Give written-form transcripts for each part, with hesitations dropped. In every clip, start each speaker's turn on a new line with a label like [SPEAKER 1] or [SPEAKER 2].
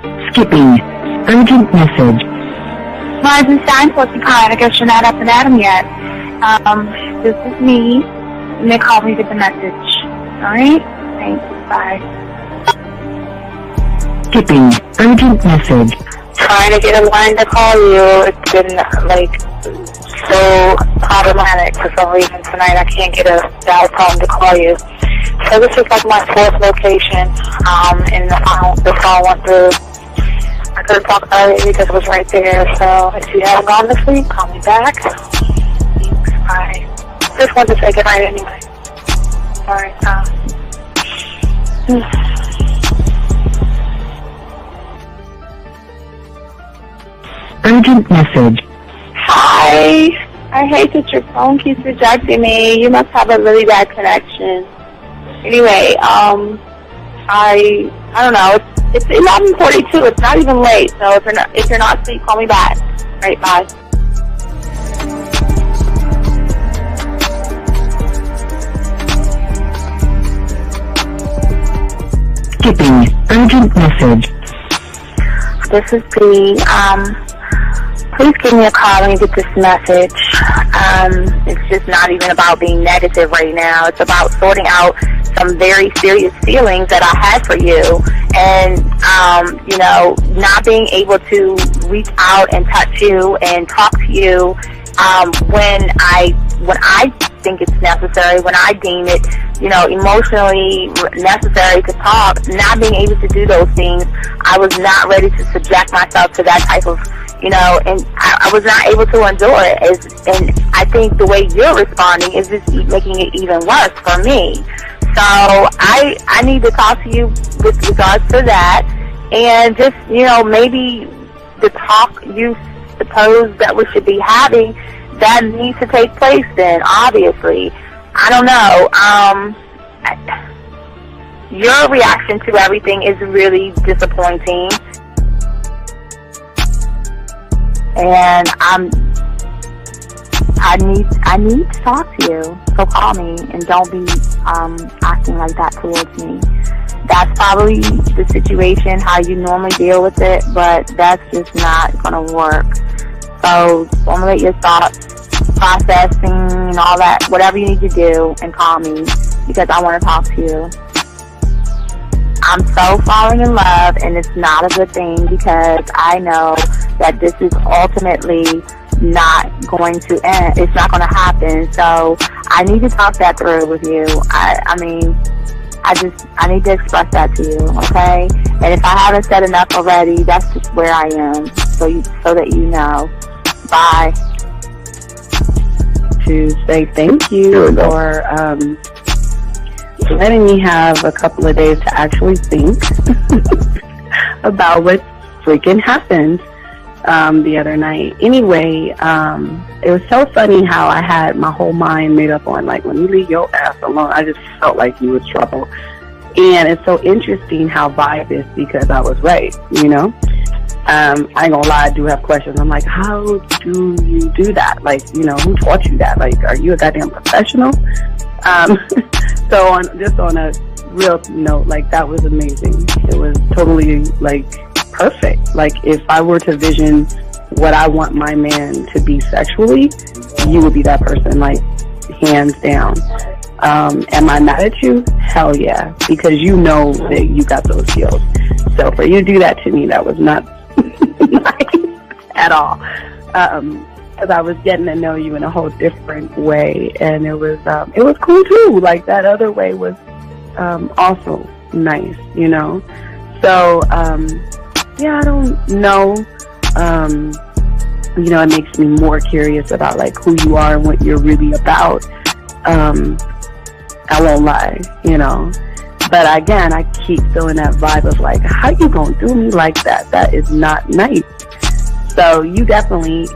[SPEAKER 1] Skipping. Urgent message.
[SPEAKER 2] Eisenstein, Porcupine. I guess you're not up and at 'em yet. This is me. And they called me with the message. Alright? Thanks. Bye.
[SPEAKER 1] Skipping. Urgent message.
[SPEAKER 2] Trying to get a line to call you. It's been, so problematic for some reason tonight. I can't get a dial tone to call you. So this is like my fourth location, and the phone went through. I could have talked earlier because it was right there. So if you haven't gone to sleep, call me back. Thanks. Bye. Just wanted to say goodnight anyway. Alright,
[SPEAKER 1] Urgent message.
[SPEAKER 2] Hi. I hate that your phone keeps rejecting me. You must have a really bad connection. Anyway, I don't know. It's 11:42. It's not even late. So if you're not asleep, call me back. All right, bye.
[SPEAKER 1] Skipping. Urgent message.
[SPEAKER 2] This is B. Please give me a call when you get this message. It's just not even about being negative right now. It's about sorting out some very serious feelings that I had for you, and not being able to reach out and touch you and talk to you when I think it's necessary, when I deem it, emotionally necessary to talk. Not being able to do those things, I was not ready to subject myself to that type of, and I was not able to endure it. And I think the way you're responding is just making it even worse for me. So I need to talk to you with regards to that, and just, maybe the talk you suppose that we should be having, that needs to take place then, obviously. I don't know. Your reaction to everything is really disappointing. And I need to talk to you. So call me and don't be acting like that towards me. That's probably the situation, how you normally deal with it, but that's just not going to work. So formulate your thoughts, processing and all that, whatever you need to do, and call me because I want to talk to you. I'm so falling in love, and it's not a good thing because I know that this is ultimately not going to end. It's not going to happen. So I need to talk that through with you. I need to express that to you, okay? And if I haven't said enough already, that's just where I am. So that you know. Bye.
[SPEAKER 3] To say thank you for letting me have a couple of days to actually think about what freaking happened the other night. Anyway, it was so funny how I had my whole mind made up on, let me leave your ass alone. I just felt like you was trouble. And it's so interesting how vibe is because I was right, I ain't gonna lie, I do have questions. I'm like, how do you do that? Who taught you that? Are you a goddamn professional? So on a real note, that was amazing. It was totally, perfect. If I were to vision what I want my man to be sexually, you would be that person, hands down. Am I mad at you? Hell yeah, because you know that you got those skills. So for you to do that to me, that was not nice at all. Because I was getting to know you in a whole different way, and it was cool too. That other way was also nice, So I don't know. It makes me more curious about who you are and what you're really about. I won't lie, But again, I keep feeling that vibe of how you gonna do me like that? That is not nice. So you definitely,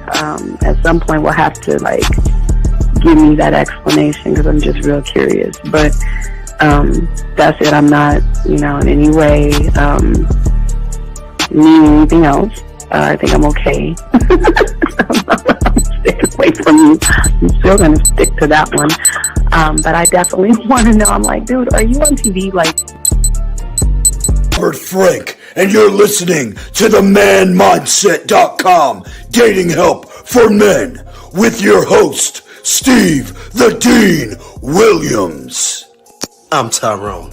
[SPEAKER 3] at some point, will have to give me that explanation because I'm just real curious. But that's it. I'm not, in any way needing anything else. I think I'm okay. I'm staying away from you. I'm still gonna stick to that one. But I definitely want to know. I'm dude, are you on TV?
[SPEAKER 4] Robert Frank. and you're listening to the manmindset.com dating help for men with your host, Steve the Dean Williams.
[SPEAKER 5] I'm Tyrone,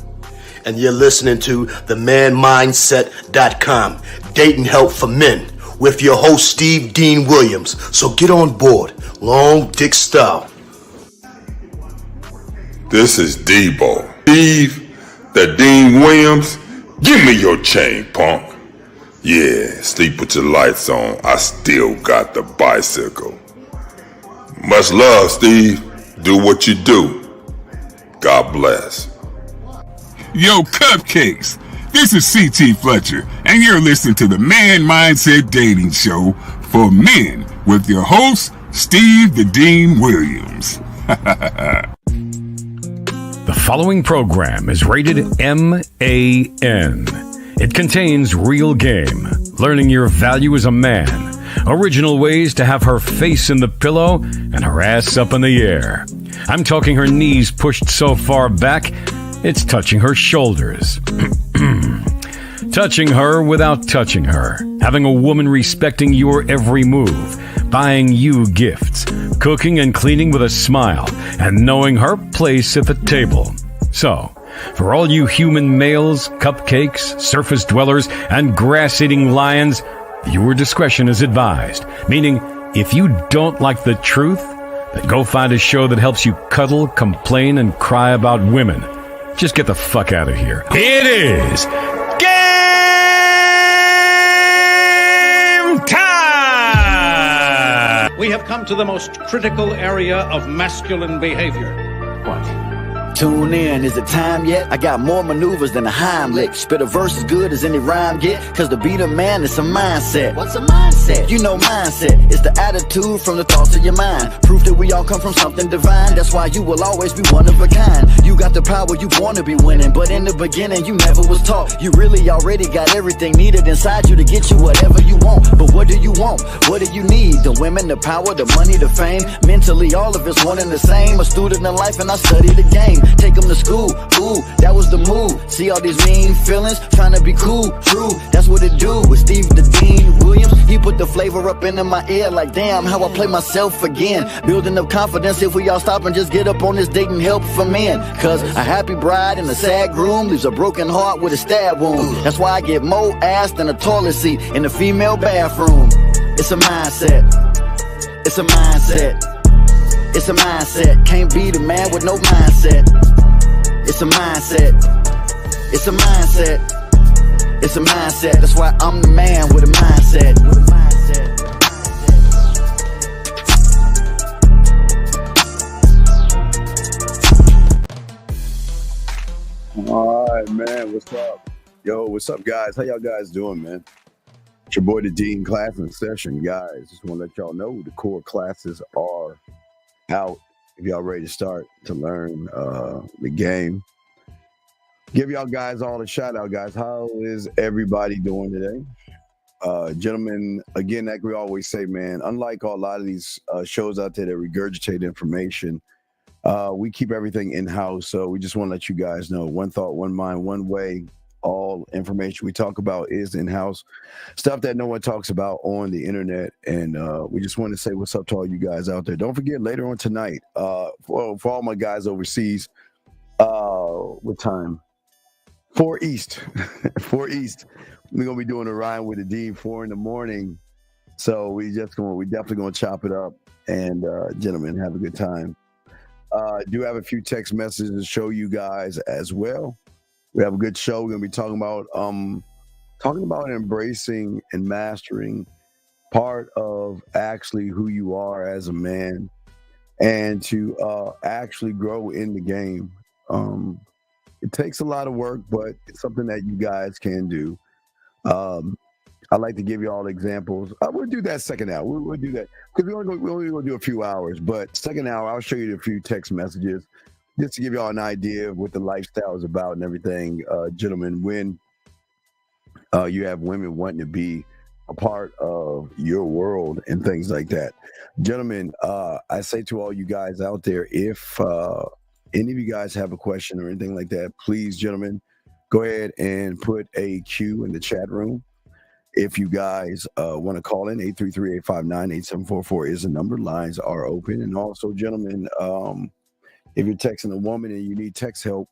[SPEAKER 5] and you're listening to the manmindset.com dating help for men with your host, Steve Dean Williams. So get on board, long dick style.
[SPEAKER 6] This is Debo. Steve the Dean Williams, give me your chain, punk. Yeah, sleep with your lights on. I still got the bicycle. Much love, Steve. Do what you do. God bless.
[SPEAKER 7] Yo, Cupcakes. This is C.T. Fletcher, and you're listening to the Man Mindset Dating Show for men with your host, Steve the Dean Williams.
[SPEAKER 8] The following program is rated MAN. It contains real game, learning your value as a man, original ways to have her face in the pillow and her ass up in the air. I'm talking her knees pushed so far back, it's touching her shoulders. Touching her without touching her. Having a woman respecting your every move. Buying you gifts. Cooking and cleaning with a smile. And knowing her place at the table. So, for all you human males, cupcakes, surface dwellers, and grass-eating lions, viewer discretion is advised. Meaning, if you don't like the truth, then go find a show that helps you cuddle, complain, and cry about women. Just get the fuck out of here. It is game time!
[SPEAKER 9] We have come to the most critical area of masculine behavior. What?
[SPEAKER 10] Tune in, is it time yet? I got more maneuvers than a Heimlich. Spit a verse as good as any rhyme get. Cause to be the man is a mindset. What's a mindset? You know mindset. It's the attitude from the thoughts of your mind. Proof that we all come from something divine. That's why you will always be one of a kind. You got the power, you want to be winning. But in the beginning, you never was taught. You really already got everything needed inside you to get you whatever you want. But what do you want? What do you need? The women, the power, the money, the fame. Mentally, all of it's one and the same. A student in life and I study the game. Take them to school, ooh, that was the move. See all these mean feelings, trying to be cool, true, that's what it do. With Steve the Dean Williams, he put the flavor up into my ear. Like damn, how I play myself again. Building up confidence if we all stop and just get up on this dating help for men. Cause a happy bride and a sad groom leaves a broken heart with a stab wound. That's why I get more ass than a toilet seat in the female bathroom. It's a mindset. It's a mindset. It's a mindset. Can't be the man with no mindset. It's a mindset. It's a mindset. It's a mindset. That's why I'm the man with a mindset.
[SPEAKER 11] All right, man. What's up? Yo, what's up, guys? How y'all guys doing, man? It's your boy, the Dean, class in session, guys. Just want to let y'all know the core classes are out. If y'all ready to start to learn the game, give y'all guys all a shout out, guys. How is everybody doing today? Gentlemen, again, like we always say, man, unlike a lot of these shows out there that regurgitate information, we keep everything in-house. So we just want to let you guys know, one thought, one mind, one way. All information we talk about is in-house, stuff that no one talks about on the internet. And we just want to say what's up to all you guys out there. Don't forget, later on tonight, for all my guys overseas, what time? 4 East. 4 East. We're going to be doing a ride with the Dean 4 in the morning. So we definitely going to chop it up. And gentlemen, have a good time. Do have a few text messages to show you guys as well. We have a good show. We're going to be talking about embracing and mastering part of actually who you are as a man, and to actually grow in the game. It takes a lot of work, but it's something that you guys can do. I like to give you all examples. We'll do that second hour. We'll do that because we're only going to do a few hours. But second hour, I'll show you a few text messages just to give y'all an idea of what the lifestyle is about and everything. Gentlemen, when you have women wanting to be a part of your world and things like that. Gentlemen, I say to all you guys out there, if any of you guys have a question or anything like that, please, gentlemen, go ahead and put a Q in the chat room. If you guys want to call in, 833-859-8744 is the number. Lines are open. And also, gentlemen, if you're texting a woman and you need text help,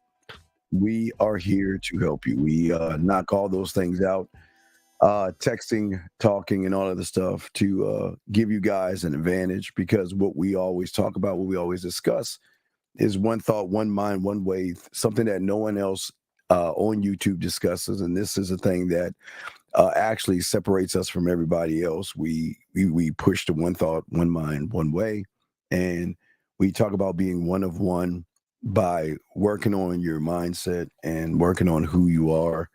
[SPEAKER 11] we are here to help you. We knock all those things out, texting, talking, and all of the stuff to give you guys an advantage, because what we always talk about, what we always discuss is one thought, one mind, one way, something that no one else on YouTube discusses. And this is a thing that actually separates us from everybody else. We push the one thought, one mind, one way, and we talk about being one of one by working on your mindset and working on who you are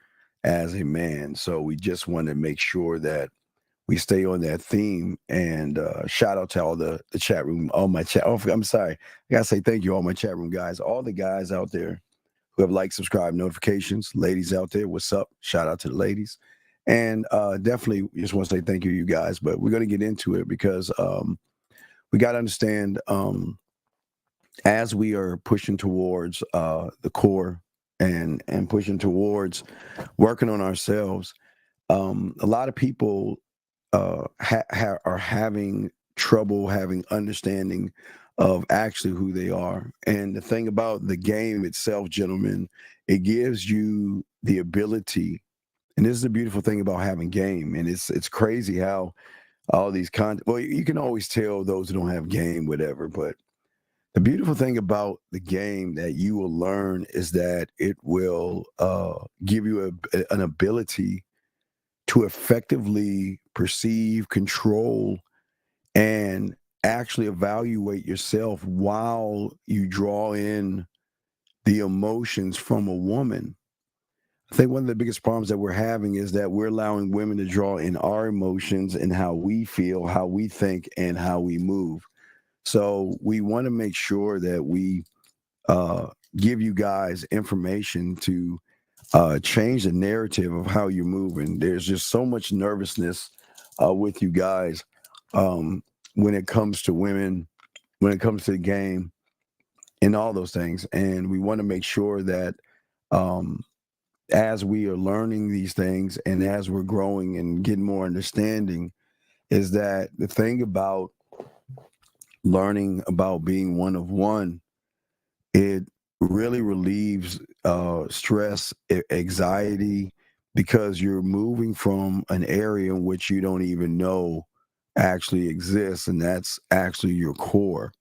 [SPEAKER 11] as a man. So we just want to make sure that we stay on that theme. And shout out to all the chat room, all my chat. Oh, I'm sorry, I gotta say thank you, all my chat room guys, all the guys out there who have liked, subscribe, notifications. Ladies out there, what's up? Shout out to the ladies. And definitely just want to say thank you, you guys. But we're going to get into it because we got to understand, as we are pushing towards the core and pushing towards working on ourselves, a lot of people are having trouble having understanding of actually who they are. And the thing about the game itself, gentlemen, it gives you the ability. And this is the beautiful thing about having game. And it's crazy how all these well, you can always tell those who don't have game, whatever. But the beautiful thing about the game that you will learn is that it will give you an ability to effectively perceive, control, and actually evaluate yourself while you draw in the emotions from a woman. I think one of the biggest problems that we're having is that we're allowing women to draw in our emotions and how we feel, how we think, and how we move. So we want to make sure that we give you guys information to change the narrative of how you're moving. There's just so much nervousness with you guys when it comes to women, when it comes to the game, and all those things. And we want to make sure that as we are learning these things and as we're growing and getting more understanding, is that the thing about learning about being one of one, it really relieves stress, anxiety, because you're moving from an area in which you don't even know actually exists, and that's actually your core.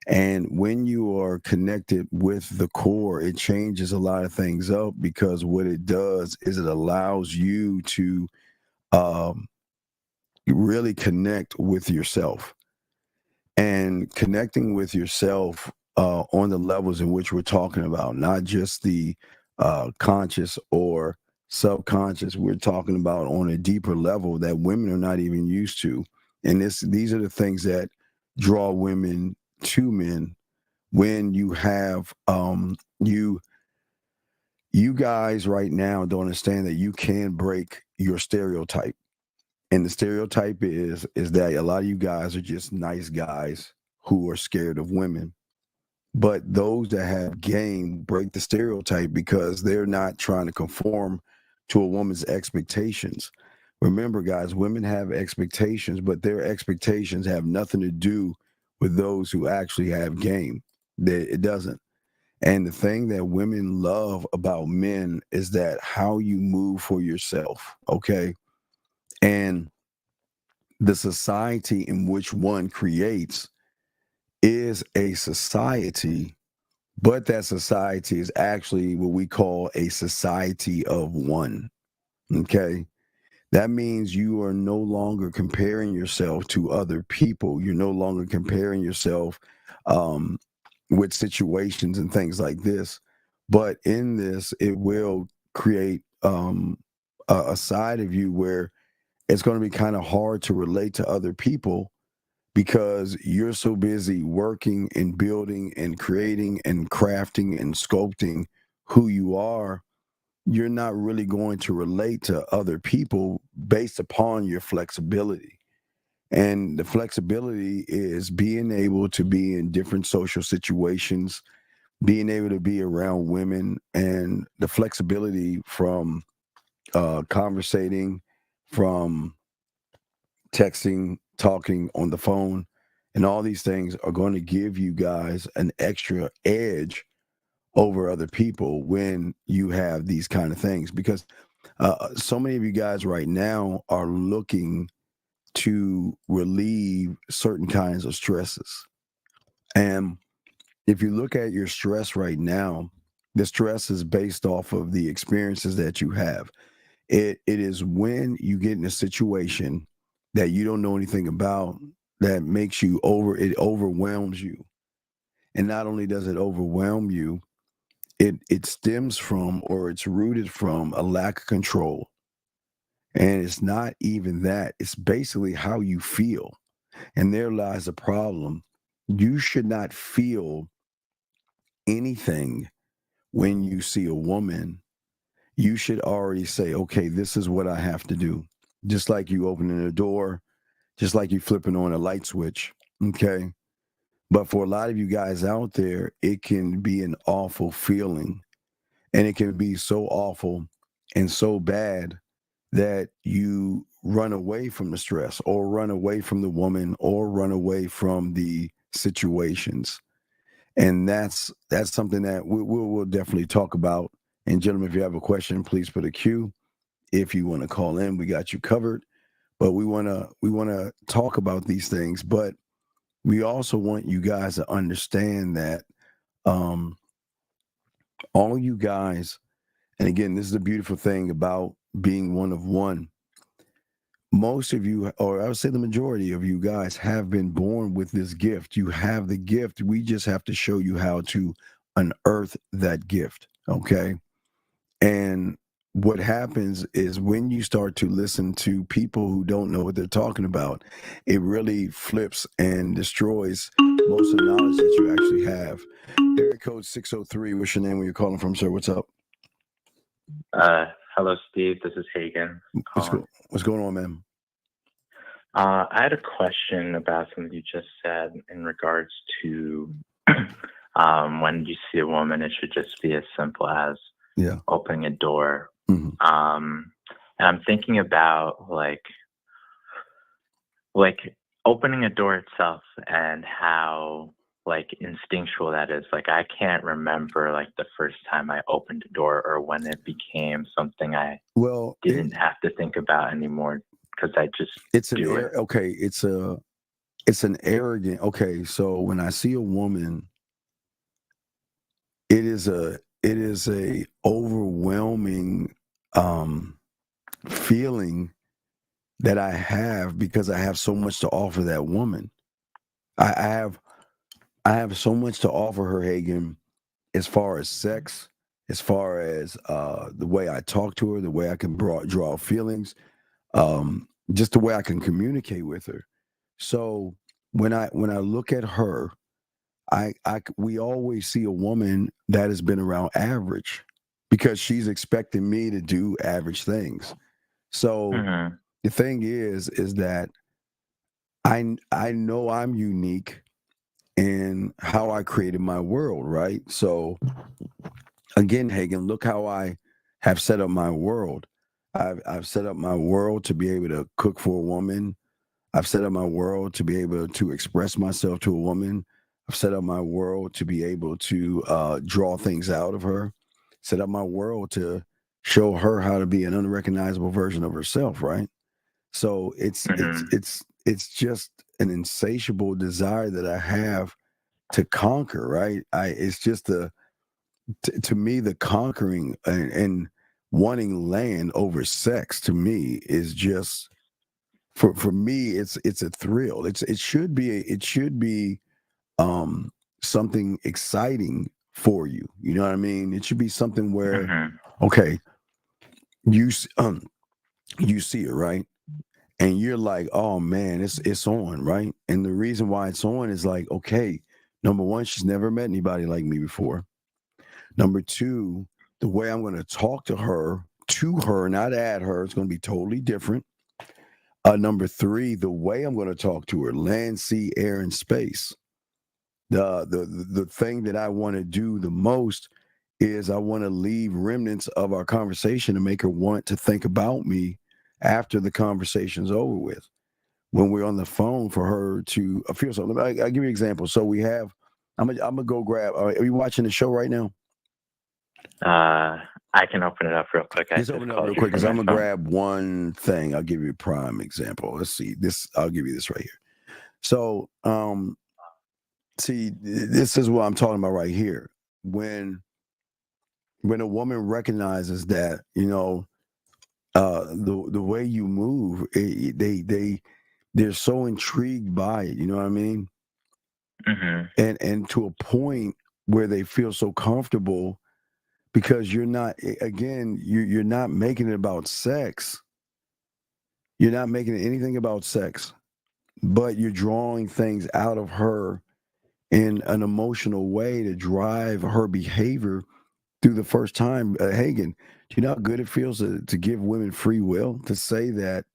[SPEAKER 11] And when you are connected with the core, it changes a lot of things up, because what it does is it allows you to really connect with yourself. And connecting with yourself on the levels in which we're talking about, not just the conscious or subconscious, we're talking about on a deeper level that women are not even used to. And these are the things that draw women to men. When you have you guys right now don't understand that you can break your stereotype. And the stereotype is that a lot of you guys are just nice guys who are scared of women. But those that have game break the stereotype because they're not trying to conform to a woman's expectations. Remember, guys, women have expectations, but their expectations have nothing to do with those who actually have game. It doesn't. And the thing that women love about men is that how you move for yourself, okay? And the society in which one creates is a society, but that society is actually what we call a society of one, okay? That means you are no longer comparing yourself to other people. You're no longer comparing yourself with situations and things like this. But in this, it will create a side of you where it's going to be kind of hard to relate to other people, because you're so busy working and building and creating and crafting and sculpting who you are. You're not really going to relate to other people based upon your flexibility. And the flexibility is being able to be in different social situations being able to be around women and the flexibility from conversating, from texting, talking on the phone, and all these things are going to give you guys an extra edge over other people when you have these kind of things, because so many of you guys right now are looking to relieve certain kinds of stresses. And if you look at your stress right now, the stress is based off of the experiences that you have. It is when you get in a situation that you don't know anything about that makes you it overwhelms you. And not only does it overwhelm you, it stems from, or it's rooted from, a lack of control. And it's not even that. It's basically how you feel. And there lies the problem. You should not feel anything when you see a woman. You should already say, okay, this is what I have to do. Just like you opening a door, just like you flipping on a light switch. Okay. But for a lot of you guys out there, it can be an awful feeling. And it can be so awful and so bad that you run away from the stress, or run away from the woman, or run away from the situations. And that's something that we'll definitely talk about. And gentlemen, if you have a question, please put a Q. If you want to call in, we got you covered. But we want to talk about these things. But we also want you guys to understand that all you guys, and again, this is the beautiful thing about being one of one. Most of you, or I would say the majority of you guys, have been born with this gift. You have the gift. We just have to show you how to unearth that gift. Okay. And what happens is, when you start to listen to people who don't know what they're talking about, it really flips and destroys most of the knowledge that you actually have. Area code 603. What's your name? Where you're calling from, sir? What's up?
[SPEAKER 12] Hello, Steve. This is Hagen.
[SPEAKER 11] What's going on, man?
[SPEAKER 12] I had a question about something you just said in regards to when you see a woman, it should just be as simple as opening a door.
[SPEAKER 11] Mm-hmm.
[SPEAKER 12] And I'm thinking about like opening a door itself, and how like instinctual that is. Like, I can't remember like the first time I opened a door, or when it became something I didn't have to think about anymore, because I just do it.
[SPEAKER 11] Okay, it's an arrogant. Okay, so when I see a woman, it is a overwhelming feeling that I have, because I have so much to offer that woman. I have so much to offer her, Hagen, as far as sex, as far as the way I talk to her, the way I can draw feelings, just the way I can communicate with her. So when I look at her, we always see a woman that has been around average, because she's expecting me to do average things. So the thing is that I know I'm unique in how I created my world, right? So again, Hagen, look how I have set up my world. I've set up my world to be able to cook for a woman. I've set up my world to be able to express myself to a woman. I've set up my world to be able to draw things out of her. Set up my world to show her how to be an unrecognizable version of herself, right? So it's just an insatiable desire that I have to conquer, right? It's just to me, the conquering and wanting land over sex, to me, is just for me, it's a thrill. It should be something exciting for you. You know what I mean? It should be something where, okay, you see it, right? And you're like, oh man, it's on, right? And the reason why it's on is like, okay, number one, she's never met anybody like me before. Number two, the way I'm going to talk to her, not at her, it's going to be totally different. Number three, the way I'm going to talk to her, land, sea, air, and space. the thing that I want to do the most is I want to leave remnants of our conversation to make her want to think about me after the conversation's over with. When we're on the phone, for her to feel something. I'll give you an example. So we have, I'm gonna go grab. Are you watching the show right now?
[SPEAKER 12] I can open it up real quick.
[SPEAKER 11] Just open it up real quick because I'm gonna grab one thing. I'll give you a prime example. Let's see this. I'll give you this right here. So, see, this is what I'm talking about right here. When a woman recognizes that, you know, the way you move, they're so intrigued by it. You know what I mean? Mm-hmm. And to a point where they feel so comfortable because you're not, again, you're not making it about sex. You're not making it anything about sex, but you're drawing things out of her in an emotional way to drive her behavior through the first time. Hagen, do you know how good it feels to give women free will, to say that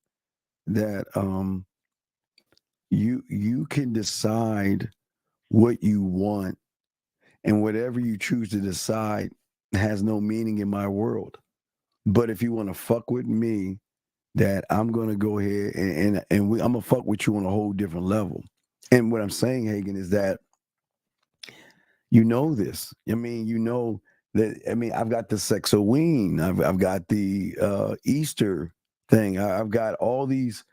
[SPEAKER 11] you can decide what you want, and whatever you choose to decide has no meaning in my world. But if you want to fuck with me, that I'm going to go ahead and I'm going to fuck with you on a whole different level. And what I'm saying, Hagen, is that you know this. I mean, you know that, I mean, I've got the Sexoween. I've got the Easter thing. I've got all these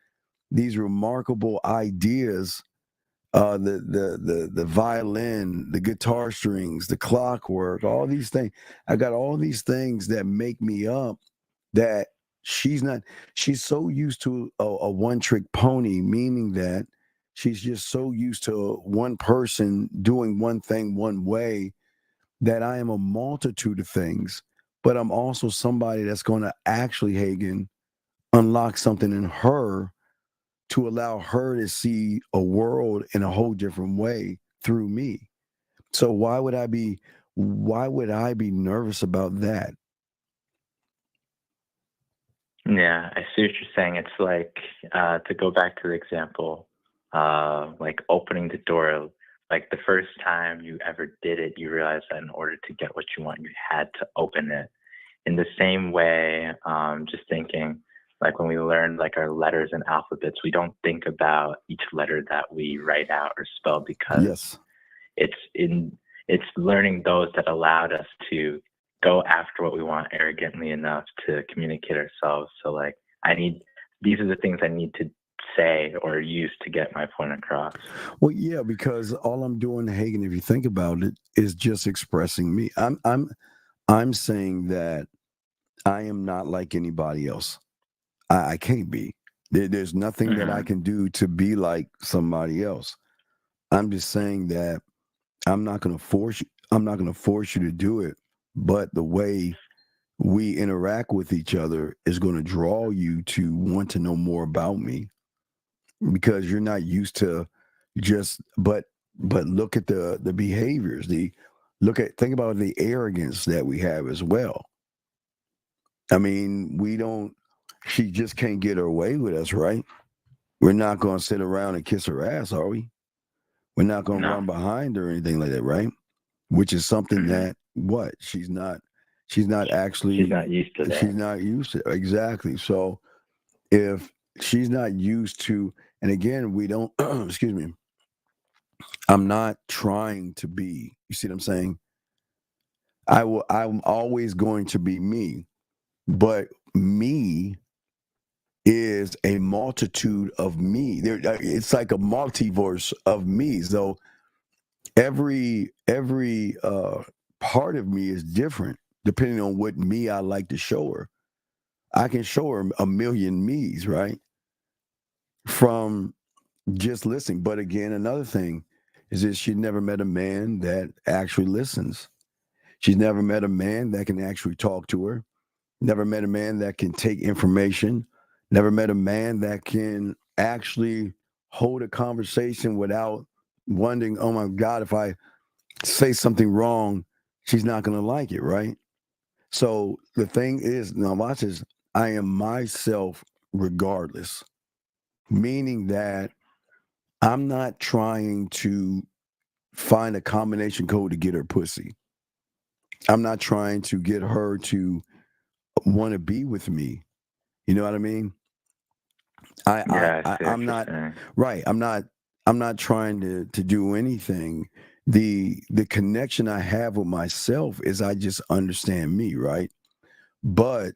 [SPEAKER 11] remarkable ideas, the violin, the guitar strings, the clockwork, all these things. I got all these things that make me up that she's so used to a one-trick pony, meaning that she's just so used to one person doing one thing one way, that I am a multitude of things, but I'm also somebody that's going to actually, Hagen, unlock something in her to allow her to see a world in a whole different way through me. So why would I be nervous about that?
[SPEAKER 12] Yeah, I see what you're saying. It's like, to go back to the example, like opening the door, like the first time you ever did it, you realized that in order to get what you want, you had to open it. In the same way, just thinking, like when we learn like our letters and alphabets, we don't think about each letter that we write out or spell, because it's learning those that allowed us to go after what we want arrogantly enough to communicate ourselves. So like these are the things I need to say or use to get my point across.
[SPEAKER 11] Well, yeah, because all I'm doing, Hagen, if you think about it, is just expressing me. I'm saying that I am not like anybody else. I can't be. There's nothing that I can do to be like somebody else. I'm just saying that I'm not going to force you. I'm not going to force you to do it. But the way we interact with each other is going to draw you to want to know more about me, because you're not used to just. But look at the behaviors. Think about the arrogance that we have as well. I mean, she just can't get her way with us, right? We're not going to sit around and kiss her ass, are we? We're not going to run behind her or anything like that, right? Which is something that she's not used to that. She's not used to it. Exactly. So if she's not used to, and again, we don't, excuse me, I'm not trying to be, you see what I'm saying? I'm always going to be me, but me is a multitude of me. It's like a multiverse of me. So every part of me is different depending on what me I like to show her. I can show her a million me's, right? From just listening. But again, another thing is that she never met a man that actually listens. She's never met a man that can actually talk to her. Never met a man that can take information. Never met a man that can actually hold a conversation without wondering, oh my God, if I say something wrong, she's not going to like it, right? So the thing is, now watch this, I am myself regardless, meaning that I'm not trying to find a combination code to get her pussy. I'm not trying to get her to want to be with me. You know what I mean? I'm not right. I'm not trying to do anything. The connection I have with myself is I just understand me, right? But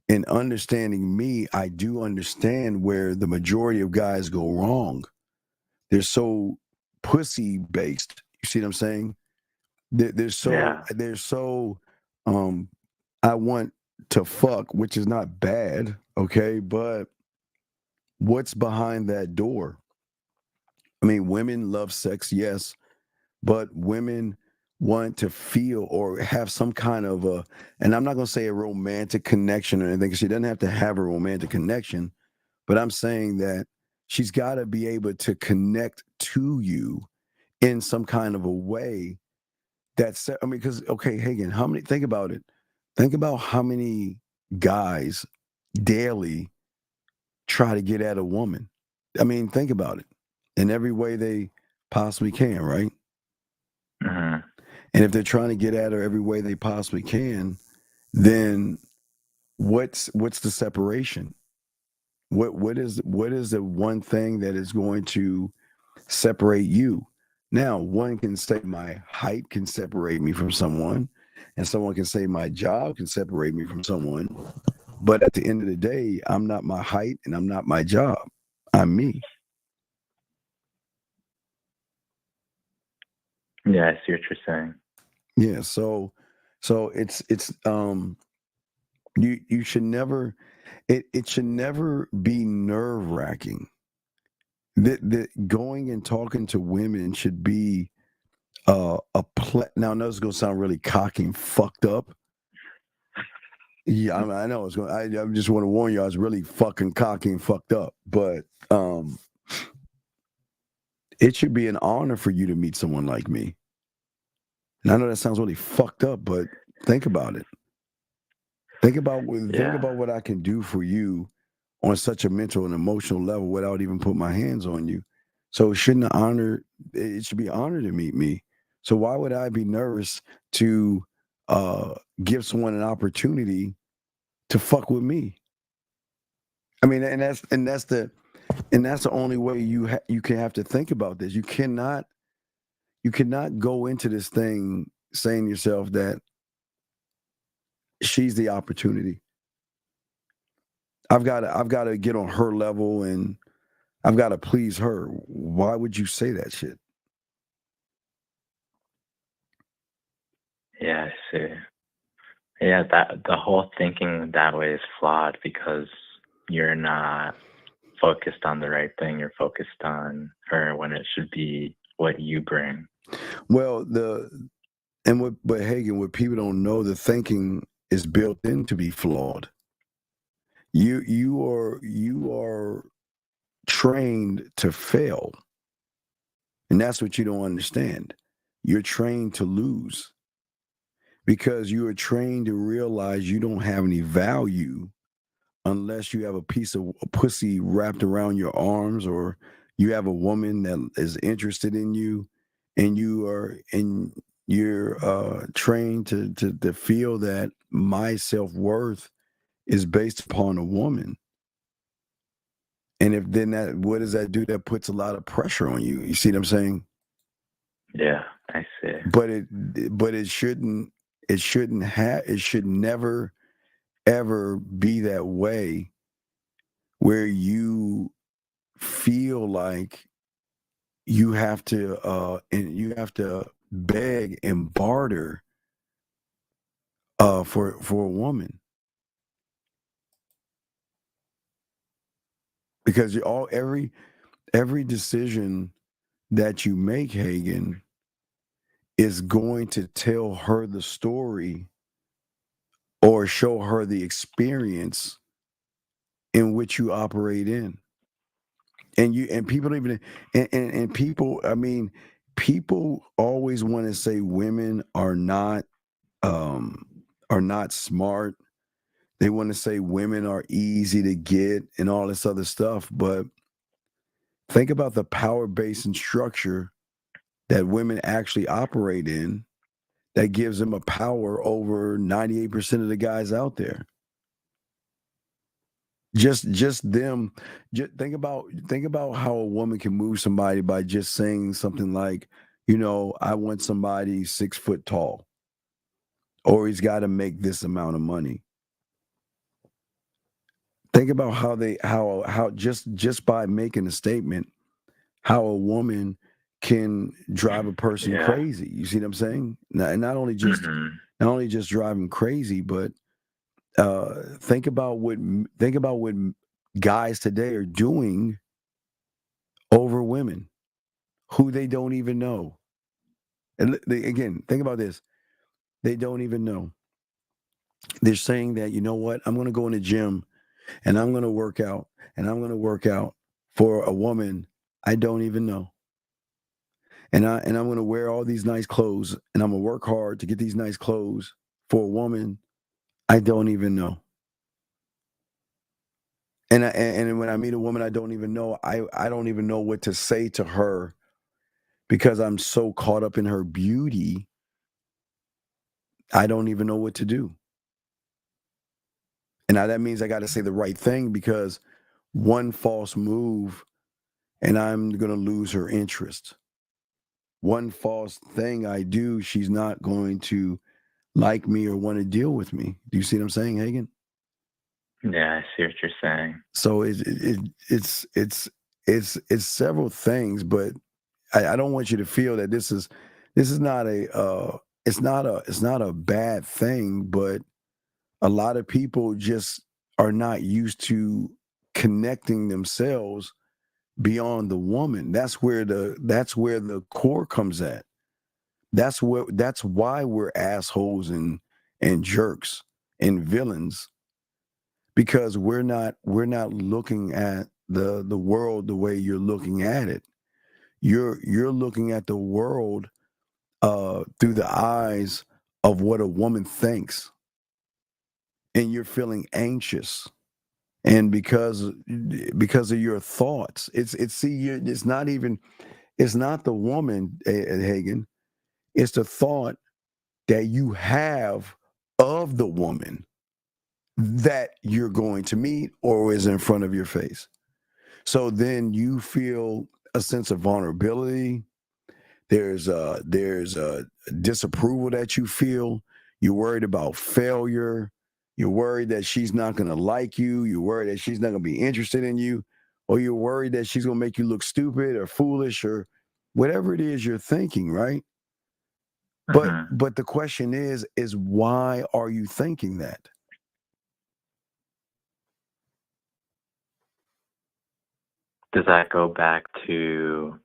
[SPEAKER 11] in understanding me, I do understand where the majority of guys go wrong. They're so pussy based. You see what I'm saying? They're so I want to fuck, which is not bad, okay? But what's behind that door? I mean, women love sex, yes, but women want to feel or have some kind of a, and I'm not going to say a romantic connection or anything, because she doesn't have to have a romantic connection, but I'm saying that she's got to be able to connect to you in some kind of a way that's, I mean, because, okay, Hagen, think about it. Think about how many guys daily try to get at a woman. I mean, think about it in every way they possibly can, right?
[SPEAKER 12] Mm-hmm.
[SPEAKER 11] And if they're trying to get at her every way they possibly can, then what's the separation? What is the one thing that is going to separate you? Now, one can say my height can separate me from someone, and someone can say my job can separate me from someone. But at the end of the day, I'm not my height and I'm not my job. I'm me.
[SPEAKER 12] Yeah, I see what you're saying.
[SPEAKER 11] Yeah, so it's you should never, it should never be nerve-wracking. That going and talking to women should be now I know it's gonna sound really cocky and fucked up. Yeah, I know it's going. I just want to warn you, I was really fucking cocky and fucked up. But it should be an honor for you to meet someone like me. And I know that sounds really fucked up, but think about it. Think about what I can do for you on such a mental and emotional level without even putting my hands on you. So it should be an honor to meet me. So why would I be nervous to give someone an opportunity to fuck with me? I mean, and that's the only way you can have to think about this. You cannot go into this thing saying to yourself that she's the opportunity. I've got to get on her level and I've got to please her. Why would you say that shit?
[SPEAKER 12] Yeah, I see. Yeah, that the whole thinking that way is flawed because you're not focused on the right thing. You're focused on her when it should be what you bring.
[SPEAKER 11] Well, but Hagen, what people don't know, the thinking is built in to be flawed. You are trained to fail, and that's what you don't understand. You're trained to lose because you are trained to realize you don't have any value unless you have a piece of pussy wrapped around your arms, or you have a woman that is interested in you, and you're trained to feel that my self-worth is based upon a woman. And if then what does that do? That puts a lot of pressure on you. You see what I'm saying?
[SPEAKER 12] Yeah, I see.
[SPEAKER 11] But it should never ever be that way where you feel like you have to beg and barter for a woman. Because every decision that you make, Hagen, is going to tell her the story or show her the experience in which you operate in. And people even and people, I mean, people always want to say women are not smart. They want to say women are easy to get and all this other stuff. But think about the power base and structure that women actually operate in that gives them a power over 98% of the guys out there. Just them. Just think about how a woman can move somebody by just saying something like, I want somebody 6 foot tall, or he's got to make this amount of money. Think about how just by making a statement, how a woman can drive a person crazy. You see what I'm saying? Not only just drive them crazy, but think about what guys today are doing over women who they don't even know. And again, think about this. They don't even know. They're saying that, you know what, I'm going to go in the gym and I'm going to work out and I'm going to work out for a woman I don't even know. And I'm going to wear all these nice clothes and I'm going to work hard to get these nice clothes for a woman I don't even know. And when I meet a woman I don't even know, I don't even know what to say to her because I'm so caught up in her beauty. I don't even know what to do. And now that means I got to say the right thing because one false move and I'm going to lose her interest. One false thing I do, she's not going to like me or want to deal with me. Do you see what I'm saying, Hagen?
[SPEAKER 12] Yeah, I see what you're saying.
[SPEAKER 11] So it's several things, but I don't want you to feel that this is not it's not a bad thing, but a lot of people just are not used to connecting themselves beyond the woman. That's where the core comes at. That's why we're assholes and jerks and villains, because we're not looking at the world the way you're looking at it. You're looking at the world through the eyes of what a woman thinks, and you're feeling anxious. And because of your thoughts, it's not the woman, Hagen. It's the thought that you have of the woman that you're going to meet or is in front of your face. So then you feel a sense of vulnerability. There's a disapproval that you feel. You're worried about failure. You're worried that she's not going to like you. You're worried that she's not going to be interested in you, or you're worried that she's going to make you look stupid or foolish or whatever it is you're thinking, right? But the question is why are you thinking that?
[SPEAKER 12] Does that go back to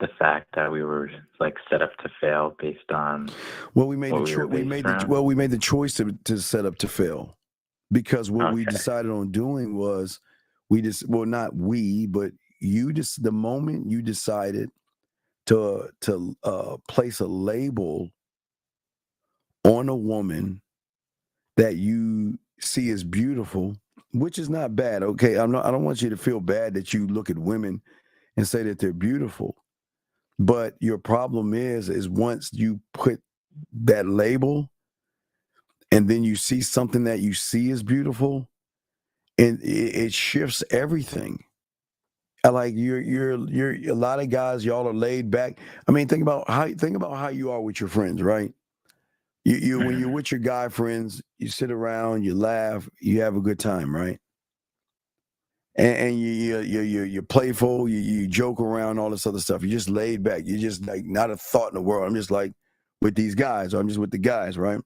[SPEAKER 12] the fact that we were like set up to fail based on
[SPEAKER 11] we made the choice to set up to fail, because what we decided on doing was the moment you decided to place a label on a woman that you see as beautiful, which is not bad. Okay, I don't want you to feel bad that you look at women and say that they're beautiful. But your problem is once you put that label and then you see something that you see as beautiful, and it shifts everything. Like you're a lot of guys, y'all are laid back. I mean, think about how you are with your friends, right? You when you're with your guy friends, you sit around, you laugh, you have a good time, right? And you're playful, you joke around, all this other stuff. You're just laid back. You're just like not a thought in the world. I'm just like with these guys, or I'm just with the guys, right?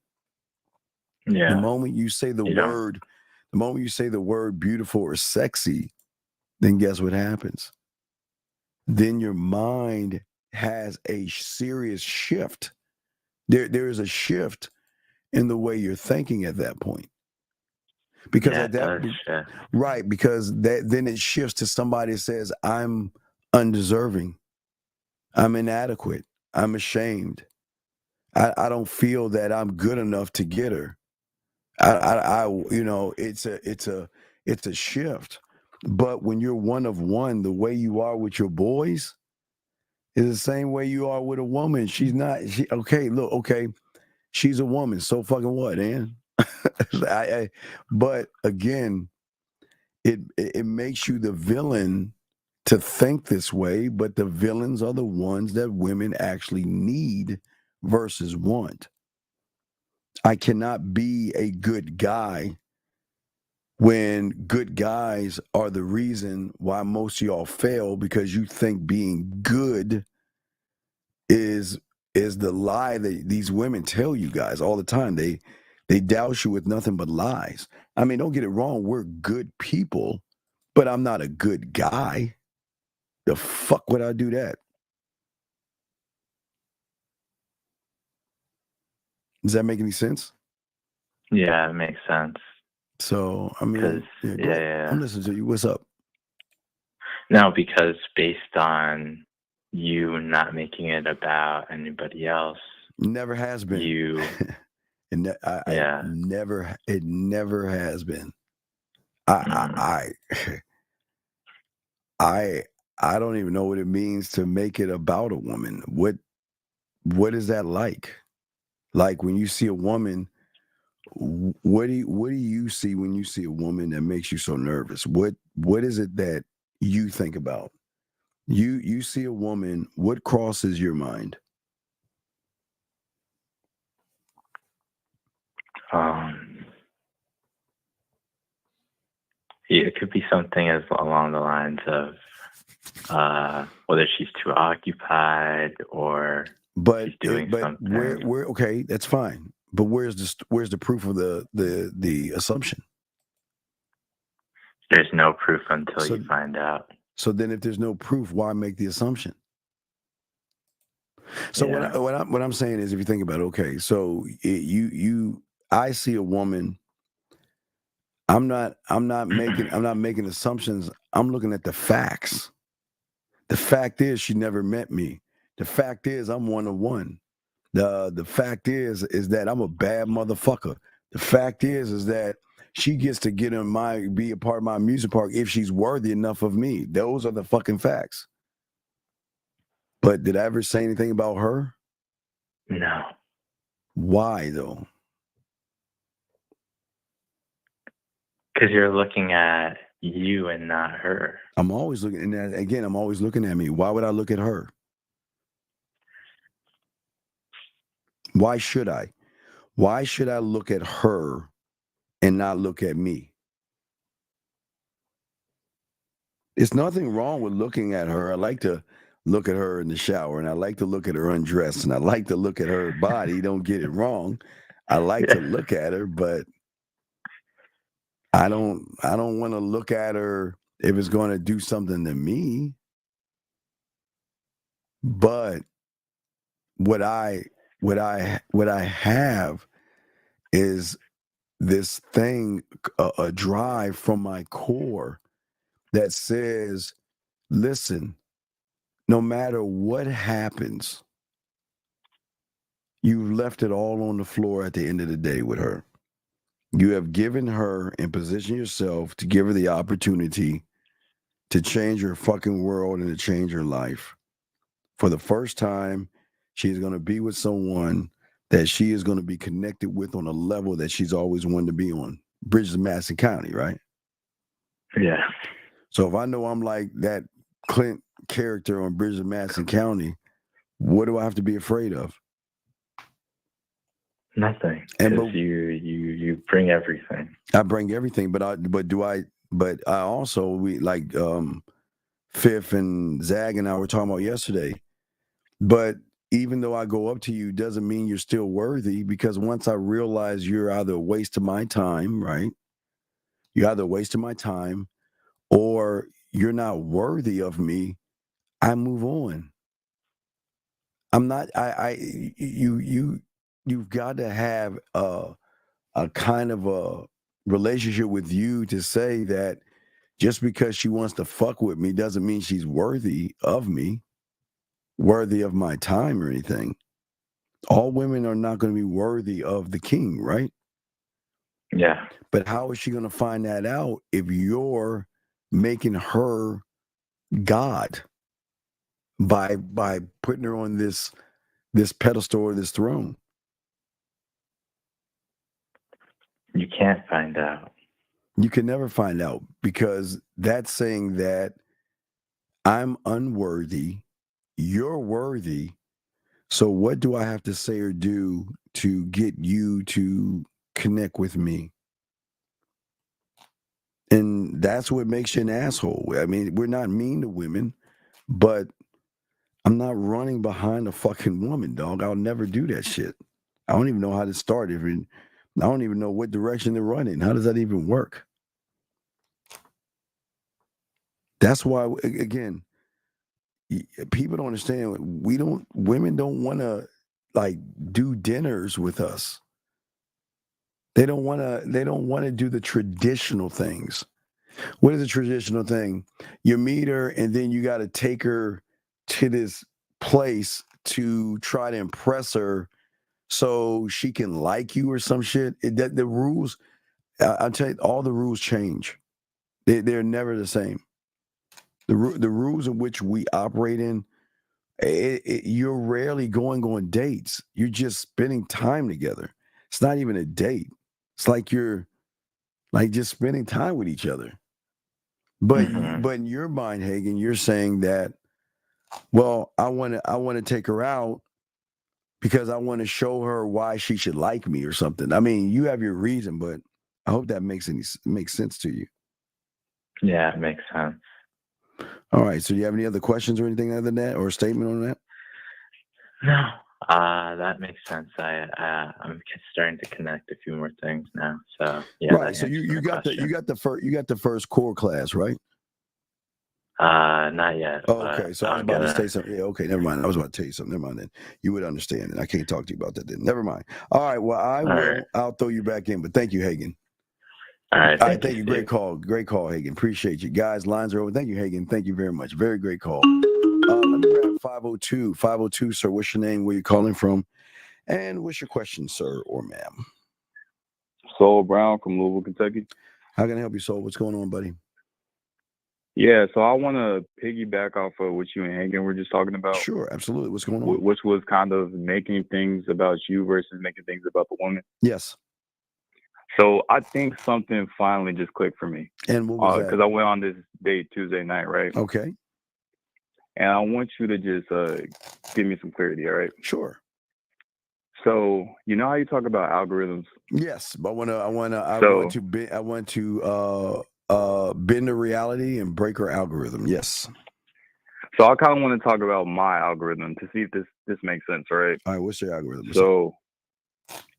[SPEAKER 12] Yeah.
[SPEAKER 11] The moment you say the word beautiful or sexy, then guess what happens? Then your mind has a serious shift. There is a shift in the way you're thinking at that point. Because because then it shifts to somebody that says, I'm undeserving, I'm inadequate, I'm ashamed, I don't feel that I'm good enough to get her. It's a shift. But when you're one of one, the way you are with your boys, It's the same way you are with a woman. She's not. Okay. She's a woman. So fucking what, man? But again, it makes you the villain to think this way. But the villains are the ones that women actually need versus want. I cannot be a good guy when good guys are the reason why most of y'all fail, because you think being good is the lie that these women tell you guys all the time. They douse you with nothing but lies. I mean, don't get it wrong, we're good people, but I'm not a good guy. The fuck would I do that? Does that make any sense?
[SPEAKER 12] Yeah, it makes sense.
[SPEAKER 11] So, I mean,
[SPEAKER 12] yeah.
[SPEAKER 11] I'm listening to you. What's up?
[SPEAKER 12] No, because based on you not making it about anybody else.
[SPEAKER 11] Never has been. It never has been. I don't even know what it means to make it about a woman. What is that like? Like when you see a woman, what do you see when you see a woman that makes you so nervous? What is it that you think about? You see a woman, what crosses your mind?
[SPEAKER 12] It could be something as along the lines of whether she's too occupied or she's doing something.
[SPEAKER 11] Where okay, that's fine. But where's the proof of the assumption?
[SPEAKER 12] There's no proof until you find out.
[SPEAKER 11] So then, if there's no proof, why make the assumption? So what I'm saying is, if you think about it, okay, so I see a woman. I'm not making assumptions. I'm looking at the facts. The fact is, she never met me. The fact is, I'm 1-on-1. The fact is that I'm a bad motherfucker. The fact is that she gets to be a part of my music park if she's worthy enough of me. Those are the fucking facts. But did I ever say anything about her?
[SPEAKER 12] No.
[SPEAKER 11] Why though?
[SPEAKER 12] Because you're looking at you and not her.
[SPEAKER 11] I'm always looking, and again, I'm always looking at me. Why would I look at her? Why should I? Why should I look at her and not look at me? There's nothing wrong with looking at her. I like to look at her in the shower, and I like to look at her undressed, and I like to look at her body. Don't get it wrong. I like to look at her, but I don't want to look at her if it's going to do something to me. But what I have is this thing, a drive from my core that says, listen, no matter what happens, you've left it all on the floor at the end of the day with her. You have given her and positioned yourself to give her the opportunity to change her fucking world and to change her life. For the first time, she's going to be with someone that she is going to be connected with on a level that she's always wanted to be on. Bridges of Madison County, right?
[SPEAKER 12] Yeah.
[SPEAKER 11] So if I know I'm like that Clint character on Bridges of Madison County, what do I have to be afraid of?
[SPEAKER 12] Nothing. Because you bring everything.
[SPEAKER 11] I bring everything, but I also, we like Fifth and Zag and I were talking about yesterday. But even though I go up to you, doesn't mean you're still worthy, because once I realize you're either a waste of my time, right? You're either a waste of my time or you're not worthy of me, I move on. I'm not, you've got to have a kind of a relationship with you to say that just because she wants to fuck with me doesn't mean she's worthy of me, worthy of my time or anything. All women are not going to be worthy of the king, right?
[SPEAKER 12] Yeah.
[SPEAKER 11] But how is she going to find that out if you're making her God? by putting her on this pedestal or this throne?
[SPEAKER 12] You can't find out.
[SPEAKER 11] You can never find out, because that's saying that I'm unworthy, you're worthy. So what do I have to say or do to get you to connect with me? And that's what makes you an asshole. I mean, we're not mean to women, but I'm not running behind a fucking woman, dog. I'll never do that shit. I don't even know how to start it. I don't even know what direction to run in. How does that even work? That's why, again, people don't understand. Women don't want to like do dinners with us. They don't want to do the traditional things. What is a traditional thing? You meet her and then you got to take her to this place to try to impress her so she can like you or some shit. The rules, I'll tell you, all the rules change. They're never the same. The rules in which we operate in, you're rarely going on dates. You're just spending time together. It's not even a date. It's like you're like just spending time with each other. But but in your mind, Hagen, you're saying that, well, I want to take her out because I want to show her why she should like me or something. I mean, you have your reason, but I hope that makes sense to you.
[SPEAKER 12] Yeah, it makes sense.
[SPEAKER 11] All right. So do you have any other questions or anything other than that, or a statement on that?
[SPEAKER 12] No, that makes sense. I'm starting to connect a few more things now. So yeah.
[SPEAKER 11] Right. So you got the first core class, right?
[SPEAKER 12] Not yet.
[SPEAKER 11] Okay, so I was about to say something. Yeah, okay, never mind. I was about to tell you something. Never mind then. You would understand it. I can't talk to you about that then. Never mind. All right, well, I'll throw you back in, but thank you, Hagen.
[SPEAKER 12] All right,
[SPEAKER 11] thank you. Great call, Hagen. Appreciate you. Guys, lines are open. Thank you, Hagen. Thank you very much. Very great call. Let me grab 502. 502, sir. What's your name? Where you calling from? And what's your question, sir or ma'am?
[SPEAKER 13] Soul Brown from Louisville, Kentucky.
[SPEAKER 11] How can I help you, Soul? What's going on, buddy?
[SPEAKER 13] Yeah, so I want to piggyback off of what you and Hagen were just talking about.
[SPEAKER 11] Sure, absolutely. What's going on?
[SPEAKER 13] Which was kind of making things about you versus making things about the woman.
[SPEAKER 11] Yes.
[SPEAKER 13] So I think something finally just clicked for me.
[SPEAKER 11] And what was that?
[SPEAKER 13] Because I went on this date Tuesday night, right?
[SPEAKER 11] Okay.
[SPEAKER 13] And I want you to just give me some clarity, all right?
[SPEAKER 11] Sure.
[SPEAKER 13] So you know how you talk about algorithms?
[SPEAKER 11] Yes, but I want to bend the reality and break her algorithm. Yes.
[SPEAKER 13] So I kind of want to talk about my algorithm to see if this makes sense, right?
[SPEAKER 11] All right, what's your algorithm?
[SPEAKER 13] So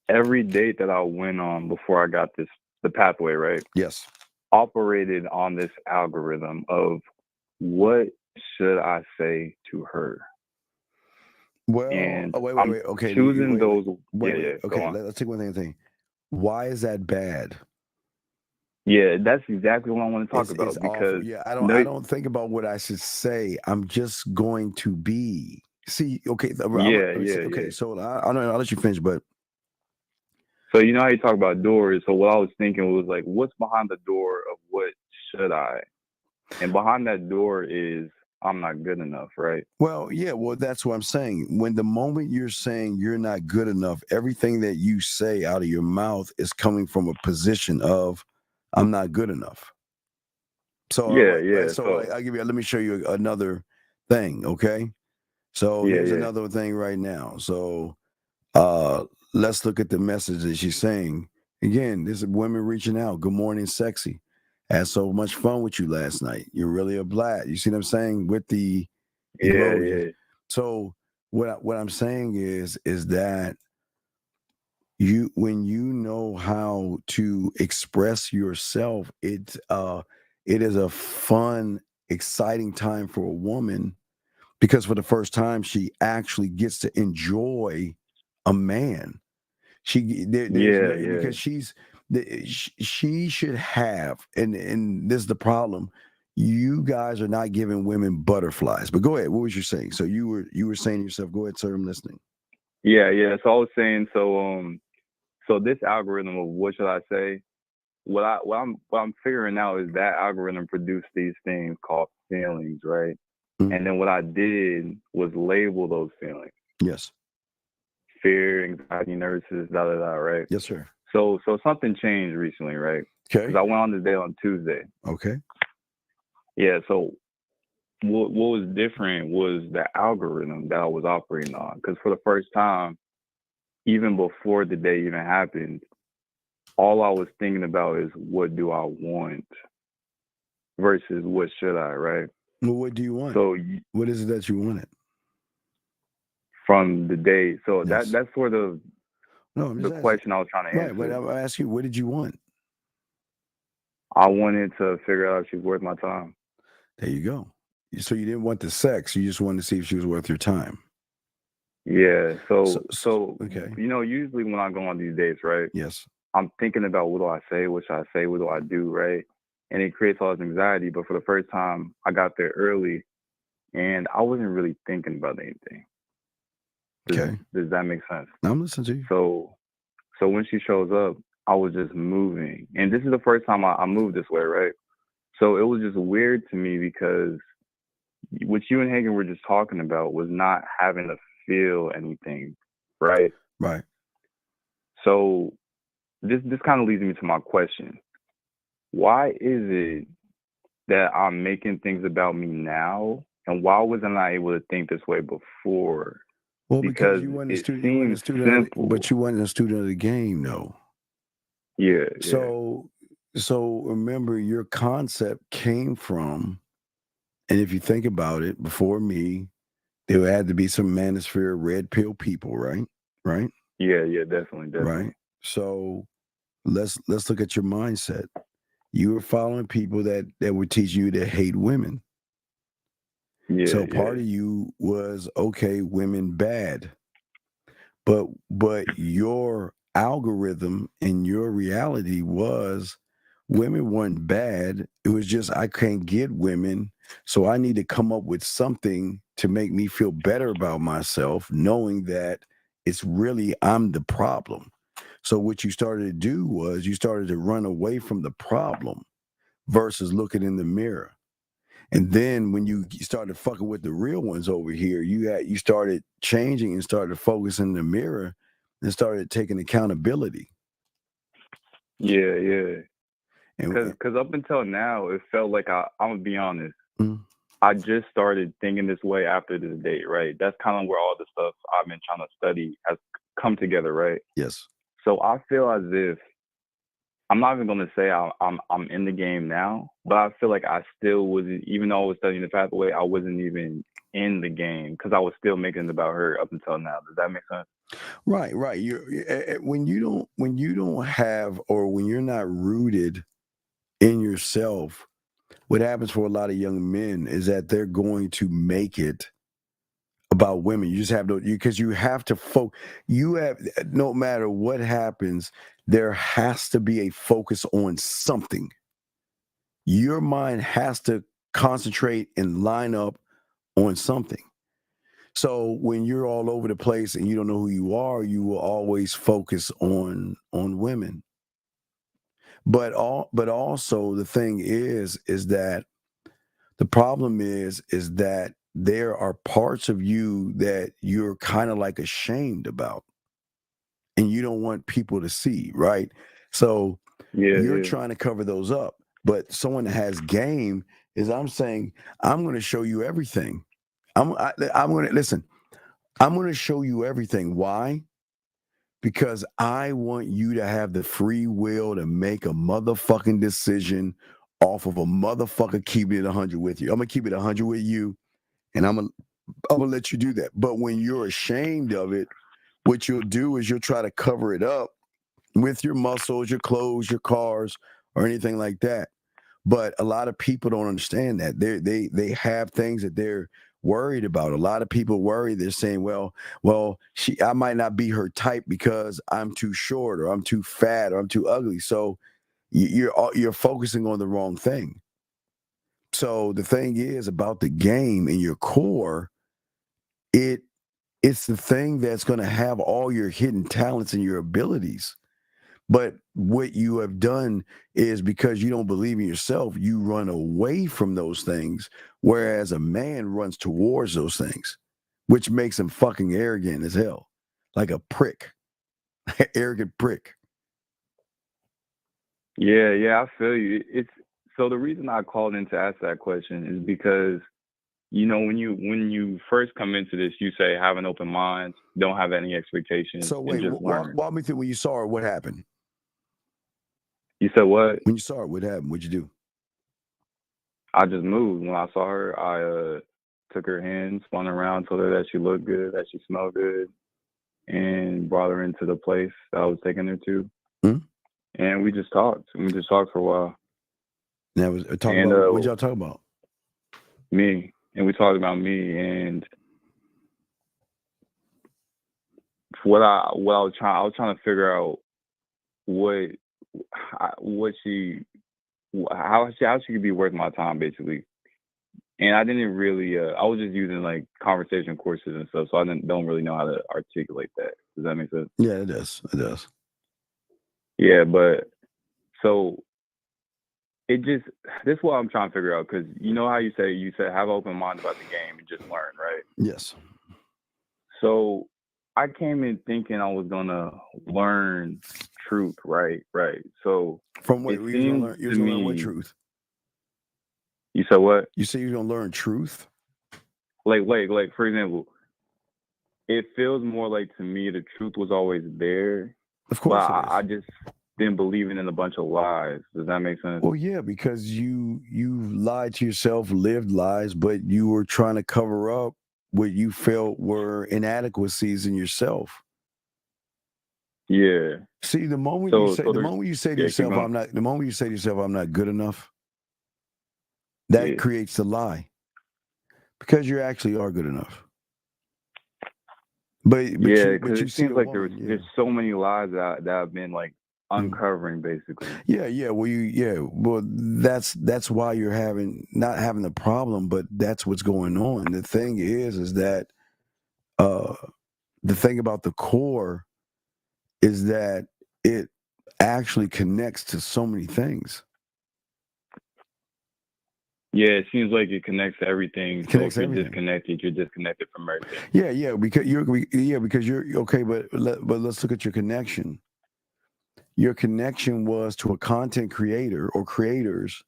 [SPEAKER 13] every date that I went on before I got the pathway, right?
[SPEAKER 11] Yes.
[SPEAKER 13] Operated on this algorithm of what should I say to her?
[SPEAKER 11] Well,
[SPEAKER 13] and
[SPEAKER 11] wait. Okay.
[SPEAKER 13] Choosing those.
[SPEAKER 11] Wait. Okay, let's take one thing. Why is that bad?
[SPEAKER 13] Yeah, that's exactly what I want to talk about. Because
[SPEAKER 11] I don't think about what I should say. I'm just going to be. See, okay. Okay, so I'll let you finish, but.
[SPEAKER 13] So you know how you talk about doors. So what I was thinking was like, what's behind the door of what should I? And behind that door is I'm not good enough, right?
[SPEAKER 11] Well, yeah. Well, that's what I'm saying. When the moment you're saying you're not good enough, everything that you say out of your mouth is coming from a position of I'm not good enough. So I'll give you. Let me show you another thing. Okay. So here's another thing right now. So let's look at the message that she's saying. Again, this is women reaching out. Good morning, sexy. Had so much fun with you last night. You're really a blast. You see what I'm saying with the emojis. So what I'm saying is that when you know how to express yourself, it is a fun, exciting time for a woman, because for the first time she actually gets to enjoy a man. Because she should have, and this is the problem. You guys are not giving women butterflies. But go ahead. What was you saying? So you were saying to yourself, go ahead, sir. I'm listening.
[SPEAKER 13] Yeah. So I was saying, so this algorithm of what should I say? What I'm figuring out is that algorithm produced these things called feelings, right? And then what I did was label those feelings.
[SPEAKER 11] Yes.
[SPEAKER 13] Fear, anxiety, nervousness, right?
[SPEAKER 11] Yes, sir.
[SPEAKER 13] So something changed recently, right?
[SPEAKER 11] Okay.
[SPEAKER 13] Because I went on this date on Tuesday.
[SPEAKER 11] Okay.
[SPEAKER 13] Yeah, so what was different was the algorithm that I was operating on. Because for the first time, even before the day even happened, all I was thinking about is what do I want versus what should I, right?
[SPEAKER 11] Well, what do you want?
[SPEAKER 13] So
[SPEAKER 11] what is it that you wanted
[SPEAKER 13] from the day? So
[SPEAKER 11] Yes.
[SPEAKER 13] that's sort of
[SPEAKER 11] I'm
[SPEAKER 13] the
[SPEAKER 11] just
[SPEAKER 13] question I was trying to answer.
[SPEAKER 11] Right, but I'll ask you, what did you want?
[SPEAKER 13] I wanted to figure out if she's worth my time.
[SPEAKER 11] There you go. So you didn't want the sex. You just wanted to see if she was worth your time.
[SPEAKER 13] Yeah. So
[SPEAKER 11] okay.
[SPEAKER 13] You know, usually when I go on these dates, right?
[SPEAKER 11] Yes.
[SPEAKER 13] I'm thinking about what do I say, what should I say, what do I do, right? And it creates all this anxiety. But for the first time, I got there early, and I wasn't really thinking about anything. Does that make sense?
[SPEAKER 11] I'm listening to you.
[SPEAKER 13] So when she shows up, I was just moving, and this is the first time I moved this way, right? So it was just weird to me because what you and Hagen were just talking about was not having to feel anything, right?
[SPEAKER 11] Right.
[SPEAKER 13] So this kind of leads me to my question. Why is it that I'm making things about me now, and why wasn't I able to think this way before?
[SPEAKER 11] Well, because you weren't a student, but you weren't a student of the game, though.
[SPEAKER 13] Yeah.
[SPEAKER 11] So remember, your concept came from, and if you think about it, before me, there had to be some manosphere red pill people, right? Right?
[SPEAKER 13] Yeah, definitely.
[SPEAKER 11] Right. So let's look at your mindset. You were following people that would teach you to hate women.
[SPEAKER 13] Yeah.
[SPEAKER 11] So part of you was, okay, women bad. But your algorithm and your reality was women weren't bad. It was just I can't get women, so I need to come up with something to make me feel better about myself, knowing that it's really I'm the problem. So what you started to do was you started to run away from the problem versus looking in the mirror. And then when you started fucking with the real ones over here, you started changing and started focusing in the mirror and started taking accountability.
[SPEAKER 13] Yeah. Because up until now, it felt like I'm gonna be honest. I just started thinking this way after this date, right? That's kind of where all the stuff I've been trying to study has come together, right?
[SPEAKER 11] Yes.
[SPEAKER 13] So I feel as if I'm not even gonna say I'm in the game now, but I feel like I still wasn't, even though I was studying the pathway, I wasn't even in the game because I was still making it about her up until now. Does that make sense?
[SPEAKER 11] Right. When you don't have, or when you're not rooted in yourself, what happens for a lot of young men is that they're going to make it about women. You just have to, because you have to no matter what happens, there has to be a focus on something. Your mind has to concentrate and line up on something. So when you're all over the place and you don't know who you are, you will always focus on women. But also the thing is that the problem is that there are parts of you that you're kind of like ashamed about and you don't want people to see, right? So you're trying to cover those up. But someone that has game is, I'm saying, I'm going to show you everything. I'm going to show you everything. Why? Because I want you to have the free will to make a motherfucking decision off of a motherfucker keeping it 100 with you. I'm going to keep it 100 with you, and I'm going to let you do that. But when you're ashamed of it, what you'll do is you'll try to cover it up with your muscles, your clothes, your cars, or anything like that. But a lot of people don't understand that. They have things that they're worried about. A lot of people worry. They're saying, well, I might not be her type because I'm too short, or I'm too fat, or I'm too ugly. So you're focusing on the wrong thing. So the thing is about the game and your core, it's the thing that's going to have all your hidden talents and your abilities. But what you have done is because you don't believe in yourself, you run away from those things, whereas a man runs towards those things, which makes him fucking arrogant as hell, like a prick, arrogant prick.
[SPEAKER 13] Yeah, I feel you. It's so the reason I called in to ask that question is because, you know, when you first come into this, you say have an open mind, don't have any expectations.
[SPEAKER 11] So wait,
[SPEAKER 13] just
[SPEAKER 11] walk me through when you saw her. What happened?
[SPEAKER 13] You said what?
[SPEAKER 11] When you saw her, what happened? What'd you do?
[SPEAKER 13] I just moved. When I saw her, I took her hand, spun around, told her that she looked good, that she smelled good, and brought her into the place that I was taking her to.
[SPEAKER 11] Hmm?
[SPEAKER 13] And we just talked. We just talked for a while.
[SPEAKER 11] That was talking about what y'all talk about?
[SPEAKER 13] Me. And we talked about me and what I was trying to figure out how she could be worth my time, basically. And I didn't really I was just using like conversation courses and stuff, so I don't really know how to articulate that. Does that make sense?
[SPEAKER 11] Yeah, it does.
[SPEAKER 13] Yeah, but so this is what I'm trying to figure out, because you know how you said have an open mind about the game and just learn, right?
[SPEAKER 11] Yes.
[SPEAKER 13] So I came in thinking I was gonna learn truth, right? So
[SPEAKER 11] from what you was gonna learn what truth?
[SPEAKER 13] You said what?
[SPEAKER 11] You say you're gonna learn truth?
[SPEAKER 13] Like for example, it feels more like to me the truth was always there.
[SPEAKER 11] Of course,
[SPEAKER 13] but I just been believing in a bunch of lies. Does that make sense?
[SPEAKER 11] Well, yeah, because you lied to yourself, lived lies, but you were trying to cover up what you felt were inadequacies in yourself.
[SPEAKER 13] Yeah.
[SPEAKER 11] See, the moment you say to yourself, I'm not good enough, that creates the lie. Because you actually are good enough. But
[SPEAKER 13] because it seems like there's so many lies that have been like uncovering, basically.
[SPEAKER 11] Yeah. Well, that's why you're not having the problem, but that's what's going on. The thing is that the thing about the core is that it actually connects to so many things.
[SPEAKER 13] Yeah, it seems like it connects to everything. So if you're disconnected, you're disconnected from everything.
[SPEAKER 11] Yeah, because you're okay, but let's look at your connection. Your connection was to a content creator or creators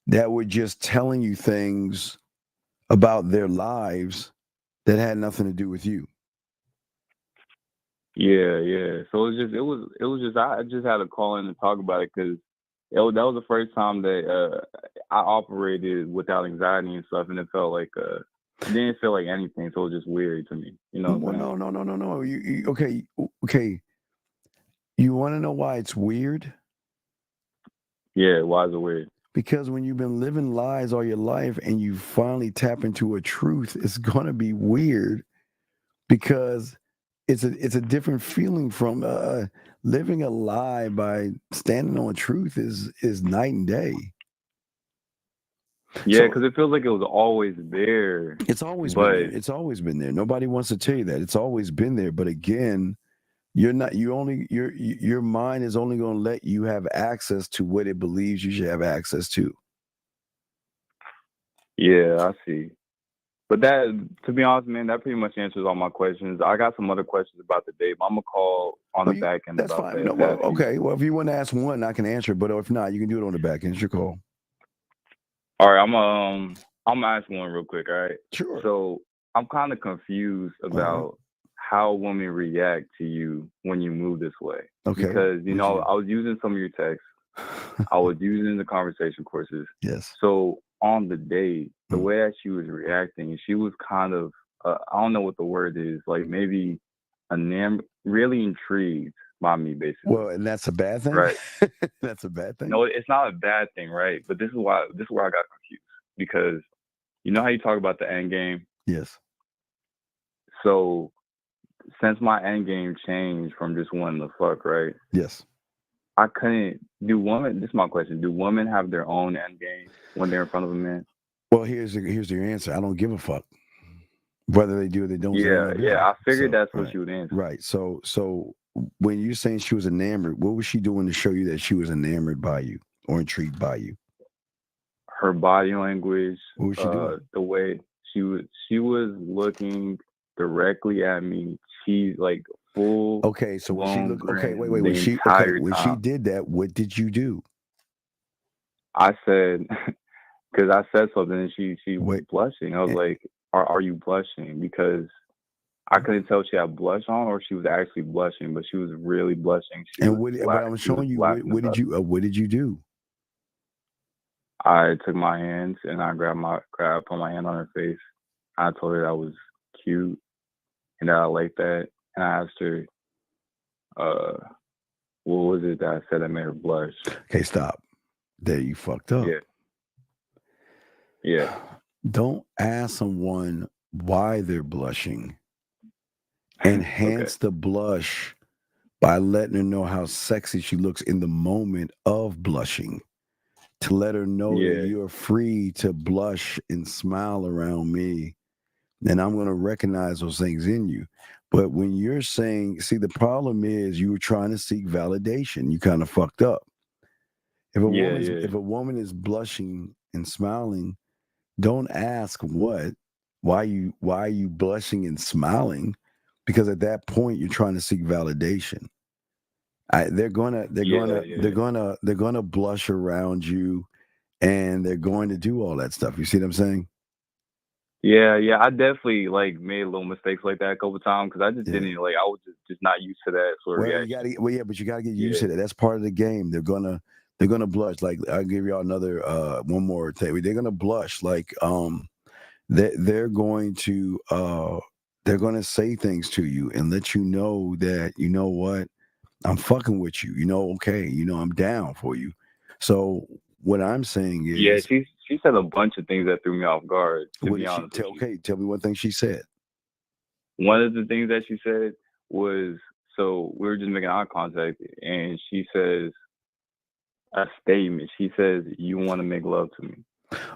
[SPEAKER 11] that were just telling you things about their lives that had nothing to do with you.
[SPEAKER 13] Yeah. So it was just I just had to call in and talk about it because that was the first time that I operated without anxiety and stuff, and it felt like it didn't feel like anything. So it was just weird to me, you know.
[SPEAKER 11] Well, no. You okay. You want to know why it's weird?
[SPEAKER 13] Yeah, why is it weird?
[SPEAKER 11] Because when you've been living lies all your life and you finally tap into a truth, it's gonna be weird because it's a different feeling from living a lie. By standing on truth is night and day.
[SPEAKER 13] Yeah, because it feels like it was always there.
[SPEAKER 11] It's always been there. It's always been there. Nobody wants to tell you that. It's always been there. But again, your mind is only going to let you have access to what it believes you should have access to.
[SPEAKER 13] Yeah, I see. But that, to be honest, man, that pretty much answers all my questions. I got some other questions about the date, but I'm gonna call on the back end.
[SPEAKER 11] That's fine. No, okay. Well, if you want to ask one, I can answer. But if not, you can do it on the back end. It's your call.
[SPEAKER 13] All right, I'm gonna ask one real quick. All right.
[SPEAKER 11] Sure.
[SPEAKER 13] So I'm kind of confused about how women react to you when you move this way.
[SPEAKER 11] Okay.
[SPEAKER 13] Because I was using some of your texts. I was using the conversation courses.
[SPEAKER 11] Yes.
[SPEAKER 13] So on the date, the way that she was reacting, she was kind of I don't know what the word is, like maybe really intrigued by me, basically.
[SPEAKER 11] Well, and that's a bad thing,
[SPEAKER 13] right?
[SPEAKER 11] That's a bad thing.
[SPEAKER 13] No, it's not a bad thing, right? But this is where I got confused, because you know how you talk about the end game?
[SPEAKER 11] Yes.
[SPEAKER 13] So since my end game changed from just wanting to fuck, right?
[SPEAKER 11] Yes.
[SPEAKER 13] I couldn't this is my question. Do women have their own end game when they're in front of a man?
[SPEAKER 11] Well, here's your answer. I don't give a fuck whether they do or they don't.
[SPEAKER 13] Yeah. I figured that's what you would answer.
[SPEAKER 11] Right. So when you're saying she was enamored, what was she doing to show you that she was enamored by you or intrigued by you?
[SPEAKER 13] Her body language,
[SPEAKER 11] what was she doing?
[SPEAKER 13] The way she was looking directly at me. She like full.
[SPEAKER 11] Okay, so when she looked, okay, wait. When she did that, what did you do?
[SPEAKER 13] I said, because I said something, and she was blushing. I was like, "Are you blushing?" Because I couldn't tell if she had blush on or she was actually blushing, but she was really blushing.
[SPEAKER 11] What I'm showing you, what did you do?
[SPEAKER 13] I took my hands and I put my hand on her face. I told her that was cute and that I liked that. And I asked her, what was it that I said that made her blush?
[SPEAKER 11] Okay, stop. There, you fucked up.
[SPEAKER 13] Yeah.
[SPEAKER 11] Don't ask someone why they're blushing. Enhance the blush by letting her know how sexy she looks in the moment of blushing. To let her know that you're free to blush and smile around me, then I'm going to recognize those things in you. But when you're saying, see, the problem is you were trying to seek validation. You kind of fucked up. If a woman is blushing and smiling, don't ask why are you blushing and smiling, because at that point you're trying to seek validation. They're gonna blush around you, and they're going to do all that stuff. You see what I'm saying?
[SPEAKER 13] Yeah. I definitely made little mistakes like that a couple of times because I just didn't I was just not used to that sort of reaction.
[SPEAKER 11] But you gotta get used to that. That's part of the game. They're gonna blush. Like, I'll give y'all another one more thing. They're gonna blush. Like they're going to say things to you and let you know that, you know what, I'm fucking with you. Okay, I'm down for you. So what I'm saying is,
[SPEAKER 13] she said a bunch of things that threw me off guard. To be honest,
[SPEAKER 11] tell me one thing she said.
[SPEAKER 13] One of the things that she said was, so we were just making eye contact, and she says a statement. She says, "You want to make love to me."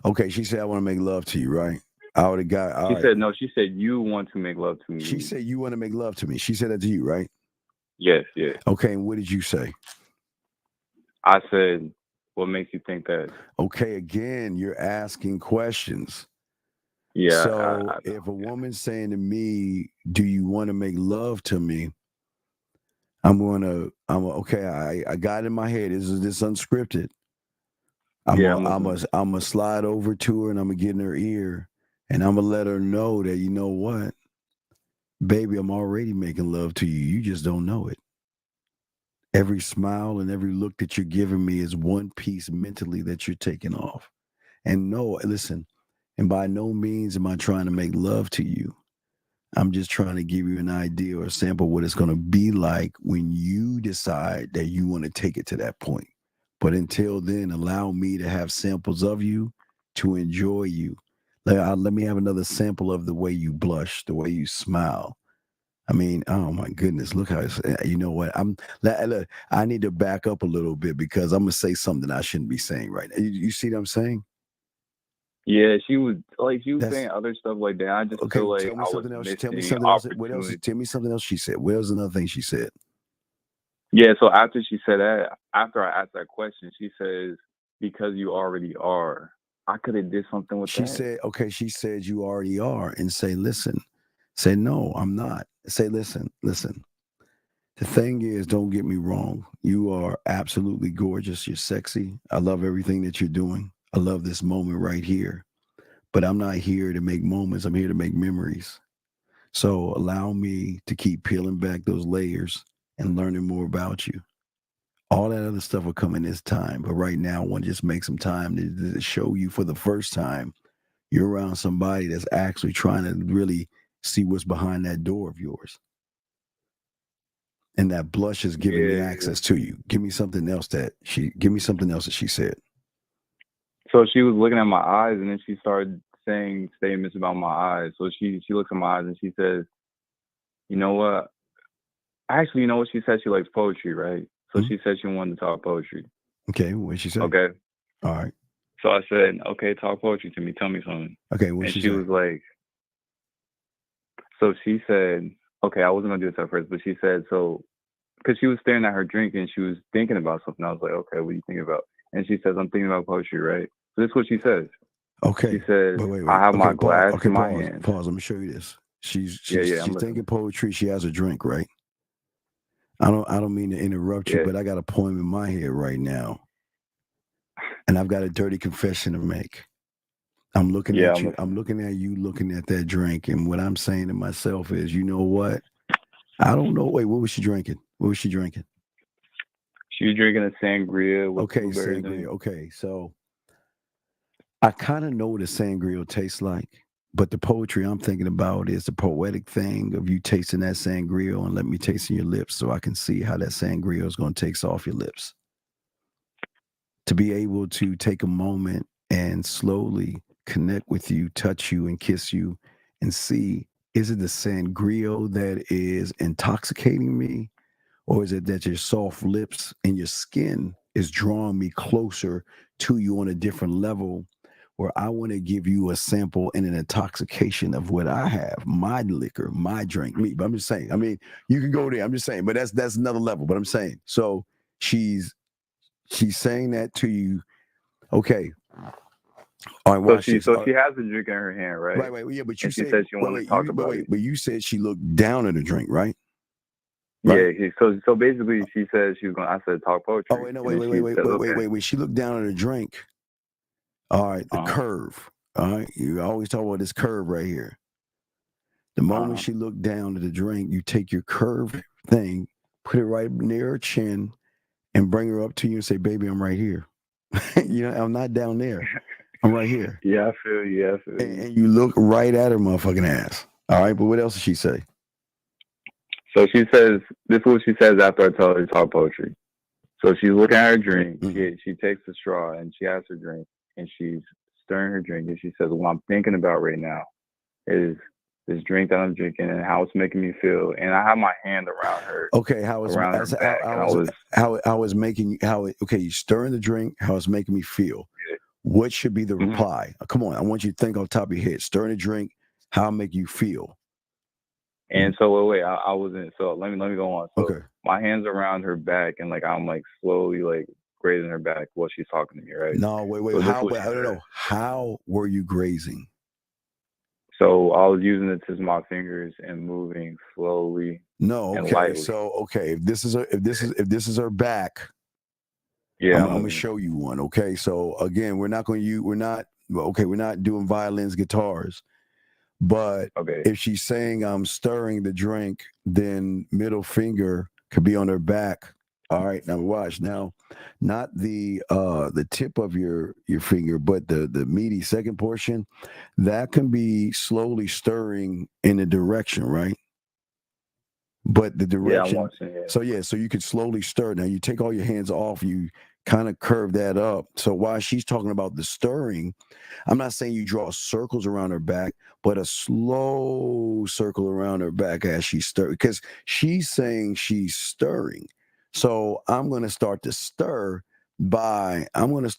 [SPEAKER 11] Okay, she said, "I want to make love to you," right? I would have got.
[SPEAKER 13] She said, "No." She said, "You want to make love to me."
[SPEAKER 11] She said, "You want to make love to me." She said that to you, right?
[SPEAKER 13] Yes.
[SPEAKER 11] Okay, and what did you say?
[SPEAKER 13] I said, "What makes you think that?"
[SPEAKER 11] Okay, again, you're asking questions.
[SPEAKER 13] Yeah.
[SPEAKER 11] So if a woman's saying to me, "Do you want to make love to me?" okay. I got it in my head. This unscripted. I'm gonna slide over to her and I'm gonna get in her ear and I'm gonna let her know that, you know what, baby, I'm already making love to you. You just don't know it. Every smile and every look that you're giving me is one piece mentally that you're taking off. And no, listen, and by no means am I trying to make love to you. I'm just trying to give you an idea or a sample of what it's going to be like when you decide that you want to take it to that point. But until then, allow me to have samples of you, to enjoy you. Let me have another sample of the way you blush, the way you smile. I mean, oh my goodness, look how you know what? Look, I need to back up a little bit because I'm gonna say something I shouldn't be saying right now. You see what I'm saying?
[SPEAKER 13] Yeah, she was saying other stuff like that. I just feel like
[SPEAKER 11] tell me something else.
[SPEAKER 13] Tell
[SPEAKER 11] me something else. What else? Tell me something else she said. What was another thing she said?
[SPEAKER 13] Yeah, so after she said that, after I asked that question, she says, "Because you already are." I could have did something with that.
[SPEAKER 11] She said, okay, she said you already are, and say, listen. Say, no, I'm not. Say, listen. The thing is, don't get me wrong. You are absolutely gorgeous. You're sexy. I love everything that you're doing. I love this moment right here. But I'm not here to make moments. I'm here to make memories. So allow me to keep peeling back those layers and learning more about you. All that other stuff will come in this time. But right now, I want to just make some time to show you for the first time you're around somebody that's actually trying to really see what's behind that door of yours. And that blush is giving me access to you. Give me something else that she said.
[SPEAKER 13] So she was looking at my eyes, and then she started saying statements about my eyes. So she looks at my eyes and she says, "You know what? Actually, you know what she said? She likes poetry, right?" So she said she wanted to talk poetry.
[SPEAKER 11] Okay, what did she say?
[SPEAKER 13] Okay.
[SPEAKER 11] All right.
[SPEAKER 13] So I said, "Okay, talk poetry to me. Tell me something."
[SPEAKER 11] Okay, what
[SPEAKER 13] and
[SPEAKER 11] she
[SPEAKER 13] she
[SPEAKER 11] say?
[SPEAKER 13] was like, so she said, okay, I wasn't gonna do this at first, but she said, "So because she was staring at her drink and she was thinking about something. I was like, okay, what are you thinking about? And she says, I'm thinking about poetry, right? So this is what she says.
[SPEAKER 11] Okay.
[SPEAKER 13] She says,
[SPEAKER 11] wait.
[SPEAKER 13] I have
[SPEAKER 11] okay,
[SPEAKER 13] my glass in my
[SPEAKER 11] pause,
[SPEAKER 13] hand.
[SPEAKER 11] Pause. Let me show you this. She's
[SPEAKER 13] I'm
[SPEAKER 11] thinking poetry. She has a drink, right? I don't mean to interrupt you, but I got a poem in my head right now, and I've got a dirty confession to make. I'm looking at you. I'm looking at you, looking at that drink, and what I'm saying to myself is, you know what? I don't know. Wait, what was she drinking? What was she drinking?
[SPEAKER 13] She was drinking a sangria with blueberries.
[SPEAKER 11] Sangria. Okay, so I kind of know what a sangria tastes like. But the poetry I'm thinking about is the poetic thing of you tasting that sangria and let me taste in your lips so I can see how that sangria is going to taste off your lips. To be able to take a moment and slowly connect with you, touch you, and kiss you and see, is it the sangria that is intoxicating me? Or is it that your soft lips and your skin is drawing me closer to you on a different level? Where I want to give you a sample and an intoxication of what I have, my liquor, my drink, me. But I'm just saying, I mean, you can go there. I'm just saying, but that's another level. But I'm saying, so she's saying that to you. Okay. All right.
[SPEAKER 13] So she has a drink in her hand, right?
[SPEAKER 11] Right. Yeah, but you
[SPEAKER 13] said she wanted to talk about it.
[SPEAKER 11] But you said she looked down at the drink, right?
[SPEAKER 13] Yeah. So basically, she said she was going. I said talk poetry.
[SPEAKER 11] Oh wait, no, wait. She looked down at the drink. All right, the curve. All right, you always talk about this curve right here. The moment she looked down at the drink, you take your curved thing, put it right near her chin, and bring her up to you and say, "Baby, I'm right here." I'm not down there. I'm right here.
[SPEAKER 13] Yeah, I feel you.
[SPEAKER 11] And you look right at her motherfucking ass. All right, but what else did she say?
[SPEAKER 13] So she says, this is what she says after I tell her to talk poetry. So she's looking at her drink. Mm-hmm. She takes the straw and she has her drink. And she's stirring her drink, and she says, what I'm thinking about right now is this drink that I'm drinking and how it's making me feel. And I have my hand around her.
[SPEAKER 11] Okay, you're stirring the drink, how it's making me feel. Yeah. What should be the reply? Come on, I want you to think on top of your head. Stirring the drink, how it make you feel.
[SPEAKER 13] And so wait, I wasn't. So let me go on. So okay. My hands around her back, and I'm slowly grazing her back while she's talking to me, right?
[SPEAKER 11] No, wait. How were you grazing?
[SPEAKER 13] So I was using the tips of my fingers and moving slowly.
[SPEAKER 11] No, okay. Lightly. So if this is her back, yeah, I'm gonna show you one. Okay, so again, we're not doing violins, guitars, but if she's saying I'm stirring the drink, then middle finger could be on her back. All right, now watch. Now, not the tip of your finger, but the meaty second portion, that can be slowly stirring in a direction, right? But the direction. Yeah, I'm watching, yeah. So you could slowly stir. Now you take all your hands off, you kind of curve that up. So while she's talking about the stirring, I'm not saying you draw circles around her back, but a slow circle around her back as she stirs, because she's saying she's stirring. So I'm going to start to stir I want to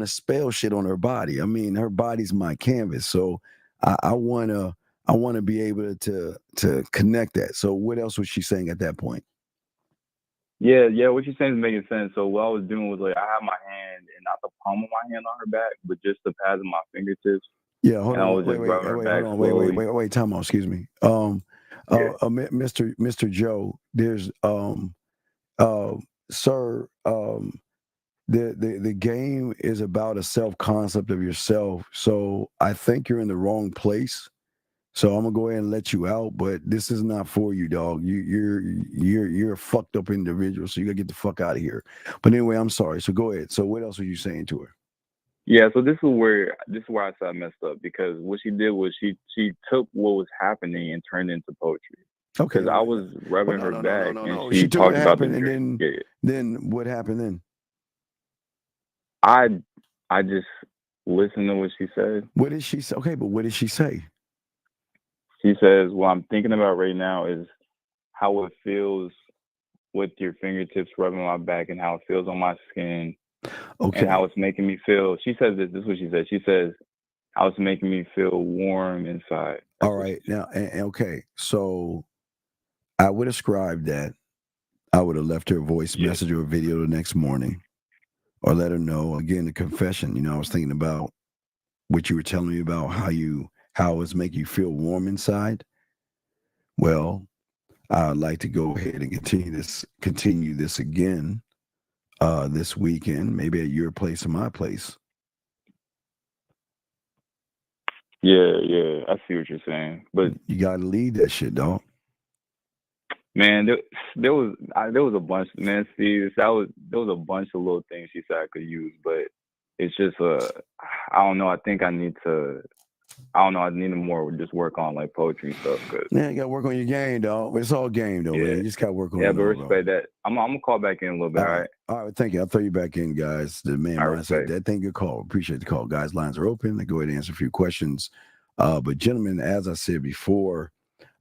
[SPEAKER 11] spell shit on her body. I mean, her body's my canvas. So I want to be able to connect that. So what else was she saying at that point?
[SPEAKER 13] Yeah. What she's saying is making sense. So what I was doing was I had my hand and not the palm of my hand on her back, but just the pads of my fingertips.
[SPEAKER 11] Yeah. Hold on. Wait. Time out. Excuse me. Mr. Joe, there's sir, the game is about a self-concept of yourself. So I think you're in the wrong place. So I'm gonna go ahead and let you out, but this is not for you, dog. You're a fucked up individual, so you gotta get the fuck out of here. But anyway, I'm sorry. So go ahead. So what else were you saying to her?
[SPEAKER 13] Yeah, so this is where I said I messed up, because what she did was she took what was happening and turned it into poetry.
[SPEAKER 11] Okay.
[SPEAKER 13] Because I was rubbing her back,
[SPEAKER 11] and she talked about the drink. And then what happened then?
[SPEAKER 13] I just listened to what she said.
[SPEAKER 11] What did she say? Okay, but what did she say?
[SPEAKER 13] She says, what I'm thinking about right now is how it feels with your fingertips rubbing my back and how it feels on my skin. Okay. And how it's making me feel. She says this is what she said. She says how it's making me feel warm inside.
[SPEAKER 11] All right. Now, okay. So I would ascribe that. I would have left her a voice message or a video the next morning, or let her know. Again, the confession. You know, I was thinking about what you were telling me about how it was making you feel warm inside. Well, I'd like to go ahead and continue this again this weekend, maybe at your place or my place.
[SPEAKER 13] Yeah, I see what you're saying, but
[SPEAKER 11] you gotta lead that shit, dog.
[SPEAKER 13] Man, there was a bunch, man. Steve, there was a bunch of little things she said I could use, but it's just I don't know. I think I need to. I don't know. I need to more just work on like poetry and stuff. Cause
[SPEAKER 11] you gotta work on your game, dog. It's all game, though, man. You just gotta work on.
[SPEAKER 13] Yeah, but respect that. I'm gonna call back in a little bit. All right.
[SPEAKER 11] All right. Thank you. I'll throw you back in, guys. The man mindset. That thing, good call. Appreciate the call, guys. Lines are open. Go ahead and answer a few questions. But gentlemen, as I said before,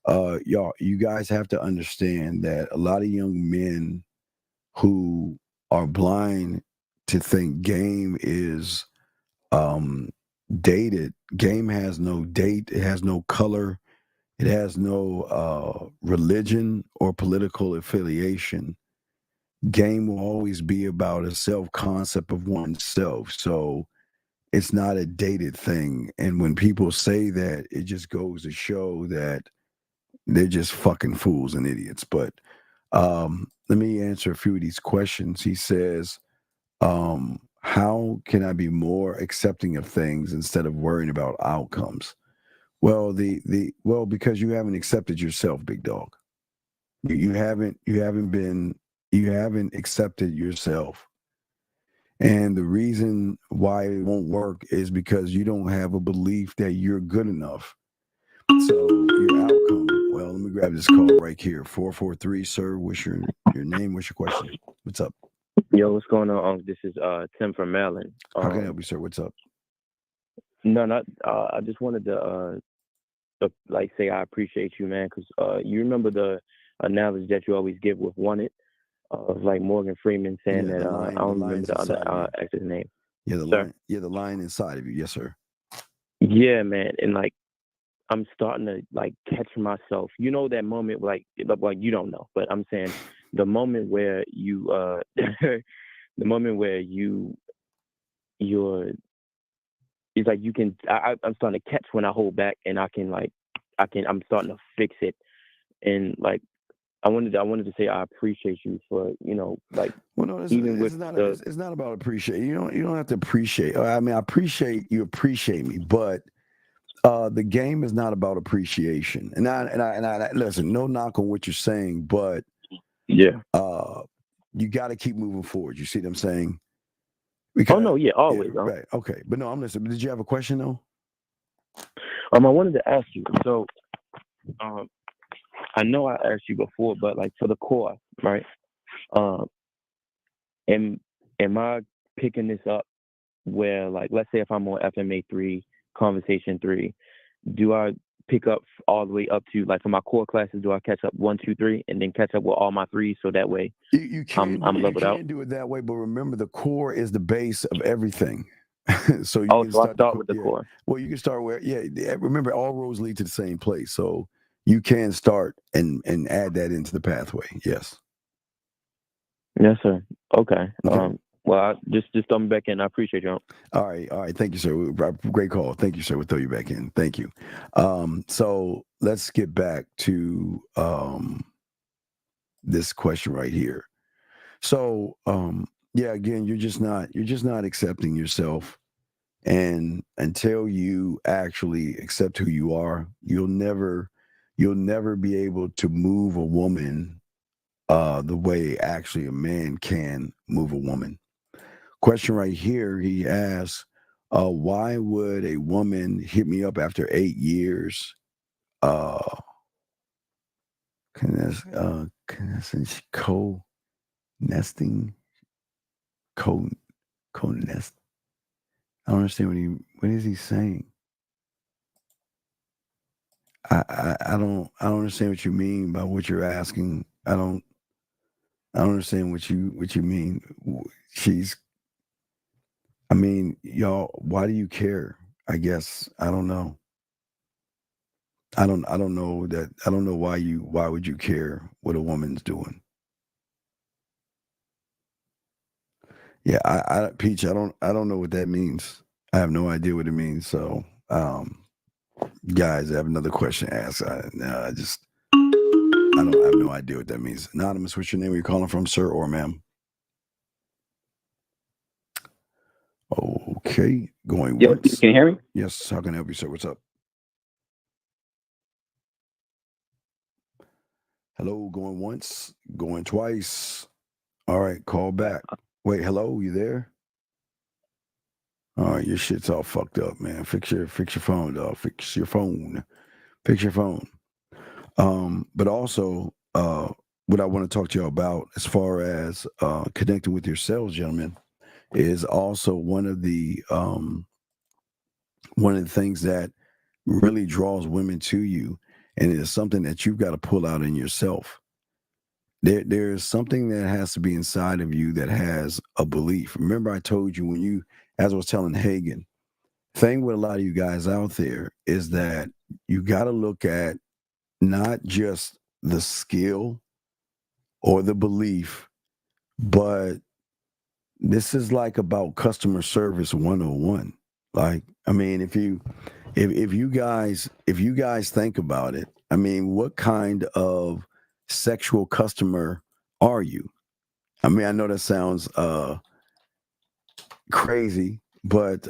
[SPEAKER 11] y'all, you guys have to understand that a lot of young men who are blind to think game is dated. Game has no date. It has no color. It has no religion or political affiliation. Game will always be about a self-concept of oneself. So it's not a dated thing. And when people say that, it just goes to show that they're just fucking fools and idiots. But let me answer a few of these questions. He says, how can I be more accepting of things instead of worrying about outcomes? Well, because you haven't accepted yourself, big dog. You haven't accepted yourself. And the reason why it won't work is because you don't have a belief that you're good enough. So your outcome, well, let me grab this call right here. 443, sir. What's your name? What's your question? What's up?
[SPEAKER 14] Yo, what's going on? This is Tim from Maryland.
[SPEAKER 11] How can I help you, sir? What's up?
[SPEAKER 14] I just wanted to like say I appreciate you, man, because you remember the analogy that you always give with Wanted, of like Morgan Freeman saying that I don't remember the other actor's name.
[SPEAKER 11] Yeah, the line inside of you. Yes, sir.
[SPEAKER 14] Yeah, man, and like I'm starting to like catch myself. You know that moment, like you don't know, but I'm saying the moment where you the moment where you're it's like you can I'm starting to catch when I hold back, and I'm starting to fix it. And like I wanted to say I appreciate you for, like,
[SPEAKER 11] well, no, it's not about appreciate. You don't have to appreciate. I mean, I appreciate you appreciate me, but the game is not about appreciation. And I listen, no knock on what you're saying, but
[SPEAKER 14] yeah,
[SPEAKER 11] you got to keep moving forward. You see what I'm saying?
[SPEAKER 14] Always.
[SPEAKER 11] Yeah, right. Okay, but no, I'm listening. Did you have a question though?
[SPEAKER 14] I wanted to ask you. So, I know I asked you before, but like for the core, right? Am I picking this up where, like, let's say if I'm on FMA 3, Conversation 3, do I pick up all the way up to, like, for my core classes, do I catch up 1, 2, 3, and then catch up with all my 3s, so that way
[SPEAKER 11] you can
[SPEAKER 14] I'm leveled out?
[SPEAKER 11] You can do it that way, but remember the core is the base of everything. So you can
[SPEAKER 14] start with the core.
[SPEAKER 11] Well, you can start where remember all roads lead to the same place. So you can start and add that into the pathway. Yes.
[SPEAKER 14] Yes, sir. Okay. Well, just throw me back in. I appreciate you.
[SPEAKER 11] All right. Thank you, sir. Great call. Thank you, sir. We'll throw you back in. Thank you. So let's get back to this question right here. So again, you're just not accepting yourself. And until you actually accept who you are, you'll never be able to move a woman the way actually a man can move a woman. Question right here, he asks, why would a woman hit me up after 8 years? Co-nesting? Co-nest? I don't understand what is he saying? I don't understand what you mean by what you're asking. I don't understand what you mean. Y'all, why do you care? I guess I don't know. I don't know that. I don't know why would you care what a woman's doing? Yeah, I Peach, I don't know what that means. I have no idea what it means. So, guys, I have another question to ask. I have no idea what that means. Anonymous, what's your name? Where you calling from, sir or ma'am? Okay, going once.
[SPEAKER 15] Can you hear me?
[SPEAKER 11] Yes, how can I help you, sir? What's up? Hello, going once, going twice. All right, call back. Wait, hello, you there? All right, your shit's all fucked up, man. Fix your phone, dog. Fix your phone. But also, what I want to talk to you about as far as connecting with yourselves, gentlemen, is also one of the things that really draws women to you, and it is something that you've got to pull out in yourself. There is something that has to be inside of you that has a belief. Remember, I told you as I was telling Hagen, thing with a lot of you guys out there is that you got to look at not just the skill or the belief, but this is like about customer service 101. Like, I mean, if you guys think about it, I mean, what kind of sexual customer are you? I mean, I know that sounds crazy, but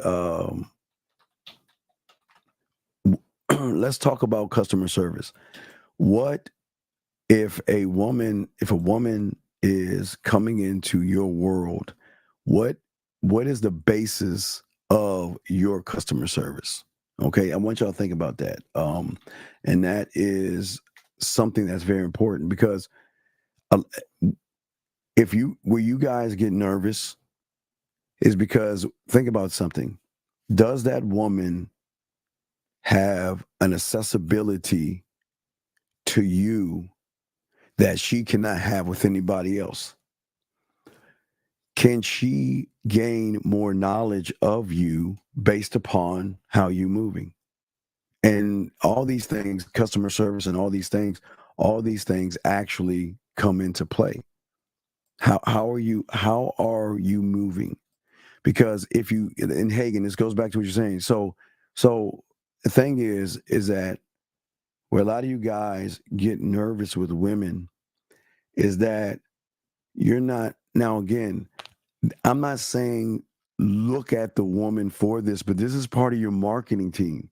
[SPEAKER 11] let's talk about customer service. What if a woman is coming into your world, what is the basis of your customer service? Okay, I want y'all to think about that. And that is something that's very important, because where you guys get nervous is because, think about something. Does that woman have an accessibility to you that she cannot have with anybody else? Can she gain more knowledge of you based upon how you're moving? And all these things, customer service and all these things actually come into play. How are you moving? Because if you, in Hagen, this goes back to what you're saying. So the thing is that where a lot of you guys get nervous with women is that you're not, now again, I'm not saying look at the woman for this, but this is part of your marketing team.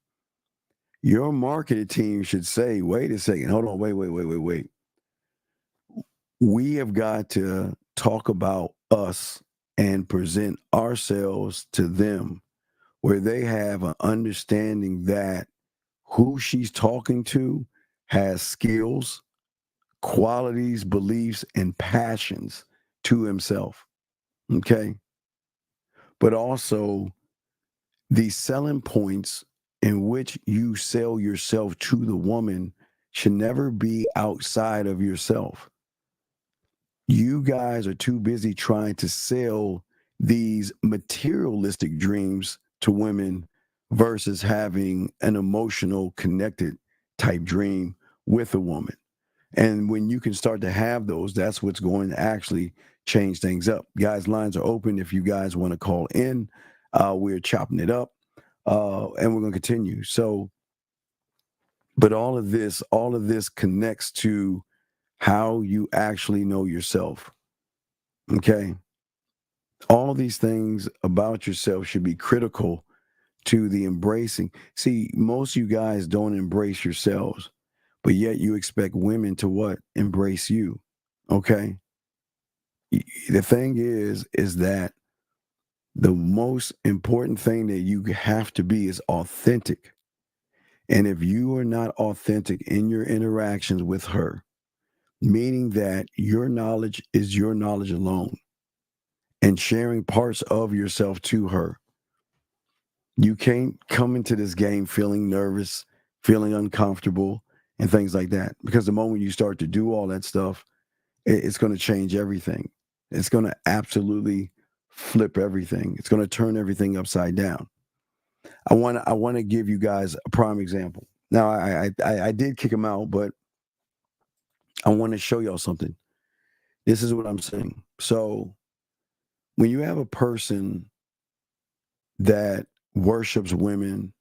[SPEAKER 11] Your marketing team should say, wait a second, hold on, wait. We have got to talk about us and present ourselves to them where they have an understanding that who she's talking to has skills, qualities, beliefs, and passions to himself. Okay? But also the selling points in which you sell yourself to the woman should never be outside of yourself. You guys are too busy trying to sell these materialistic dreams to women versus having an emotional connected type dream with a woman. And when you can start to have those, that's what's going to actually change things up. Guys, lines are open. If you guys want to call in, we're chopping it up and we're going to continue. So, but all of this connects to how you actually know yourself. Okay. All these things about yourself should be critical to the embracing. See, most of you guys don't embrace yourselves, but yet you expect women to what? Embrace you. Okay. The thing is that the most important thing that you have to be is authentic. And if you are not authentic in your interactions with her, meaning that your knowledge is your knowledge alone, and sharing parts of yourself to her, you can't come into this game feeling nervous, feeling uncomfortable, and things like that. Because the moment you start to do all that stuff, it's going to change everything. It's going to absolutely flip everything. It's going to turn everything upside down. I want to give you guys a prime example. Now, I did kick him out, but I want to show y'all something. This is what I'm saying. So when you have a person that worships women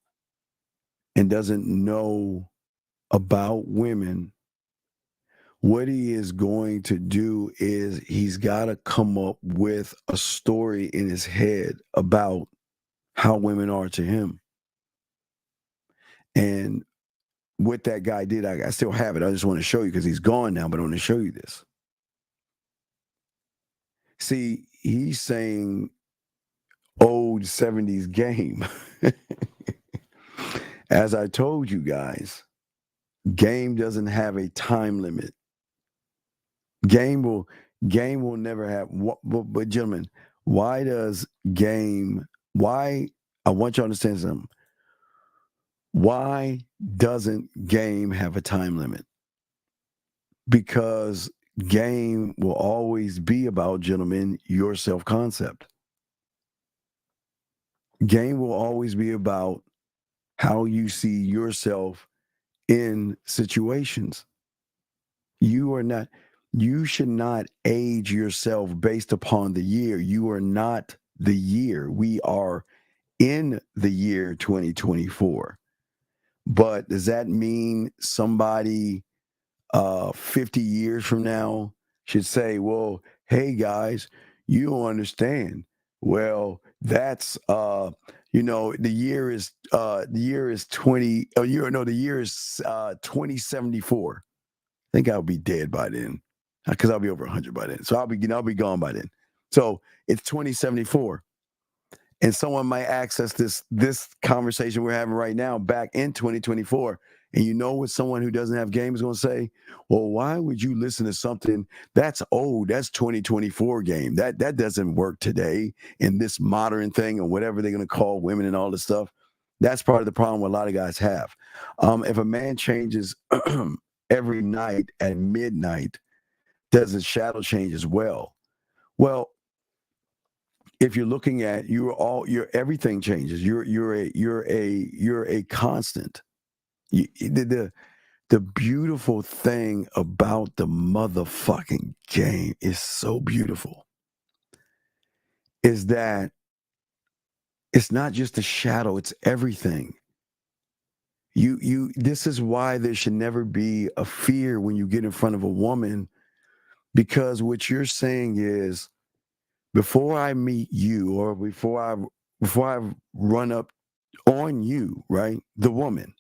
[SPEAKER 11] and doesn't know about women, what he is going to do is he's got to come up with a story in his head about how women are to him. And what that guy did, I still have it. I just want to show you because he's gone now, but I want to show you this. See, he's saying old 70s Game. As I told you guys, Game doesn't have a time limit. Game will never have. But gentlemen, why does Game? Why? I want you to understand something. Why doesn't Game have a time limit? Because Game will always be about, gentlemen, your self-concept. Game will always be about how you see yourself in situations. You should not age yourself based upon the year. You are not the year. We are in the year 2024. But does that mean somebody 50 years from now should say, well, hey guys, you don't understand. Well, that's the year is 2074. I think I'll be dead by then, because I'll be over 100 by then. So I'll be gone by then. So it's 2074. And someone might access this conversation we're having right now back in 2024. And you know what someone who doesn't have Game is going to say? Well, why would you listen to something that's old? That's 2024 Game. That doesn't work today in this modern thing or whatever they're going to call women and all this stuff. That's part of the problem a lot of guys have. If a man changes every night at midnight, does his shadow change as well? Well, if you're looking at your everything changes. You're a constant. The beautiful thing about the motherfucking Game is so beautiful is that it's not just a shadow, it's everything. This is why there should never be a fear when you get in front of a woman, because what you're saying is, before I meet you or before I run up on you, right, the woman,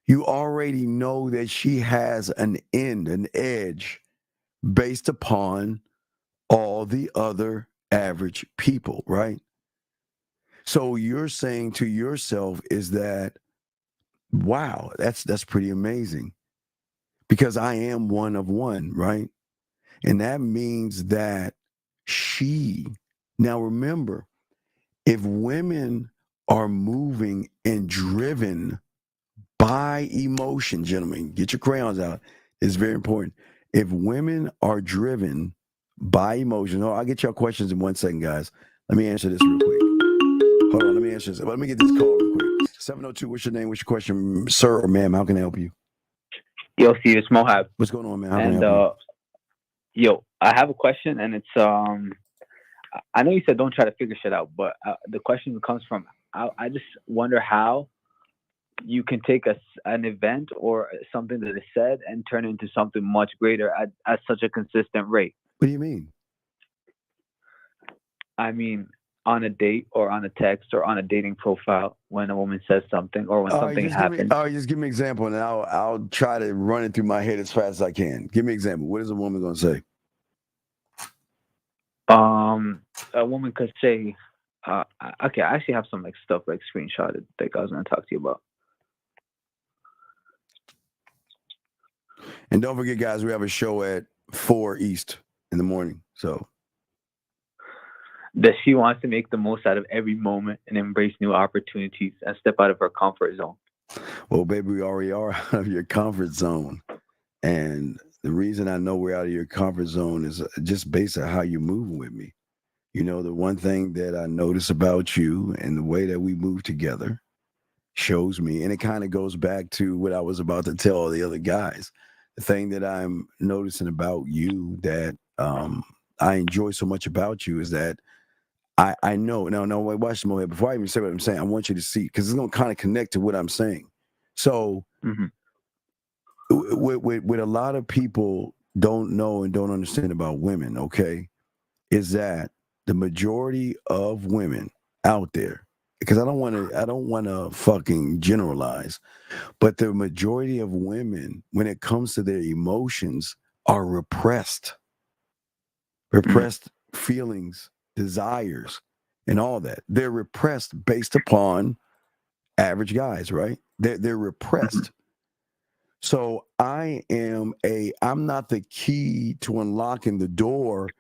[SPEAKER 11] you already know that she has an edge based upon all the other average people, right? So you're saying to yourself is that, wow, that's pretty amazing, because I am one of one, right? And that means that now remember, if women are moving and driven by emotion, gentlemen, get your crayons out. It's very important. If women are driven by emotion, I'll get y'all questions in 1 second, guys. Let me answer this real quick. Hold on, let me answer this. Let me get this call real quick. 702, what's your name? What's your question, sir or ma'am? How can I help you?
[SPEAKER 15] Yo, Steve, it's Mohab.
[SPEAKER 11] What's going on, man? How can I help
[SPEAKER 15] you? Yo, I have a question, and it's I know you said don't try to figure shit out, but the question comes from I just wonder how you can take an event or something that is said and turn it into something much greater at such a consistent rate.
[SPEAKER 11] What do you mean?
[SPEAKER 15] I mean, on a date or on a text or on a dating profile, when a woman says something or when something happens.
[SPEAKER 11] Just give me an example, and I'll try to run it through my head as fast as I can. Give me an example. What is a woman going to say?
[SPEAKER 15] A woman could say, okay, I actually have some stuff screenshotted that I was going to talk to you about.
[SPEAKER 11] And don't forget, guys, we have a show at 4 East in the morning. So
[SPEAKER 15] that she wants to make the most out of every moment and embrace new opportunities and step out of her comfort zone.
[SPEAKER 11] Well, baby, we already are out of your comfort zone. And the reason I know we're out of your comfort zone is just based on how you're moving with me. You know, the one thing that I notice about you and the way that we move together, shows me, and it kind of goes back to what I was about to tell all the other guys. The thing that I'm noticing about you that I enjoy so much about you is that I know. No, wait, watch this moment. Before I even say what I'm saying, I want you to see, because it's going to kind of connect to what I'm saying. So, what a lot of people don't know and don't understand about women, okay, is that the majority of women out there, because I don't want to fucking generalize, but the majority of women, when it comes to their emotions, are repressed feelings, desires, and all that. They're repressed based upon average guys, right? They're repressed. So I'm not the key to unlocking the door.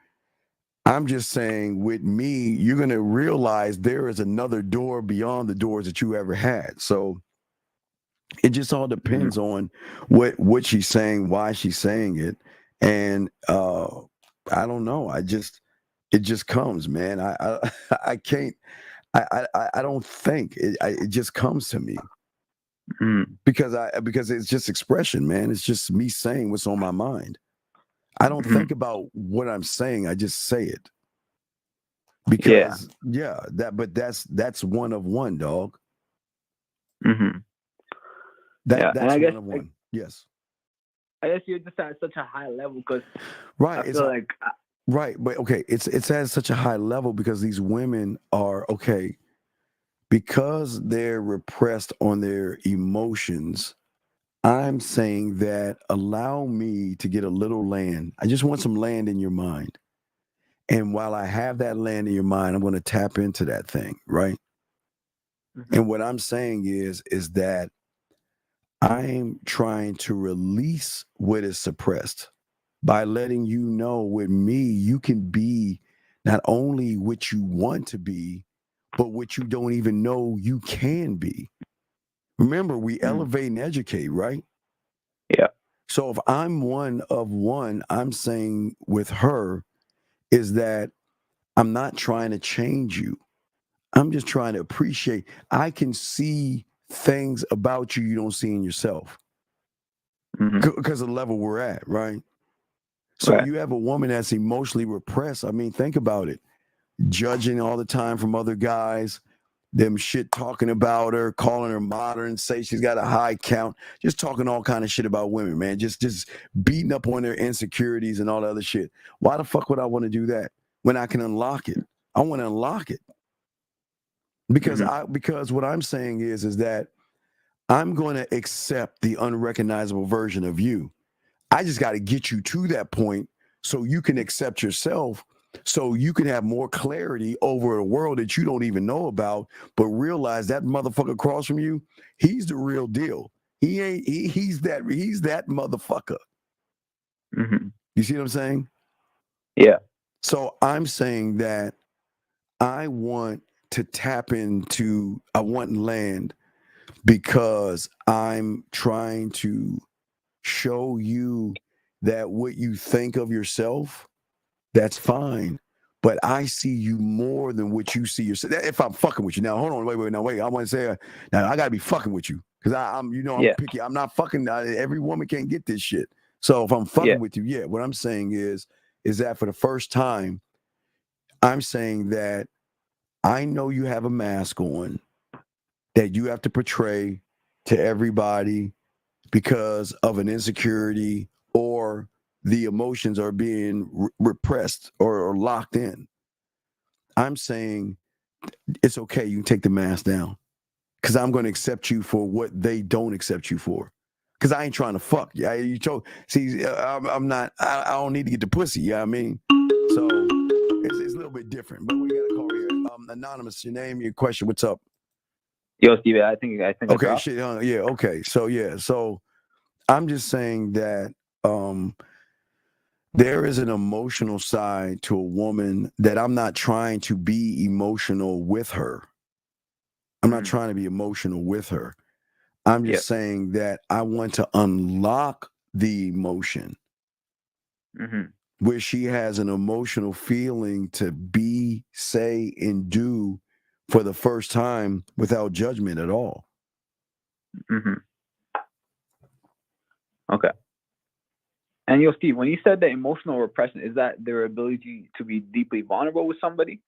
[SPEAKER 11] I'm just saying, with me, you're going to realize there is another door beyond the doors that you ever had. So it just all depends on what she's saying, why she's saying it. And I don't know. It just comes, man. I can't, I don't think it just comes to me because it's just expression, man. It's just me saying what's on my mind. I don't think about what I'm saying. I just say it because that's one of one, dog. That's
[SPEAKER 15] and I guess,
[SPEAKER 11] one of one. Yes.
[SPEAKER 15] I guess you're just at such a high level because
[SPEAKER 11] right.
[SPEAKER 15] I feel like
[SPEAKER 11] right, but okay, it's at such a high level because these women are okay because they're repressed on their emotions. I'm saying that allow me to get a little land. I just want some land in your mind. And while I have that land in your mind, I'm going to tap into that thing, right? And what I'm saying is that I'm trying to release what is suppressed by letting you know with me, you can be not only what you want to be, but what you don't even know you can be. Remember, we elevate and educate, right?
[SPEAKER 15] Yeah.
[SPEAKER 11] So if I'm one of one, I'm saying with her is that I'm not trying to change you. I'm just trying to appreciate. I can see things about you you don't see in yourself because of the level we're at, right? So you have a woman that's emotionally repressed. I mean, think about it. Judging all the time from other guys, them shit talking about her, calling her modern, say she's got a high count, just talking all kind of shit about women, man. Just beating up on their insecurities and all that other shit. Why the fuck would I want to do that when I can unlock it? I want to unlock it. Because because what I'm saying is that I'm going to accept the unrecognizable version of you. I just got to get you to that point so you can accept yourself, so you can have more clarity over a world that you don't even know about, but realize that motherfucker across from you, he's the real deal. He's that motherfucker. You see what I'm saying?
[SPEAKER 15] Yeah.
[SPEAKER 11] So I'm saying that I want to tap into, I want land because I'm trying to show you that what you think of yourself, that's fine. But I see you more than what you see yourself. If I'm fucking with you. Now, hold on, wait. I want to say, now I got to be fucking with you because I'm picky. I'm not fucking, every woman can't get this shit. So if I'm fucking with you, what I'm saying is that for the first time, I'm saying that I know you have a mask on that you have to portray to everybody because of an insecurity or the emotions are being repressed or locked in. I'm saying it's okay. You can take the mask down because I'm going to accept you for what they don't accept you for. Because I ain't trying to fuck. Yeah, you told. See, I'm not. I don't need to get the pussy. You know what I mean? So it's a little bit different. But we got a call here. Anonymous, your name, your question. What's up?
[SPEAKER 15] Yo, Steve. I think.
[SPEAKER 11] Okay. Shit. Yeah. Okay. So I'm just saying that there is an emotional side to a woman that I'm not trying to be emotional with her. I'm not trying to be emotional with her. I'm just saying that I want to unlock the emotion where she has an emotional feeling to be, say, and do for the first time without judgment at all.
[SPEAKER 15] Okay. And Steve, when you said that emotional repression, is that their ability to be deeply vulnerable with somebody?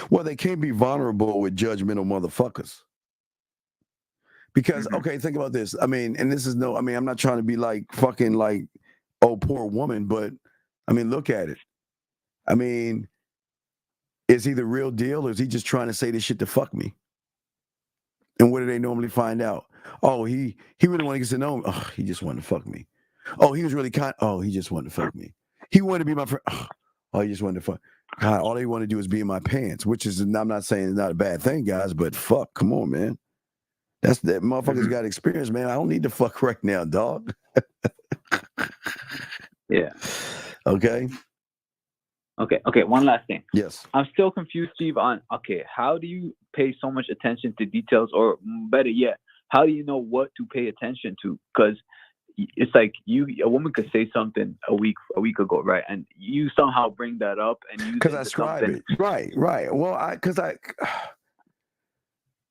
[SPEAKER 11] Well, they can't be vulnerable with judgmental motherfuckers. Because, okay, think about this. I mean, and this is I'm not trying to be like fucking like, oh, poor woman, but I mean, look at it. I mean, is he the real deal or is he just trying to say this shit to fuck me? And what do they normally find out? Oh, he really wanted to get to know me. Oh, he just wanted to fuck me. Oh, he was really kind. Oh, he just wanted to fuck me. He wanted to be my friend. Oh, he just wanted to fuck. God, all they want to do is be in my pants, which is, I'm not saying it's not a bad thing, guys, but fuck, come on, man. That motherfucker's got experience, man. I don't need to fuck right now, dog.
[SPEAKER 15] Yeah.
[SPEAKER 11] Okay.
[SPEAKER 15] Okay. One last thing.
[SPEAKER 11] Yes.
[SPEAKER 15] I'm still confused, Steve, on, how do you pay so much attention to details, or better yet, how do you know what to pay attention to? Because it's like a woman could say something a week ago, right? And you somehow bring that up and use
[SPEAKER 11] because I scribe it. Right. Well,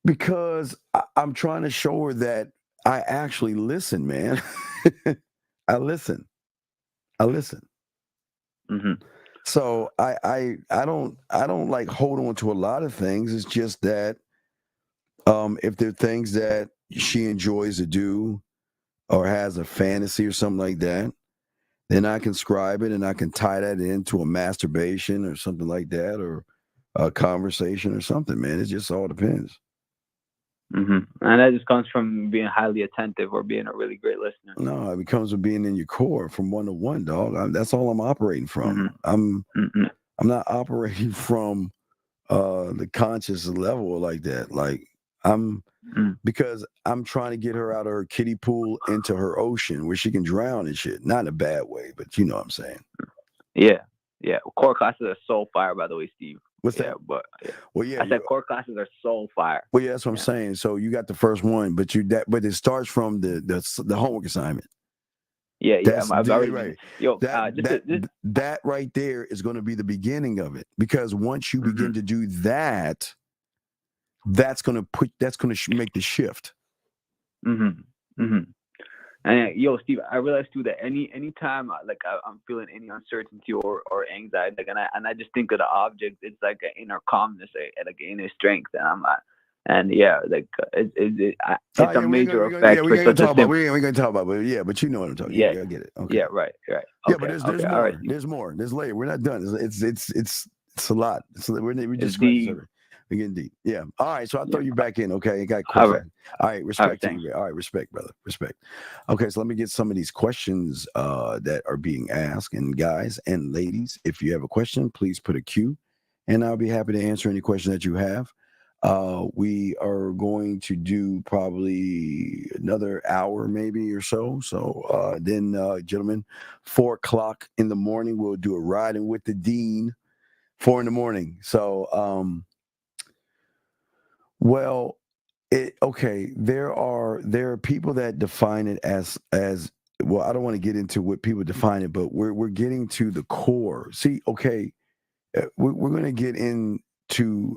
[SPEAKER 11] because I'm trying to show her that I actually listen, man. I listen.
[SPEAKER 15] Mm-hmm.
[SPEAKER 11] So I don't like hold on to a lot of things. It's just that if there are things that she enjoys to do or has a fantasy or something like that, then I can scribe it and I can tie that into a masturbation or something like that, or a conversation or something, man. It just all depends.
[SPEAKER 15] Mm-hmm. And that just comes from being highly attentive or being a really great listener.
[SPEAKER 11] No, it comes with being in your core from 1 to 1, dog. That's all I'm operating from. I'm not operating from the conscious level like that. Like because I'm trying to get her out of her kiddie pool into her ocean where she can drown and shit. Not in a bad way, but you know what I'm saying.
[SPEAKER 15] Yeah. Core classes are so fire, by the way, Steve.
[SPEAKER 11] What's that?
[SPEAKER 15] But
[SPEAKER 11] well, yeah,
[SPEAKER 15] I said core classes are so fire.
[SPEAKER 11] Well, yeah, that's what I'm saying. So you got the first one, but it starts from the homework assignment.
[SPEAKER 15] Yeah,
[SPEAKER 11] I've already right. That right there is going to be the beginning of it, because once you begin to do that, that's going to make the shift.
[SPEAKER 15] And Steve, I realized too that anytime I'm feeling any uncertainty or anxiety, and I just think of the object, it's like an inner calmness, like an inner strength, and I'm like, it's a major effect.
[SPEAKER 11] We're going to talk about, but yeah, but you know what I'm talking about. Yeah, I get it. Okay.
[SPEAKER 15] Yeah, right. Okay.
[SPEAKER 11] Yeah, but there's more. Right. There's more. There's later. We're not done. It's a lot. We're just we're getting deep. Yeah. All right. So I'll throw you back in. Okay. You got questions. All right. Respect to you. All right. Respect, brother. Respect. Okay. So let me get some of these questions that are being asked. And guys and ladies, if you have a question, please put a Q, and I'll be happy to answer any question that you have. We are going to do probably another hour, maybe or so. So then, gentlemen, 4 o'clock in the morning, we'll do a riding with the dean. 4 in the morning. So, well, there are people that define it as well. I don't want to get into what people define it, but we're getting to the core. See, okay, we're going to get into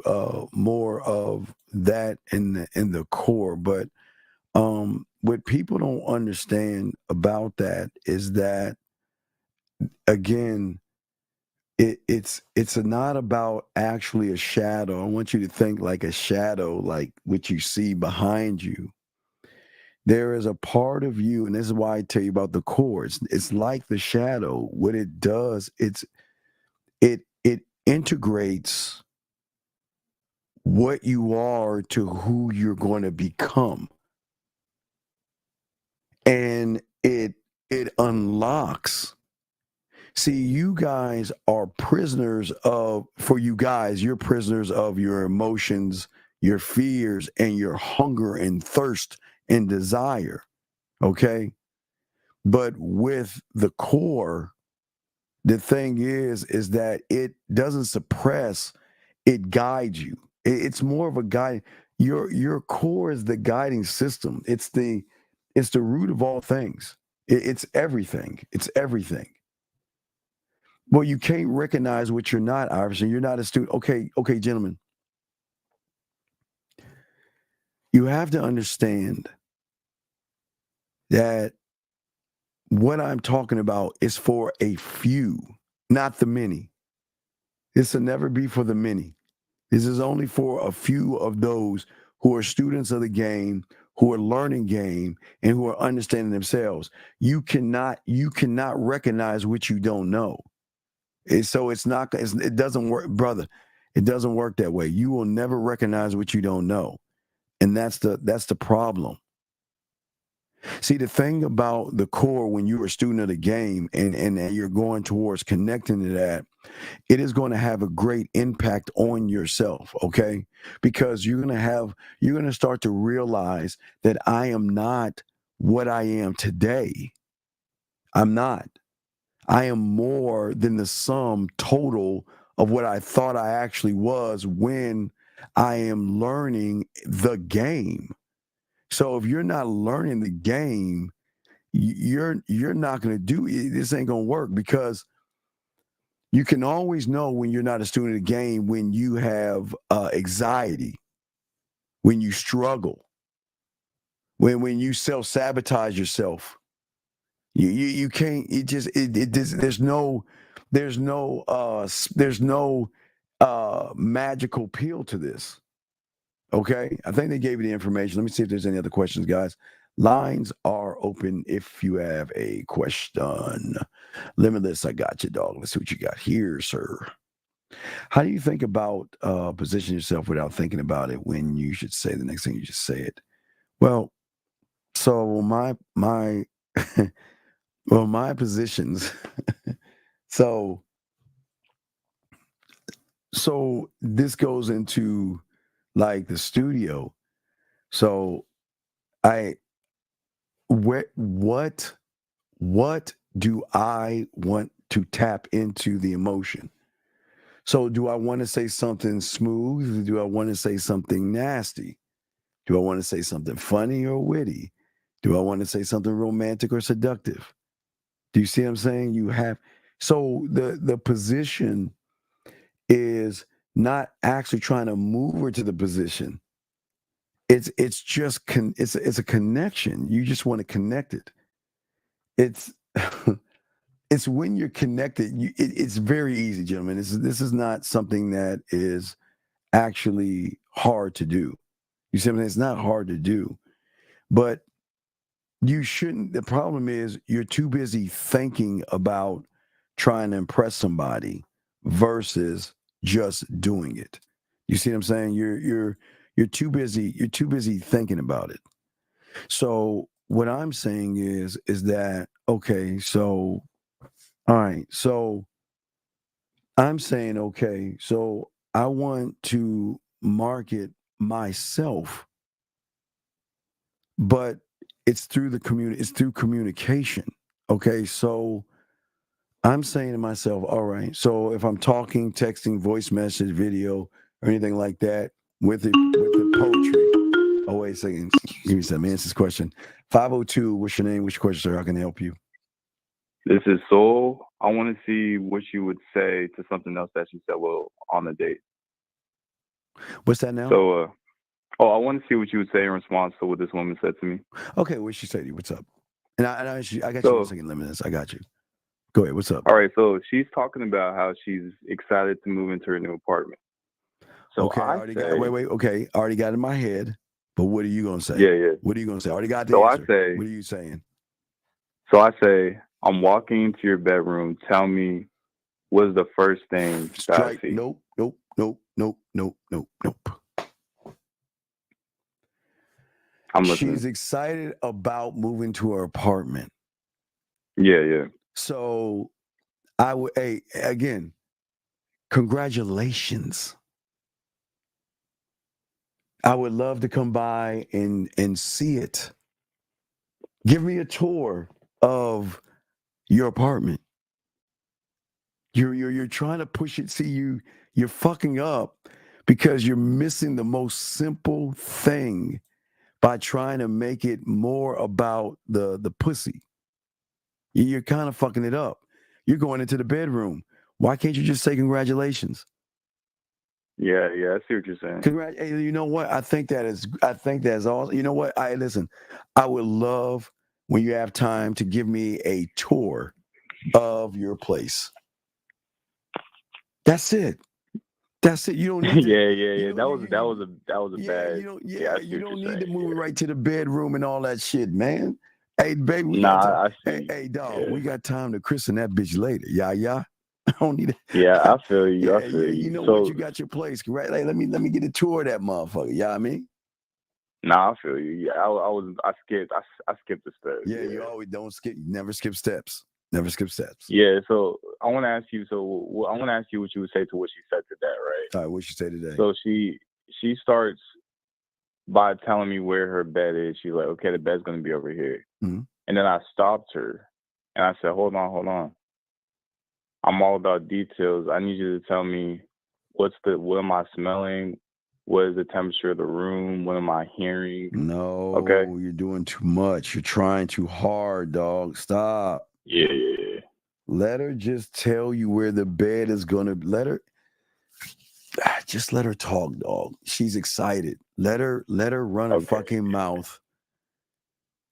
[SPEAKER 11] more of that in the core, but what people don't understand about that is that, again, it's not about actually a shadow. I want you to think like a shadow, like what you see behind you. There is a part of you, and this is why I tell you about the core. It's like the shadow. What it does, it integrates what you are to who you're going to become, and it unlocks. See, you guys are prisoners you're prisoners of your emotions, your fears, and your hunger and thirst and desire. Okay. But with the core, the thing is that it doesn't suppress, it guides you. It's more of a guide. Your core is the guiding system. It's the root of all things. It's everything. It's everything. Well, you can't recognize what you're not, Iverson. You're not a student. Okay, gentlemen. You have to understand that what I'm talking about is for a few, not the many. This will never be for the many. This is only for a few of those who are students of the game, who are learning game, and who are understanding themselves. You cannot recognize what you don't know. It doesn't work, brother. It doesn't work that way. You will never recognize what you don't know. And that's the problem. See, the thing about the core when you're a student of the game and you're going towards connecting to that, it is going to have a great impact on yourself, okay? Because you're going to start to realize that I am not what I am today. I'm not. I am more than the sum total of what I thought I actually was when I am learning the game. So if you're not learning the game, you're not going to do it. This ain't going to work, because you can always know when you're not a student of the game when you have anxiety, when you struggle, when you self-sabotage yourself. You can't. There's no magical pill to this. Okay, I think they gave you the information. Let me see if there's any other questions, guys. Lines are open if you have a question. Limitless, I got you, dog. Let's see what you got here, sir. How do you think about position yourself without thinking about it when you should say the next thing you just say it? Well, so my well, my positions. so this goes into like the studio. So what do I want to tap into the emotion? So do I want to say something smooth? Do I want to say something nasty? Do I want to say something funny or witty? Do I want to say something romantic or seductive? Do you see what I'm saying? So the position is not actually trying to move her to the position. It's just it's a connection. You just want to connect it. It's it's when you're connected. It's very easy, gentlemen. This is not something that is actually hard to do. You see what I'm saying? It's not hard to do, but you shouldn't. The problem is you're too busy thinking about trying to impress somebody versus just doing it. You see what I'm saying? You're too busy. You're too busy thinking about it. So what I'm saying is that, okay, so all right, so I'm saying, okay, so I want to market myself, but it's through the community, it's through communication. Okay, so I'm saying to myself, all right, so if I'm talking, texting, voice message, video, or anything like that with the poetry. Oh, wait a second. Give me some answer this question. 502, what's your name? What's your question, sir? How can I help you?
[SPEAKER 13] This is Soul. I want to see what you would say to something else that you said, well, on a date.
[SPEAKER 11] What's that now?
[SPEAKER 13] So, I want to see what you would say in response to what this woman said to me.
[SPEAKER 11] Okay, what she say to you? What's up? And I got you 1 second, Limitless. I got you. Go ahead. What's up?
[SPEAKER 13] All right. So she's talking about how she's excited to move into her new apartment. So
[SPEAKER 11] okay, I already got it in my head. But what are you gonna say?
[SPEAKER 13] Yeah.
[SPEAKER 11] What are you gonna say? I already got the answer. What are you saying?
[SPEAKER 13] So I say, I'm walking into your bedroom. Tell me, what's the first thing that I see?
[SPEAKER 11] Nope. She's excited about moving to her apartment.
[SPEAKER 13] Yeah.
[SPEAKER 11] So I would, again, congratulations. I would love to come by and see it. Give me a tour of your apartment. You're trying to push it. See, you're fucking up because you're missing the most simple thing by trying to make it more about the pussy. You're kind of fucking it up. You're going into the bedroom. Why can't you just say congratulations?
[SPEAKER 13] Yeah, I see what you're saying.
[SPEAKER 11] Hey, you know what? I think that is awesome. You know what? Listen, I would love when you have time to give me a tour of your place. That's it. That's it. You don't need to,
[SPEAKER 13] yeah. That was a bad.
[SPEAKER 11] You don't need to move right to the bedroom and all that shit, man. Hey, baby, we
[SPEAKER 13] I see.
[SPEAKER 11] Hey, dog, we got time to christen that bitch later. Yeah. I don't need it.
[SPEAKER 13] Yeah, I feel you. I feel you.
[SPEAKER 11] You know
[SPEAKER 13] So,
[SPEAKER 11] what? You got your place, right? Like, let me get a tour of that motherfucker. Yeah, I mean.
[SPEAKER 13] I feel you. Yeah, I skipped the steps.
[SPEAKER 11] Yeah, you always don't skip. You never skip steps. Never skip steps.
[SPEAKER 13] Yeah. So I want to ask you. So I want to ask you what you would say to what she said to that, right?
[SPEAKER 11] All right, what she say today?
[SPEAKER 13] So she starts by telling me where her bed is. She's like, okay, the bed's gonna be over here.
[SPEAKER 11] Mm-hmm.
[SPEAKER 13] And then I stopped her and I said, hold on. I'm all about details. I need you to tell me what am I smelling? What is the temperature of the room? What am I hearing?
[SPEAKER 11] No,
[SPEAKER 13] okay.
[SPEAKER 11] You're doing too much. You're trying too hard, dog. Stop.
[SPEAKER 13] Yeah.
[SPEAKER 11] Let her just tell you where the bed is gonna. Just let her talk, dog. She's excited. Let her run her fucking mouth,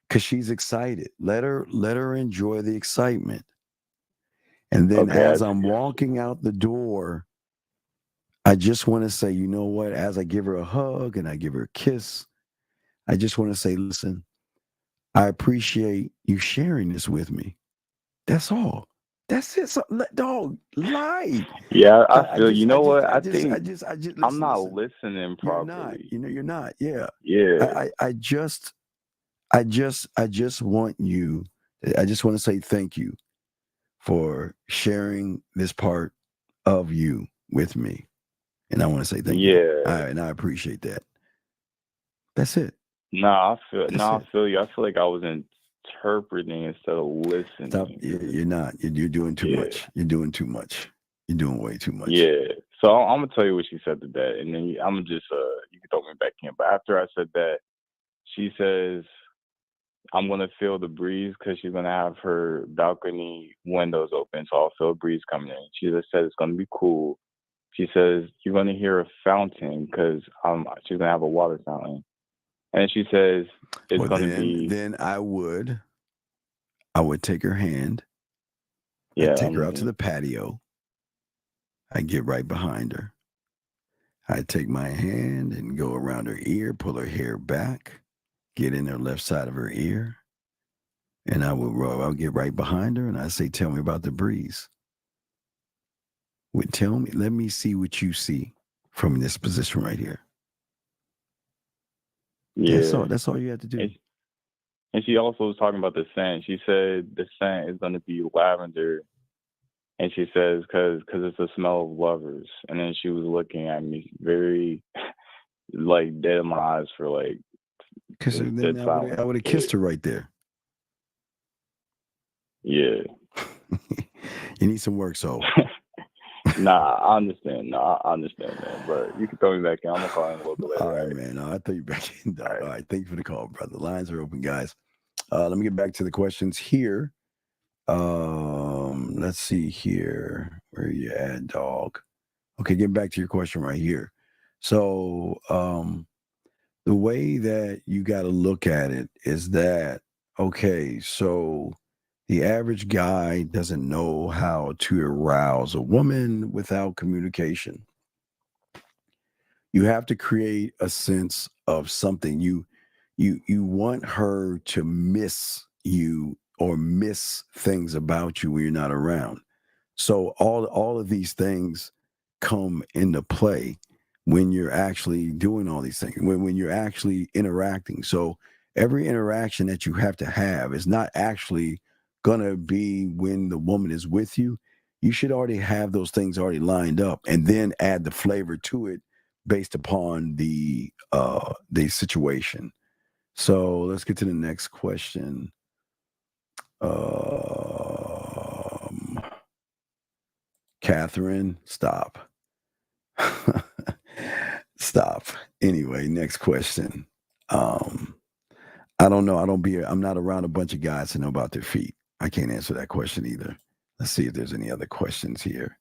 [SPEAKER 11] cause she's excited. Let her enjoy the excitement. And then as I'm walking out the door, I just want to say, you know what? As I give her a hug and I give her a kiss, I just want to say, listen, I appreciate you sharing this with me. That's all. That's it. So, dog, lie.
[SPEAKER 13] Yeah, I feel. You know what?
[SPEAKER 11] I
[SPEAKER 13] think I'm not
[SPEAKER 11] listen.
[SPEAKER 13] listening properly.
[SPEAKER 11] You're not. Yeah.
[SPEAKER 13] Yeah.
[SPEAKER 11] I just want you. I just want to say thank you for sharing this part of you with me. And I want to say thank you.
[SPEAKER 13] Yeah.
[SPEAKER 11] And I appreciate that. That's it.
[SPEAKER 13] I feel you. I feel like I was interpreting instead of listening.
[SPEAKER 11] Stop. You're not. You're doing too much. You're doing too much. You're doing way too much.
[SPEAKER 13] Yeah. So I'm gonna tell you what she said to that, and then I'm gonna just you can throw me back in. But after I said that, she says, I'm gonna feel the breeze because she's gonna have her balcony windows open, so I'll feel a breeze coming in. She just said it's gonna be cool. She says you're gonna hear a fountain because she's gonna have a water fountain, and she says it's gonna be.
[SPEAKER 11] Then I would take her hand.
[SPEAKER 13] Yeah.
[SPEAKER 11] I'd take her out to the patio. I'd get right behind her. I'd take my hand and go around her ear, pull her hair back, get in her left side of her ear, and I'll get right behind her and I say, tell me about the breeze. Let me see what you see from this position right here.
[SPEAKER 13] Yeah.
[SPEAKER 11] That's all you have to do.
[SPEAKER 13] And she also was talking about the scent. She said the scent is going to be lavender. And she says, because it's the smell of lovers. And then she was looking at me very, like, dead in my eyes for, like,
[SPEAKER 11] because then I would have kissed her right there.
[SPEAKER 13] Yeah.
[SPEAKER 11] You need some work, so.
[SPEAKER 13] I understand. I understand, man. But you can throw me back in. I'm going to call in a little bit later.
[SPEAKER 11] All right, man. I'll throw you back in. All right. Thank you for the call, brother. Lines are open, guys. Let me get back to the questions here. Let's see here. Where you at, dog? Okay, get back to your question right here. So, the way that you got to look at it is that, okay, so the average guy doesn't know how to arouse a woman without communication. You have to create a sense of something. You want her to miss you or miss things about you when you're not around. So all of these things come into play when you're actually doing all these things, when you're actually interacting. So every interaction that you have to have is not actually gonna be when the woman is with you. You should already have those things already lined up and then add the flavor to it based upon the situation. So let's get to the next question. Catherine, stop. Stop. Anyway, next question. I don't know. I'm not around a bunch of guys to know about their feet. I can't answer that question either. Let's see if there's any other questions here.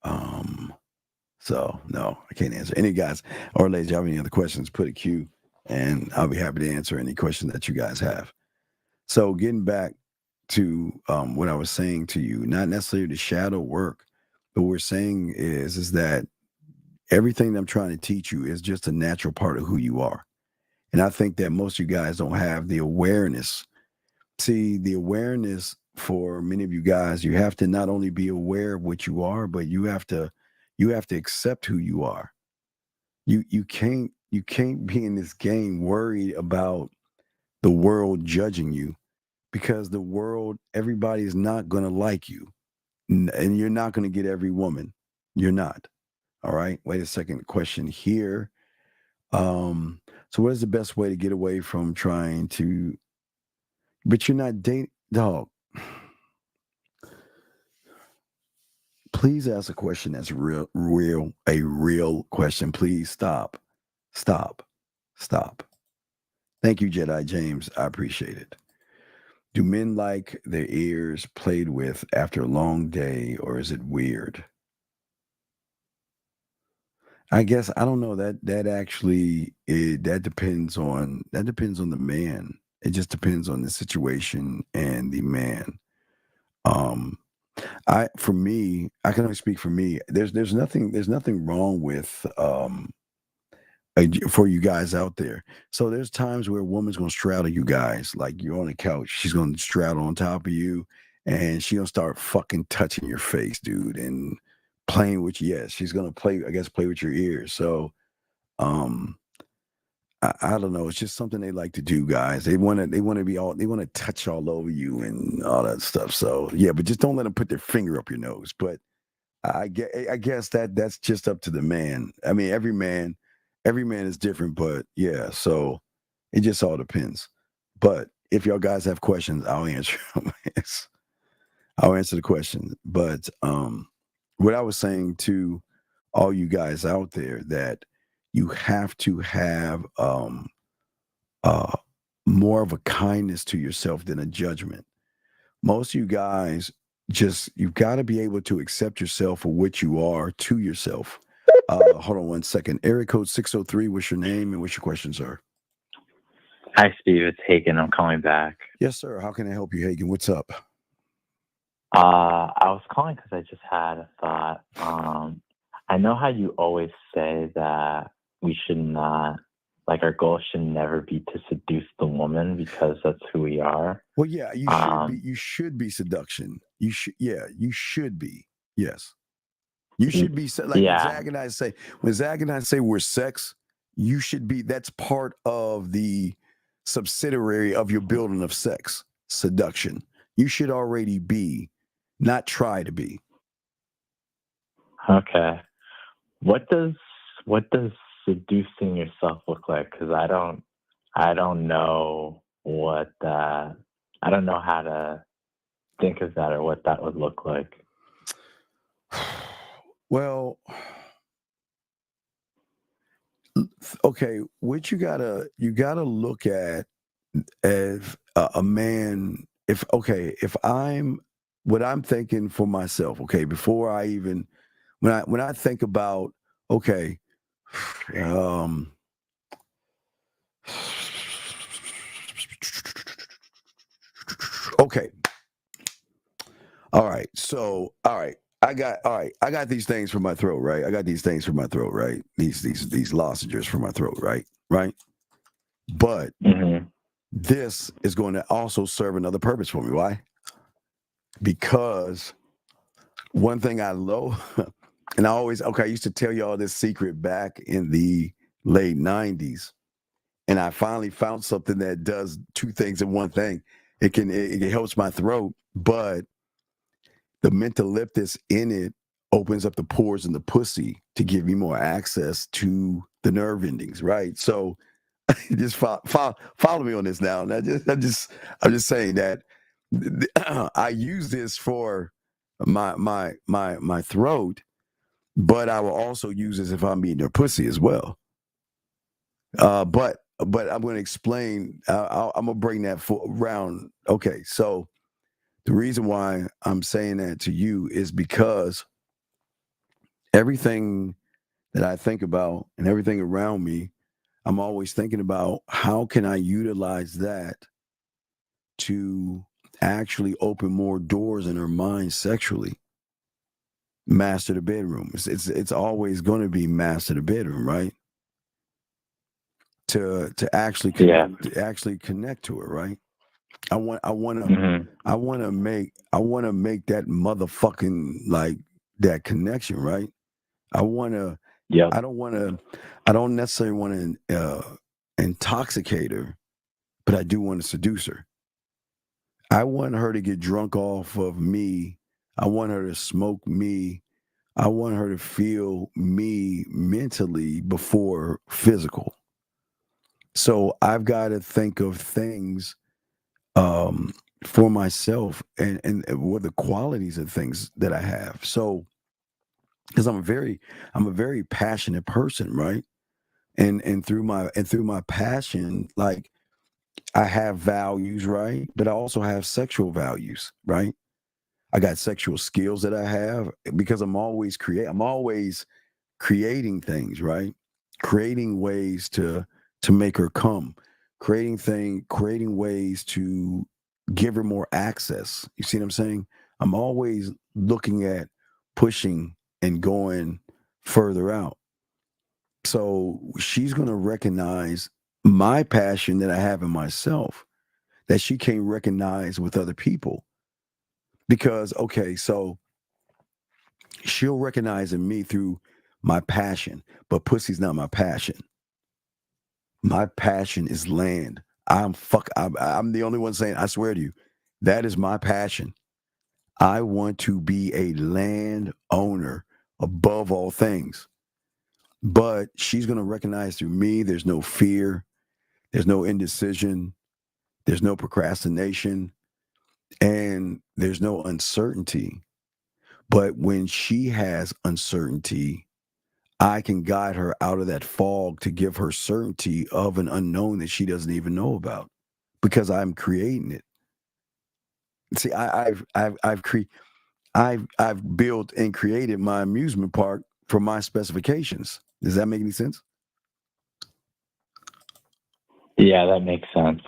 [SPEAKER 11] So no, I can't answer. Any guys or ladies, you have any other questions, put a Q and I'll be happy to answer any question that you guys have. So getting back to what I was saying to you, not necessarily the shadow work, but what we're saying is that everything that I'm trying to teach you is just a natural part of who you are. And I think that most of you guys don't have the awareness. See, the awareness for many of you guys, you have to not only be aware of what you are, but you have to accept who you are. You can't be in this game worried about the world judging you, because the world, everybody is not going to like you, and you're not going to get every woman. You're not. All right. Wait a second. Question here. So what is the best way to get away from trying to, but you're not dating, dog. Please ask a question that's real, a real question. Please stop. Thank you, Jedi James. I appreciate it. Do men like their ears played with after a long day, or is it weird? I guess I don't know. That actually that depends on the man. It just depends on the situation and the man. For me, I can only speak for me. There's nothing wrong with for you guys out there. So there's times where a woman's gonna straddle you guys, like you're on the couch. She's gonna straddle on top of you, and she's gonna start fucking touching your face, dude, and playing with you. Yes, she's gonna play with your ears. So I don't know. It's just something they like to do, guys. They want to touch all over you and all that stuff. So yeah, but just don't let them put their finger up your nose. But I guess that's just up to the man. I mean, every man is different, but yeah, so it just all depends. But if y'all guys have questions, I'll answer them. I'll answer the question. But what I was saying to all you guys out there, that you have to have more of a kindness to yourself than a judgment. Most of you guys, you've got to be able to accept yourself for what you are to yourself. Hold on one second. Area code 603, what's your name and what's your question, sir?
[SPEAKER 12] Hi, Steve. It's Hagen. I'm calling back.
[SPEAKER 11] Yes, sir. How can I help you, Hagen? What's up?
[SPEAKER 12] I was calling because I just had a thought. I know how you always say that we should not, like, our goal should never be to seduce the woman because that's who we are.
[SPEAKER 11] Well, yeah, you should be seduction. You should be. Yes. You should be, like,
[SPEAKER 12] yeah.
[SPEAKER 11] when Zach and I say we're sex, you should be, that's part of the subsidiary of your building of sex, seduction. You should already be, not try to be.
[SPEAKER 12] Okay. What does seducing yourself look like? Because I don't know what that, I don't know how to think of that or what that would look like.
[SPEAKER 11] Well, okay, what you gotta look at as a man. What I'm thinking for myself, okay, before I even, when I think about, okay, okay, all right, so, all right. I got these things for my throat, right? I got these things for my throat, right? These lozenges for my throat, right? Right? But this is going to also serve another purpose for me. Why? Because one thing I love, and I used to tell y'all this secret back in the late 90s, and I finally found something that does two things in one thing. It helps my throat, but the mentholyptus in it opens up the pores in the pussy to give you more access to the nerve endings, right? So just follow me on this now. And I'm just saying that I use this for my throat, but I will also use this if I'm eating their pussy as well. But I'm going to explain. I'm going to bring that around. Okay, so the reason why I'm saying that to you is because everything that I think about and everything around me, I'm always thinking about how can I utilize that to actually open more doors in her mind sexually. Master the bedroom. It's always going to be master the bedroom, right? To actually connect, to actually connect to her, right? I want to make that motherfucking, like, that connection, right? I don't necessarily want to intoxicate her, but I do want to seduce her. I want her to get drunk off of me. I want her to smoke me. I want her to feel me mentally before physical. So I've got to think of things for myself and what the qualities of things that I have. So, because I'm a very passionate person, right? And through my passion, like, I have values, right? But I also have sexual values, right? I got sexual skills that I have because I'm always creating things, right? Creating ways to make her come, creating ways to give her more access. You see what I'm saying? I'm always looking at pushing and going further out. So she's going to recognize my passion that I have in myself that she can't recognize with other people. Because, okay, so she'll recognize in me through my passion, but pussy's not my passion. My passion is land. I'm the only one saying, I swear to you, that is my passion. I want to be a land owner above all things. But she's going to recognize through me, there's no fear, there's no indecision, there's no procrastination, and there's no uncertainty. But when she has uncertainty, I can guide her out of that fog to give her certainty of an unknown that she doesn't even know about, because I'm creating it. See, I've built and created my amusement park for my specifications. Does that make any sense?
[SPEAKER 12] Yeah, that makes sense.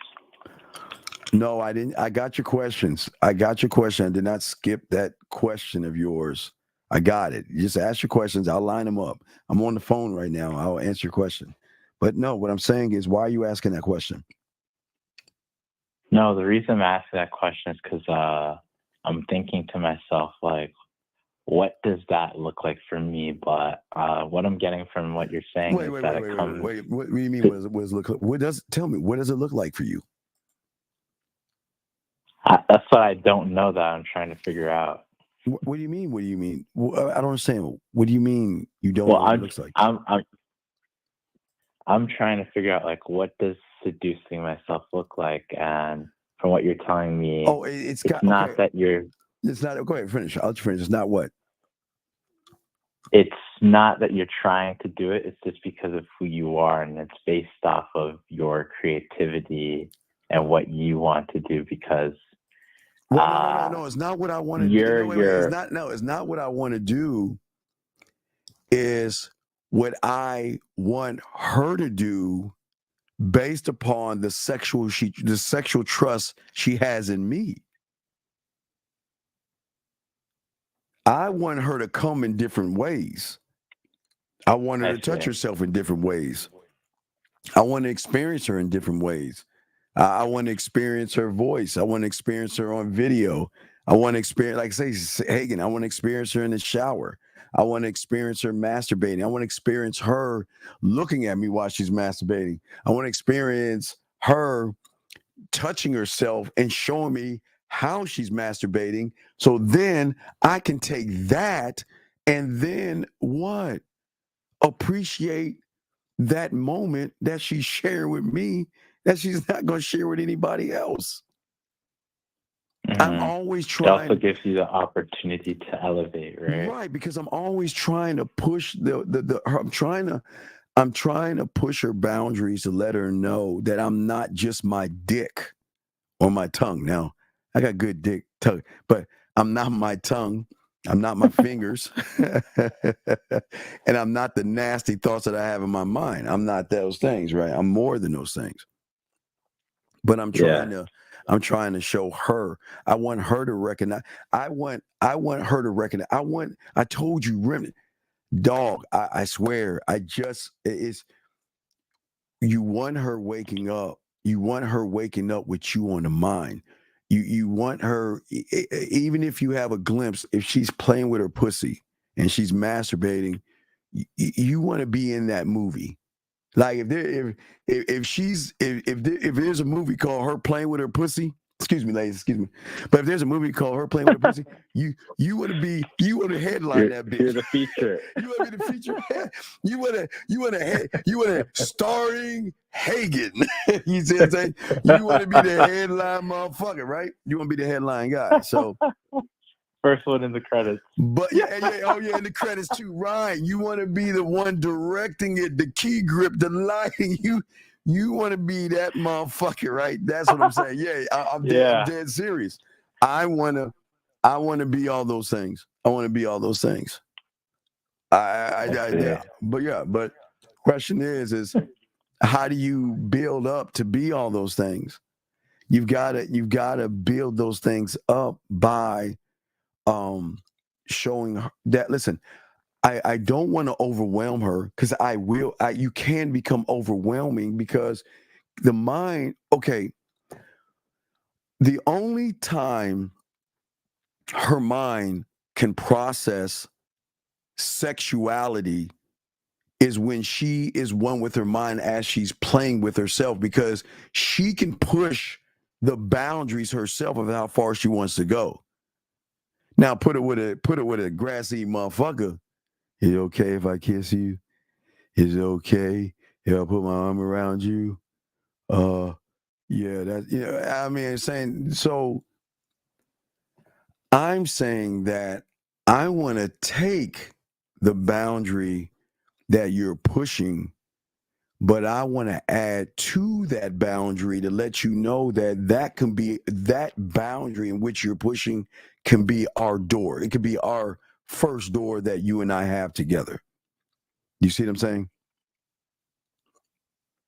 [SPEAKER 11] No, I didn't. I got your questions. I did not skip that question of yours. I got it. You just ask your questions. I'll line them up. I'm on the phone right now. I'll answer your question. But no, what I'm saying is, why are you asking that question?
[SPEAKER 12] No, the reason I'm asking that question is because I'm thinking to myself, like, what does that look like for me? But what I'm getting from what you're saying is that it comes.
[SPEAKER 11] Wait. What do you mean? Tell me, what does it look like for you?
[SPEAKER 12] That's what I don't know that I'm trying to figure out.
[SPEAKER 11] What do you mean? What do you mean? I don't understand. What do you mean you don't know what it looks like?
[SPEAKER 12] I'm trying to figure out, like, what does seducing myself look like? And from what you're telling me, it's not that you're.
[SPEAKER 11] It's not. Go ahead, finish. I'll finish. It's not what?
[SPEAKER 12] It's not that you're trying to do it. It's just because of who you are, and it's based off of your creativity and what you want to do. Because
[SPEAKER 11] no, it's not what I want to do. It's not what I want to do. Is what I want her to do based upon the sexual trust she has in me. I want her to come in different ways. I want her to touch herself in different ways. I want to experience her in different ways. I want to experience her voice. I want to experience her on video. I want to experience, like say Hagen, I want to experience her in the shower. I want to experience her masturbating. I want to experience her looking at me while she's masturbating. I want to experience her touching herself and showing me how she's masturbating. So then I can take that and then what? Appreciate that moment that she's sharing with me that she's not going to share with anybody else. Mm-hmm. I'm always trying.
[SPEAKER 12] It also gives you the opportunity to elevate, right?
[SPEAKER 11] Right, because I'm always trying to push I'm trying to push her boundaries to let her know that I'm not just my dick or my tongue. Now, I got good dick tongue, but I'm not my tongue. I'm not my fingers. And I'm not the nasty thoughts that I have in my mind. I'm not those things, right? I'm more than those things. But I'm trying I'm trying to show her. I want her to recognize. I want her to recognize. I told you, Remnant, dog. I swear. It's. You want her waking up. You want her waking up with you on the mind. You want her, even if you have a glimpse, if she's playing with her pussy and she's masturbating, you want to be in that movie. Like if there's a movie called Her Playing with Her Pussy, excuse me, ladies, excuse me, but if there's a movie called Her Playing with Her Pussy, you want to headline that bitch.
[SPEAKER 15] You're the feature.
[SPEAKER 11] You want to be the feature. You want to starring Hagen. You see what I'm saying? You want to be the headline motherfucker, right? You want to be the headline guy. So.
[SPEAKER 12] First one in the credits.
[SPEAKER 11] But in the credits too, right? You want to be the one directing it, the key grip, the lighting. You want to be that motherfucker, right? That's what I'm saying. Yeah, I'm dead serious. I want to be all those things. I want to be all those things. But question is how do you build up to be all those things? You've got to build those things up by showing her that, listen, I don't want to overwhelm her, because you can become overwhelming, because the mind, okay, the only time her mind can process sexuality is when she is one with her mind as she's playing with herself, because she can push the boundaries herself of how far she wants to go. Now put it with a grassy motherfucker. Is it okay if I kiss you? Is it okay if I put my arm around you? I'm saying that I want to take the boundary that you're pushing, but I want to add to that boundary to let you know that can be, that boundary in which you're pushing can be our door. It could be our first door that you and I have together. You see what I'm saying?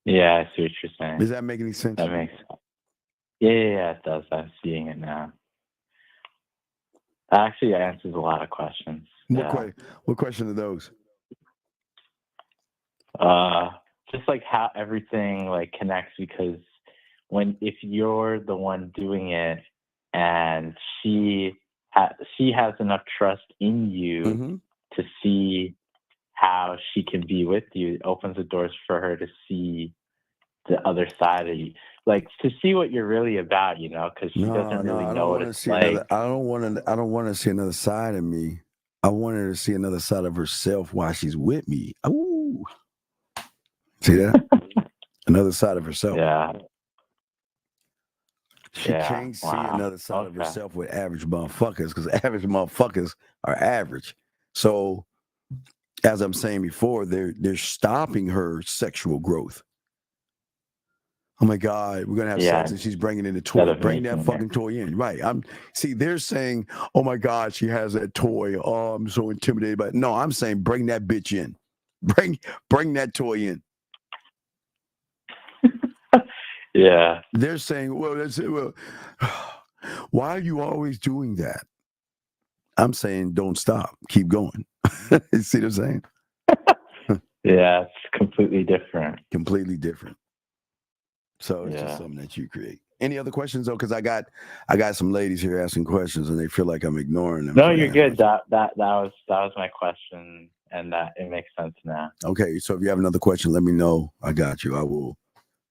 [SPEAKER 12] Yeah, I see what you're saying.
[SPEAKER 11] Does that make any sense?
[SPEAKER 12] That makes sense. Yeah, it does. I'm seeing it now. Actually, it answers a lot of questions.
[SPEAKER 11] What question are those?
[SPEAKER 12] Just like how everything like connects, because if you're the one doing it and she has enough trust in you to see how she can be with you, it opens the doors for her to see the other side of you, like to see what you're really about, because she doesn't really know what it's like.
[SPEAKER 11] I don't want to see another side of me. I want her to see another side of herself while she's with me. Ooh. See that? Another side of herself.
[SPEAKER 12] Yeah.
[SPEAKER 11] She can't see another side of herself with average motherfuckers, because average motherfuckers are average. So, as I'm saying before, they're stopping her sexual growth. Oh my God, we're gonna have sex, and she's bringing in the toy. Bring that fucking toy in, right? They're saying, oh my God, she has that toy. Oh, I'm so intimidated by it. No, I'm saying bring that bitch in. Bring that toy in.
[SPEAKER 12] Yeah.
[SPEAKER 11] They're saying, well, why are you always doing that? I'm saying don't stop. Keep going. You see what I'm saying?
[SPEAKER 12] Yeah, it's completely different.
[SPEAKER 11] Completely different. So it's just something that you create. Any other questions though? Because I got some ladies here asking questions and they feel like I'm ignoring them.
[SPEAKER 12] No, you're good. That was my question, and that it makes sense now.
[SPEAKER 11] Okay, so if you have another question, let me know. I got you. I will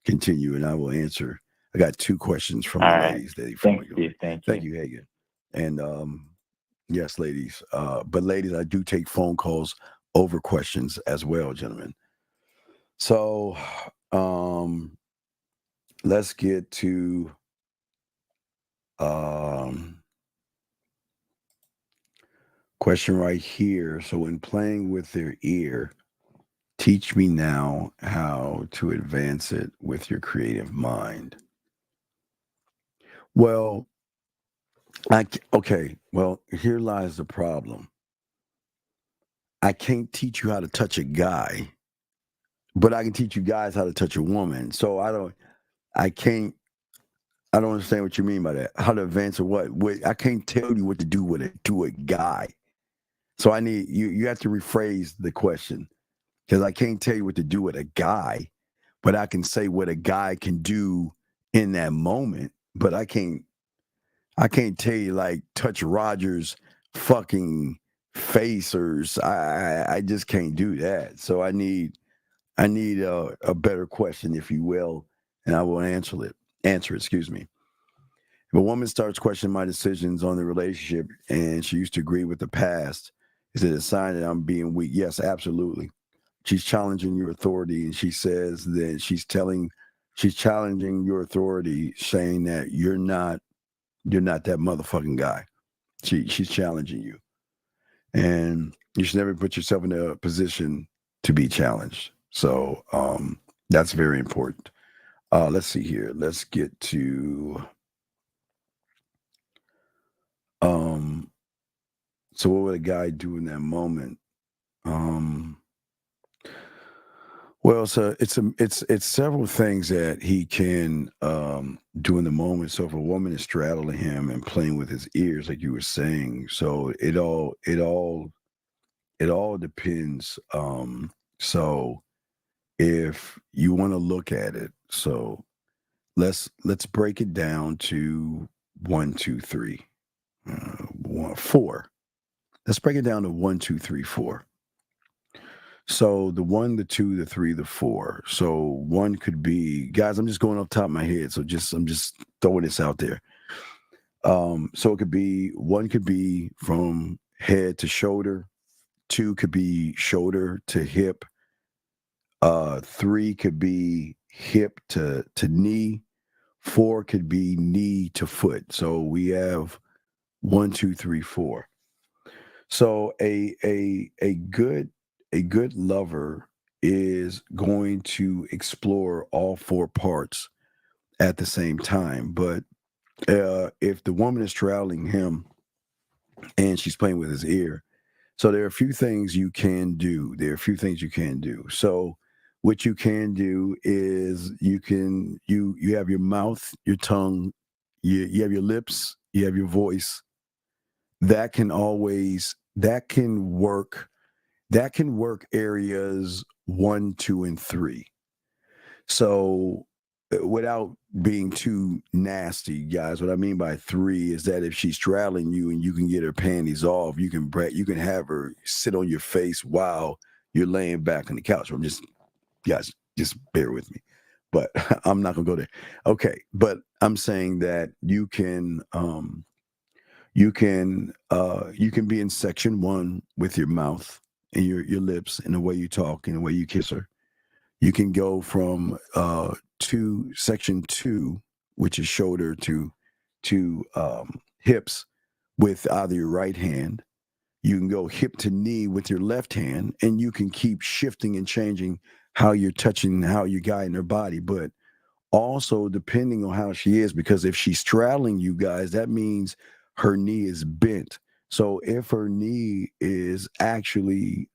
[SPEAKER 11] continue and I will answer. I got 2 questions from the ladies.
[SPEAKER 12] Thank you.
[SPEAKER 11] Thank you, Hagen. And yes, ladies. But ladies, I do take phone calls over questions as well, gentlemen. So let's get to question right here. So when playing with their ear, teach me now how to advance it with your creative mind. Well, here lies the problem. I can't teach you how to touch a guy, but I can teach you guys how to touch a woman. So I I don't understand what you mean by that. How to advance or what? Wait, I can't tell you what to do with it to a guy. So I need you have to rephrase the question, because I can't tell you what to do with a guy, but I can say what a guy can do in that moment. But I can't tell you like touch Rogers' fucking face, or I just can't do that. So I need a better question, if you will, and I will answer it. Excuse me. If a woman starts questioning my decisions on the relationship and she used to agree with the past, is it a sign that I'm being weak? Yes, absolutely. She's challenging your authority, and she says that she's challenging your authority, saying that you're not that motherfucking guy. She's challenging you, and you should never put yourself in a position to be challenged. So that's very important. Let's see here. Let's get to so what would a guy do in that moment? Well, so it's several things that he can do in the moment. So if a woman is straddling him and playing with his ears, like you were saying, so it all depends. So if you want to look at it, so let's break it down to 1, 2, 3, 4. Let's break it down to 1, 2, 3, 4. So the 1, the 2, the 3, the 4. So 1 could be, guys, I'm just going off the top of my head. So I'm just throwing this out there. So it could be, 1 could be from head to shoulder. 2 could be shoulder to hip. 3 could be hip to knee. 4 could be knee to foot. So we have 1, 2, 3, 4. So a good lover is going to explore all 4 parts at the same time. But if the woman is straddling him and she's playing with his ear, so there are a few things you can do. So what you can do is you have your mouth, your tongue, you have your lips, you have your voice. That can work areas 1, 2, and 3. So without being too nasty, guys, what I mean by 3 is that if she's straddling you and you can get her panties off, you can have her sit on your face while you're laying back on the couch. Guys, just bear with me, but I'm not gonna go there. Okay, but I'm saying that you can be in section 1 with your mouth and your lips and the way you talk and the way you kiss her. You can go from to section 2, which is shoulder, to hips with either your right hand. You can go hip to knee with your left hand, and you can keep shifting and changing how you're touching, how you're guiding her body. But also depending on how she is, because if she's straddling you guys, that means her knee is bent. So if her knee is actually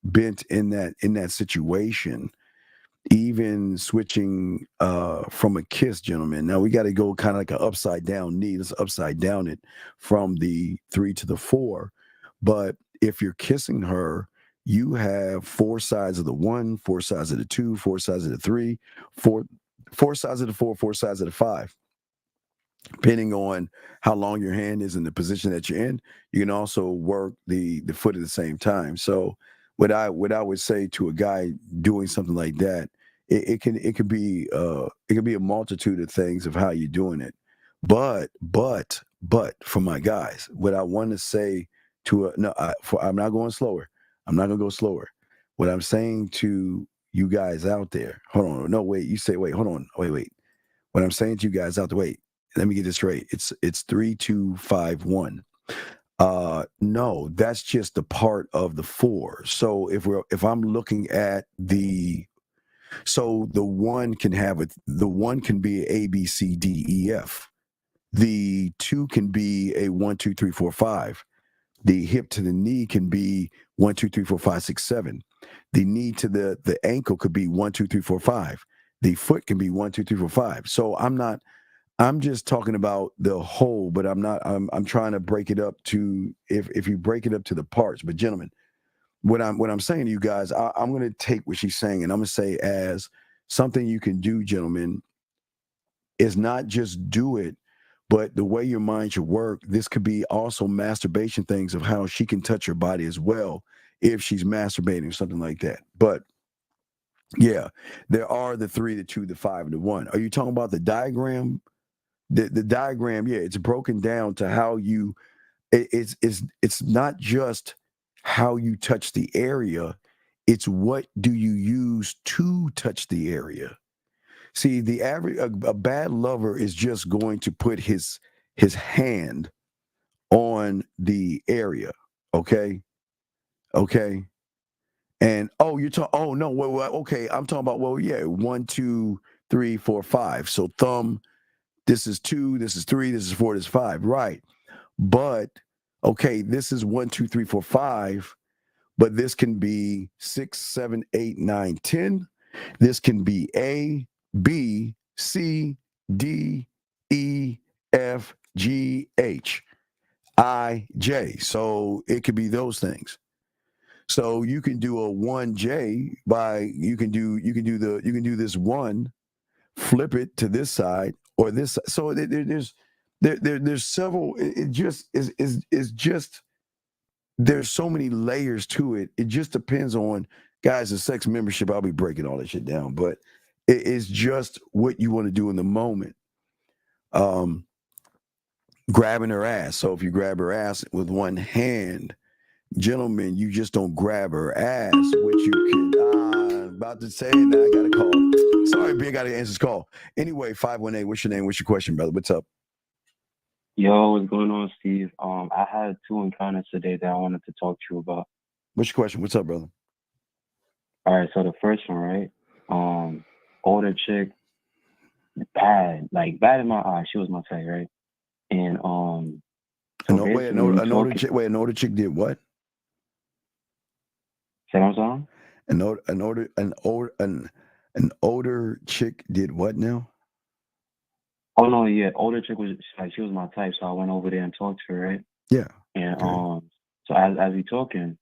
[SPEAKER 11] bent in that situation, even switching from a kiss, gentlemen. Now we got to go kind of like an upside down knee. Let's upside down it from the 3 to the 4. But if you're kissing her, you have 4 sides of the 1, 4 sides of the 2, 4 sides of the 3, 4 sides of the 4, 4 sides of the 5. Depending on how long your hand is in the position that you're in, you can also work the foot at the same time. So what I would say to a guy doing something like that, it could be a multitude of things of how you're doing it. But for my guys, what I want to say I'm not going slower. I'm not gonna go slower. What I'm saying to you guys out there, hold on, no wait. You say wait, hold on, wait. What I'm saying to you guys out there, wait. Let me get this straight. It's 3, 2, 5, 1. No, that's just the part of the 4. So if I'm looking at the 1 can be A, B, C, D, E, F. The 2 can be a 1, 2, 3, 4, 5. The hip to the knee can be 1, 2, 3, 4, 5, 6, 7. The knee to the ankle could be 1, 2, 3, 4, 5. The foot can be 1, 2, 3, 4, 5. So I'm not I'm just talking about the whole, but I'm not. I'm trying to break it up to if you break it up to the parts. But gentlemen, what I'm saying to you guys, I'm going to take what she's saying and I'm going to say as something you can do, gentlemen, is not just do it, but the way your mind should work. This could be also masturbation things of how she can touch her body as well if she's masturbating or something like that. But yeah, there are the 3, the 2, the 5, and the 1. Are you talking about the diagram? The diagram, yeah, it's broken down to how you. It's not just how you touch the area. It's what do you use to touch the area. See, the average a bad lover is just going to put his hand on the area. Okay. And you're talking. Oh no, well, okay. I'm talking about 1, 2, 3, 4, 5. So thumb. This is 2. This is 3. This is 4. This is 5. Right. But okay, this is 1, 2, 3, 4, 5. But this can be 6, 7, 8, 9, 10. This can be A, B, C, D, E, F, G, H, I, J. So it could be those things. So you can do a 1J by you can do this 1, flip it to this side or this. So there's several. It just is just there's so many layers to it. It just depends on guys. The sex membership. I'll be breaking all that shit down, but it is just what you want to do in the moment. Grabbing her ass. So if you grab her ass with one hand. Gentlemen, you just don't grab her ass, which you can. About to say it now. I got a call. Sorry, B, I got to answer this call. Anyway, 518. What's your name? What's your question, brother? What's up?
[SPEAKER 16] Yo, what's going on, Steve? I had 2 encounters today that I wanted to talk to you about.
[SPEAKER 11] What's your question? What's up, brother?
[SPEAKER 16] All right, so the first one, right? Older chick, bad in my eyes. She was my type, right? And
[SPEAKER 11] an older chick did what?
[SPEAKER 16] Say what I'm saying?
[SPEAKER 11] An older chick did what now?
[SPEAKER 16] Oh no, yeah, older chick was like she was my type, so I went over there and talked to her, right?
[SPEAKER 11] Yeah.
[SPEAKER 16] And so as we talking,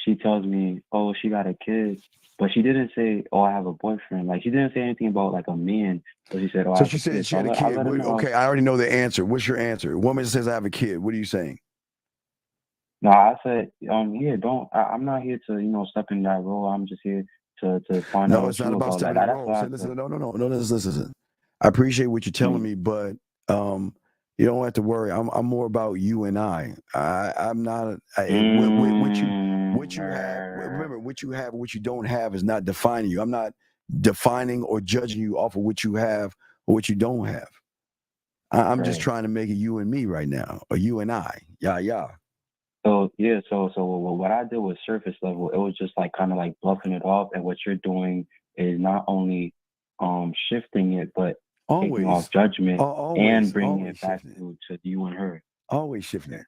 [SPEAKER 16] she tells me, oh, she got a kid, but she didn't say, oh, I have a boyfriend. Like she didn't say anything about like a man. So she said, oh,
[SPEAKER 11] so she said she had a kid. Okay, I already know the answer. What's your answer? A woman says I have a kid. What are you saying?
[SPEAKER 16] No, I said, yeah, I'm not here to, step in that role. I'm just here to find out.
[SPEAKER 11] No, it's not about stepping in that role. Listen, no, listen. I appreciate what you're telling me, but you don't have to worry. I'm more about you and I. I'm not. What you have. Remember, what you have, what you don't have, is not defining you. I'm not defining or judging you off of what you have or what you don't have. I'm just trying to make it you and me right now, or you and I. Yeah.
[SPEAKER 16] So yeah, so what I did was surface level. It was just like kind of like bluffing it off, and what you're doing is not only shifting it, but taking off judgment and bringing it back to you and her.
[SPEAKER 11] Always shifting it.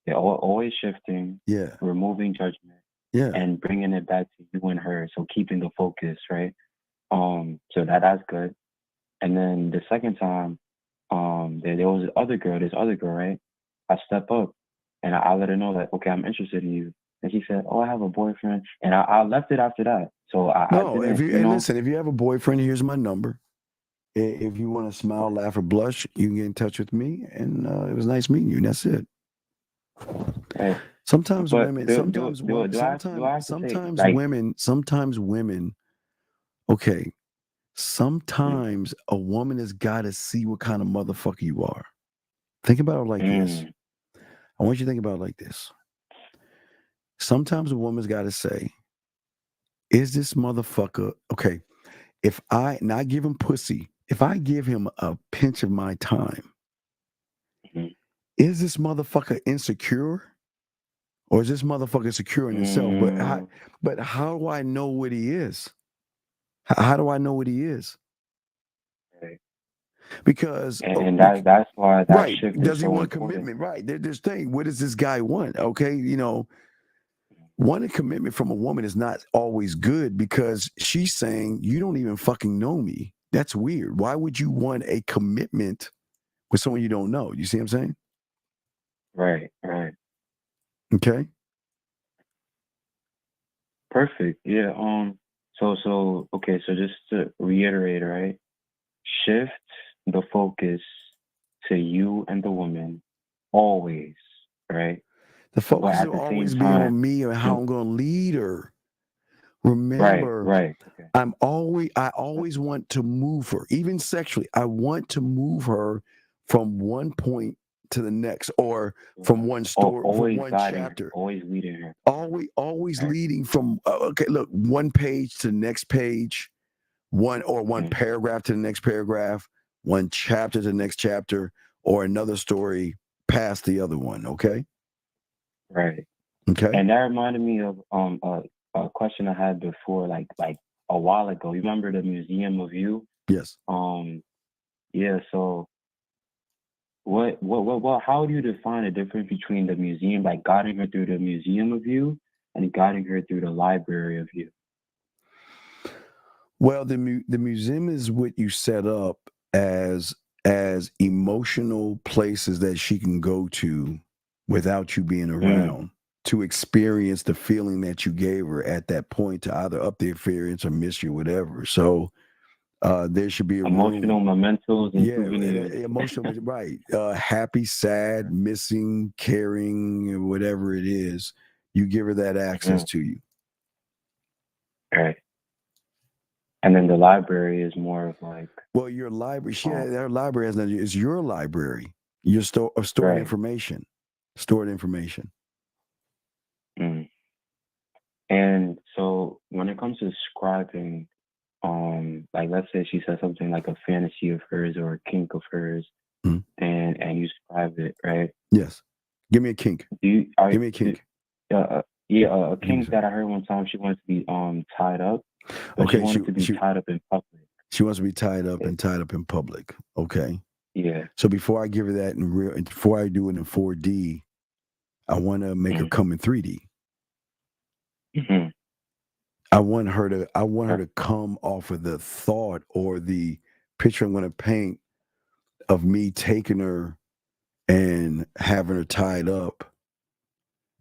[SPEAKER 16] Yeah, always shifting.
[SPEAKER 11] Yeah.
[SPEAKER 16] Removing judgment.
[SPEAKER 11] Yeah.
[SPEAKER 16] And bringing it back to you and her. So keeping the focus, right? So that's good. And then the second time, there was this other girl, right? I step up and I let her know that, okay, I'm interested in you. And she said, oh, I have a boyfriend. And I left it after that. So
[SPEAKER 11] listen, if you have a boyfriend, here's my number. If you want to smile, laugh, or blush, you can get in touch with me. And it was nice meeting you. And that's it.
[SPEAKER 16] Hey,
[SPEAKER 11] sometimes women, okay, sometimes a woman has got to see what kind of motherfucker you are. Think about it like this. I want you to think about it like this. Sometimes a woman's got to say, is this motherfucker, okay, if I not give him pussy, if I give him a pinch of my time, is this motherfucker insecure? Or is this motherfucker secure in himself? But how do I know what he is? How do I know what he is? Because
[SPEAKER 16] that's why that shift
[SPEAKER 11] does he want
[SPEAKER 16] important.
[SPEAKER 11] Commitment? Right. There's thing. What does this guy want? Okay, wanting commitment from a woman is not always good because she's saying you don't even fucking know me. That's weird. Why would you want a commitment with someone you don't know? You see what I'm saying?
[SPEAKER 16] Right.
[SPEAKER 11] Okay.
[SPEAKER 16] Perfect. Yeah. So okay. So just to reiterate, right? Shift the focus to you and the woman always, right?
[SPEAKER 11] The focus will always be on me and how I'm going to lead her. Remember,
[SPEAKER 16] right. Okay.
[SPEAKER 11] I always want to move her, even sexually. I want to move her from one point to the next, or from one story, from one chapter.
[SPEAKER 16] Always leading her.
[SPEAKER 11] Always leading from okay. Look, one page to the next page, one paragraph to the next paragraph, one chapter to the next chapter, or another story past the other one. Okay.
[SPEAKER 16] Right.
[SPEAKER 11] Okay.
[SPEAKER 16] And that reminded me of a question I had before, like a while ago. You remember the Museum of You?
[SPEAKER 11] Yes.
[SPEAKER 16] Yeah. So, what? How do you define the difference between the museum, like guiding her through the Museum of You, and guiding her through the Library of You?
[SPEAKER 11] Well, the museum is what you set up as emotional places that she can go to without you being around, to experience the feeling that you gave her at that point, to either up the experience or miss you, whatever. So there should be a
[SPEAKER 16] emotional mementos and
[SPEAKER 11] souvenirs. Emotional, right. Happy, sad, missing, caring, whatever it is, you give her that access to you.
[SPEAKER 16] Right. And then the library is more of like,
[SPEAKER 11] well, your library. Their library is your library. Your stored information. Stored information.
[SPEAKER 16] And so when it comes to describing, like let's say she says something like a fantasy of hers or a kink of hers, and you describe it, right?
[SPEAKER 11] Yes. Give me a kink. Give me a kink.
[SPEAKER 16] A kink that I heard one time. She wants to be tied up.
[SPEAKER 11] Okay,
[SPEAKER 16] she wanted to be tied up in public.
[SPEAKER 11] She wants to be tied up and tied up in public. Okay.
[SPEAKER 16] Yeah.
[SPEAKER 11] So before I give her that before I do it in 4D, I want to make her come in 3D. I want her to come off of the thought or the picture I'm going to paint of me taking her and having her tied up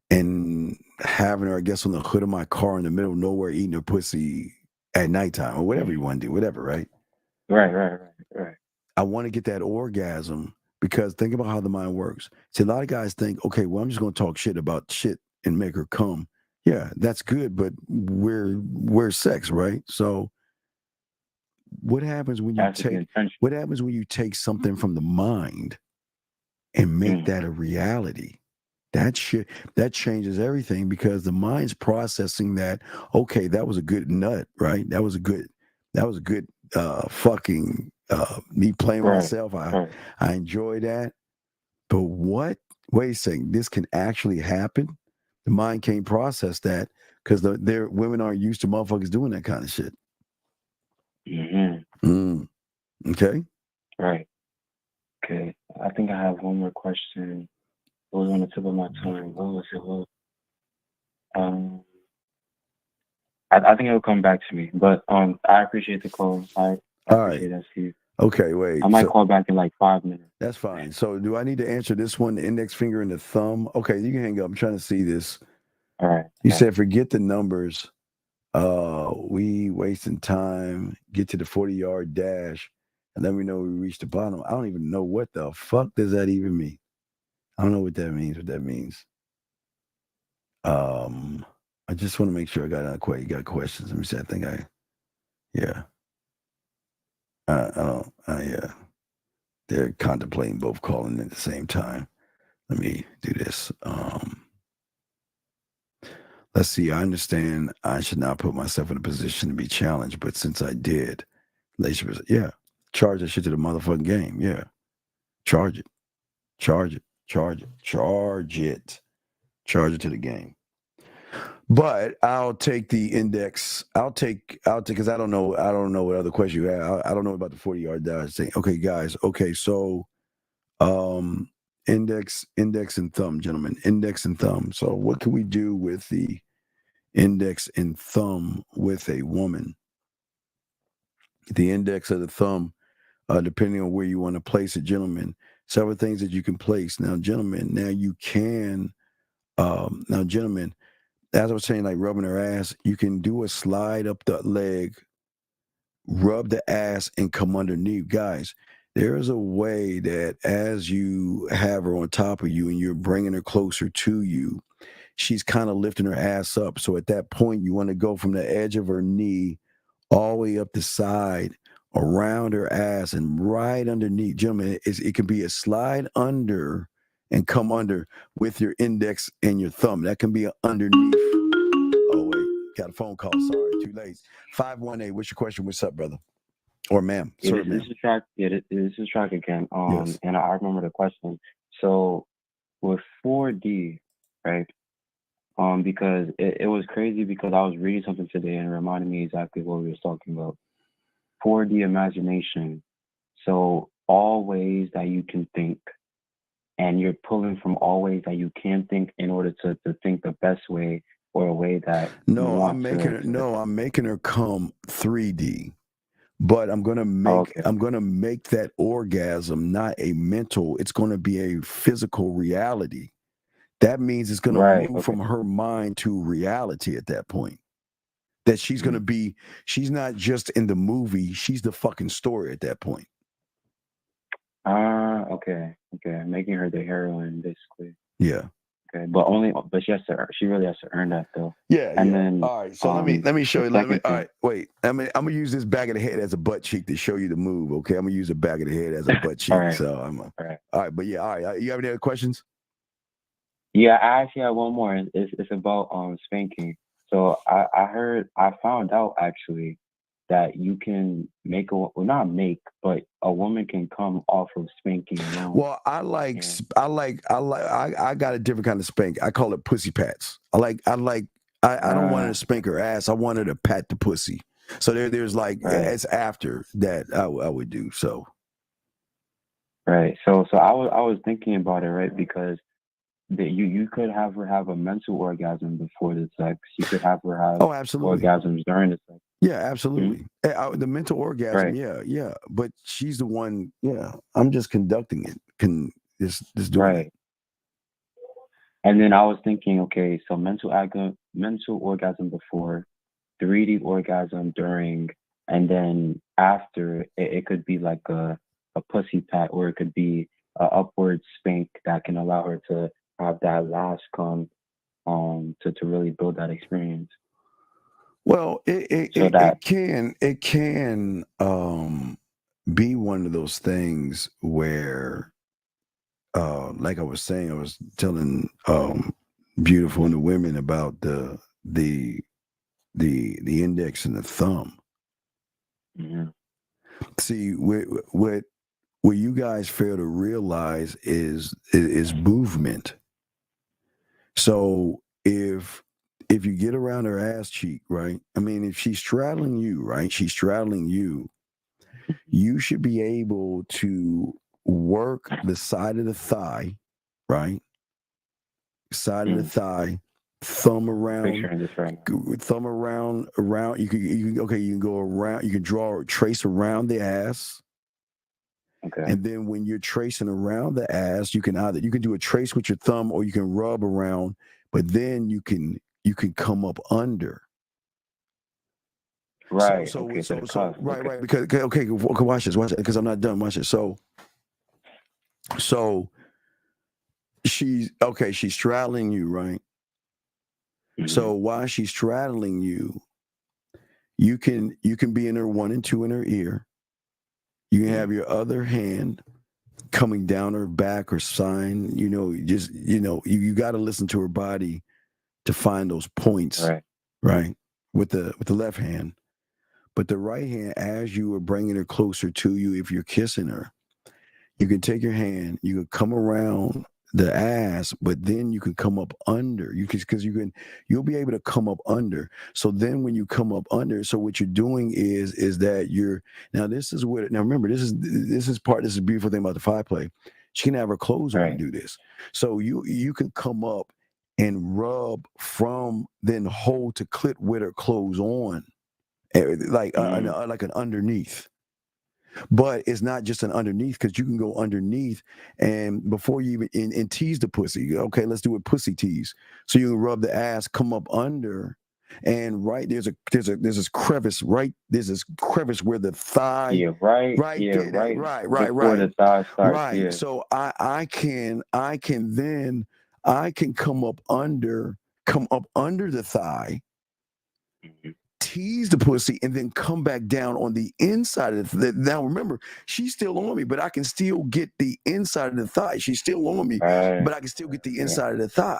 [SPEAKER 11] and having her, I guess, on the hood of my car in the middle of nowhere eating her pussy at nighttime or whatever you want to do, whatever, right?
[SPEAKER 16] Right.
[SPEAKER 11] I want to get that orgasm because think about how the mind works. See, a lot of guys think, okay, well, I'm just going to talk shit about shit and make her come. Yeah, that's good, but we're sex, right? So what happens when you take something from the mind and make that a reality? That changes everything because the mind's processing that, okay, that was a good nut, right? That was a good fucking me playing with myself. I enjoy that. But what? Wait a second, this can actually happen? The mind can't process that because their women aren't used to motherfuckers doing that kind of shit. Okay.
[SPEAKER 16] Right. Okay. I think I have one more question. It was on the tip of my tongue. What was it? I think it'll come back to me. But I appreciate the call. I appreciate that, Steve.
[SPEAKER 11] Okay, wait.
[SPEAKER 16] I might call back in like 5 minutes.
[SPEAKER 11] That's fine. So do I need to answer this one, the index finger and the thumb? Okay, you can hang up. I'm trying to see this.
[SPEAKER 16] All right.
[SPEAKER 11] You said forget the numbers. We wasting time. Get to the 40-yard dash. And let me know we reached the bottom. I don't even know what the fuck does that even mean. I don't know what that means. I just want to make sure I got you got questions. Let me see. I think they're contemplating both calling at the same time. Let me do this. Let's see. I understand I should not put myself in a position to be challenged, but since I did, charge that shit to the motherfucking game. Yeah. Charge it to the game. But I'll take the index. I'll take because I don't know what other question you have. I don't know about the 40-yard dash thing. Okay, guys. Okay, so index and thumb, gentlemen. Index and thumb. So what can we do with the index and thumb with a woman? the index of the thumb, depending on where you want to place it, gentlemen. Several things that you can place. Now, gentlemen, you can, gentlemen, as I was saying, like rubbing her ass, you can do a slide up the leg, rub the ass, and come underneath. Guys, there is a way that as you have her on top of you and you're bringing her closer to you, she's kind of lifting her ass up. So at that point, you want to go from the edge of her knee all the way up the side, around her ass, and right underneath. Gentlemen, it can be a slide under and come under with your index and your thumb. That can be underneath. Oh, wait. Got a phone call. Sorry. Too late. 518. What's your question? What's up, brother? Or ma'am. Sorry, ma'am.
[SPEAKER 16] This is track again.
[SPEAKER 11] Yes.
[SPEAKER 16] And I remember the question. So with 4D, right? Because it was crazy because I was reading something today and it reminded me exactly what we were talking about. 4D imagination. So all ways that you can think, and you're pulling from all ways that you can think in order to think the best way or a way that
[SPEAKER 11] I'm making her come 3D. But I'm gonna make that orgasm not a mental, it's gonna be a physical reality. That means it's gonna move from her mind to reality at that point. That she's gonna be, she's not just in the movie, she's the fucking story at that point.
[SPEAKER 16] Okay. Making her the heroine, basically.
[SPEAKER 11] Yeah.
[SPEAKER 16] Okay, but she really has to earn that though.
[SPEAKER 11] Yeah.
[SPEAKER 16] And then
[SPEAKER 11] all right. So let me show you. All right, wait. I'm gonna use this back of the head as a butt cheek to show you the move. Okay, I'm gonna use the back of the head as a butt cheek.
[SPEAKER 16] All right.
[SPEAKER 11] So all right. But yeah, all right. You have any other questions?
[SPEAKER 16] Yeah, I actually have one more. It's about spanking. So I found out actually that you can but a woman can come off of spanking alone.
[SPEAKER 11] Well, I got a different kind of spank. I call it pussy pats. I don't want her to spank her ass. I want her to pat the pussy. So there's like it's after that I would do so.
[SPEAKER 16] Right. So I was thinking about it, right? Because you could have her have a mental orgasm before the sex. You could have her have orgasms during the sex.
[SPEAKER 11] Yeah, absolutely. The mental orgasm, yeah. But she's the one, I'm just conducting it. Just doing it.
[SPEAKER 16] And then I was thinking, okay, so mental orgasm before, 3D orgasm during, and then after, it could be like a pussy pat, or it could be an upward spank that can allow her to have that last come to really build that experience.
[SPEAKER 11] Well, it can be one of those things where, like I was saying, I was telling beautiful and the women about the index and the thumb.
[SPEAKER 16] Mm-hmm.
[SPEAKER 11] See, what you guys fail to realize is movement. So if you get around her ass cheek, right? I mean, if she's straddling you, right? She's straddling you. You should be able to work the side of the thigh, right? Side of the thigh, thumb around. Thumb around. You can go around. You can trace around the ass.
[SPEAKER 16] Okay.
[SPEAKER 11] And then when you're tracing around the ass, you can do a trace with your thumb, or you can rub around. But then you can come up under.
[SPEAKER 16] Right.
[SPEAKER 11] So right. Because okay, watch this, because I'm not done. Watch this. So she's straddling you, right? Mm-hmm. So while she's straddling you, you can be in her 1 and 2 in her ear. You can have your other hand coming down her back or side. You got to listen to her body to find those points, right? With the left hand. But the right hand, as you are bringing her closer to you, if you're kissing her, you can take your hand, you can come around the ass, but then you can come up under. You'll be able to come up under. So then when you come up under, so what you're doing is that this is a beautiful thing about the 5-play. She can have her clothes on and do this. So you can come up and rub from then hold to clit with her clothes on like an underneath. But it's not just an underneath, because you can go underneath and before you even and tease the pussy. Okay, let's do a pussy tease. So you can rub the ass, come up under, and there's this crevice where the thigh.
[SPEAKER 16] Yeah, right.
[SPEAKER 11] Right.
[SPEAKER 16] Yeah,
[SPEAKER 11] There,
[SPEAKER 16] right.
[SPEAKER 11] Right.
[SPEAKER 16] Before the thigh starts.
[SPEAKER 11] Right.
[SPEAKER 16] Yeah.
[SPEAKER 11] So I can come up under the thigh.
[SPEAKER 16] Mm-hmm.
[SPEAKER 11] Tease the pussy and then come back down on the inside of the now remember, she's still on me, but I can still get the inside of the thigh. She's still on me, but I can still get the inside of the thigh.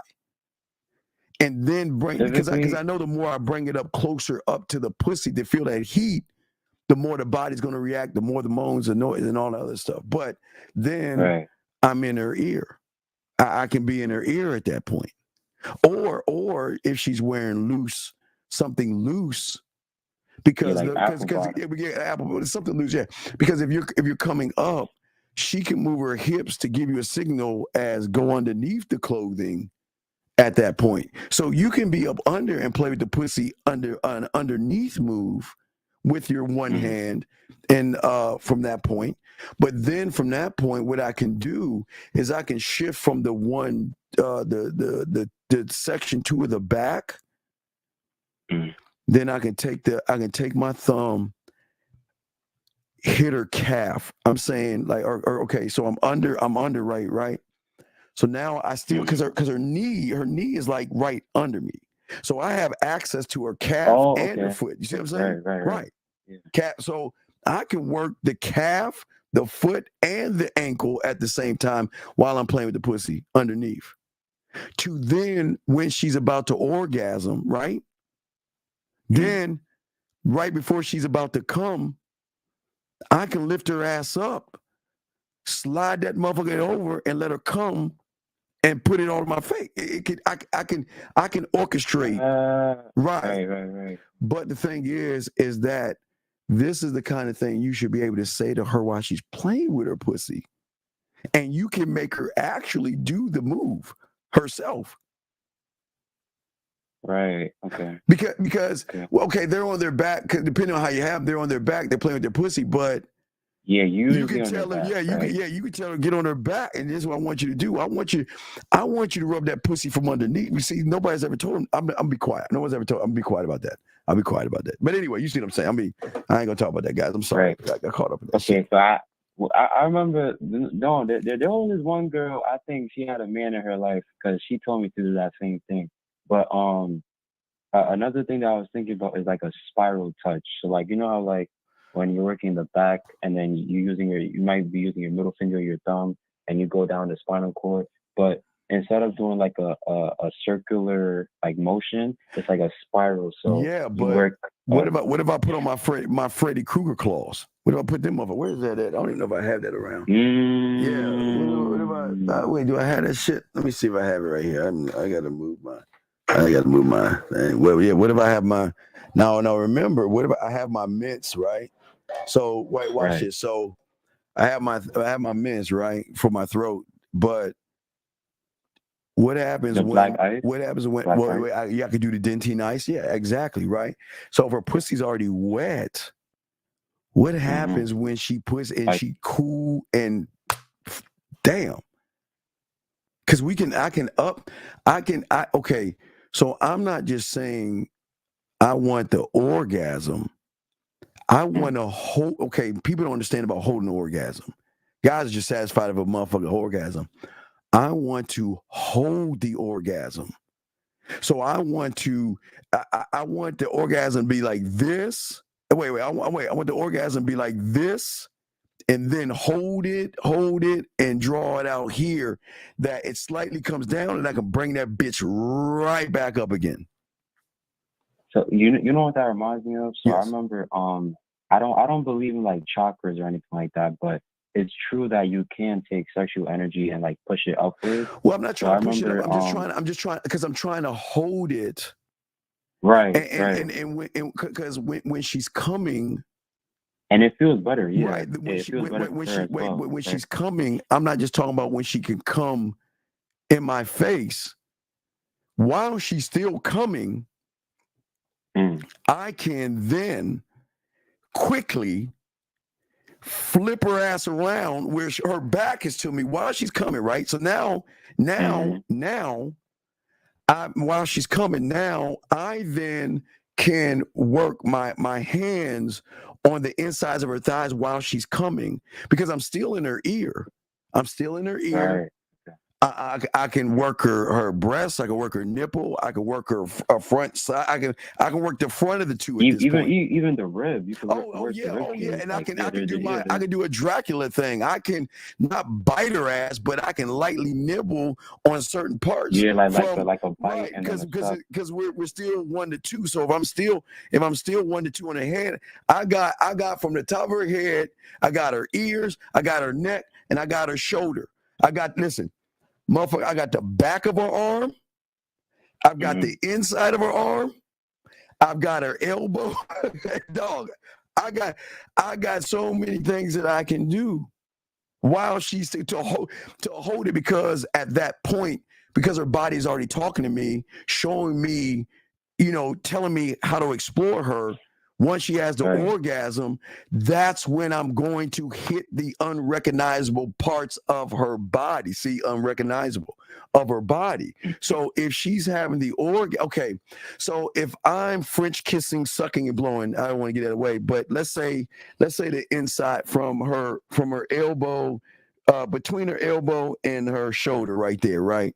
[SPEAKER 11] And then because I know the more I bring it up closer up to the pussy to feel that heat, the more the body's going to react, the more the moans and noise and all the other stuff. But then I'm in her ear. I can be in her ear at that point. Or if she's wearing something loose, because something loose, because if you're coming up, she can move her hips to give you a signal as go underneath the clothing at that point. So you can be up under and play with the pussy under an underneath move with your one hand, and from that point. But then from that point, what I can do is I can shift from the one the section 2 of the back. Then I can take my thumb, hit her calf. I'm saying like, okay, so I'm under, right. So now I still, because her knee is like right under me. So I have access to her calf and her foot. You see what I'm saying? Right. Yeah. Calf. So I can work the calf, the foot, and the ankle at the same time while I'm playing with the pussy underneath. To then, when she's about to orgasm, right? Then, right before she's about to come, I can lift her ass up, slide that motherfucker over, and let her come, and put it on my face. I can orchestrate. Right. But the thing is that this is the kind of thing you should be able to say to her while she's playing with her pussy, and you can make her actually do the move herself.
[SPEAKER 16] Right. Okay.
[SPEAKER 11] Because they're on their back. Depending on how you have them, they're on their back. They're playing with their pussy, but you can tell her. You can tell her get on her back, and this is what I want you to do. I want you to rub that pussy from underneath. You see, nobody's ever told him. I'm be quiet. No one's ever told. I'm be quiet about that. I'll be quiet about that. But anyway, you see what I'm saying? I ain't gonna talk about that, guys. I'm sorry. I got caught up in that.
[SPEAKER 16] Okay, so I remember. No, there was this one girl. I think she had a man in her life because she told me to do that same thing. But another thing that I was thinking about is like a spiral touch. So like, you know how like when you're working the back and then you might be using your middle finger or your thumb and you go down the spinal cord, but instead of doing like a circular like motion, it's like a spiral. So
[SPEAKER 11] what if I put on my Freddy Krueger claws? What if I put them over? Where is that at? I don't even know if I have that around. Yeah. What if wait, do I have that shit? Let me see if I have it right here. I gotta move my thing. Well, yeah. What if I have my now? Remember, what if I have my mints, right? So watch this. So I have my mints, right, for my throat. But what happens when I can do the dentine ice? Yeah, exactly, right. So if her pussy's already wet, what happens when she puts and she cool and damn? Because okay. So I'm not just saying I want the orgasm. I want to hold. Okay, people don't understand about holding the orgasm. Guys are just satisfied of a motherfucking orgasm. I want to hold the orgasm. So I want the orgasm to be like this. Wait. I want the orgasm to be like this, and then hold it, and draw it out here, that it slightly comes down, and I can bring that bitch right back up again.
[SPEAKER 16] So you know what that reminds me of? So yes. I remember I don't believe in like chakras or anything like that, but it's true that you can take sexual energy and like push it upward.
[SPEAKER 11] Well, I'm not trying to push it up. I'm just trying because I'm trying to hold it.
[SPEAKER 16] Right.
[SPEAKER 11] And because when she's coming.
[SPEAKER 16] And it feels better, yeah.
[SPEAKER 11] Right. When she's coming, I'm not just talking about when she can come in my face. While she's still coming, I can then quickly flip her ass around where her back is to me while she's coming, right? So now, while she's coming, now I then can work my hands on the insides of her thighs while she's coming because I'm still in her ear.
[SPEAKER 16] Right.
[SPEAKER 11] I can work her breasts. I can work her nipple. I can work her front side. I can work the front of the two at this point.
[SPEAKER 16] Even the rib. You can work
[SPEAKER 11] yeah,
[SPEAKER 16] the rib cage.
[SPEAKER 11] And I can do a Dracula thing. I can not bite her ass, but I can lightly nibble on certain parts.
[SPEAKER 16] Yeah, like a bite.
[SPEAKER 11] Right, because we're still 1 to 2. So if I'm still 1 to 2 on her head, I got from the top of her head, I got her ears, I got her neck, and I got her shoulder. Motherfucker, I got the back of her arm. I've got the inside of her arm. I've got her elbow. Dog, I got so many things that I can do while she's to hold it, because at that point, because her body's already talking to me, showing me, telling me how to explore her. Once she has the orgasm, that's when I'm going to hit the unrecognizable parts of her body. See, unrecognizable of her body. So if she's having the okay, so if I'm French kissing, sucking, and blowing, I don't want to get that away, but let's say the inside from her elbow, between her elbow and her shoulder right there, right?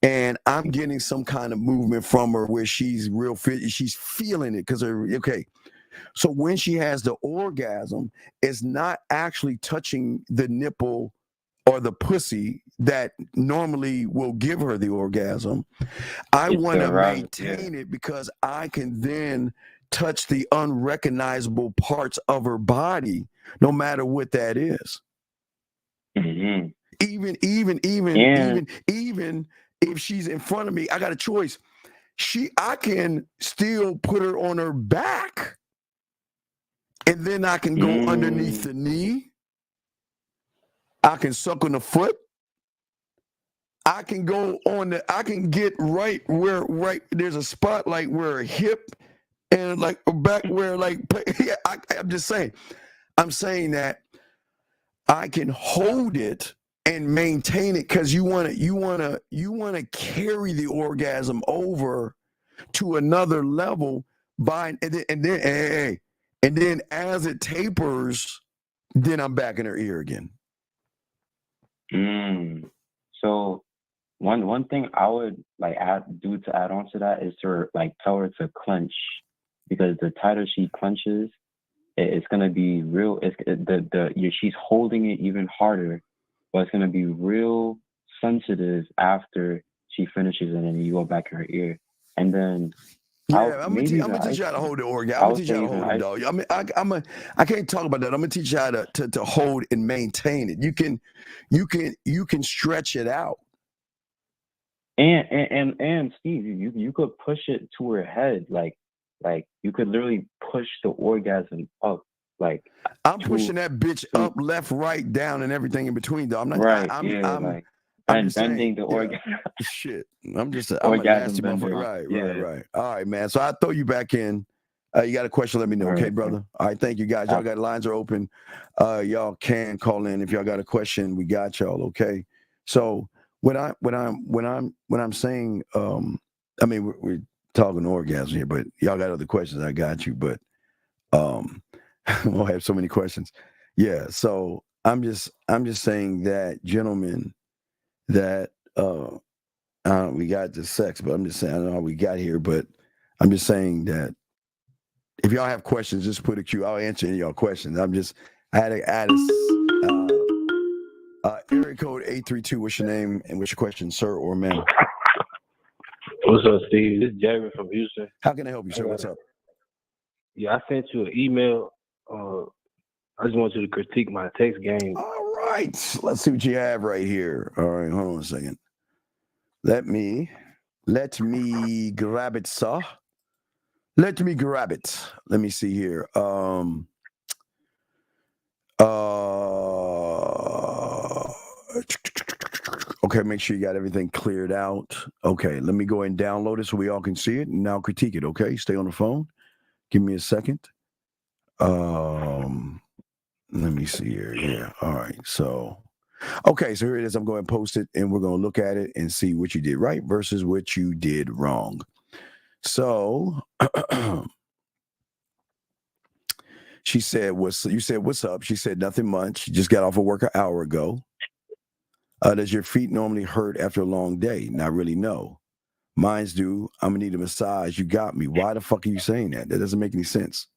[SPEAKER 11] And I'm getting some kind of movement from her where she's real fit. She's feeling it because so when she has the orgasm, it's not actually touching the nipple or the pussy that normally will give her the orgasm. I want to maintain it because I can then touch the unrecognizable parts of her body, no matter what that is.
[SPEAKER 16] Mm-hmm.
[SPEAKER 11] Even if she's in front of me, I got a choice. I can still put her on her back, and then I can go underneath the knee. I can suck on the foot. I can go on I can get right there's a spot like where a hip and like back where I'm just saying. I'm saying that I can hold it and maintain it because you want to carry the orgasm over to another level and then as it tapers, then I'm back in her ear again.
[SPEAKER 16] So one thing I would add on to that is to tell her to clench, because the tighter she clenches, it's gonna be real. She's holding it even harder, but it's gonna be real sensitive after she finishes, and then you go back in her ear, and then.
[SPEAKER 11] Yeah, I'm gonna teach you how to hold the orgasm. I'm gonna teach you how to hold it, dog. I mean, I can't talk about that. I'm gonna teach you how to hold and maintain it. You can stretch it out.
[SPEAKER 16] And Steve, you could push it to her head, like you could literally push the orgasm up,
[SPEAKER 11] I'm pushing that bitch up, left, right, down, and everything in between, though. I'm not
[SPEAKER 16] right. I'm bending the orgasm.
[SPEAKER 11] Shit, I'm a nasty motherfucker. Right. All right, man. So I'll throw you back in. You got a question? Let me know, okay, brother. All right, thank you, guys. Y'all got lines are open. Y'all can call in if y'all got a question. We got y'all, okay? So when I'm saying, I mean, we're talking orgasm here, but y'all got other questions. I got you, but we'll have so many questions. Yeah. So I'm just saying that, gentlemen, that we got the sex, but I'm just saying, I don't know how we got here, but I'm just saying that if y'all have questions, just put a queue. I'll answer any of y'all questions. I had to add area code 832. What's your name and what's your question, sir or ma'am?
[SPEAKER 17] What's up, Steve? This is Jeremy from Houston.
[SPEAKER 11] How can I help you, sir? What's up?
[SPEAKER 17] Yeah, I sent you an email. I just want you to critique my text game.
[SPEAKER 11] All right. Let's see what you have right here. All right, hold on a second. Let me grab it, sir. Let me grab it. Let me see here. Okay, make sure you got everything cleared out. Okay, let me go ahead and download it so we all can see it and now critique it. Okay, stay on the phone. Give me a second. Let me see here. Yeah. All right. So, okay. So here it is. I'm going to post it and we're going to look at it and see what you did right versus what you did wrong. So, she said, what's up? She said, nothing much. She just got off of work an hour ago. Does your feet normally hurt after a long day? Not really, no. Mine's do. I'm going to need a massage. You got me. Why the fuck are you saying that? That doesn't make any sense.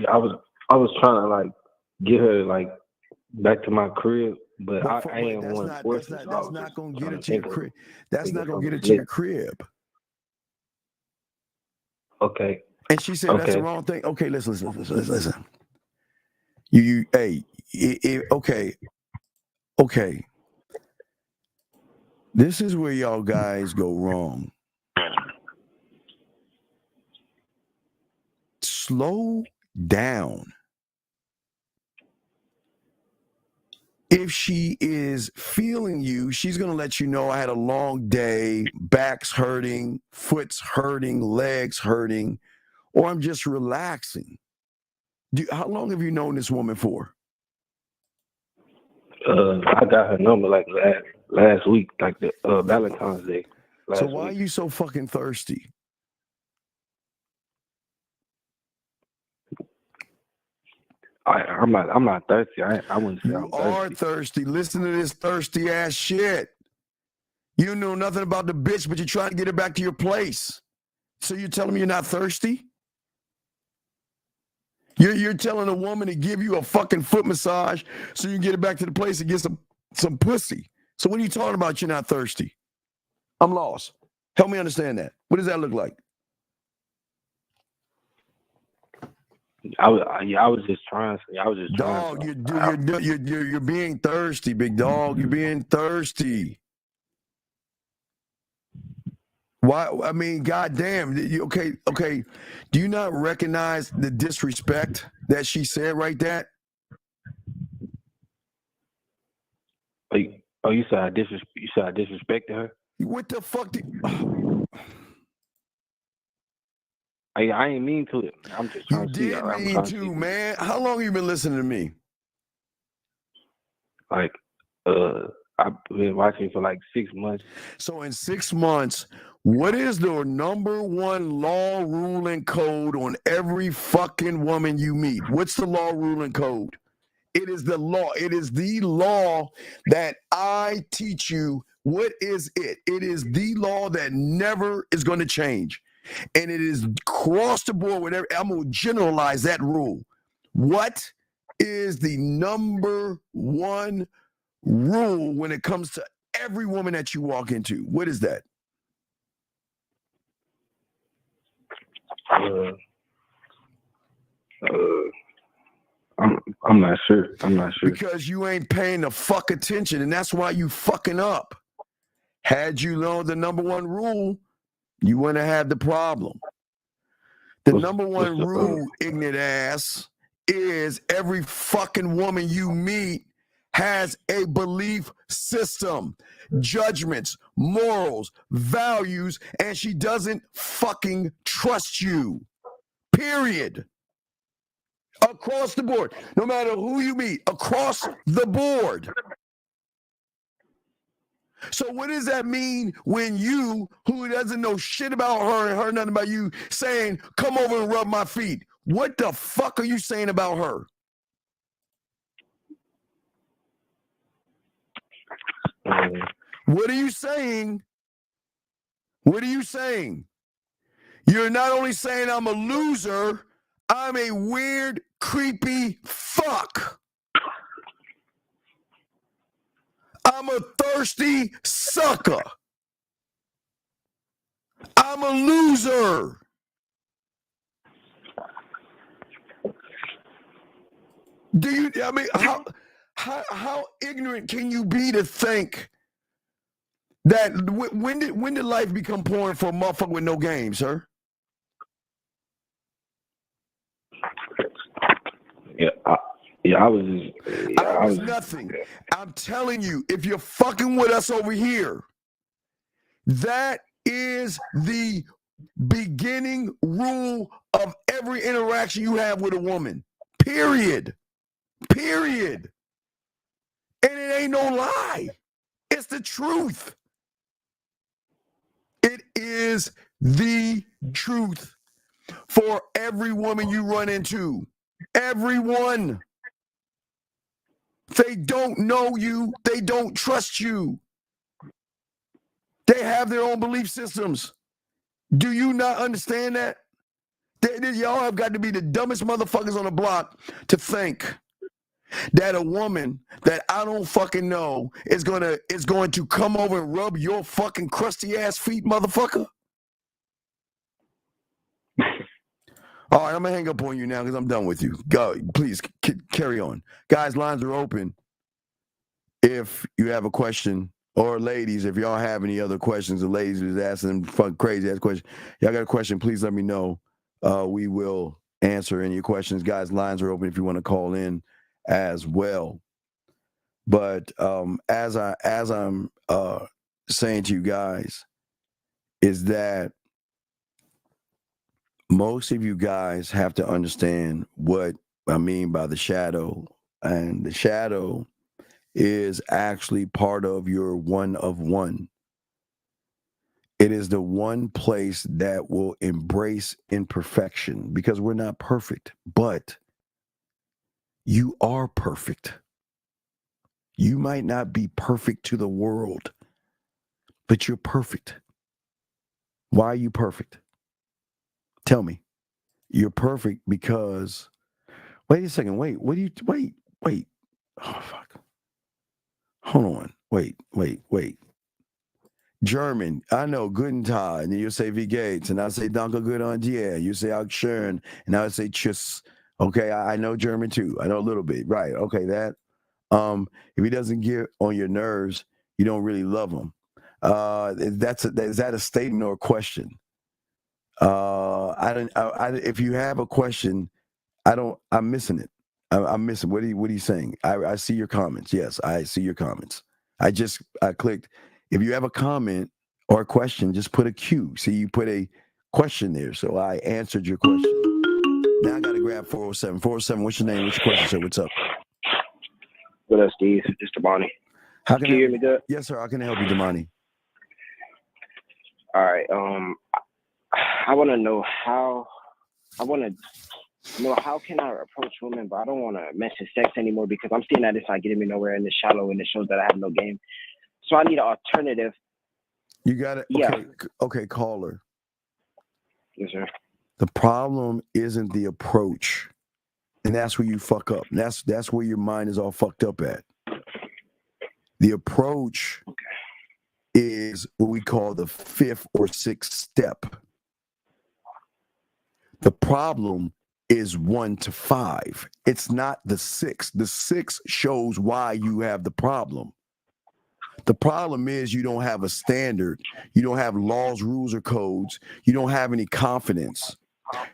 [SPEAKER 17] I was trying to like get her like back to my crib, but I ain't one force. That's not gonna get her to your crib.
[SPEAKER 11] That's not gonna get her to your crib.
[SPEAKER 17] Okay.
[SPEAKER 11] And she said that's the wrong thing. Okay, listen. Okay. This is where y'all guys go wrong. Slow down. If she is feeling you, she's going to let you know I had a long day, back's hurting, foot's hurting, legs hurting, or I'm just relaxing. How long have you known this woman for?
[SPEAKER 17] I got her number like last week, like the Valentine's Day.
[SPEAKER 11] So why are you so fucking thirsty?
[SPEAKER 17] I'm not thirsty. I wouldn't say I'm thirsty.
[SPEAKER 11] You are thirsty. Listen to this thirsty ass shit. You know nothing about the bitch, but you're trying to get her back to your place. So you're telling me you're not thirsty? You're telling a woman to give you a fucking foot massage so you can get her back to the place and get some pussy. So what are you talking about? You're not thirsty. I'm lost. Help me understand that. What does that look like?
[SPEAKER 17] I was just trying.
[SPEAKER 11] Dog, you're being thirsty, big dog. You're being thirsty. Why? I mean, goddamn. Okay. Do you not recognize the disrespect that she said right there?
[SPEAKER 17] Oh, you said I disrespected her?
[SPEAKER 11] What the fuck?
[SPEAKER 17] I ain't mean to it. I'm just trying to see.
[SPEAKER 11] You did mean to, man. How long have you been listening to me?
[SPEAKER 17] Like, I've been watching for like 6 months.
[SPEAKER 11] So in 6 months, what is the number one law, rule, and code on every fucking woman you meet? What's the law, rule, and code? It is the law. It is the law that I teach you. What is it? It is the law that never is going to change. And it is across the board, whatever. I'm going to generalize that rule. What is the number one rule when it comes to every woman that you walk into? What is that?
[SPEAKER 17] I'm not sure.
[SPEAKER 11] Because you ain't paying the fuck attention, and that's why you fucking up. Had you known the number one rule, you wouldn't have had the problem. The number one rule, ignorant ass, is every fucking woman you meet has a belief system, judgments, morals, values, and she doesn't fucking trust you. Period. Across the board. No matter who you meet, across the board. So what does that mean when you, who doesn't know shit about her and her nothing about you, saying, come over and rub my feet? What the fuck are you saying about her? What are you saying? What are you saying? You're not only saying I'm a loser, I'm a weird, creepy fuck. I'm a thirsty sucker. I'm a loser. How ignorant can you be to think that when did life become porn for a motherfucker with no game, sir?
[SPEAKER 17] Yeah, I was
[SPEAKER 11] nothing. I'm telling you, if you're fucking with us over here, that is the beginning rule of every interaction you have with a woman. Period. And it ain't no lie. It's the truth. It is the truth for every woman you run into. Everyone. They don't know you. They don't trust you. They have their own belief systems. Do you not understand that? Y'all have got to be the dumbest motherfuckers on the block to think that a woman that I don't fucking know is going to come over and rub your fucking crusty ass feet, motherfucker. All right, I'm going to hang up on you now because I'm done with you. Go, please carry on. Guys, lines are open. If you have a question, or ladies, if y'all have any other questions, the ladies who's asking them fucking crazy ass questions, y'all got a question, please let me know. We will answer any questions. Guys, lines are open if you want to call in as well. But as I'm saying to you guys, is that most of you guys have to understand what I mean by the shadow. And the shadow is actually part of your one of one. It is the one place that will embrace imperfection, because we're not perfect, but you are perfect. You might not be perfect to the world, but you're perfect. Why are you perfect? Tell me. You're perfect because, wait a second, wait. Oh, fuck. Hold on. Wait. German, I know, guten Tag, and you say wie geht's, and I say danke gut an dir, you say auch schön, and I say tschüss. Okay, I know German too. I know a little bit. Right. Okay, that. If he doesn't get on your nerves, you don't really love him. Is that a statement or a question? If you have a question, I'm missing it. I'm missing. What are you saying? I see your comments. Yes, I see your comments. I clicked. If you have a comment or a question, just put a Q. See, you put a question there. So I answered your question. Now I got to grab 407. 407, what's your name? What's your question, sir? What's up?
[SPEAKER 18] What up, Steve? It's Damani.
[SPEAKER 11] Can
[SPEAKER 18] you hear me good?
[SPEAKER 11] Yes, sir. How can I help you, Damani?
[SPEAKER 18] All right. I want to know how can I approach women, but I don't want to mention sex anymore because I'm seeing that it's not getting me nowhere and it's shallow and it shows that I have no game. So I need an alternative. You got it?
[SPEAKER 11] Yeah. Okay, caller.
[SPEAKER 18] Yes, sir.
[SPEAKER 11] The problem isn't the approach. And that's where you fuck up. That's where your mind is all fucked up at. The approach is what we call the 5th or 6th step. The problem is 1 to 5. It's not the 6. The 6 shows why you have the problem. The problem is you don't have a standard. You don't have laws, rules, or codes. You don't have any confidence.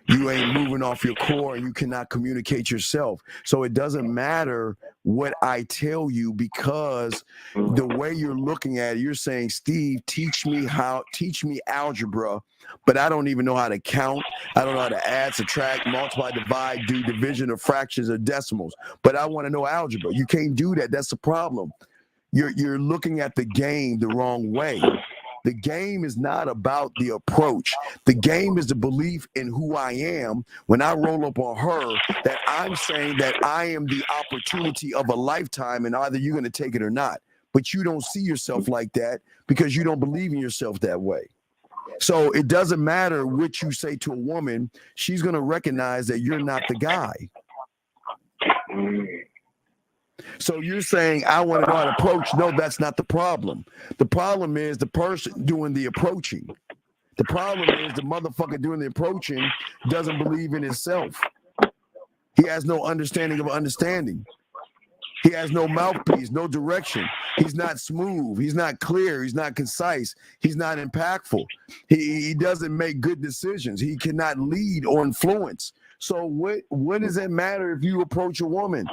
[SPEAKER 11] You ain't moving off your core and you cannot communicate yourself. So it doesn't matter what I tell you, because the way you're looking at it, you're saying, Steve, teach me algebra, but I don't even know how to count. I don't know how to add, subtract, multiply, divide, do division or fractions or decimals, but I want to know algebra. You can't do that. That's the problem. You're looking at the game the wrong way. The game is not about the approach. The game is the belief in who I am when I roll up on her, that I'm saying that I am the opportunity of a lifetime and either you're going to take it or not. But you don't see yourself like that because you don't believe in yourself that way. So it doesn't matter what you say to a woman. She's going to recognize that you're not the guy. So you're saying, I want to know how to approach. No, that's not the problem. The problem is the person doing the approaching. The problem is the motherfucker doing the approaching doesn't believe in himself. He has no understanding of understanding. He has no mouthpiece, no direction. He's not smooth. He's not clear. He's not concise. He's not impactful. He doesn't make good decisions. He cannot lead or influence. So what does it matter if you approach a woman?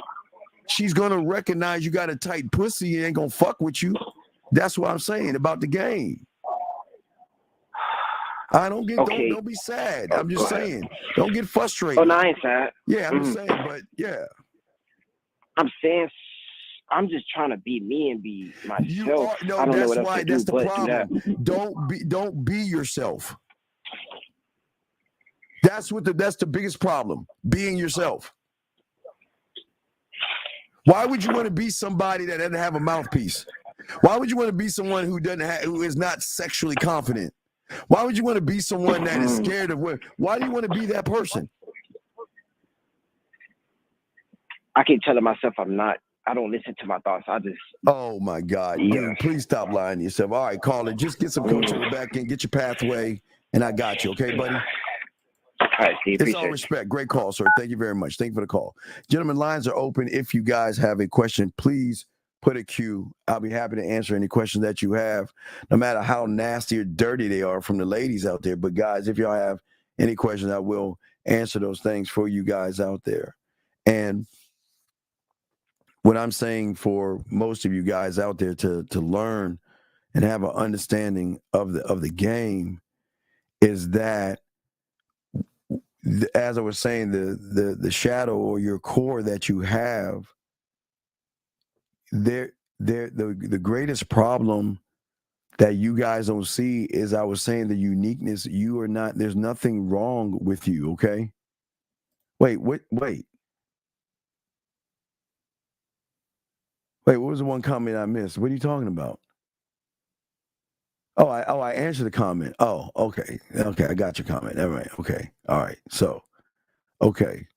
[SPEAKER 11] she's going to recognize you got a tight pussy and ain't going to fuck with you. That's what I'm saying about the game. Don't be sad. I'm just saying. Don't get frustrated.
[SPEAKER 18] Oh, no, I ain't sad.
[SPEAKER 11] Yeah, I'm just saying, but yeah.
[SPEAKER 18] I'm saying I'm just trying to be me and be myself. I don't know what else to do.
[SPEAKER 11] That's the problem. Don't be yourself. That's the biggest problem. Being yourself. Why would you want to be somebody that doesn't have a mouthpiece? Why would you want to be someone who is not sexually confident? Why would you want to be someone that is scared of women? Why do you want to be that person?
[SPEAKER 18] I keep telling myself I'm not. I don't listen to my thoughts. I just.
[SPEAKER 11] Oh my God, dude! Please stop lying to yourself. All right, caller, just get some coaching back in, get your pathway, and I got you. Okay, buddy.
[SPEAKER 18] All right, Steve.
[SPEAKER 11] It's all respect. Great call, sir. Thank you very much. Thank you for the call, gentlemen. Lines are open. If you guys have a question, please put a Q. I'll be happy to answer any questions that you have, no matter how nasty or dirty they are from the ladies out there. But guys, if y'all have any questions, I will answer those things for you guys out there. And what I'm saying for most of you guys out there to learn and have an understanding of the game is that, as I was saying, the shadow or your core that you have, the greatest problem that you guys don't see is, I was saying, the uniqueness. You are not. There's nothing wrong with you. Okay. Wait. What was the one comment I missed? What are you talking about? I answered the comment. Oh, okay. Okay, I got your comment. All right. Okay. All right. So, okay.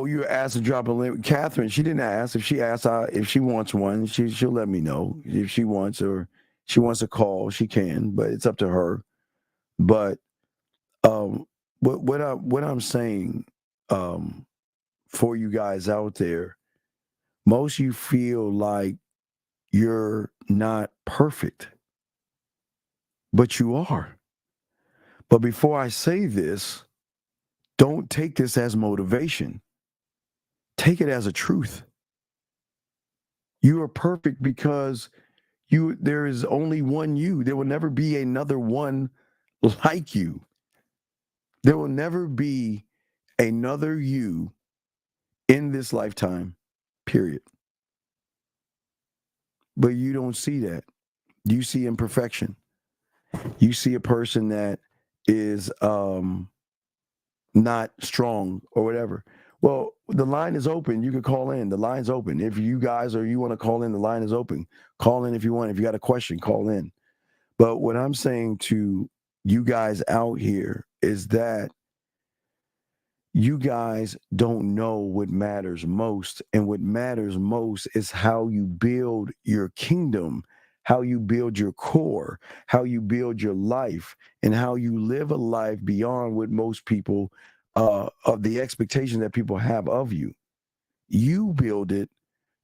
[SPEAKER 11] You asked to drop a link. Catherine, she didn't ask. If she asks if she wants one, she'll let me know. If she wants, or she wants a call, she can, but it's up to her. But what I'm saying, for you guys out there, most of you feel like you're not perfect, but you are. But before I say this, don't take this as motivation. Take it as a truth. You are perfect because there is only one you. There will never be another one like you. There will never be another you in this lifetime, period. But you don't see that. You see imperfection. You see a person that is not strong or whatever. Well, the line is open. You can call in. The line's open. If you guys or you want to call in, the line is open. Call in if you want. If you got a question, call in. But what I'm saying to you guys out here is that you guys don't know what matters most. And what matters most is how you build your kingdom, how you build your core, how you build your life, and how you live a life beyond what most people, of the expectation that people have of you. You build it,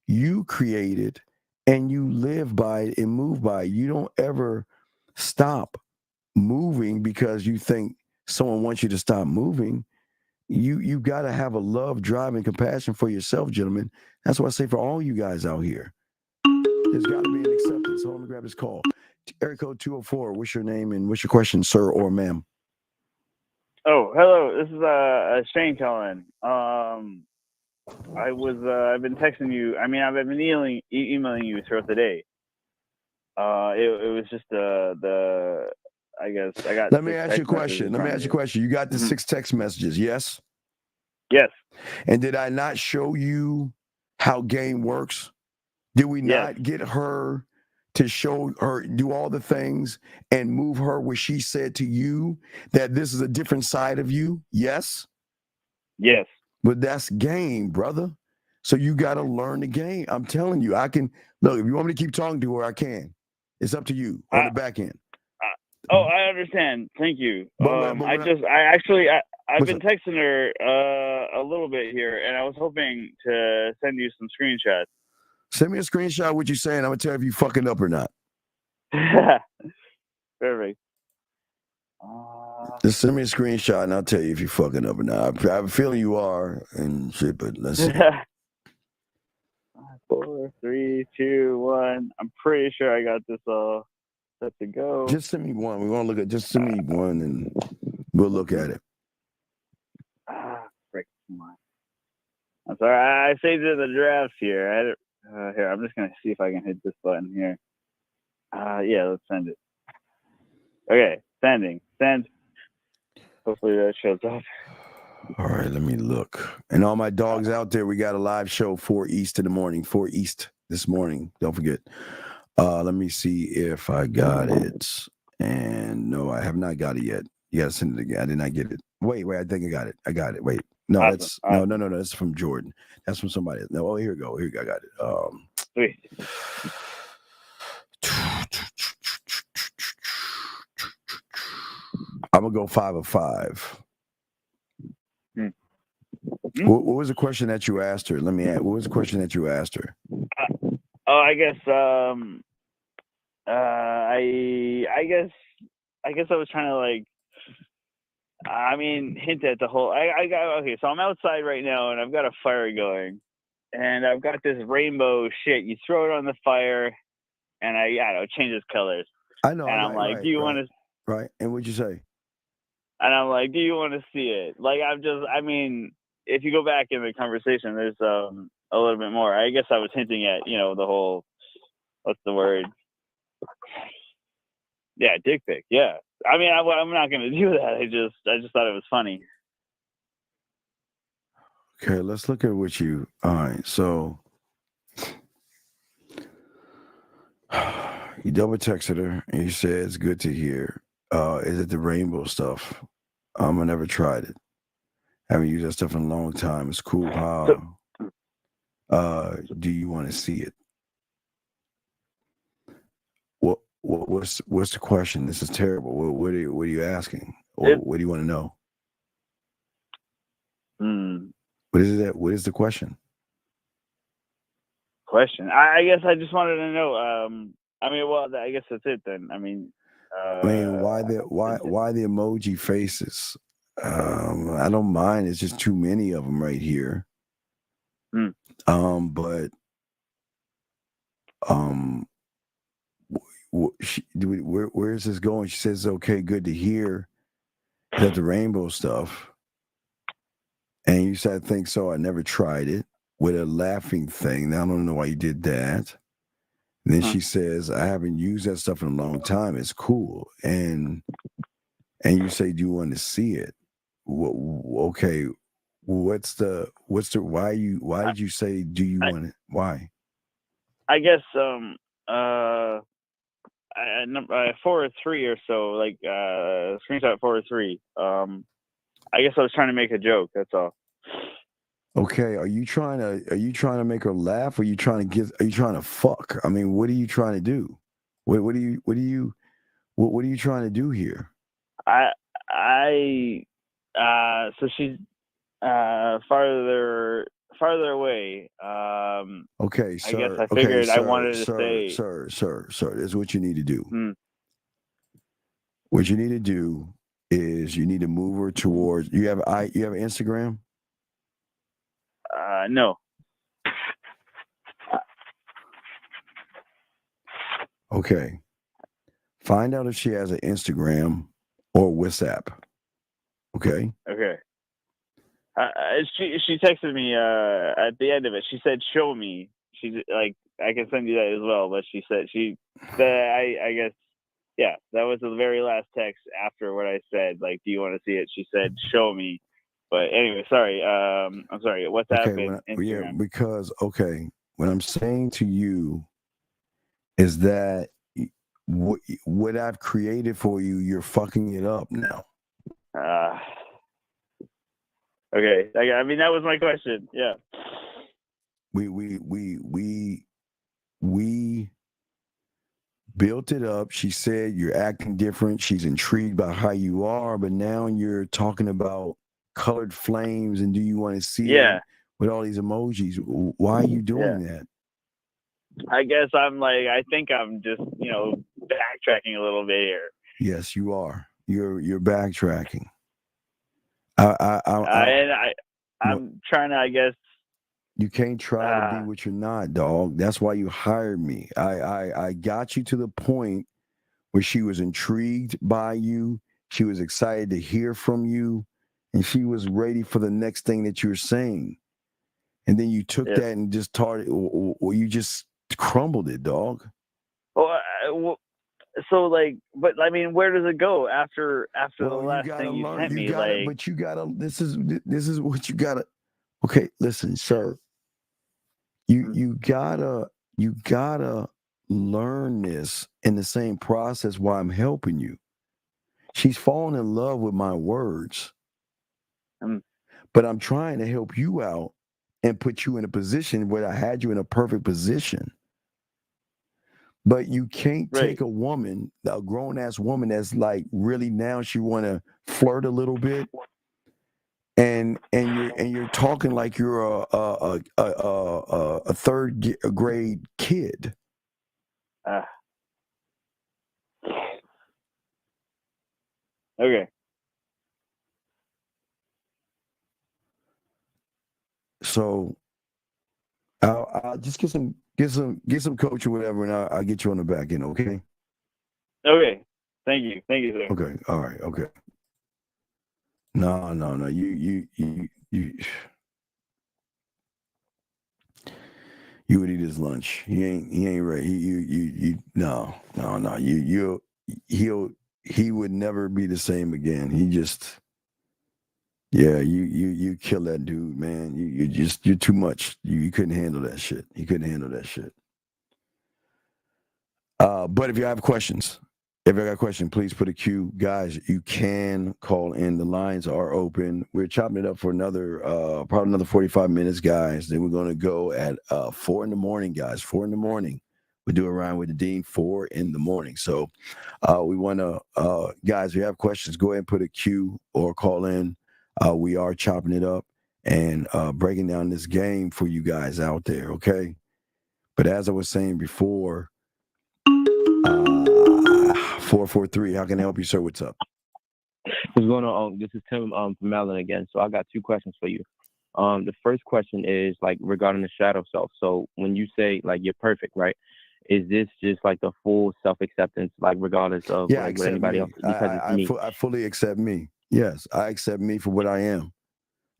[SPEAKER 11] you create it, and you live by it and move by it. You don't ever stop moving because you think someone wants you to stop moving. You got to have a love, drive, and compassion for yourself, gentlemen. That's what I say for all you guys out here. There's got to be an acceptance. So let me grab this call. Area code 204. What's your name and what's your question, sir or ma'am?
[SPEAKER 19] Oh, hello. This is Shane calling. I've been texting you. I mean, I've been emailing you throughout the day. It was just I guess I got.
[SPEAKER 11] Let me ask you a question. You got the 6 text messages, yes?
[SPEAKER 19] Yes.
[SPEAKER 11] And did I not show you how game works? Did we not get her to show her, do all the things and move her where she said to you that this is a different side of you? Yes?
[SPEAKER 19] Yes.
[SPEAKER 11] But that's game, brother. So you got to learn the game. I'm telling you, I can. Look, if you want me to keep talking to her, I can. It's up to you on the back end.
[SPEAKER 19] I understand. Thank you. I've been texting her a little bit here, and I was hoping to send you some screenshots.
[SPEAKER 11] Send me a screenshot of what you're saying. I'm gonna tell you if you fucking up or not.
[SPEAKER 19] Perfect.
[SPEAKER 11] Just send me a screenshot and I'll tell you if you're fucking up or not. I have a feeling you are and shit, but let's see.
[SPEAKER 19] 4, 3, 2, 1. I'm pretty sure I got this all set to go.
[SPEAKER 11] Just send me one. We want to look at. Just send me one and we'll look at it.
[SPEAKER 19] Frick, come on. I'm sorry. I saved it in the drafts here. Here, I'm just gonna see if I can hit this button here. Yeah, let's send it. Okay, sending. Send. Hopefully that shows up.
[SPEAKER 11] All right, let me look. And all my dogs out there, we got a live show 4 East in the morning. 4 East this morning. Don't forget. Let me see if I got it. And no, I have not got it yet. You gotta send it again. I did not get it. Wait, I think I got it. I got it. Wait. No, awesome. No. That's from Jordan. That's from somebody else. No, here we go. I got it.
[SPEAKER 19] Sweet.
[SPEAKER 11] I'm gonna go 5 of 5. What was the question that you asked her? Let me ask. What was the question that you asked her?
[SPEAKER 19] I guess. I guess I was trying to hint at the whole. Okay. So I'm outside right now, and I've got a fire going, and I've got this rainbow shit. You throw it on the fire, and it changes colors.
[SPEAKER 11] I know.
[SPEAKER 19] And I'm like, do you want to?
[SPEAKER 11] Right. And what'd you say?
[SPEAKER 19] And I'm like, do you want to see it? If you go back in the conversation, there's a little bit more. I guess I was hinting at, the whole, what's the word? Yeah, dick pic. Yeah. I'm not going to do that. I just thought it was funny.
[SPEAKER 11] Okay, let's look at what you. All right, so you double texted her and you said it's good to hear. Is it the rainbow stuff? I never tried it. Haven't used that stuff in a long time. It's cool. How do you want to see it? What's the question? This is terrible. What are you asking? Or what do you want to know? What is that? What is the question?
[SPEAKER 19] I guess I just wanted to know. I guess that's it then.
[SPEAKER 11] Why the emoji faces? I don't mind. It's just too many of them right here. But where is this going? She says, "Okay, good to hear that the rainbow stuff." And you said, "I think so. I never tried it," with a laughing thing. Now I don't know why you did that. And then she says, "I haven't used that stuff in a long time. It's cool." And you say, "Do you want to see it?" Okay. What's the why did you say, "Do you want it?" Why?
[SPEAKER 19] I guess 4 or 3 or so, screenshot 4 or 3. I guess I was trying to make a joke. That's all.
[SPEAKER 11] Okay, are you trying to make her laugh, or are you trying to fuck? What are you trying to do? What are you trying to do here?
[SPEAKER 19] So she's farther away.
[SPEAKER 11] Okay, sir.
[SPEAKER 19] I guess I figured I wanted to say,
[SPEAKER 11] sir, this is what you need to do. What you need to do is you need to move her towards. You have Instagram?
[SPEAKER 19] No.
[SPEAKER 11] Okay. Find out if she has an Instagram or WhatsApp. Okay.
[SPEAKER 19] Okay. She texted me at the end of it. She said, "Show me." She's like, "I can send you that as well." But she said I guess, yeah, that was the very last text after what I said. Like, "Do you want to see it?" She said, "Show me." But anyway, sorry. I'm sorry. WhatsApp and Instagram.
[SPEAKER 11] Yeah, because what I'm saying to you is that what I've created for you, you're fucking it up now.
[SPEAKER 19] Okay. That was my question. Yeah.
[SPEAKER 11] We built it up. She said you're acting different. She's intrigued by how you are, but now you're talking about colored flames and do you want to see it with all these emojis? Why are you doing that?
[SPEAKER 19] I guess I think I'm just, backtracking a little bit here.
[SPEAKER 11] Yes, you are. You're backtracking.
[SPEAKER 19] I'm trying to, I guess.
[SPEAKER 11] You can't try to be what you're not, dog. That's why you hired me. I got you to the point where she was intrigued by you. She was excited to hear from you, and she was ready for the next thing that you were saying. And then you took that and just started, or you just crumbled it, dog.
[SPEAKER 19] So like, but I mean, where does it go after the last thing you sent me?
[SPEAKER 11] But you gotta. This is what you gotta. Okay, listen, sir. You gotta learn this in the same process while I'm helping you. She's fallen in love with my words, but I'm trying to help you out and put you in a position where I had you in a perfect position. But you can't take a woman, a grown-ass woman that's like really now she want to flirt a little bit, and you're talking like you're a third grade kid.
[SPEAKER 19] Okay.
[SPEAKER 11] So I'll just get some coach or whatever, and I'll get you on the back end. Okay.
[SPEAKER 19] Okay. Thank you, sir.
[SPEAKER 11] Okay. All right. Okay. No. You would eat his lunch. He ain't ready. No. He would never be the same again. He just, you kill that dude, man. You're too much. You couldn't handle that shit. He couldn't handle that shit. But if you have questions, please put a queue. Guys, you can call in. The lines are open. We're chopping it up for probably another 45 minutes, guys. Then we're going to go at 4 in the morning, guys. 4 in the morning. We do a round with the Dean 4 in the morning. So we want to, guys, if you have questions, go ahead and put a queue or call in. We are chopping it up and breaking down this game for you guys out there, okay? But as I was saying before, 443, how can I help you, sir? What's up?
[SPEAKER 14] What's going on? This is Tim from Maryland again. So I got 2 questions for you. The first question is like regarding the shadow self. So when you say like you're perfect, right? Is this just like the full self-acceptance, like regardless of like what anybody else? Because it's me.
[SPEAKER 11] I fully accept me. Yes, I accept me for what I am.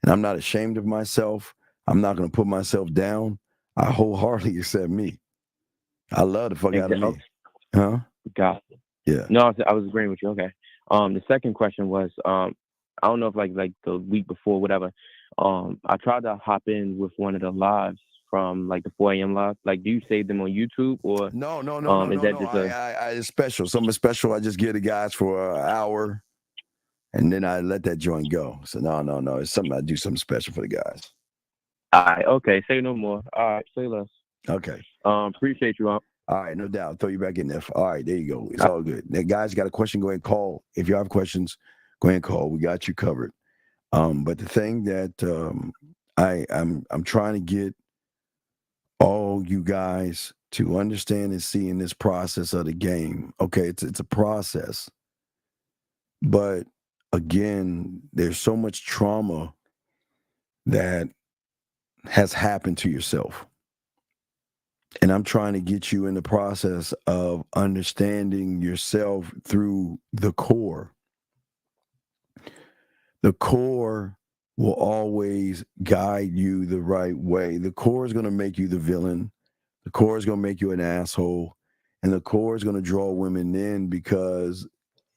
[SPEAKER 11] And I'm not ashamed of myself. I'm not going to put myself down. I wholeheartedly accept me. I love the fuck out of me. Huh?
[SPEAKER 14] Got it.
[SPEAKER 11] Yeah.
[SPEAKER 14] No, I was agreeing with you. Okay. The second question was, I don't know if like the week before, whatever, I tried to hop in with one of the lives from like the 4 a.m. live. Like, do you save them on YouTube or?
[SPEAKER 11] No.
[SPEAKER 14] Is that just
[SPEAKER 11] it's special. Something special. I just give the guys for an hour, and then I let that joint go. So no. It's something I do something special for the guys.
[SPEAKER 14] All right. Okay. Say no more. All right. Say less.
[SPEAKER 11] Okay.
[SPEAKER 14] Appreciate you.
[SPEAKER 11] All right, no doubt. Throw you back in there. All right, there you go. It's all good. Now, guys, got a question? Go ahead and call. If you have questions, go ahead and call. We got you covered. But the thing that I'm trying to get all you guys to understand and see in this process of the game. Okay, it's a process, but again, there's so much trauma that has happened to yourself. And I'm trying to get you in the process of understanding yourself through the core. The core will always guide you the right way. The core is going to make you the villain. The core is going to make you an asshole. And the core is going to draw women in because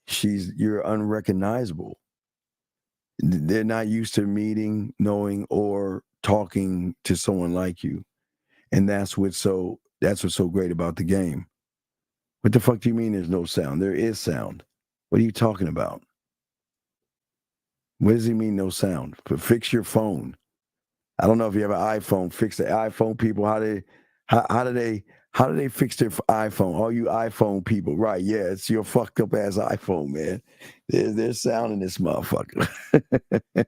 [SPEAKER 11] you're unrecognizable. They're not used to meeting, knowing, or talking to someone like you. And that's what's so great about the game. What the fuck do you mean there's no sound? There is sound. What are you talking about? What does he mean no sound? Fix your phone. I don't know if you have an iPhone. Fix the iPhone people. How do they fix their iPhone? All you iPhone people, right? Yeah, it's your fucked up ass iPhone, man. There's sound in this motherfucker.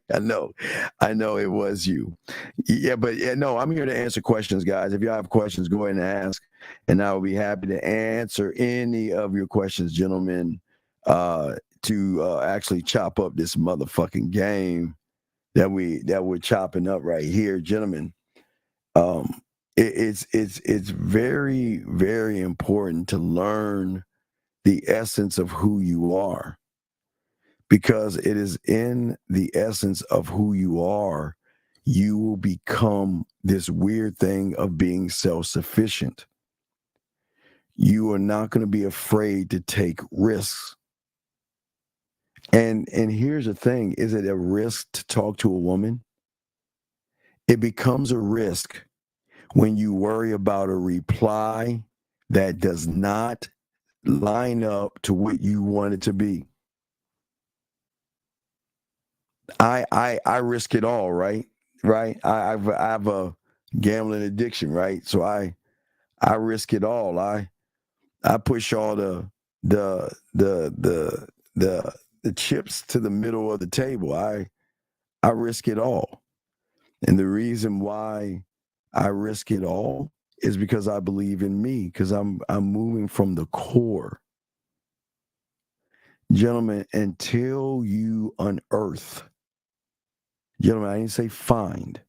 [SPEAKER 11] I know it was you. Yeah, but no, I'm here to answer questions, guys. If you have questions, go ahead and ask, and I will be happy to answer any of your questions, gentlemen. to actually chop up this motherfucking game that we're chopping up right here, gentlemen. It's very, very important to learn the essence of who you are, because it is in the essence of who you are you will become this weird thing of being self-sufficient. You are not going to be afraid to take risks. And here's the thing, is it a risk to talk to a woman? It becomes a risk when you worry about a reply that does not line up to what you want it to be. I risk it all, right? Right? I have a gambling addiction, right? So I risk it all. I push all the chips to the middle of the table. I risk it all. And the reason why I risk it all is because I believe in me, because I'm moving from the core. Gentlemen, until you unearth, gentlemen, I didn't say find,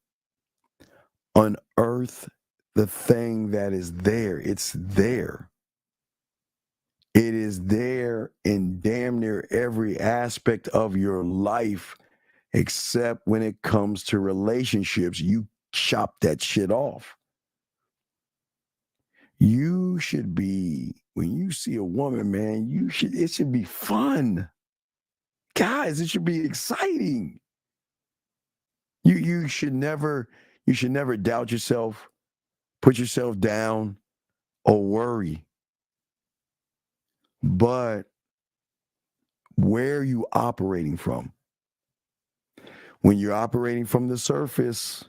[SPEAKER 11] unearth the thing that is there. It's there. It is there in damn near every aspect of your life, except when it comes to relationships. You chop that shit off. You should be, when you see a woman, man, it should be fun. Guys, it should be exciting. You should never doubt yourself, put yourself down, or worry. But where are you operating from? When you're operating from the surface,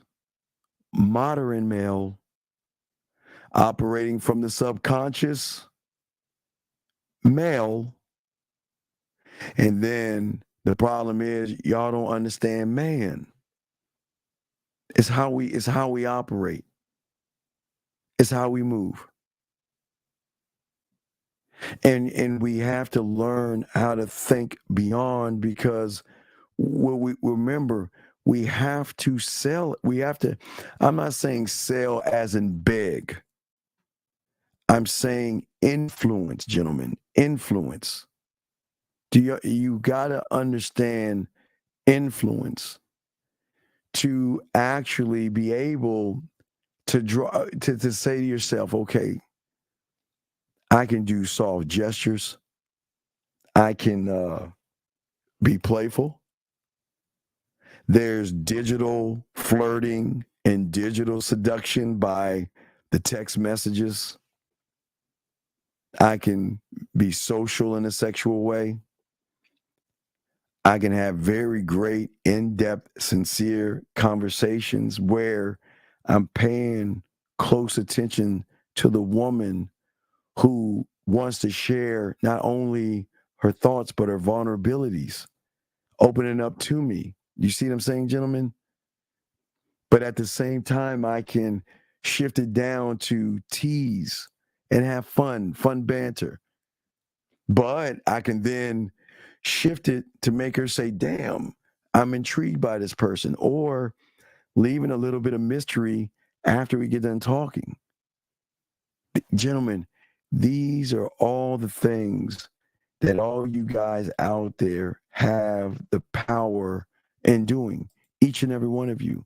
[SPEAKER 11] modern male, operating from the subconscious, male, and then the problem is y'all don't understand man. It's how we operate. It's how we move. And we have to learn how to think beyond, because we remember we have to sell. I'm not saying sell as in beg. I'm saying influence, gentlemen, influence. You gotta understand influence to actually be able to draw, to say to yourself, okay, I can do soft gestures. I can be playful. There's digital flirting and digital seduction by the text messages. I can be social in a sexual way. I can have very great, in-depth, sincere conversations where I'm paying close attention to the woman who wants to share not only her thoughts, but her vulnerabilities, opening up to me. You see what I'm saying, gentlemen? But at the same time, I can shift it down to tease and have fun banter. But I can then shift it to make her say, damn, I'm intrigued by this person, or leaving a little bit of mystery after we get done talking. Gentlemen, these are all the things that all you guys out there have the power in doing, each and every one of you.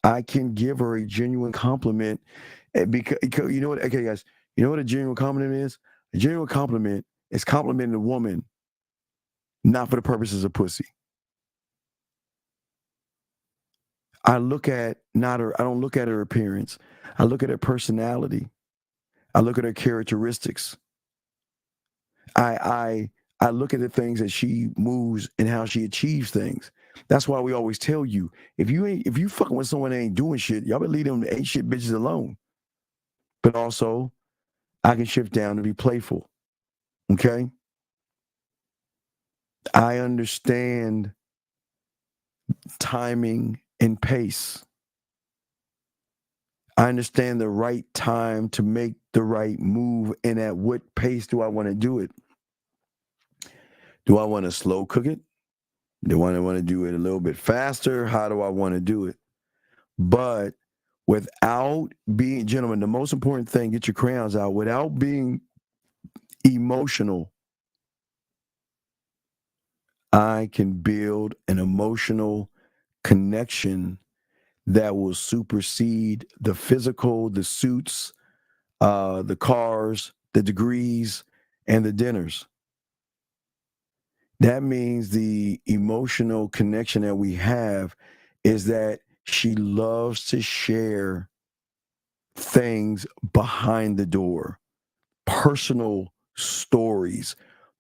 [SPEAKER 11] I can give her a genuine compliment because you know what? Okay, guys, you know what a genuine compliment is? A genuine compliment is complimenting a woman not for the purposes of pussy. I don't look at her appearance. I look at her personality. I look at her characteristics. I look at the things that she moves and how she achieves things. That's why we always tell you, if you fucking with someone that ain't doing shit, y'all better leave them ain't shit bitches alone. But also, I can shift down to be playful. Okay? I understand timing and pace. I understand the right time to make the right move, and at what pace do I want to do it. Do I want to slow cook it? Do I want to do it a little bit faster? How do I want to do it? But without being, gentlemen, the most important thing, get your crayons out, without being emotional, I can build an emotional connection that will supersede the physical, the suits, the cars, the degrees, and the dinners. That means the emotional connection that we have is that she loves to share things behind the door, personal stories,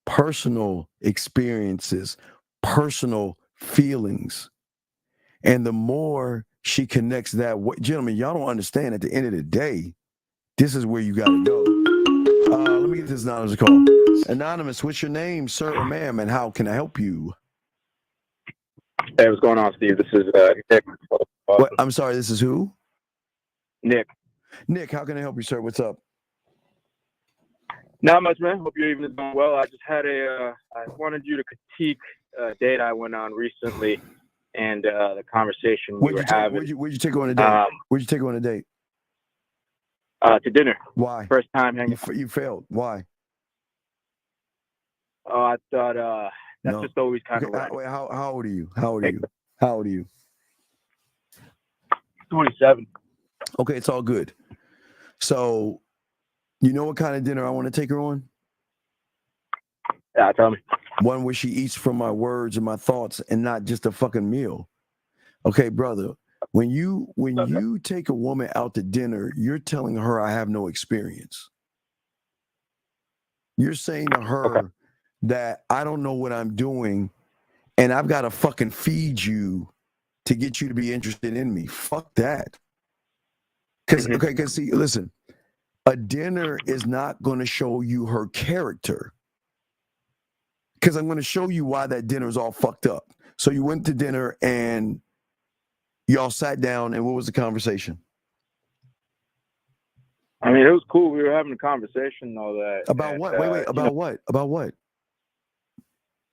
[SPEAKER 11] personal experiences, personal feelings. And the more she connects that, gentlemen, y'all don't understand, at the end of the day, this is where you got to go. Let me get this anonymous call. Anonymous, what's your name, sir or ma'am, and how can I help you?
[SPEAKER 20] Hey, what's going on, Steve? This is Nick.
[SPEAKER 11] What? I'm sorry, this is who?
[SPEAKER 20] Nick.
[SPEAKER 11] Nick, how can I help you, sir? What's up?
[SPEAKER 20] Not much, man. Hope your evening is going well. I just had I wanted you to critique a date I went on recently and the conversation we were having.
[SPEAKER 11] Where'd you take her on a date? Where'd you take her on a date?
[SPEAKER 20] To dinner.
[SPEAKER 11] Why?
[SPEAKER 20] First time hanging.
[SPEAKER 11] You failed. Why?
[SPEAKER 20] Oh, I thought that's just always kind of right.
[SPEAKER 11] Wait, how old are you? How old are you? How old are you?
[SPEAKER 20] 27.
[SPEAKER 11] Okay, it's all good. So, you know what kind of dinner I want to take her on?
[SPEAKER 20] Yeah, tell me.
[SPEAKER 11] One where she eats from my words and my thoughts and not just a fucking meal. Okay, brother. When you take a woman out to dinner, you're telling her I have no experience. You're saying to her that I don't know what I'm doing and I've got to fucking feed you to get you to be interested in me. Fuck that. Because see, listen, a dinner is not going to show you her character. Because I'm going to show you why that dinner is all fucked up. So you went to dinner and y'all sat down, and what was the conversation?
[SPEAKER 20] I mean, it was cool. We were having a conversation and all that.
[SPEAKER 11] About what? Wait. About what? About what?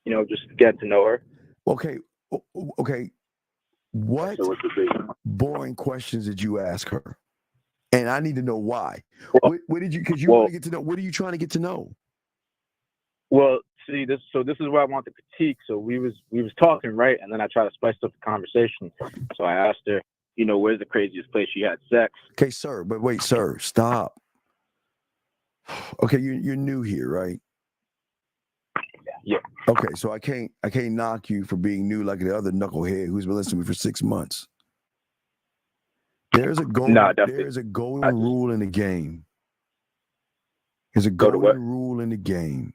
[SPEAKER 20] You know, just get to know her.
[SPEAKER 11] Okay. What boring questions did you ask her? And I need to know why. What did you? Because you want to get to know. What are you trying to get to know?
[SPEAKER 20] Well, see, this is where I want the critique. So we was talking, right? And then I tried to spice up the conversation. So I asked her, you know, where's the craziest place you had sex?
[SPEAKER 11] Okay, sir. But wait, sir, stop. Okay, you're new here, right?
[SPEAKER 20] Yeah.
[SPEAKER 11] Okay, so I can't knock you for being new like the other knucklehead who's been listening to me for 6 months. There's a golden rule in the game. There's a golden rule in the game.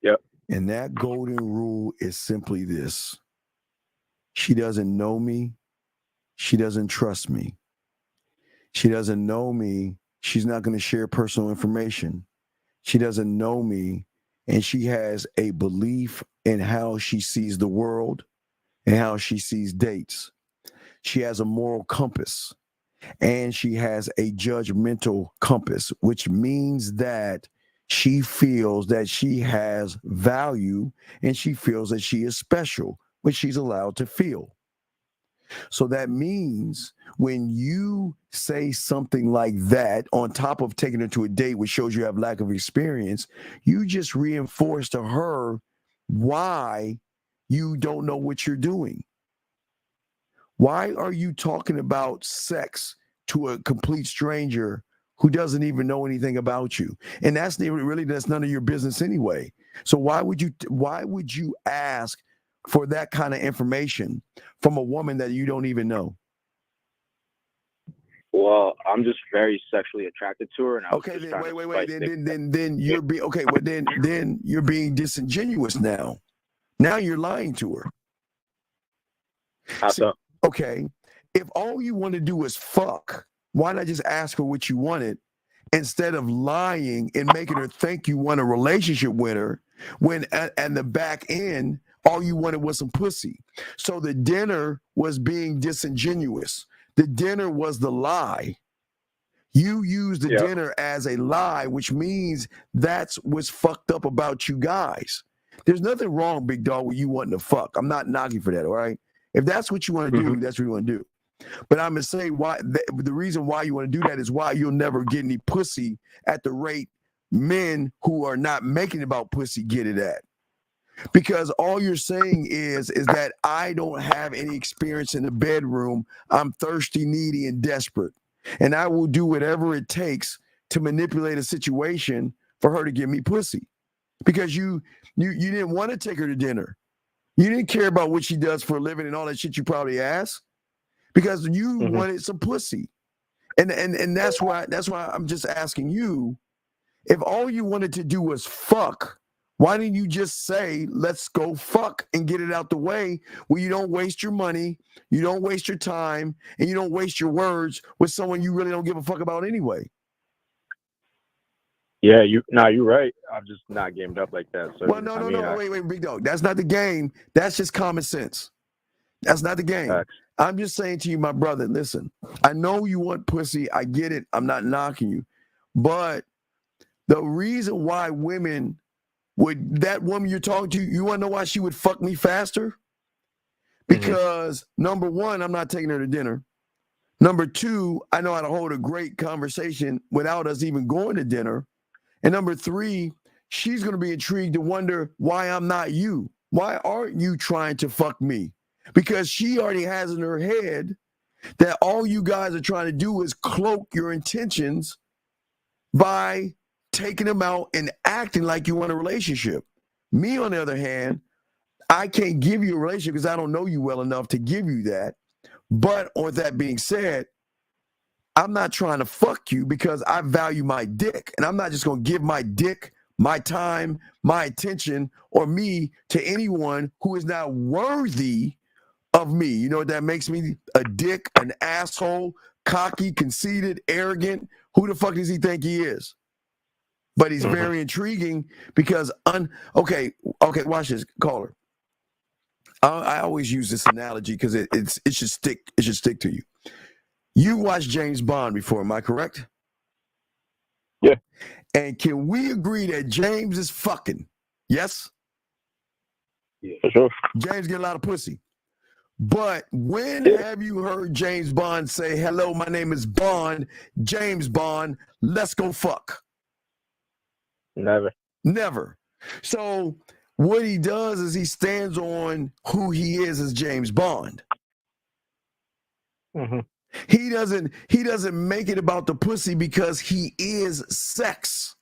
[SPEAKER 20] Yep.
[SPEAKER 11] And that golden rule is simply this. She doesn't know me. She doesn't trust me. She doesn't know me. She's not going to share personal information. She doesn't know me. And she has a belief in how she sees the world and how she sees dates. She has a moral compass and she has a judgmental compass, which means that she feels that she has value and she feels that she is special, which she's allowed to feel. So that means when you say something like that, on top of taking her to a date, which shows you have lack of experience, you just reinforce to her why you don't know what you're doing. Why are you talking about sex to a complete stranger who doesn't even know anything about you? And that's none of your business anyway. So why would you ask for that kind of information from a woman that you don't even know?
[SPEAKER 20] Well, I'm just very sexually attracted to her, and
[SPEAKER 11] then you're being okay. Well, then you're being disingenuous now. Now you're lying to her.
[SPEAKER 20] How so?
[SPEAKER 11] Okay, if all you want to do is fuck, why not just ask her what you wanted instead of lying and making her think you want a relationship with her when at the back end all you wanted was some pussy? So the dinner was being disingenuous. The dinner was the lie. You used the dinner as a lie, which means that's what's fucked up about you guys. There's nothing wrong, big dog, with you wanting to fuck. I'm not knocking for that, all right? If that's what you want to do, that's what you want to do. But I'm going to say why the reason why you want to do that is why you'll never get any pussy at the rate men who are not making it about pussy get it at. Because all you're saying is that I don't have any experience in the bedroom. I'm thirsty, needy, and desperate. And I will do whatever it takes to manipulate a situation for her to give me pussy. Because you didn't want to take her to dinner. You didn't care about what she does for a living and all that shit you probably asked. Because you wanted some pussy. And that's why I'm just asking you, if all you wanted to do was fuck, why didn't you just say, let's go fuck and get it out the way where you don't waste your money, you don't waste your time, and you don't waste your words with someone you really don't give a fuck about anyway?
[SPEAKER 20] Yeah, you're right. I'm just not gamed up like that. So,
[SPEAKER 11] well, no, wait, big dog. That's not the game. That's just common sense. That's not the game. I'm just saying to you, my brother, listen, I know you want pussy. I get it. I'm not knocking you. But the reason why women that woman you're talking to, you want to know why she would fuck me faster? Because number one, I'm not taking her to dinner. Number two, I know how to hold a great conversation without us even going to dinner. And number three, she's going to be intrigued to wonder why I'm not you. Why aren't you trying to fuck me? Because she already has in her head that all you guys are trying to do is cloak your intentions by taking them out and acting like you want a relationship. Me, on the other hand, I can't give you a relationship because I don't know you well enough to give you that. But with that being said, I'm not trying to fuck you because I value my dick. And I'm not just going to give my dick, my time, my attention, or me to anyone who is not worthy of me. You know what that makes me? A dick, an asshole, cocky, conceited, arrogant. Who the fuck does he think he is? But he's very intriguing because, okay, watch this, caller. I always use this analogy because it should stick. It should stick to you. You watched James Bond before, am I correct?
[SPEAKER 20] Yeah.
[SPEAKER 11] And can we agree that James is fucking? Yes?
[SPEAKER 20] Yeah, for sure.
[SPEAKER 11] James get a lot of pussy. But when have you heard James Bond say, hello, my name is Bond, James Bond, let's go fuck? Never. So what he does is he stands on who he is as James Bond. He doesn't make it about the pussy because he is sex.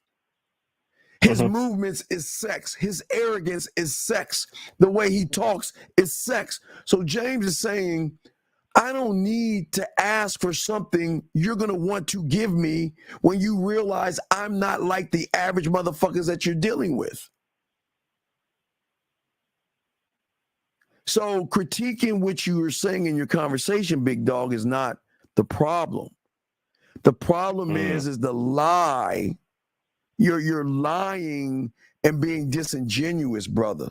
[SPEAKER 11] His movements is sex. His arrogance is sex. The way he talks is sex. So James is saying, I don't need to ask for something you're going to want to give me when you realize I'm not like the average motherfuckers that you're dealing with. So critiquing what you were saying in your conversation, big dog, is not the problem. The problem is the lie. You're lying and being disingenuous, brother.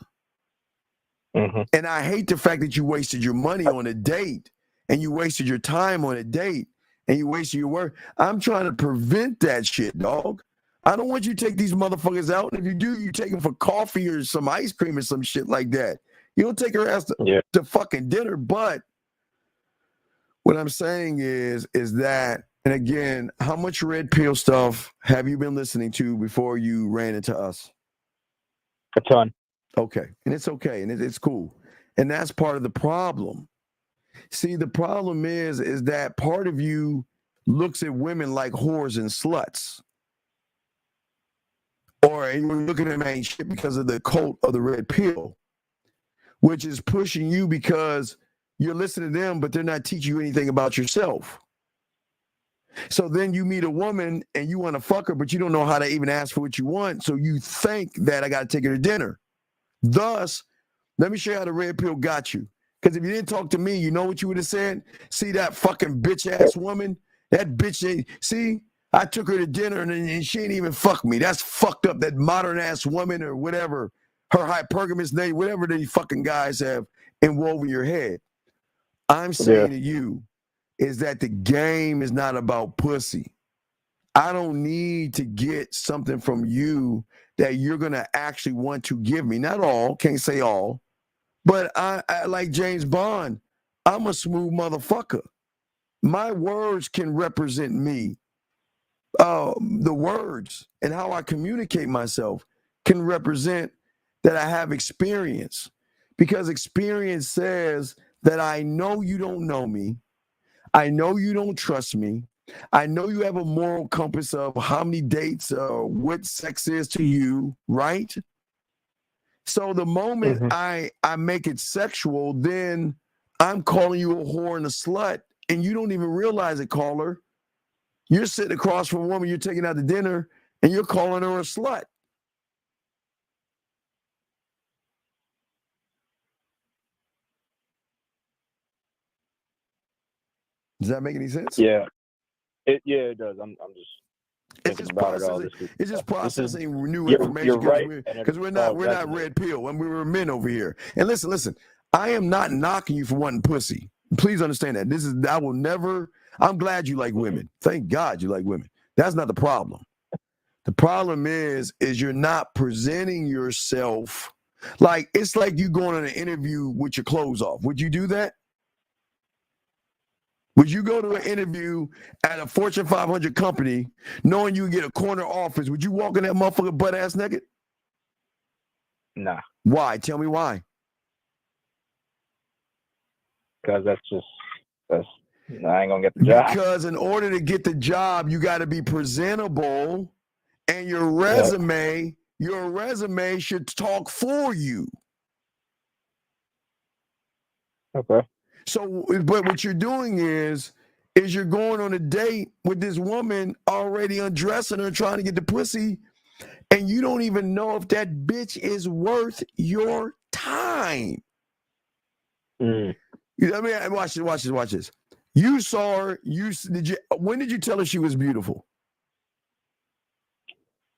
[SPEAKER 11] And I hate the fact that you wasted your money on a date and you wasted your time on a date and you wasted your work. I'm trying to prevent that shit, dog. I don't want you to take these motherfuckers out. And if you do, you take them for coffee or some ice cream or some shit like that. You don't take her ass to fucking dinner. But what I'm saying is that, and again, how much red pill stuff have you been listening to before you ran into us?
[SPEAKER 20] A ton.
[SPEAKER 11] Okay. And it's okay. And it's cool. And that's part of the problem. See, the problem is that part of you looks at women like whores and sluts. Or you're looking at them ain't shit because of the cult of the red pill, which is pushing you because you're listening to them, but they're not teaching you anything about yourself. So then you meet a woman and you want to fuck her, but you don't know how to even ask for what you want. So you think that I got to take her to dinner. Thus, let me show you how the red pill got you. Because if you didn't talk to me, you know what you would have said? See that fucking bitch-ass woman? That bitch, see, I took her to dinner and she ain't even fuck me. That's fucked up, that modern-ass woman or whatever, her hypergamous name, whatever these fucking guys have inwoven your head. I'm saying to you is that the game is not about pussy. I don't need to get something from you that you're going to actually want to give me. Not all, can't say all, but I like James Bond, I'm a smooth motherfucker. My words can represent me. The words and how I communicate myself can represent that I have experience, because experience says that I know you don't know me. I know you don't trust me. I know you have a moral compass of how many dates, what sex is to you, right? So the moment I make it sexual, then I'm calling you a whore and a slut, and you don't even realize it, caller. You're sitting across from a woman you're taking out to dinner, and you're calling her a slut. Does that make any sense?
[SPEAKER 20] Yeah. It does. I'm just thinking about it all.
[SPEAKER 11] It's just processing new information.
[SPEAKER 20] You're right.
[SPEAKER 11] Because we're not red pill, and we were men over here. And listen, I am not knocking you for wanting pussy. Please understand that. I'm glad you like women. Thank God you like women. That's not the problem. The problem is you're not presenting yourself like, it's like you going on an interview with your clothes off. Would you do that? Would you go to an interview at a Fortune 500 company knowing you get a corner office? Would you walk in that motherfucker butt ass naked?
[SPEAKER 20] Nah.
[SPEAKER 11] Why? Tell me why.
[SPEAKER 20] Because I ain't gonna get the job.
[SPEAKER 11] Because in order to get the job, you got to be presentable, and your resume should talk for you.
[SPEAKER 20] Okay.
[SPEAKER 11] So, but what you're doing is you're going on a date with this woman already undressing her, trying to get the pussy, and you don't even know if that bitch is worth your time. You know what I mean? Watch this. You saw her. When did you tell her she was beautiful?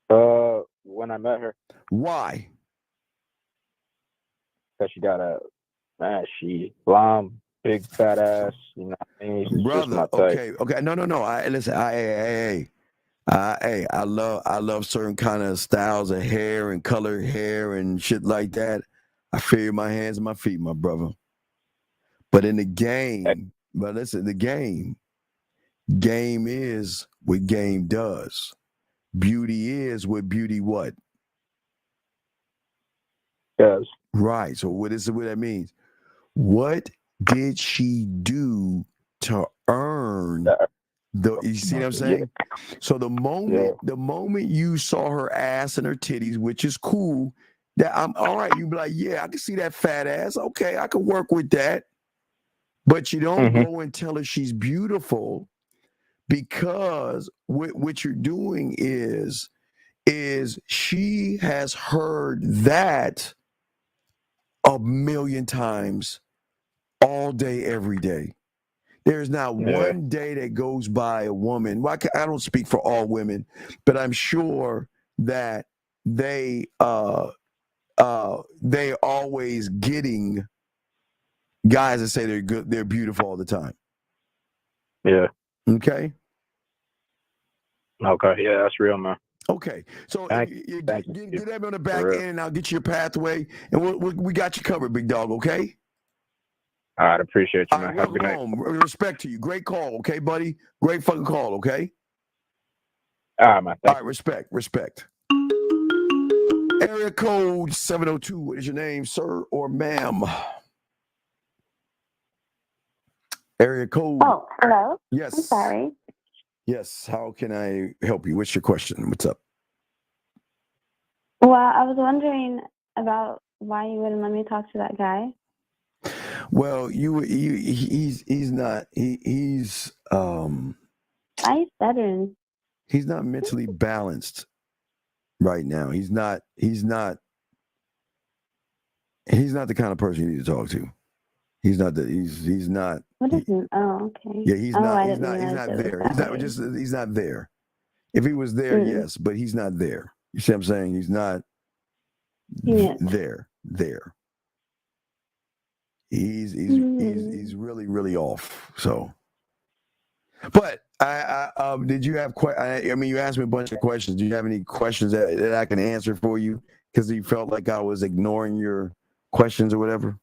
[SPEAKER 20] When I met her.
[SPEAKER 11] Why?
[SPEAKER 20] Because she blonde, big fat ass. You know what I mean?
[SPEAKER 11] Brother, okay. No. I love certain kind of styles of hair and colored hair and shit like that. I fear my hands and my feet, my brother. But in the game, the game is what game does. Beauty is what beauty what?
[SPEAKER 20] Does.
[SPEAKER 11] Right. So what that means? What did she do to earn you see what I'm saying? So the moment you saw her ass and her titties, which is cool, that I'm all right, you be like, yeah, I can see that fat ass. Okay, I can work with that. But you don't go and tell her she's beautiful, because what you're doing is she has heard that a million times all day, every day. There's not one day that goes by a woman. Well, I don't speak for all women, but I'm sure that they always getting guys that say they're good, they're beautiful all the time.
[SPEAKER 20] Yeah.
[SPEAKER 11] Okay.
[SPEAKER 20] Okay. Yeah, that's real, man.
[SPEAKER 11] Okay. So you get that on the back end, and I'll get you your pathway, and we got you covered, big dog. Okay.
[SPEAKER 20] All right. Appreciate you, man. Have a good night.
[SPEAKER 11] Respect to you. Great call. Okay, buddy. Great fucking call. Okay.
[SPEAKER 20] All right, man.
[SPEAKER 11] All right. Respect. Area code 702. What is your name, sir or ma'am? Area code.
[SPEAKER 21] Oh, hello.
[SPEAKER 11] Yes.
[SPEAKER 21] I'm sorry.
[SPEAKER 11] Yes. How can I help you? What's your question? What's up?
[SPEAKER 21] Well, I was wondering about why you wouldn't let me talk to that guy.
[SPEAKER 11] Well, he's not.
[SPEAKER 21] Why is stuttering?
[SPEAKER 11] He's not mentally balanced right now. He's not the kind of person you need to talk to. He's not.
[SPEAKER 21] What is it? Oh, okay.
[SPEAKER 11] Yeah, he's not there. He's not there. If he was there, yes, but he's not there. You see what I'm saying? He's not there. He's really, really off. So, but Did you have I mean, you asked me a bunch of questions. Do you have any questions that I can answer for you? Because you felt like I was ignoring your questions or whatever.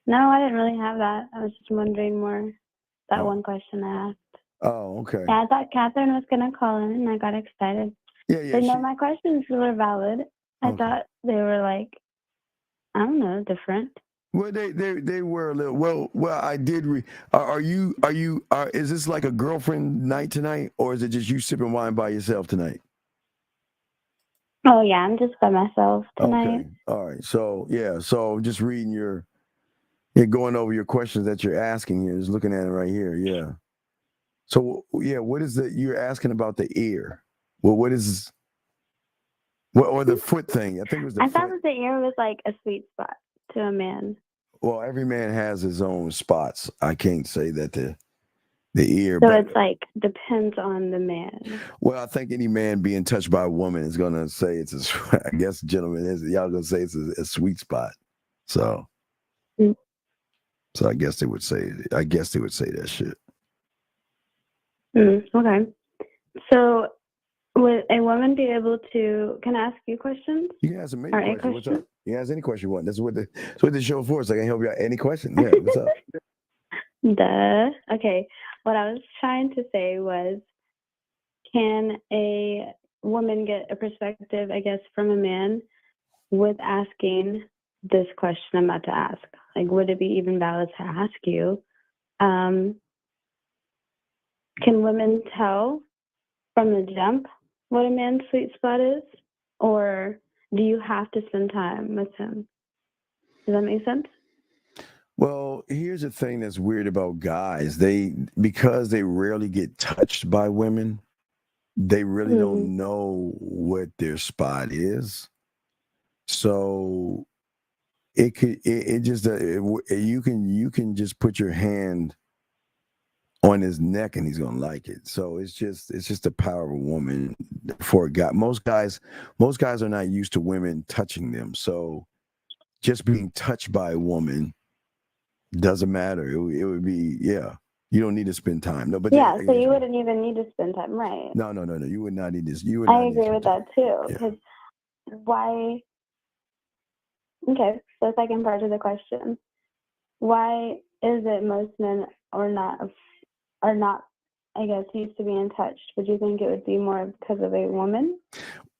[SPEAKER 21] No, I didn't really have that. I was just wondering more that one question I asked.
[SPEAKER 11] Oh, okay.
[SPEAKER 21] Yeah, I thought Catherine was gonna call in, and I got excited.
[SPEAKER 11] Yeah.
[SPEAKER 21] But no, my questions were valid. I thought they were like, I don't know, different.
[SPEAKER 11] Well, they were a little. Well, I did. Is this like a girlfriend night tonight, or is it just you sipping wine by yourself tonight?
[SPEAKER 21] Oh yeah, I'm just by myself tonight.
[SPEAKER 11] Okay. All right. So yeah. So just reading you're going over your questions that you're asking here. Just looking at it right here. Yeah. So yeah, what is you're asking about the ear? Well, what is? Or the foot thing? I think it was the
[SPEAKER 21] I thought that the ear was like a sweet spot to a man.
[SPEAKER 11] Well, every man has his own spots. I can't say that the ear.
[SPEAKER 21] So it's like depends on the man.
[SPEAKER 11] Well, I think any man being touched by a woman is gonna say it's I guess gentlemen y'all gonna say it's a sweet spot. So, so I guess they would say that shit.
[SPEAKER 21] Okay. So, would a woman be able to? Can I ask you questions?
[SPEAKER 11] You can ask me any question. What's up? You can ask any question you want. That's what the show for. So I can help you out. Any question? Yeah. What's up?
[SPEAKER 21] Duh. Okay. What I was trying to say was, can a woman get a perspective, I guess, from a man with asking this question I'm about to ask? Like, would it be even valid to ask you? Can women tell from the jump what a man's sweet spot is? Or do you have to spend time with him? Does that make sense?
[SPEAKER 11] Well, here's the thing that's weird about guys. Because they rarely get touched by women, they really don't know what their spot is. So you can just put your hand on his neck and he's gonna like it. So it's just the power of a woman for a guy. Most guys are not used to women touching them. So just being touched by a woman doesn't matter. It would be, yeah. You don't need to spend time. No, but
[SPEAKER 21] yeah, so you wouldn't even need to spend time, right?
[SPEAKER 11] No. You would not need this.
[SPEAKER 21] I agree with that too. Because why? Okay, so the second part of the question: why is it most men are not, I guess, used to being touched? Would you think it would be more because of a woman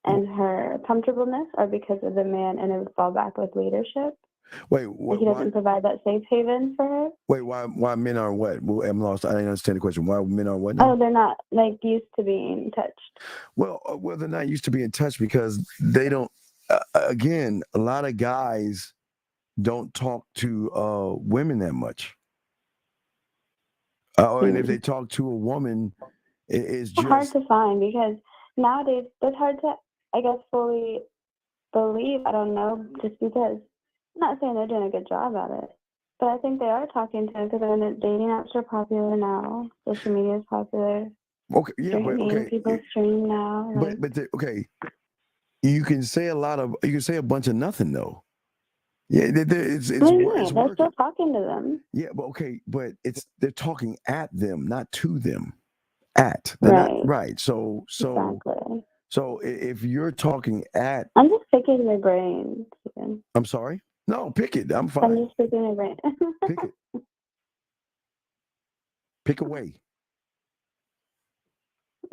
[SPEAKER 21] and her comfortableness, or because of the man and it would fall back with leadership?
[SPEAKER 11] Wait,
[SPEAKER 21] he doesn't provide that safe haven for her?
[SPEAKER 11] Wait, why men are what? Well, I'm lost. I didn't understand the question. Why men are what
[SPEAKER 21] now? Oh, they're not like used to being touched.
[SPEAKER 11] Well, they're not used to being touched because they don't. Again, a lot of guys don't talk to women that much. And if they talk to a woman, it's just
[SPEAKER 21] hard to find because nowadays it's hard to, I guess, fully believe. I don't know, just because. I'm not saying they're doing a good job at it, but I think they are talking to them because dating apps are popular now. Social media is popular.
[SPEAKER 11] Okay, yeah, but okay.
[SPEAKER 21] People stream now.
[SPEAKER 11] Okay, you can say a bunch of nothing though. Yeah, it's
[SPEAKER 21] they're still talking to them.
[SPEAKER 11] Yeah, but okay, but they're talking at them, not to them. Right. Right. So
[SPEAKER 21] exactly.
[SPEAKER 11] So if you're talking at,
[SPEAKER 21] I'm just picking your brain.
[SPEAKER 11] I'm sorry. No, pick it. I'm fine.
[SPEAKER 21] I'm just picking your brain.
[SPEAKER 11] Pick it. Pick away.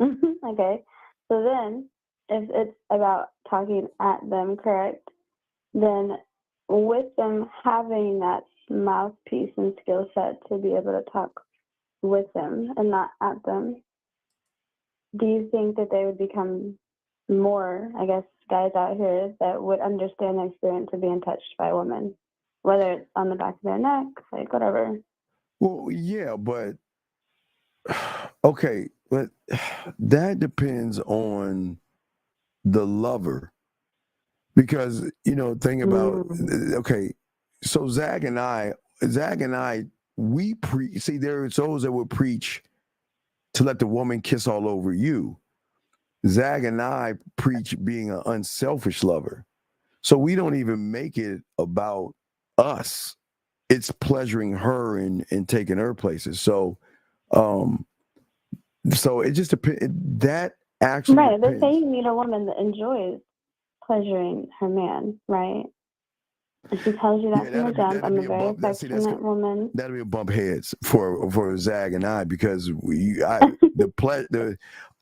[SPEAKER 21] Okay. So then, if it's about talking at them, correct? Then with them having that mouthpiece and skill set to be able to talk with them and not at them, do you think that they would become more, I guess, guys out here that would understand the experience of being touched by a woman, whether it's on the back of their neck, like whatever?
[SPEAKER 11] Well, yeah, but okay, but that depends on the lover, because think about okay, so Zach and I, we see there's those that would preach to let the woman kiss all over you. Zach and I preach being an unselfish lover. So we don't even make it about us. it's pleasuring her and taking her places. So so it just depends. That actually
[SPEAKER 21] Right. They
[SPEAKER 11] depends.
[SPEAKER 21] say you need a woman that enjoys pleasuring her man, right? And she tells you that from the jump. I'm a very affectionate woman.
[SPEAKER 11] That'll be a bump heads for Zag and I, because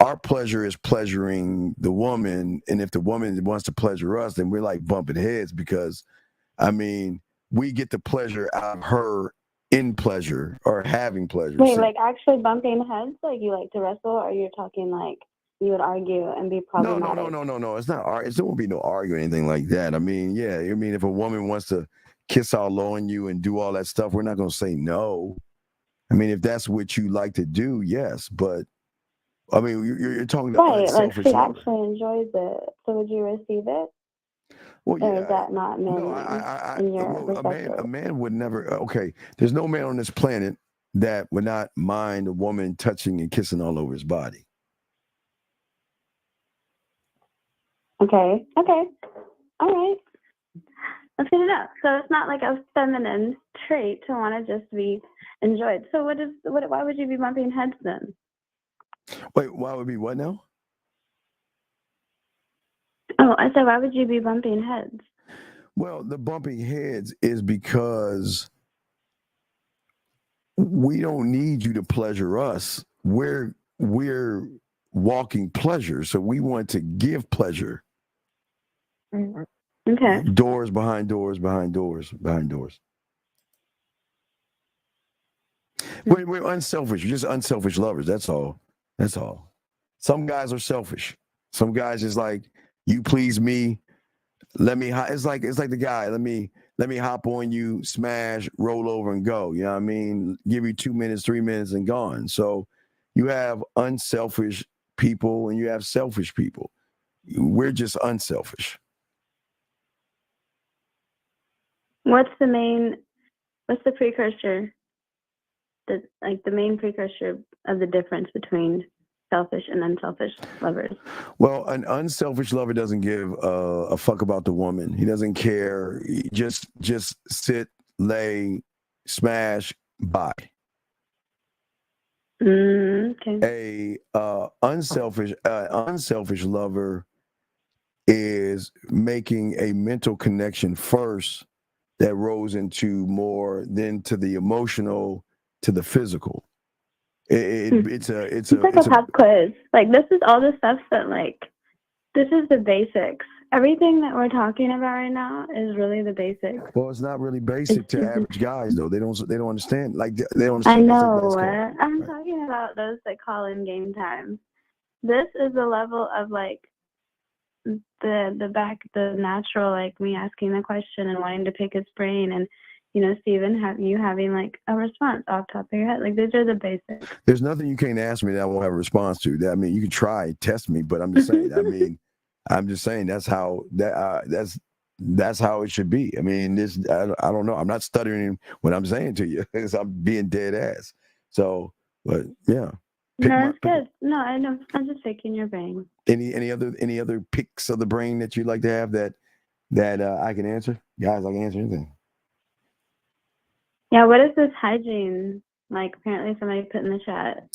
[SPEAKER 11] our pleasure is pleasuring the woman, and if the woman wants to pleasure us, then we're like bumping heads, because I mean we get the pleasure out of her in pleasure or having pleasure.
[SPEAKER 21] Wait, like actually bumping heads, like you like to wrestle, or you're talking like you would argue and be problematic?
[SPEAKER 11] No. It's not. There won't be no arguing, anything like that. I mean, yeah. I mean, if a woman wants to kiss all low on you and do all that stuff, we're not going to say no. I mean, if that's what you like to do, yes. But I mean, you're talking to
[SPEAKER 21] right, like
[SPEAKER 11] unselfish
[SPEAKER 21] she
[SPEAKER 11] love.
[SPEAKER 21] actually enjoys it. So would you receive it?
[SPEAKER 11] Well, yeah.
[SPEAKER 21] Or is that not men in your perspective?
[SPEAKER 11] A man would never. Okay, there's no man on this planet that would not mind a woman touching and kissing all over his body.
[SPEAKER 21] Okay. All right. Let's get it up. So it's not like a feminine trait to want to just be enjoyed. So why would you be bumping heads then?
[SPEAKER 11] Wait, why would be what now?
[SPEAKER 21] Oh, I said, why would you be bumping heads?
[SPEAKER 11] Well, the bumping heads is because we don't need you to pleasure us. We're walking pleasure, so we want to give pleasure.
[SPEAKER 21] Okay.
[SPEAKER 11] Doors behind doors behind doors behind doors. We're unselfish. We're just unselfish lovers. That's all. Some guys are selfish. Some guys is like, you please me. It's like the guy. Let me hop on you, smash, roll over, and go. You know what I mean? Give you 2 minutes, 3 minutes, and gone. So you have unselfish people and you have selfish people. We're just unselfish.
[SPEAKER 21] What's the precursor? The main precursor of the difference between selfish and unselfish lovers?
[SPEAKER 11] Well, an unselfish lover doesn't give a fuck about the woman. He doesn't care. He just sit, lay, smash, bye.
[SPEAKER 21] Okay.
[SPEAKER 11] A unselfish lover is making a mental connection first that rolls into more, then to the emotional, to the physical. It's like
[SPEAKER 21] a pop quiz. Like, this is all the stuff that, like, this is the basics. Everything that we're talking about right now is really the basics.
[SPEAKER 11] Well, it's not really basic to average guys, though. They don't understand. Like, they don't understand.
[SPEAKER 21] I know. I'm talking about those that call in game time. This is the level of, like, the natural, like, me asking the question and wanting to pick his brain, and Stephen, having like a response off the top of your head. Like, these are the basics.
[SPEAKER 11] There's nothing you can't ask me that I won't have a response to. I mean, you can try, test me, but I'm just saying. I'm just saying that's how it should be. I mean, I don't know. I'm not stuttering what I'm saying to you. I'm being dead ass. So, but yeah.
[SPEAKER 21] No, it's good. No, I know. I'm just picking your brain.
[SPEAKER 11] Any other picks of the brain that you'd like to have that I can answer? Guys, I can answer anything.
[SPEAKER 21] Yeah, what is this hygiene? Like, apparently somebody put in the chat.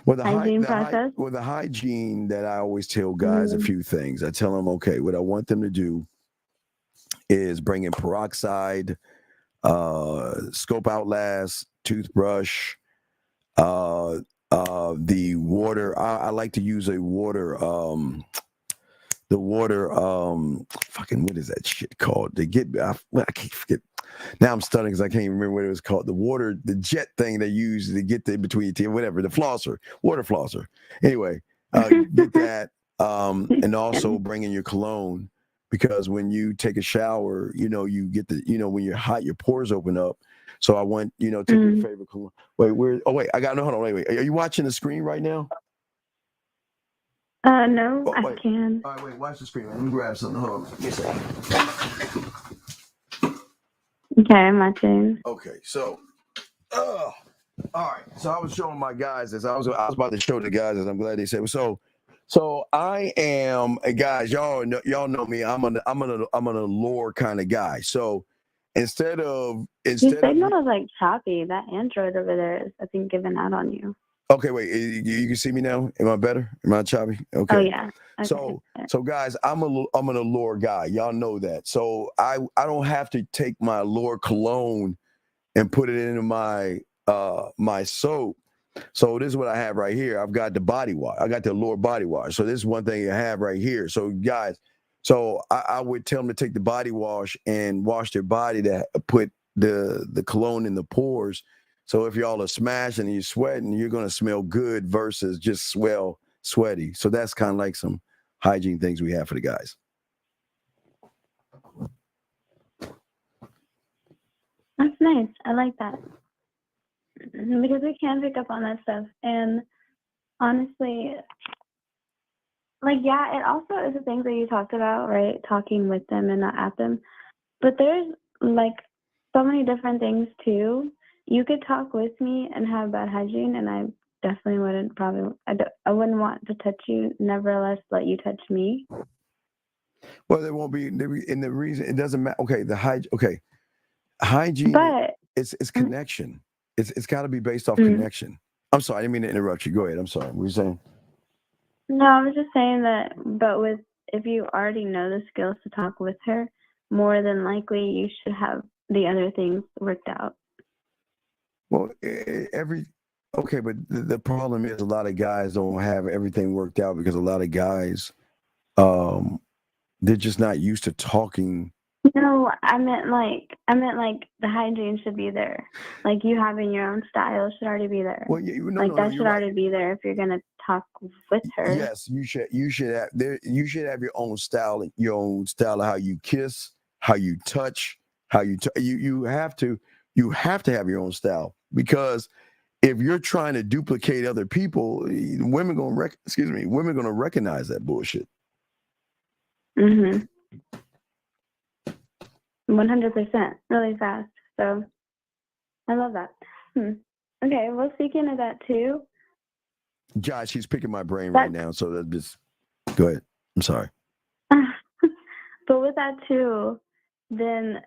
[SPEAKER 11] Well, the hygiene
[SPEAKER 21] process?
[SPEAKER 11] The hygiene that I always tell guys a few things. I tell them, okay, what I want them to do is bring in peroxide, scope outlast, toothbrush, the water. I like to use a water, fucking, what is that shit called? I can't forget. Now I'm studying because I can't even remember what it was called. The jet thing they use to get in between your teeth, whatever, water flosser. Anyway, get that. And also bring in your cologne, because when you take a shower, you get when you're hot, your pores open up. So I want, take your favorite cologne. Hold on, wait. Are you watching the screen right now?
[SPEAKER 21] No, I can.
[SPEAKER 11] All right, wait, watch the screen. Let me grab something. Hold on. Give me a second.
[SPEAKER 21] Okay, I'm watching.
[SPEAKER 11] Okay, so, all right. So I was showing my guys this. I was about to show the guys this. I'm glad they said so. So I am, guys. Y'all know me. I'm an allure kind of guy. So instead of
[SPEAKER 21] Your signal is like choppy. That Android over there is, I think, giving out on you.
[SPEAKER 11] Okay, wait. You can see me now. Am I better? Am I choppy? Okay.
[SPEAKER 21] Oh yeah. Okay.
[SPEAKER 11] So guys, I'm an Allure guy. Y'all know that. So I don't have to take my Allure cologne and put it into my my soap. So this is what I have right here. I've got the body wash. I got the Allure body wash. So this is one thing I have right here. So guys, so I would tell them to take the body wash and wash their body to put the cologne in the pores. So if y'all are smashing and you're sweating, you're gonna smell good versus just sweaty. So that's kind of like some hygiene things we have for the guys.
[SPEAKER 21] That's nice. I like that. Because we can pick up on that stuff. And honestly, like, yeah, it also is the things that you talked about, right? Talking with them and not at them. But there's, like, so many different things, too. You could talk with me and have bad hygiene, and I definitely wouldn't I wouldn't want to touch you, nevertheless let you touch me.
[SPEAKER 11] Well, there won't be, and the reason, it doesn't matter. Okay, hygiene,
[SPEAKER 21] but
[SPEAKER 11] it's connection. It's got to be based off connection. I'm sorry, I didn't mean to interrupt you. Go ahead. I'm sorry. What were you saying?
[SPEAKER 21] No, I was just saying that, but if you already know the skills to talk with her, more than likely you should have the other things worked out.
[SPEAKER 11] Well, but the problem is a lot of guys don't have everything worked out because a lot of guys, they're just not used to talking.
[SPEAKER 21] No, I meant like the hygiene should be there. Like you having your own style should already be there.
[SPEAKER 11] Well,
[SPEAKER 21] that should already be there if you're gonna talk with her.
[SPEAKER 11] Yes, you should have your own style, of how you kiss, how you touch, how you have to have your own style, because if you're trying to duplicate other people, women gonna recognize that bullshit.
[SPEAKER 21] 100%, really fast. So I love that. Okay, well, speaking of that too,
[SPEAKER 11] Josh, he's picking my brain right now, so that just go ahead. I'm sorry.
[SPEAKER 21] But with that too, then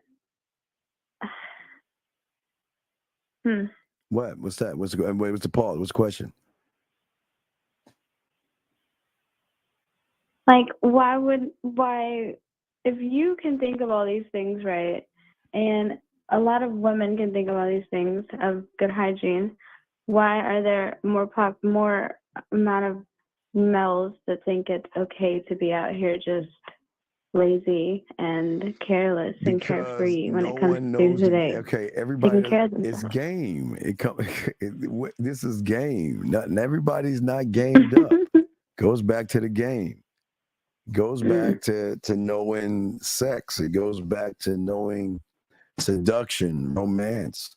[SPEAKER 11] What? What's that? What's the pause? What's the question?
[SPEAKER 21] Like, why, if you can think of all these things, right, and a lot of women can think of all these things of good hygiene, why are there more amount of males that think it's okay to be out here just lazy and careless and carefree when it comes to today?
[SPEAKER 11] Okay, everybody, it's game. This is game. Not everybody's not gamed up. Goes back to the game. Goes back to knowing sex. It goes back to knowing seduction, romance.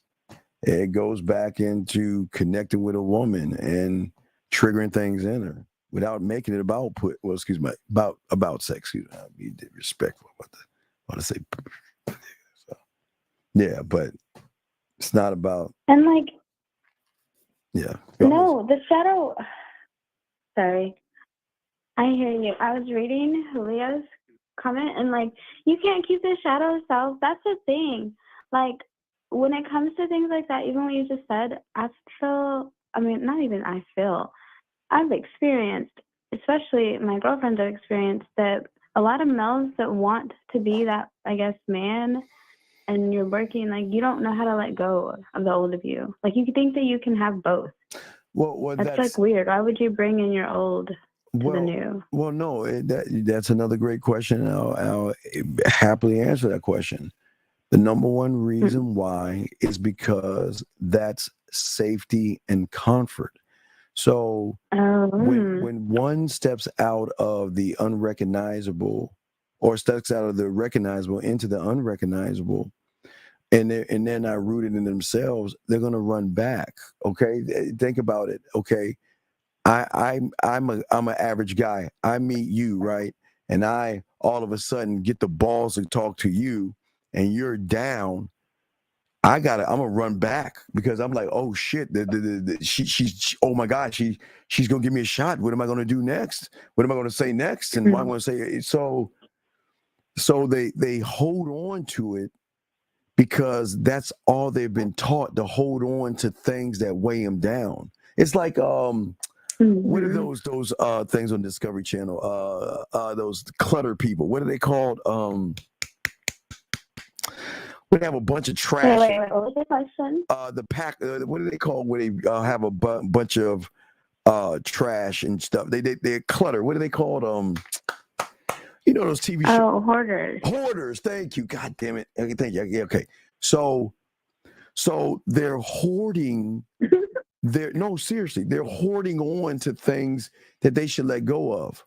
[SPEAKER 11] It goes back into connecting with a woman and triggering things in her without making it about sex. Excuse me, I'll be disrespectful about that. I want to say, so, yeah, but it's not about.
[SPEAKER 21] And like,
[SPEAKER 11] yeah.
[SPEAKER 21] No, the shadow. Sorry. I hear you. I was reading Julia's comment, and like, you can't keep the shadow self. That's the thing. Like, when it comes to things like that, even what you just said, I've experienced, especially my girlfriends have experienced, that a lot of males that want to be that, I guess, man, and you're working, like, you don't know how to let go of the old of you. Like, you think that you can have both.
[SPEAKER 11] Well,
[SPEAKER 21] that's like weird. Why would you bring in your old to the new?
[SPEAKER 11] Well, no, that's another great question. I'll happily answer that question. The number one reason why is because that's safety and comfort. So when one steps out of the unrecognizable or steps out of the recognizable into the unrecognizable, and they're not rooted in themselves, they're going to run back. Okay, think about it. Okay, I'm an average guy. I meet you, right, and I all of a sudden get the balls to talk to you, and you're down. I'm gonna run back because I'm like, oh shit, she's oh my God, she's gonna give me a shot. What am I gonna do next? What am I gonna say next? And what I'm gonna say? So they hold on to it because that's all they've been taught, to hold on to things that weigh them down. It's like what are those things on Discovery Channel? Those clutter people. What are they called? We have a bunch of trash.
[SPEAKER 21] Wait, what was the question?
[SPEAKER 11] The pack. What do they call when they have a bunch of trash and stuff? They clutter. What are they called? You know those TV shows.
[SPEAKER 21] Oh, hoarders.
[SPEAKER 11] Hoarders. Thank you. God damn it. Okay, thank you. Okay. So they're hoarding. Seriously, they're hoarding on to things that they should let go of.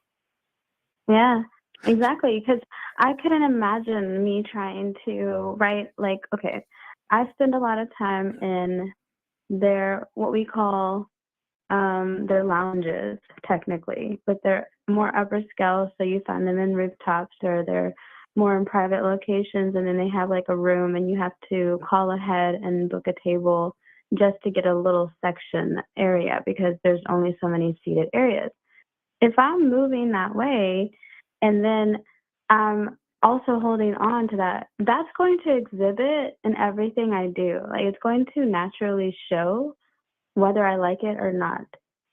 [SPEAKER 21] Yeah, exactly. Because I couldn't imagine me trying to write, like, okay, I spend a lot of time in their, what we call their lounges, technically, but they're more upper scale, so you find them in rooftops, or they're more in private locations, and then they have like a room and you have to call ahead and book a table just to get a little section area because there's only so many seated areas. If I'm moving that way and then I'm also holding on to that, that's going to exhibit in everything I do. Like, it's going to naturally show whether I like it or not.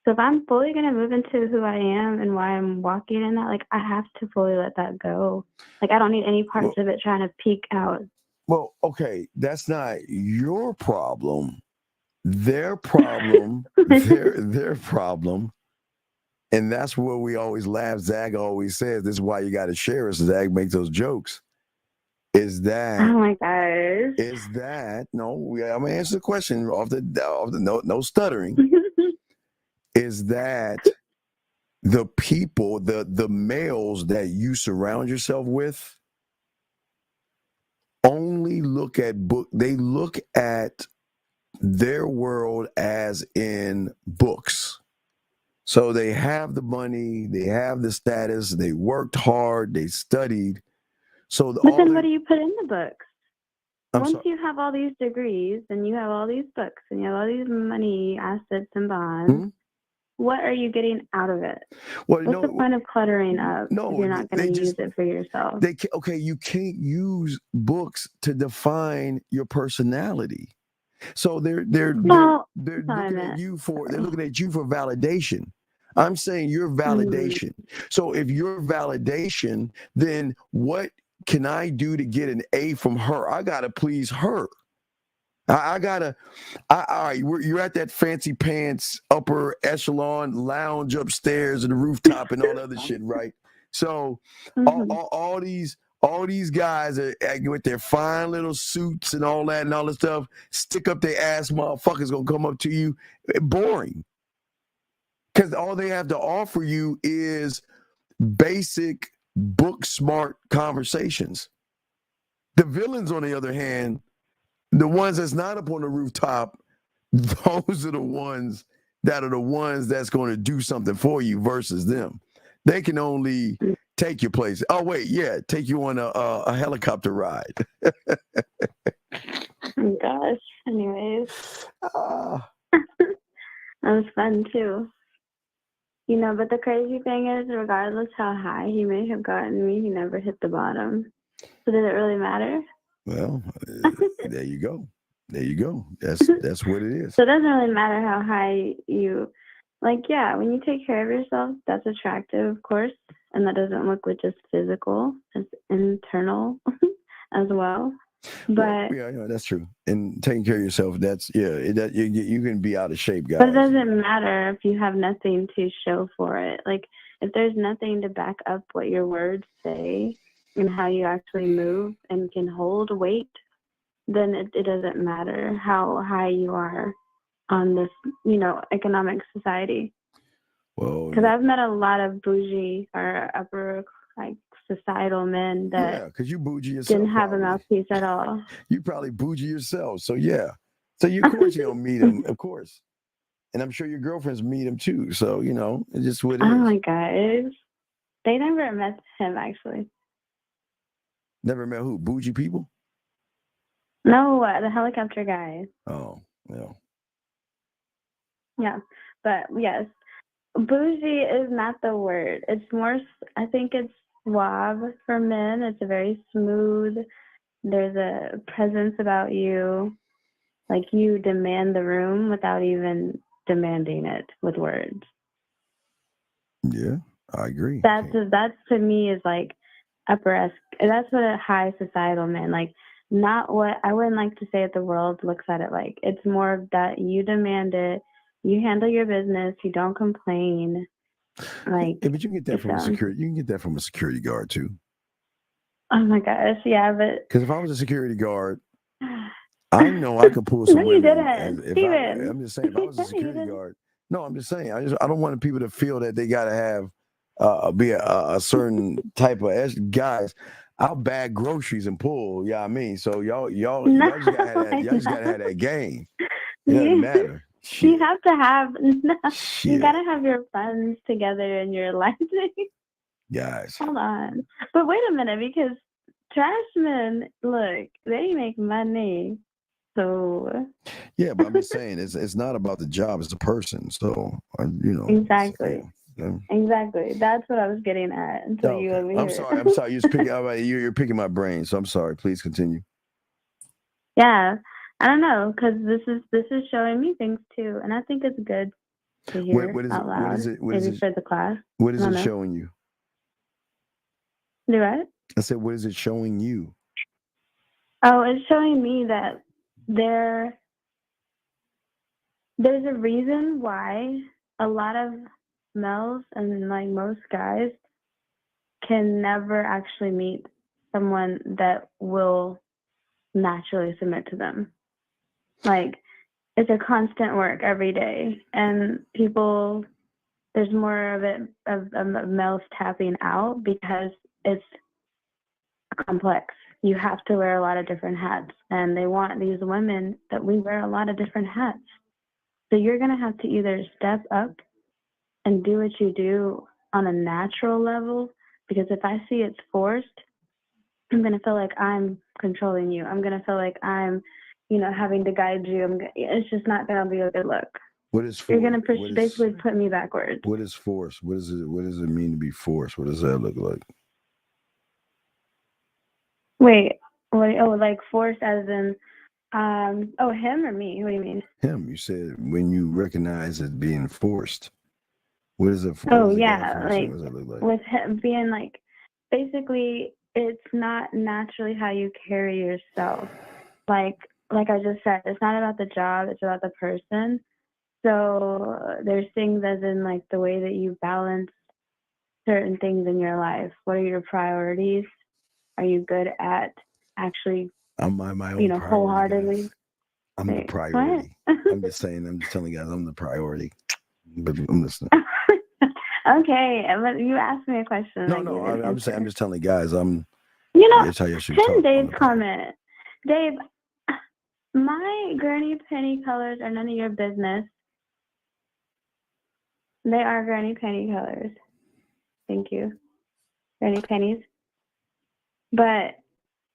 [SPEAKER 21] So if I'm fully going to move into who I am and why I'm walking in that, like, I have to fully let that go. Like, I don't need any parts of it trying to peek out.
[SPEAKER 11] Well, okay, that's not your problem. Their problem, their problem, and that's where we always laugh. Zag always says, this is why you got to share us. Zag makes those jokes. Is that?
[SPEAKER 21] Oh my gosh.
[SPEAKER 11] Is that? No, I'm gonna answer the question off the no stuttering. Is that the people, the males that you surround yourself with only look at book? They look at their world as in books. So they have the money, they have the status, they worked hard, they studied. So
[SPEAKER 21] but then what do you put in the books? Once you have all these degrees and you have all these books and you have all these money, assets, and bonds, what are you getting out of it? What's the point of cluttering up if you're not going to use it for yourself?
[SPEAKER 11] You can't use books to define your personality. So they're looking at you for validation. I'm saying your validation. So if your validation, then what can I do to get an A from her? I gotta please her. All right, you're at that fancy pants upper echelon lounge upstairs in the rooftop and all other shit, right? So all these guys are with their fine little suits and all that and all this stuff, stick up their ass motherfuckers gonna come up to you. Boring. Because all they have to offer you is basic book smart conversations. The villains, on the other hand, the ones that's not up on the rooftop, those are the ones that's going to do something for you versus them. They can only take you places. Oh, wait, yeah, take you on a helicopter ride.
[SPEAKER 21] Oh, gosh. Anyways. That was fun, too. You know, but the crazy thing is, regardless how high he may have gotten me, he never hit the bottom. So did it really matter?
[SPEAKER 11] Well, there you go. There you go. That's what it is.
[SPEAKER 21] So it doesn't really matter how high you, like, yeah, when you take care of yourself, that's attractive, of course. And that doesn't look with just physical, it's internal as well. But
[SPEAKER 11] yeah, that's true. And taking care of yourself, you can be out of shape, guys.
[SPEAKER 21] But it doesn't matter if you have nothing to show for it. Like, if there's nothing to back up what your words say and how you actually move and can hold weight, then it doesn't matter how high you are on this, economic society.
[SPEAKER 11] Well,
[SPEAKER 21] because I've met a lot of bougie or upper, like, societal men that
[SPEAKER 11] because you bougie yourself,
[SPEAKER 21] didn't have a mouthpiece at all.
[SPEAKER 11] You probably bougie yourself, so yeah. So of course you don't meet him, of course. And I'm sure your girlfriends meet him too. So it's just what it is.
[SPEAKER 21] Oh my gosh, they never met him actually.
[SPEAKER 11] Never met who? Bougie people?
[SPEAKER 21] No, the helicopter guy.
[SPEAKER 11] Oh, yeah.
[SPEAKER 21] Yeah, but yes, bougie is not the word. It's more, I think it's suave for men. It's a very smooth, there's a presence about you, like you demand the room without even demanding it with words.
[SPEAKER 11] Yeah, I agree.
[SPEAKER 21] That's to me is like upper that's what a high societal man, like not what I wouldn't like to say that the world looks at it like. It's more of that you demand it, you handle your business, you don't complain. Like,
[SPEAKER 11] yeah, but you can get that from a security. You can get that from a security guard too.
[SPEAKER 21] Oh my gosh, yeah, but
[SPEAKER 11] because if I was a security guard, I know I could pull some.
[SPEAKER 21] No, you didn't, Steven.
[SPEAKER 11] I'm just saying, if I was a security guard, no, I'm just saying, I don't want people to feel that they got to have be a certain type of guys. I'll bag groceries and pull. Yeah, I mean, so y'all just gotta have that. Y'all just gotta have that game. It doesn't matter.
[SPEAKER 21] You have to have. You gotta have your friends together in your life.
[SPEAKER 11] Guys,
[SPEAKER 21] hold on. But wait a minute, because trash men, look, they make money. So
[SPEAKER 11] yeah, but I'm just saying, it's not about the job; it's the person. So
[SPEAKER 21] exactly. Exactly. That's what I was getting at until you over here.
[SPEAKER 11] I'm sorry. You're picking my brain, so I'm sorry. Please continue.
[SPEAKER 21] Yeah, I don't know, because this is showing me things too, and I think it's good to hear out loud.
[SPEAKER 11] What is it?
[SPEAKER 21] Maybe for the class.
[SPEAKER 11] What is it showing you?
[SPEAKER 21] Do what?
[SPEAKER 11] I said, what is it showing you?
[SPEAKER 21] Oh, it's showing me that there's a reason why a lot of males and like most guys can never actually meet someone that will naturally submit to them. Like, it's a constant work every day, and there's more of it of males tapping out because it's complex. You have to wear a lot of different hats, and they want these women that we wear a lot of different hats. So you're going to have to either step up and do what you do on a natural level, because if I see it's forced, I'm going to feel like I'm controlling you. I'm going to feel like I'm, having to guide you. It's just not going to be a good look.
[SPEAKER 11] What is force?
[SPEAKER 21] You're going to basically put me backwards.
[SPEAKER 11] What is force? What does it mean to be forced? What does that look like?
[SPEAKER 21] Wait, what? Oh, like force as in, him or me? What do you mean?
[SPEAKER 11] Him. You said when you recognize it being forced. What is it for?
[SPEAKER 21] Oh, yeah. Like, what does that look like? With him being like, basically, it's not naturally how you carry yourself. Like I just said, it's not about the job, it's about the person. So there's things as in like the way that you balance certain things in your life. What are your priorities? Are you good at actually,
[SPEAKER 11] I'm my own
[SPEAKER 21] wholeheartedly?
[SPEAKER 11] I'm the priority. I'm just telling you guys, I'm the priority. But I'm listening.
[SPEAKER 21] Okay, but you asked me a question.
[SPEAKER 11] No, I'm just telling you guys,
[SPEAKER 21] Pin Dave's comment. Dave, my granny penny colors are none of your business. They are granny penny colors. Thank you. Granny pennies. But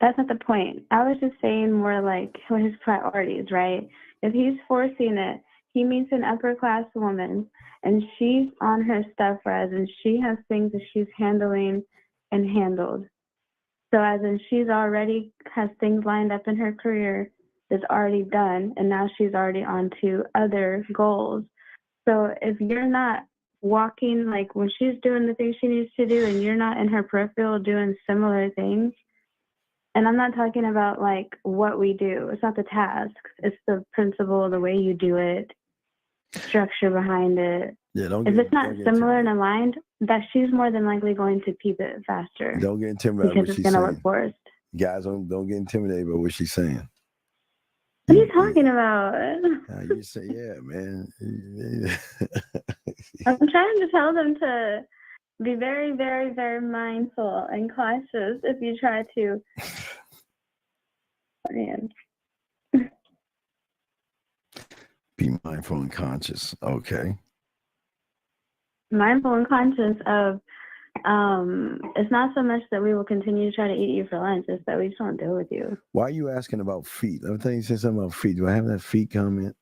[SPEAKER 21] that's not the point. I was just saying more like what his priorities, right? If he's forcing it, he meets an upper class woman and she's on her stuff, as in she has things that she's handling and handled. So as in she's already has things lined up in her career that's already done, and now she's already on to other goals. So if you're not walking, like when she's doing the things she needs to do and you're not in her peripheral doing similar things, and I'm not talking about like what we do. It's not the tasks. It's the principle, the way you do it, structure behind it.
[SPEAKER 11] Yeah,
[SPEAKER 21] if it's not similar and aligned, that she's more than likely going to peep it faster.
[SPEAKER 11] Don't get intimidated
[SPEAKER 21] because it's going to look forced.
[SPEAKER 11] Guys, don't get intimidated by what she's saying.
[SPEAKER 21] What are you talking about?
[SPEAKER 11] You say, yeah, man.
[SPEAKER 21] I'm trying to tell them to be very, very, very mindful and cautious if you try to. Man.
[SPEAKER 11] Be mindful and conscious. Okay.
[SPEAKER 21] Mindful and conscious of, it's not so much that we will continue to try to eat you for lunch, it's that we just won't deal with you.
[SPEAKER 11] Why are you asking about feet? Let me tell you, say something about feet. Do I have that feet comment?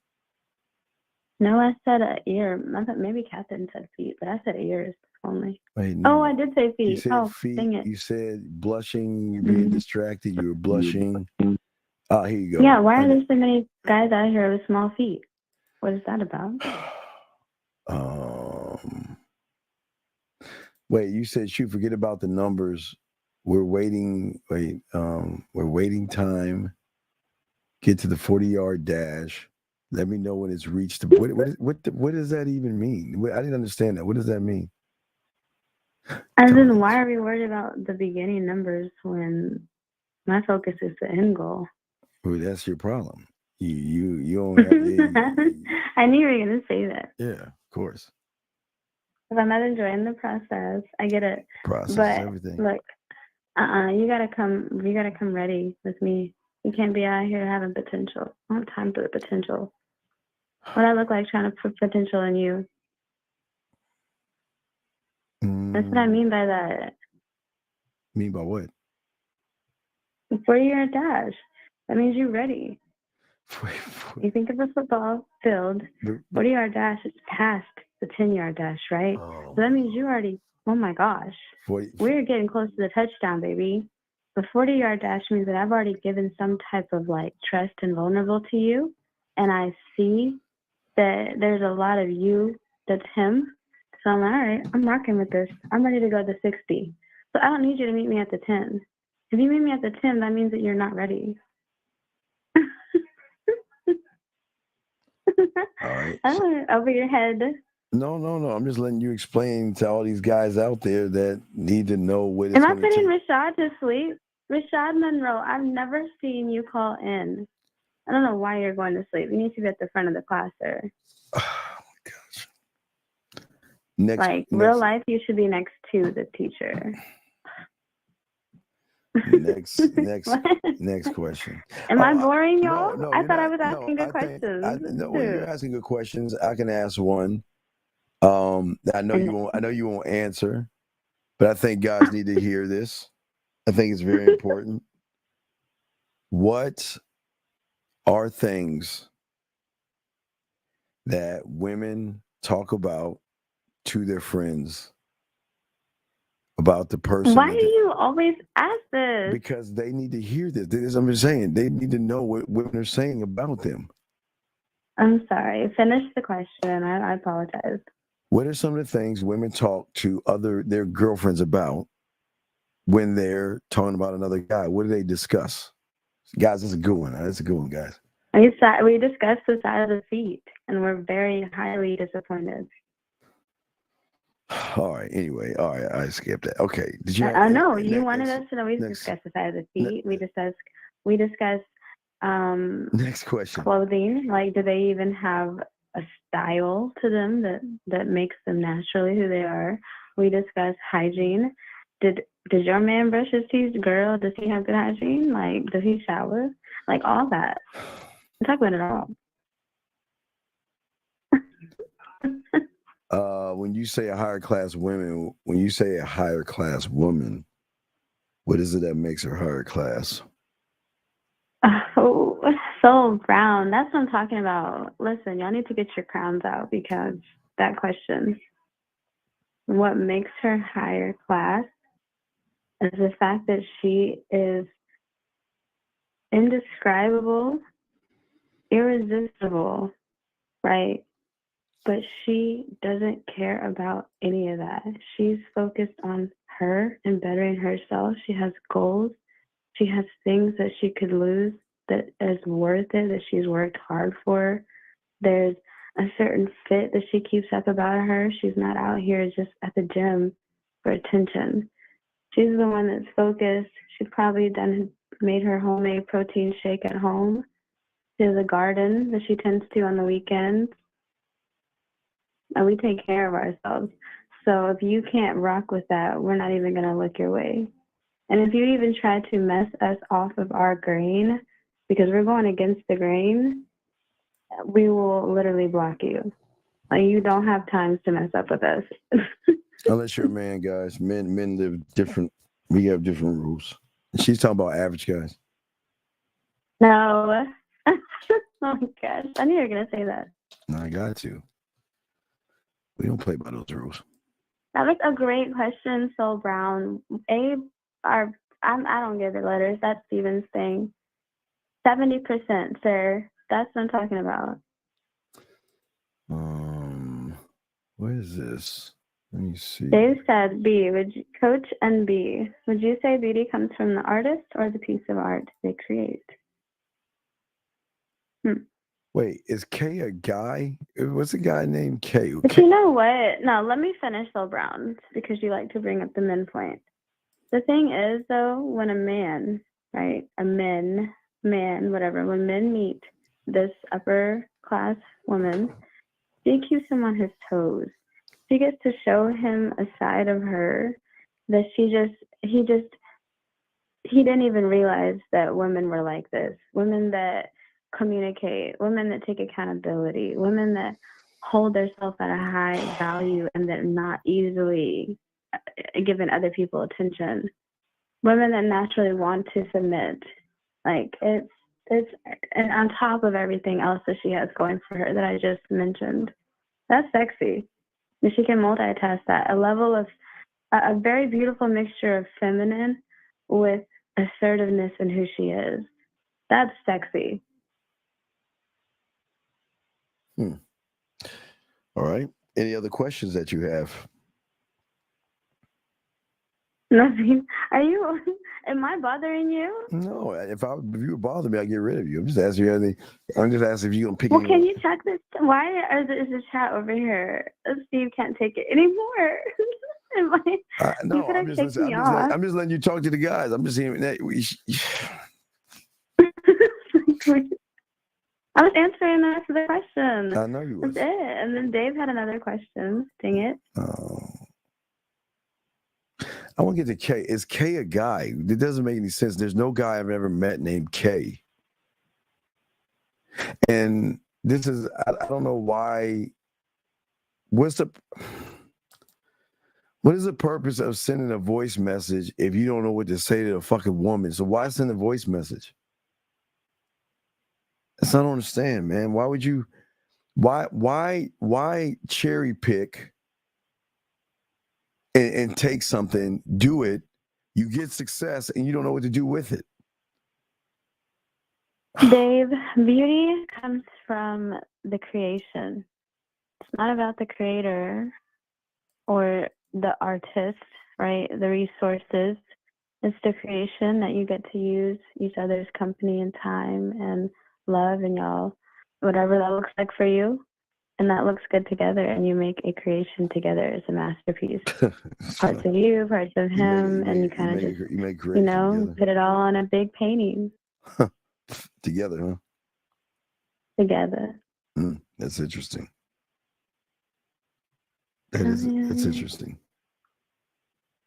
[SPEAKER 21] No, I said ear. I thought maybe Catherine said feet, but I said ears only.
[SPEAKER 11] Wait,
[SPEAKER 21] Oh,
[SPEAKER 11] no.
[SPEAKER 21] I did say
[SPEAKER 11] You
[SPEAKER 21] feet.
[SPEAKER 11] said
[SPEAKER 21] Oh,
[SPEAKER 11] feet.
[SPEAKER 21] dang it.
[SPEAKER 11] You said blushing. You're being distracted. You were blushing. Oh, here you go.
[SPEAKER 21] Yeah, why are there so many guys out here with small feet? What is that about?
[SPEAKER 11] Wait, you said shoot, forget about the numbers. We're waiting. We're waiting time. Get to the 40-yard dash. Let me know when it's reached. What does that even mean? I didn't understand that. What does that mean?
[SPEAKER 21] As in, why are we worried about the beginning numbers when my focus is the end goal?
[SPEAKER 11] Well, that's your problem. You don't have
[SPEAKER 21] I knew you were gonna say that.
[SPEAKER 11] Yeah, of course.
[SPEAKER 21] If I'm not enjoying the process, I get it.
[SPEAKER 11] Process
[SPEAKER 21] but
[SPEAKER 11] everything.
[SPEAKER 21] Look, you gotta come ready with me. You can't be out here having potential. I don't have time for the potential. What I look like trying to put potential in you. That's what I mean by that.
[SPEAKER 11] Mean by what?
[SPEAKER 21] 40-yard dash. That means you're ready. You think of a football field, 40-yard dash is past the 10-yard dash, right? So that means you already, oh my gosh, we're getting close to the touchdown, baby. The 40-yard dash means that I've already given some type of like trust and vulnerable to you, and I see that there's a lot of you that's him. So I'm like, all right, I'm rocking with this. I'm ready to go to 60. So I don't need you to meet me at the 10. If you meet me at the 10, that means that you're not ready.
[SPEAKER 11] All right.
[SPEAKER 21] Over your head.
[SPEAKER 11] No. I'm just letting you explain to all these guys out there that need to know what it's
[SPEAKER 21] Am I
[SPEAKER 11] going to
[SPEAKER 21] putting
[SPEAKER 11] take.
[SPEAKER 21] Rashad to sleep? Rashad Monroe, I've never seen you call in. I don't know why you're going to sleep. You need to be at the front of the class, sir. Real life, you should be next to the teacher.
[SPEAKER 11] Next question.
[SPEAKER 21] Am I boring y'all?
[SPEAKER 11] No,
[SPEAKER 21] I thought I was asking good questions.
[SPEAKER 11] Well, you're asking good questions. I can ask one. I know you won't answer, but I think guys need to hear this. I think it's very important. What are things that women talk about to their friends about the person?
[SPEAKER 21] Why do you always ask this?
[SPEAKER 11] Because they need to hear this. I'm just saying, they need to know what women are saying about them.
[SPEAKER 21] I'm sorry. Finish the question. I apologize.
[SPEAKER 11] What are some of the things women talk to their girlfriends about when they're talking about another guy? What do they discuss? Guys, that's a good one. That's a good one, guys.
[SPEAKER 21] We discussed the side of the feet, and we're very highly disappointed.
[SPEAKER 11] All right. Anyway, all right. I skipped that. Okay. Did you?
[SPEAKER 21] No, you wanted us to always discuss the side of the feet. We discussed.
[SPEAKER 11] Next question.
[SPEAKER 21] Clothing. Like, do they even have a style to them that makes them naturally who they are? We discussed hygiene. Did your man brush his teeth? Girl, does he have good hygiene? Like, does he shower? Like, all that. We talk about it all.
[SPEAKER 11] When you say a higher class woman, what is it that makes her higher class?
[SPEAKER 21] Oh, so brown. That's what I'm talking about. Listen, y'all need to get your crowns out because that question, what makes her higher class is the fact that she is indescribable, irresistible, right? But she doesn't care about any of that. She's focused on her and bettering herself. She has goals. She has things that she could lose that is worth it, that she's worked hard for. There's a certain fit that she keeps up about her. She's not out here just at the gym for attention. She's the one that's focused. She's probably made her homemade protein shake at home. She has a garden that she tends to on the weekends. And we take care of ourselves. So if you can't rock with that, we're not even going to look your way. And if you even try to mess us off of our grain, because we're going against the grain, we will literally block you. Like, you don't have time to mess up with us.
[SPEAKER 11] Unless you're a man, guys. Men live different. We have different rules. She's talking about average guys.
[SPEAKER 21] No. Oh my gosh. I knew you were going to say that.
[SPEAKER 11] I got to. We don't play by those rules.
[SPEAKER 21] That was a great question, Soul Brown. I don't give it letters. That's Steven's thing. 70%, sir. That's what I'm talking about.
[SPEAKER 11] What is this? Let me see.
[SPEAKER 21] Dave said B. Coach and B. Would you say beauty comes from the artist or the piece of art they create?
[SPEAKER 11] Wait, is K a guy? What's a guy named K?
[SPEAKER 21] But you know what? No, let me finish, Soul Brown, because you like to bring up the men point. The thing is, though, when a man, right, when men meet this upper class woman, she keeps him on his toes. She gets to show him a side of her that he didn't even realize that women were like this. Women that communicate, women that take accountability, women that hold themselves at a high value and that are not easily giving other people attention. Women that naturally want to submit. Like it's and on top of everything else that she has going for her that I just mentioned. That's sexy. And she can multitask that. A very beautiful mixture of feminine with assertiveness in who she is. That's sexy.
[SPEAKER 11] All right. Any other questions that you have?
[SPEAKER 21] Nothing. Am I bothering you?
[SPEAKER 11] No, if you were bothering me, I'd get rid of you. I'm just asking you if you're going to pick
[SPEAKER 21] Well, can you check this? Why is the chat over here? Steve can't take it anymore.
[SPEAKER 11] No, I'm just letting you talk to the guys. I'm just hearing that.
[SPEAKER 21] I was answering the rest of the question.
[SPEAKER 11] I know you were.
[SPEAKER 21] That's it. And then Dave had another question. Dang it.
[SPEAKER 11] I want to get to K. Is K a guy? It doesn't make any sense. There's no guy I've ever met named K. And this is, I don't know why. What is the purpose of sending a voice message if you don't know what to say to a fucking woman? So why send a voice message? That's I don't understand, man. Why would you? Why cherry pick and take something, do it, you get success, and you don't know what to do with it?
[SPEAKER 21] Dave, beauty comes from the creation. It's not about the creator or the artist, right? The resources. It's the creation that you get to use each other's company and time and love and y'all, whatever that looks like for you. And that looks good together, and you make a creation together as a masterpiece. Parts of you, parts of him, and you kind of just, put it all on a big painting.
[SPEAKER 11] Together, huh?
[SPEAKER 21] Together.
[SPEAKER 11] That's interesting. That's interesting.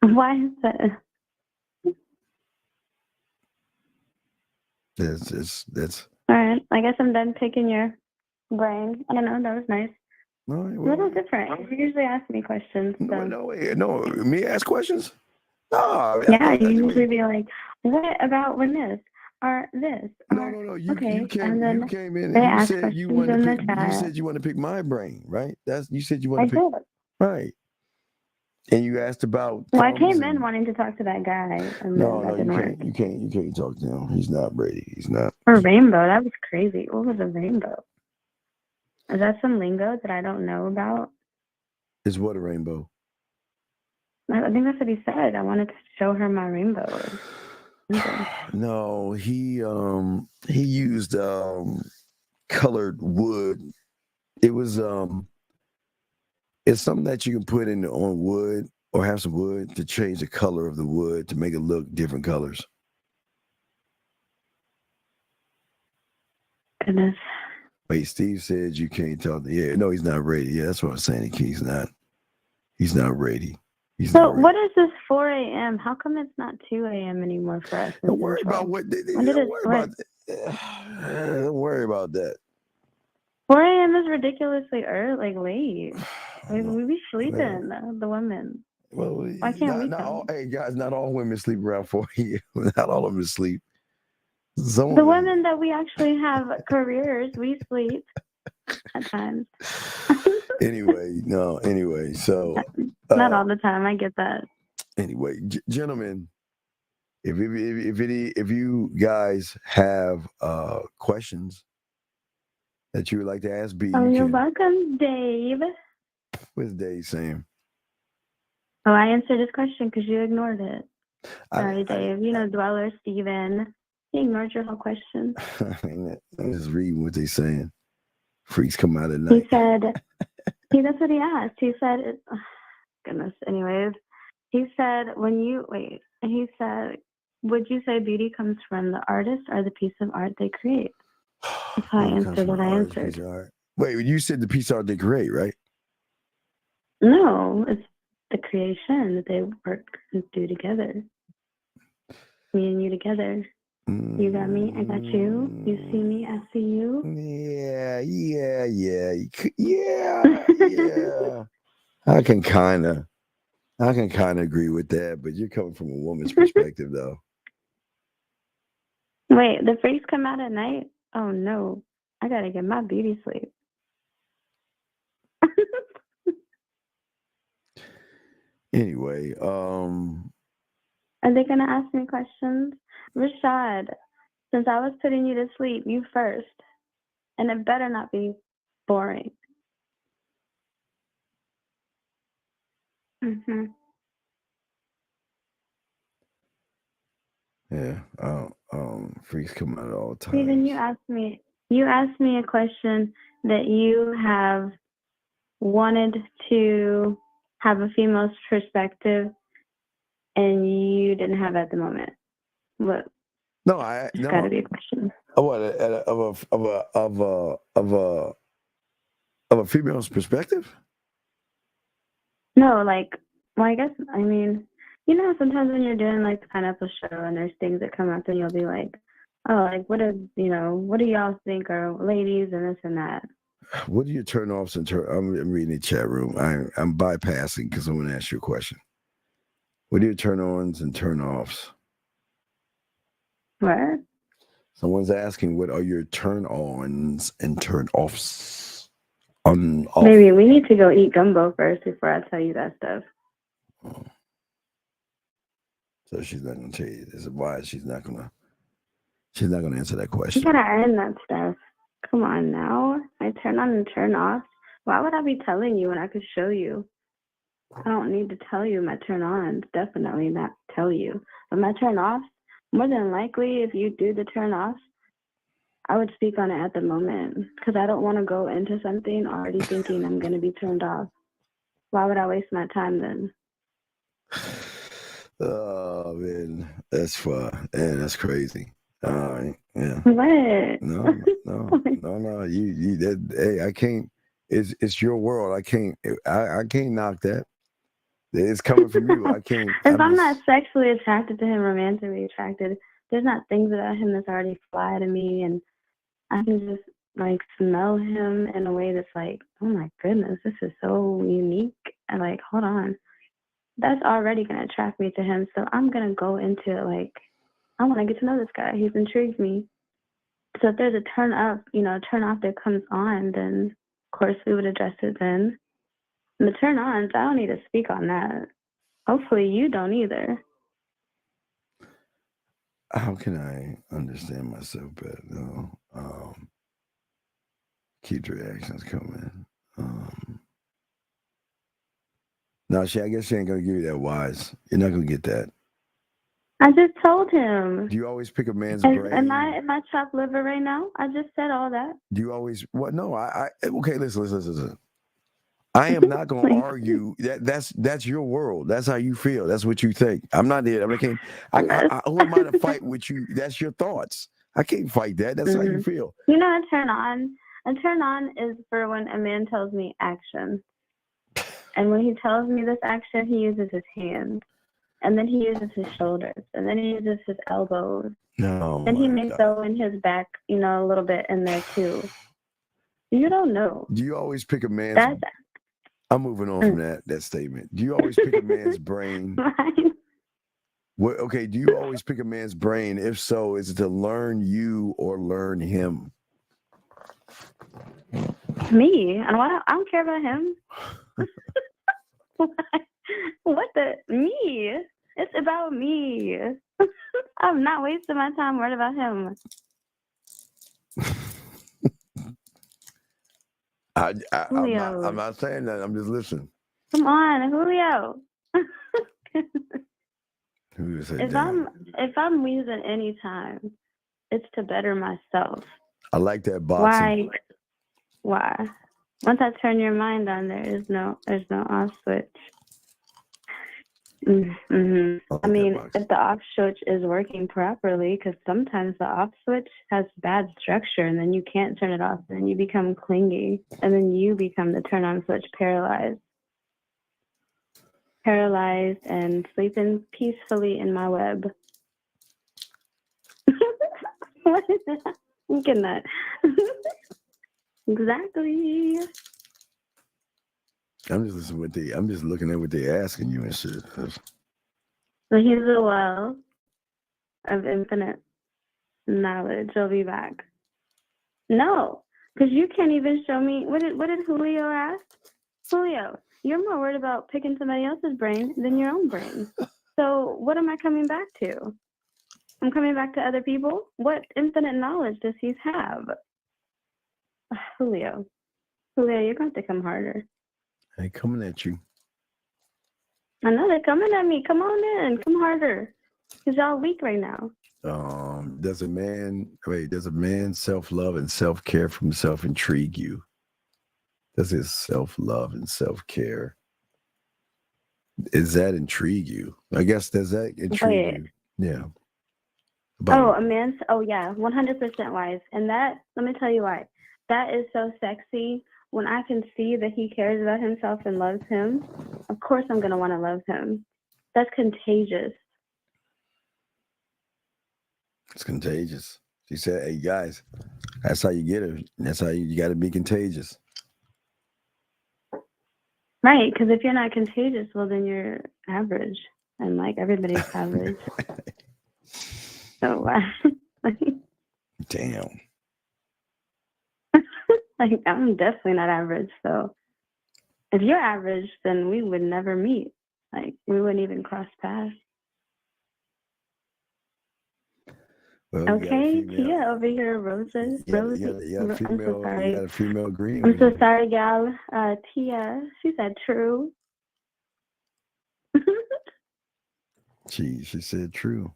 [SPEAKER 21] Why is that?
[SPEAKER 11] That's.
[SPEAKER 21] All right. I guess I'm done picking your brain. I don't know. That was nice.
[SPEAKER 11] No,
[SPEAKER 21] a little different. You usually ask me questions. So.
[SPEAKER 11] No, me ask questions? No.
[SPEAKER 21] Yeah, you usually be like, what about when this? Or this?
[SPEAKER 11] No. You came in
[SPEAKER 21] they
[SPEAKER 11] and you
[SPEAKER 21] said
[SPEAKER 11] you said you want to pick my brain, right? You said you want to pick.
[SPEAKER 21] Did.
[SPEAKER 11] Right. And you asked about.
[SPEAKER 21] Well, I came in wanting to talk to that guy. And
[SPEAKER 11] no, you can't talk to him. He's not Brady. He's not.
[SPEAKER 21] Or rainbow. That was crazy. What was a rainbow? Is that some lingo that I don't know about?
[SPEAKER 11] Is what a rainbow?
[SPEAKER 21] I think that's what he said. I wanted to show her my rainbow.
[SPEAKER 11] No, he used colored wood. It was it's something that you can put on wood or have some wood to change the color of the wood to make it look different colors.
[SPEAKER 21] Goodness.
[SPEAKER 11] Wait, Steve said you can't talk. Yeah, no, he's not ready. Yeah, that's what I'm saying. He's not ready.
[SPEAKER 21] What is this 4 a.m.? How come it's not 2 a.m. anymore for us?
[SPEAKER 11] Don't worry about what. Don't worry about that.
[SPEAKER 21] 4 a.m. is ridiculously early, late. We be sleeping, the women.
[SPEAKER 11] Well,
[SPEAKER 21] why can't we?
[SPEAKER 11] Hey guys, not all women sleep around 4 a.m. Not all of them sleep.
[SPEAKER 21] The women that we actually have careers, we sleep. at times.
[SPEAKER 11] Anyway, so
[SPEAKER 21] Not all the time. I get that.
[SPEAKER 11] Anyway, gentlemen, if you guys have questions that you would like to ask B,
[SPEAKER 21] you're welcome, Dave.
[SPEAKER 11] What's Dave saying?
[SPEAKER 21] Oh, I answered his question because you ignored it. Sorry, Dave. Dweller Steven. He ignored your whole question.
[SPEAKER 11] I'm just reading what they're saying. Freaks come out at night.
[SPEAKER 21] He said, that's what he asked. He said, goodness, anyways. He said, would you say beauty comes from the artist or the piece of art they create? That's how I answered what I answered.
[SPEAKER 11] Wait, you said the piece of art they create, right?
[SPEAKER 21] No, it's the creation that they work and do together. Me and you together. You got me, I got you. You see me, I see you.
[SPEAKER 11] Yeah. I can kind of agree with that, but you're coming from a woman's perspective, though.
[SPEAKER 21] Wait, the freaks come out at night? Oh no, I gotta get my beauty sleep.
[SPEAKER 11] Anyway,
[SPEAKER 21] are they gonna ask me questions? Rashad, since I was putting you to sleep, you first. And it better not be boring. Mm-hmm.
[SPEAKER 11] Yeah, freaks come out all the time.
[SPEAKER 21] Steven, you asked me a question that you have wanted to have a female's perspective, and you didn't have at the moment. What?
[SPEAKER 11] No,
[SPEAKER 21] it's got to be a question.
[SPEAKER 11] What of a female's perspective?
[SPEAKER 21] No, I guess sometimes when you're doing like the Pineapple Show and there's things that come up and you'll be like, oh, like what do y'all think are ladies and this and that.
[SPEAKER 11] What do you turn offs and I'm reading the chat room. I'm bypassing because I'm going to ask you a question. What are your turn ons and turn offs?
[SPEAKER 21] What?
[SPEAKER 11] Someone's asking, what are your turn ons and turn offs?
[SPEAKER 21] Maybe we need to go eat gumbo first before I tell you that stuff.
[SPEAKER 11] Oh. So she's not going to tell you this. Why she's not going to answer that question.
[SPEAKER 21] You gotta earn that stuff. Come on now. My turn on and turn off. Why would I be telling you when I could show you? I don't need to tell you my turn ons. Definitely not tell you. But my turn offs, more than likely, if you do the turn offs, I would speak on it at the moment because I don't want to go into something already thinking I'm going to be turned off. Why would I waste my time then?
[SPEAKER 11] Oh, man. That's fun. Man, that's crazy. All right. Yeah.
[SPEAKER 21] What?
[SPEAKER 11] No. Hey, I can't. It's your world. I can't knock that. It's coming from you. I can't.
[SPEAKER 21] If I'm not sexually attracted to him, romantically attracted, there's not things about him that's already fly to me, and I can just smell him in a way that's like, oh my goodness, this is so unique. And hold on, that's already gonna attract me to him. So I'm gonna go into it I want to get to know this guy. He's intrigued me. So if there's a turn up, turn off that comes on, then of course we would address it then. And the turn ons, I don't need to speak on that. Hopefully you don't either.
[SPEAKER 11] How can I understand myself better? No. Keep the reactions coming. No, I guess she ain't gonna give you that wise. You're not gonna get that.
[SPEAKER 21] I just told him.
[SPEAKER 11] Do you always pick a man's brain?
[SPEAKER 21] Am I chopped liver right now? I just said all that.
[SPEAKER 11] Do you always? What? No. Okay. Listen. I am not going to argue. That's your world. That's how you feel. That's what you think. I'm not there. Who am I to fight with you? That's your thoughts. I can't fight that. That's how you feel.
[SPEAKER 21] A turn on. A turn on is for when a man tells me action. And when he tells me this action, he uses his hands. And then he uses his shoulders. And then he uses his elbows.
[SPEAKER 11] No.
[SPEAKER 21] And he may throw in his back, a little bit in there too. You don't know.
[SPEAKER 11] Do you always pick a man's... I'm moving on from that statement. Do you always pick a man's brain? Do you always pick a man's brain? If so, is it to learn you or learn him?
[SPEAKER 21] Me? And I don't care about him. What the me? It's about me. I'm not wasting my time worried about him.
[SPEAKER 11] I'm not saying that. I'm just listening.
[SPEAKER 21] Come on, Julio. If I'm using any time, it's to better myself.
[SPEAKER 11] I like that boxing.
[SPEAKER 21] Why? Once I turn your mind on, there's no off switch. Mm-hmm. I mean, if the off switch is working properly, because sometimes the off switch has bad structure, and then you can't turn it off, and you become clingy, and then you become the turn on switch paralyzed and sleeping peacefully in my web. What is that? I'm getting that. Exactly.
[SPEAKER 11] I'm just looking at what they're asking you and shit.
[SPEAKER 21] So he's a well of infinite knowledge. I'll be back. No, because you can't even show me. What did Julio ask? Julio, you're more worried about picking somebody else's brain than your own brain. So what am I coming back to? I'm coming back to other people? What infinite knowledge does he have? Julio, you're going to come harder.
[SPEAKER 11] They coming at you.
[SPEAKER 21] I know they're coming at me. Come on in. Come harder. Because y'all weak right now.
[SPEAKER 11] Does a man's self-love and self-care for himself intrigue you? Does his self-love and self-care, does that intrigue you? I guess, does that intrigue you? Yeah.
[SPEAKER 21] A man's, yeah, 100% wise. And that, let me tell you why. That is so sexy. When I can see that he cares about himself and loves him, of course I'm going to want to love him. That's contagious.
[SPEAKER 11] It's contagious. She said, hey, guys, that's how you get it. That's how you got to be contagious.
[SPEAKER 21] Right, because if you're not contagious, well, then you're average. And, like, everybody's average. So,
[SPEAKER 11] damn.
[SPEAKER 21] Like, I'm definitely not average. So, if you're average, then we would never meet. Like, we wouldn't even cross paths.
[SPEAKER 11] Well,
[SPEAKER 21] okay, Tia over here, Roses.
[SPEAKER 11] You got a female green.
[SPEAKER 21] I'm so sorry, gal. Tia, she said true.
[SPEAKER 11] She said true.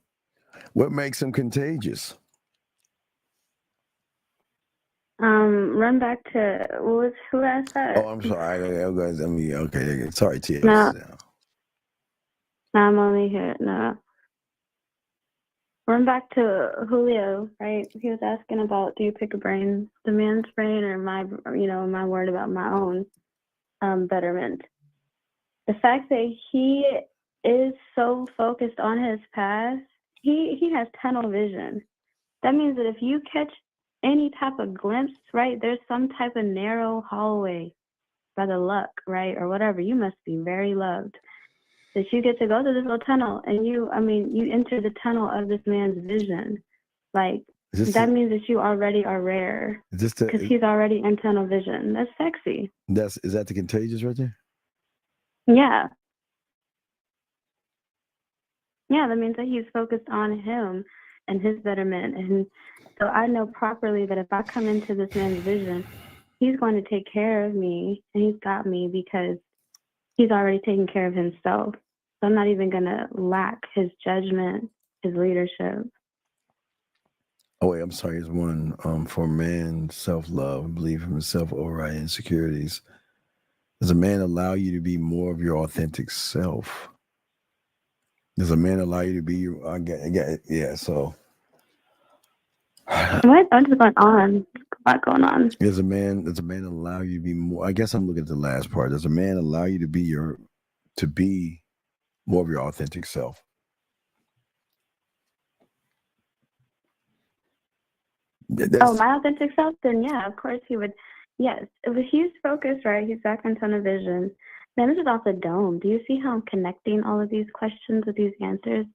[SPEAKER 11] What makes him contagious?
[SPEAKER 21] Run back to who asked that?
[SPEAKER 11] Oh, I'm sorry. Okay. Sorry, Tia.
[SPEAKER 21] No, I'm only here. No. Run back to Julio, right? He was asking about, do you pick a brain, the man's brain, or my word about my own betterment? The fact that he is so focused on his past, he has tunnel vision. That means that if you catch any type of glimpse, right, there's some type of narrow hallway by the luck, right, or whatever. You must be very loved that you get to go to this little tunnel, and you enter the tunnel of this man's vision. Like, that means that you already are rare because he's already in tunnel vision. That's sexy.
[SPEAKER 11] Is that the contagious right there?
[SPEAKER 21] Yeah. Yeah, that means that he's focused on him and his betterment. And so I know properly that if I come into this man's vision, he's going to take care of me, and he's got me because he's already taken care of himself. So I'm not even going to lack his judgment, his leadership.
[SPEAKER 11] Oh, wait, I'm sorry. It's one for man, self-love, believe in himself, override insecurities. Does a man allow you to be more of your authentic self? Does a man allow you to be your, yeah, so.
[SPEAKER 21] What? What's going on? A lot going on.
[SPEAKER 11] Does a man allow you to be more, I guess I'm looking at the last part. Does a man allow you to be more of your authentic self?
[SPEAKER 21] My authentic self? Then yeah, of course he would. Yes, if he's focused, right, he's back on tunnel vision. Then this is also dome. Do you see how I'm connecting all of these questions with these answers?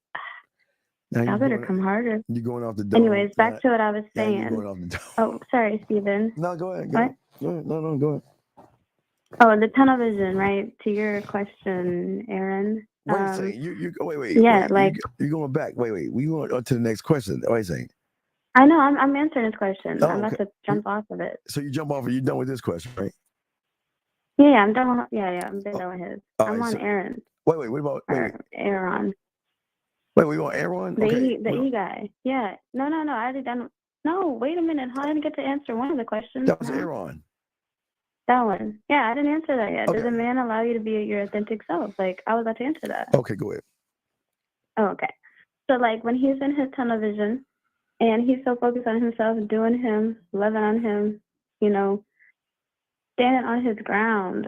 [SPEAKER 21] I better come harder.
[SPEAKER 11] You're going off the dome.
[SPEAKER 21] Anyways, back to what I was saying.
[SPEAKER 11] You're going off the dome.
[SPEAKER 21] Oh, sorry, Steven.
[SPEAKER 11] No, go ahead.
[SPEAKER 21] What?
[SPEAKER 11] Go ahead. No, go ahead.
[SPEAKER 21] Oh, the tunnel vision, right? To your question, Aaron.
[SPEAKER 11] Wait a second. You wait.
[SPEAKER 21] Yeah,
[SPEAKER 11] you're going back. Wait. We going on to the next question. Wait a second.
[SPEAKER 21] I know. I'm answering this question.
[SPEAKER 11] Oh,
[SPEAKER 21] I'm about to jump off of it.
[SPEAKER 11] So you jump off and you're done with this question, right?
[SPEAKER 21] Yeah, I'm done with. Yeah, I'm done with his. I'm on Aaron.
[SPEAKER 11] Wait. What about
[SPEAKER 21] Aaron?
[SPEAKER 11] Wait, we want Aaron?
[SPEAKER 21] The E guy. Yeah. No. I already done. No, wait a minute. I didn't get to answer one of the questions.
[SPEAKER 11] That was Aaron.
[SPEAKER 21] That one. Yeah, I didn't answer that yet.
[SPEAKER 11] Okay.
[SPEAKER 21] Does a man allow you to be your authentic self? Like, I was about to answer that.
[SPEAKER 11] Okay, go ahead.
[SPEAKER 21] Oh, okay. So, like, when he's in his tunnel vision and he's so focused on himself, doing him, loving on him, standing on his ground,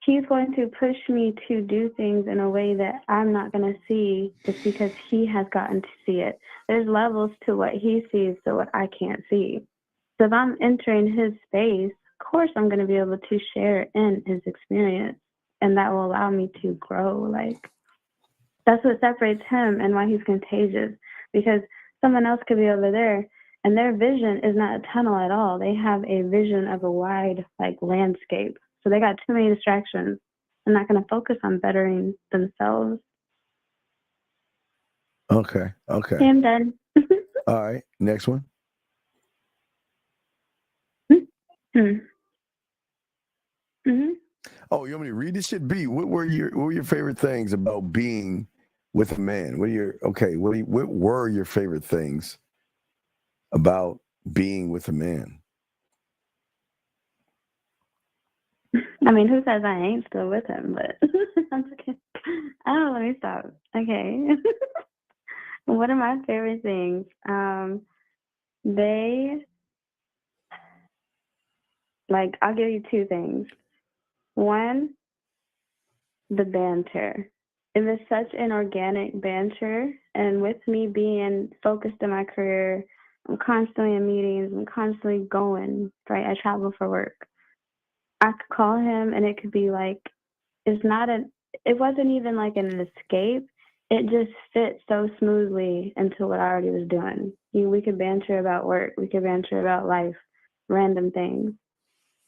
[SPEAKER 21] he's going to push me to do things in a way that I'm not going to see just because he has gotten to see it. There's levels to what he sees to what I can't see. So if I'm entering his space, of course I'm going to be able to share in his experience, and that will allow me to grow. Like, that's what separates him and why he's contagious, because someone else could be over there and their vision is not a tunnel at all. They have a vision of a wide, landscape. So they got too many distractions. They're not going to focus on bettering themselves.
[SPEAKER 11] Okay.
[SPEAKER 21] Okay, I'm done.
[SPEAKER 11] All right. Next one. Oh, you want me to read this shit? B, what were your favorite things about being with a man? What were your favorite things about being with a man?
[SPEAKER 21] I mean, who says I ain't still with him? But I'm okay. Oh, let me stop. Okay. What are my favorite things? I'll give you two things. One, the banter. It was such an organic banter, and with me being focused in my career, I'm constantly in meetings, I'm constantly going, right? I travel for work. I could call him and it could be it wasn't even like an escape. It just fit so smoothly into what I already was doing. We could banter about work. We could banter about life, random things,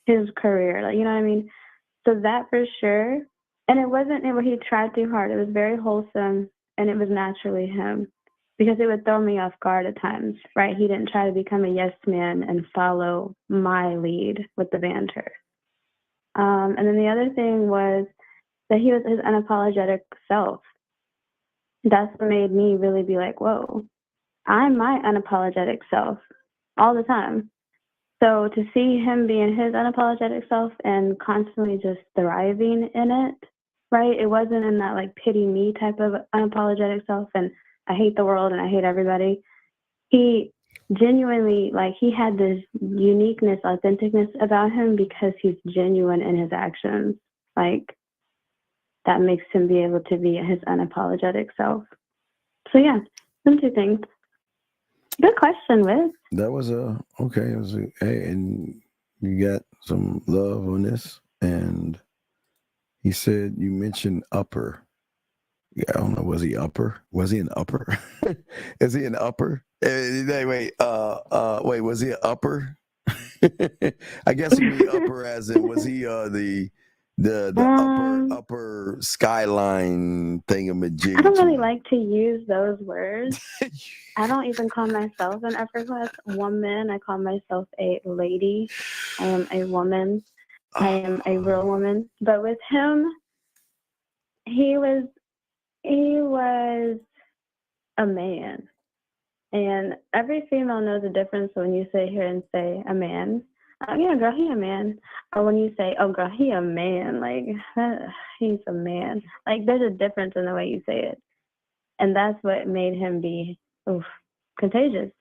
[SPEAKER 21] his career, you know what I mean? So that for sure. And it wasn't he tried too hard. It was very wholesome, and it was naturally him, because it would throw me off guard at times, right? He didn't try to become a yes man and follow my lead with the banter. And then the other thing was that he was his unapologetic self. That's what made me really be like, whoa, I'm my unapologetic self all the time. So to see him being his unapologetic self and constantly just thriving in it, right? It wasn't in that pity me type of unapologetic self and I hate the world and I hate everybody. He genuinely, he had this uniqueness, authenticness about him because he's genuine in his actions. That makes him be able to be his unapologetic self. So yeah, some two things. Good question, Wiz.
[SPEAKER 11] That was okay. It was hey, and you got some love on this. And he said you mentioned upper. Yeah, I don't know. Was he upper? Was he an upper? Is he an upper? Wait. Wait. Was he an upper? I guess he mean upper as in was he the upper skyline thingamajig?
[SPEAKER 21] I don't really like to use those words. I don't even call myself an upper class woman. I call myself a lady. I am a woman. I am a real woman. But with him, he was a man. And every female knows the difference when you sit here and say a man. Yeah, girl, he a man. Or when you say, oh, girl, he a man. He's a man. There's a difference in the way you say it. And that's what made him be contagious.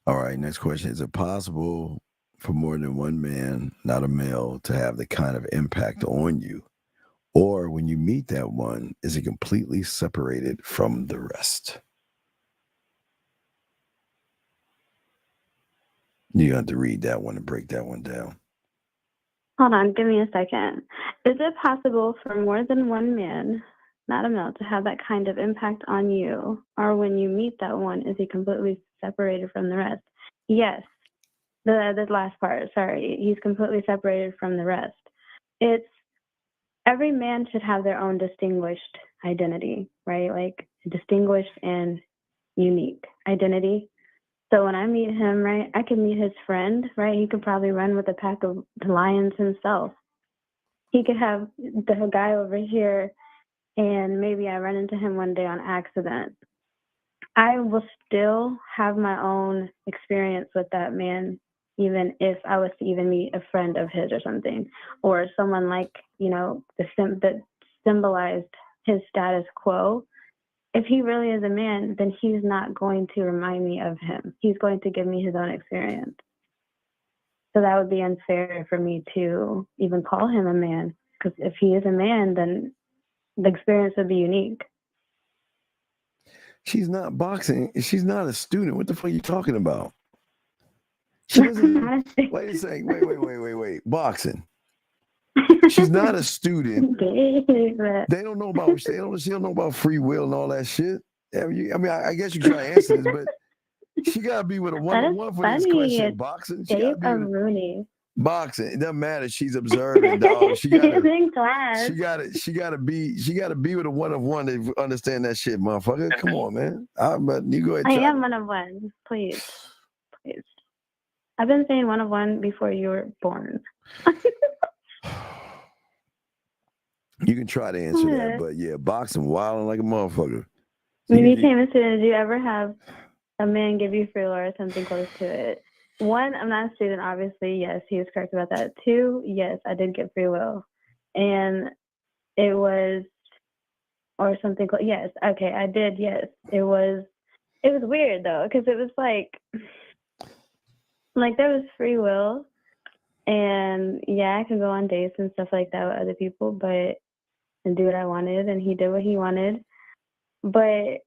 [SPEAKER 11] All right, next question. Is it possible for more than one man, not a male, to have the kind of impact on you? Or when you meet that one, is it completely separated from the rest? You have to read that one and break that one down.
[SPEAKER 21] Hold on, give me a second. Is it possible for more than one man, not a male, to have that kind of impact on you, or when you meet that one, is he completely separated from the rest? Yes. The last part, sorry. He's completely separated from the rest. It's every man should have their own distinguished identity, right? Like distinguished and unique identity. So when I meet him, right, I can meet his friend, right? He could probably run with a pack of lions himself. He could have the guy over here, and maybe I run into him one day on accident. I will still have my own experience with that man, even if I was to even meet a friend of his or something, or someone like, that symbolized his status quo. If he really is a man, then he's not going to remind me of him. He's going to give me his own experience. So that would be unfair for me to even call him a man, because if he is a man, then the experience would be unique.
[SPEAKER 11] She's not boxing. She's not a student. What the fuck are you talking about? She doesn't. Wait a second. Wait. Boxing. She's not a student. They don't know about. She don't know about free will and all that shit. I mean, I guess you try to answer this, but she gotta be with a one-on-one for this question. Boxing. She gotta be with boxing. It doesn't matter. She's observing, dog. She gotta be with a one-on-one to understand that shit, motherfucker. Come on, man. But you go ahead.
[SPEAKER 21] I am one-on-one. Please. I've been saying one-on-one before you were born.
[SPEAKER 11] You can try to answer that, but yeah, boxing wilding like a motherfucker.
[SPEAKER 21] When you came into it, did you ever have a man give you free will or something close to it? One, I'm not a student, obviously. Yes, he was correct about that. Two, yes, I did get free will. And it was, or something close. Yes, okay, I did, yes. It was weird, though, because it was like there was free will. And yeah, I could go on dates and stuff like that with other people, and do what I wanted, and he did what he wanted. But it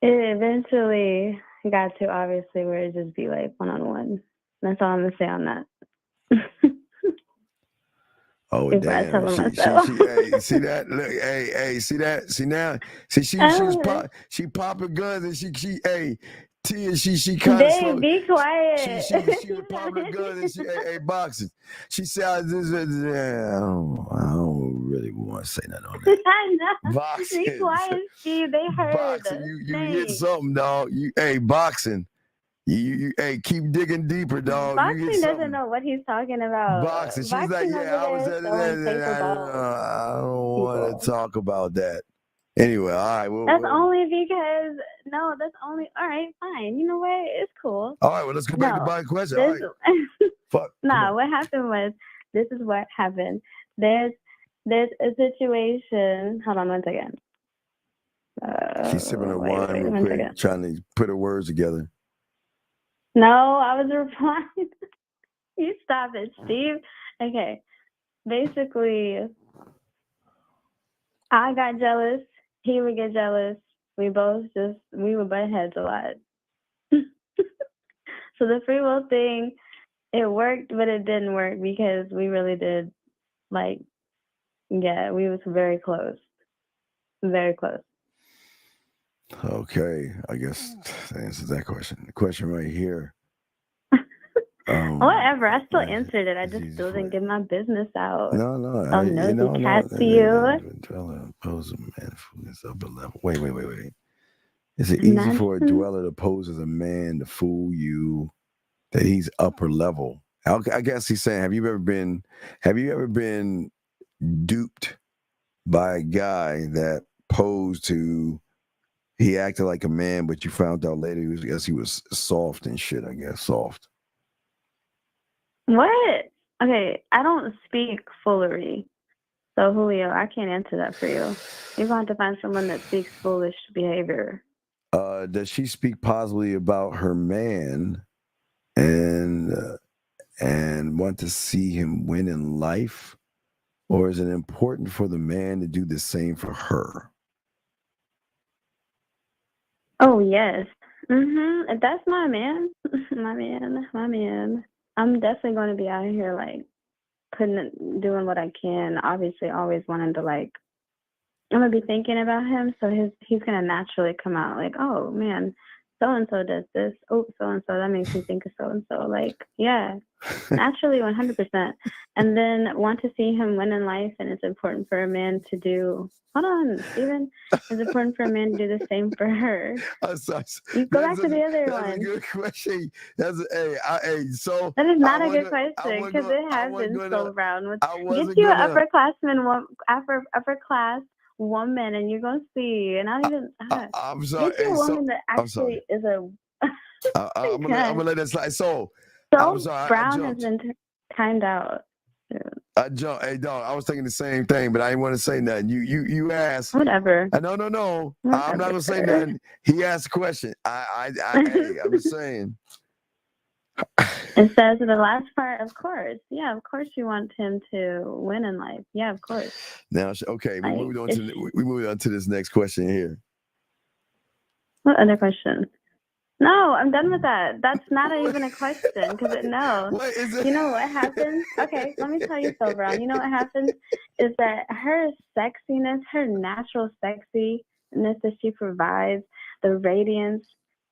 [SPEAKER 21] eventually got to, obviously, where it just be like one-on-one. That's all I'm gonna say on that.
[SPEAKER 11] Oh damn! Hey, see that? Look, hey, see that? See now? See she popping guns, and she she kind of slow.
[SPEAKER 21] Be quiet.
[SPEAKER 11] She was popping guns, and hey, boxing. She said, I don't really want to say that on that.
[SPEAKER 21] I know.
[SPEAKER 11] Boxing.
[SPEAKER 21] Be quiet, Steve. They heard.
[SPEAKER 11] Boxing. You hit something, dog. Boxing. You keep digging deeper, dog.
[SPEAKER 21] Boxing doesn't know what he's talking about.
[SPEAKER 11] Boxing. She's like, I was at that. I don't want to talk about that. Anyway, all right.
[SPEAKER 21] That's only because all right, fine. You know what? It's cool.
[SPEAKER 11] All right, well, let's go back to my question. All right. Fuck.
[SPEAKER 21] What happened was, this is what happened. There's a situation. Hold on one second.
[SPEAKER 11] She's sipping her wine real quick, trying to put her words together.
[SPEAKER 21] No, I was replying. You stop it, Steve. Okay. Basically, I got jealous. He would get jealous. We would butt heads a lot. So the free will thing, it worked, but it didn't work because we really did, we was very close. Very close.
[SPEAKER 11] Okay, I guess that answers that question. The question right here.
[SPEAKER 21] Whatever, I still answered it. I just still didn't get my business out.
[SPEAKER 11] No.
[SPEAKER 21] Nosy cat to you.
[SPEAKER 11] Pose a man for his upper level. Wait. Is it easy for a dweller to pose as a man to fool you that he's upper level? I guess he's saying, have you ever been duped by a guy that posed to? He acted like a man, but you found out later he was soft and shit, I guess. Soft.
[SPEAKER 21] What? Okay, I don't speak foolery. So, Julio, I can't answer that for you. You're going to have to find someone that speaks foolish behavior.
[SPEAKER 11] Does she speak positively about her man and want to see him win in life? Or is it important for the man to do the same for her?
[SPEAKER 21] Oh, yes. That's my man. My man. I'm definitely going to be out here, doing what I can. Obviously, always wanting to, I'm gonna be thinking about him, so he's gonna naturally come out like, oh man, so and so does this. Oh, so and so, that makes me think of so and so. Like, yeah, naturally, 100%. And then want to see him win in life, and it's important for a man to do. Hold on, Steven. It's important for a man to do the same for her. You go back to the other one.
[SPEAKER 11] That's a good question. So
[SPEAKER 21] that is not a good question because it has been so round. Get you an upper class woman, and you're gonna see. And
[SPEAKER 11] I'm sorry.
[SPEAKER 21] Get you a woman that actually is a.
[SPEAKER 11] I'm gonna let that slide. So
[SPEAKER 21] I'm sorry, Brown has been timed out.
[SPEAKER 11] I jumped. Hey, dog. I was thinking the same thing, but I didn't want to say nothing. You asked.
[SPEAKER 21] Whatever.
[SPEAKER 11] No. Whatever. I'm not gonna say nothing. He asked a question. I'm just saying.
[SPEAKER 21] It says the last part, of course. Yeah, of course you want him to win in life. Yeah, of course.
[SPEAKER 11] Now, okay, we moved on to this next question here.
[SPEAKER 21] What other question? No, I'm done with that. That's not even a question because no.
[SPEAKER 11] What is it?
[SPEAKER 21] You know what happens? Okay, let me tell you, Silveron. You know what happens is that her sexiness, her natural sexiness that she provides, the radiance,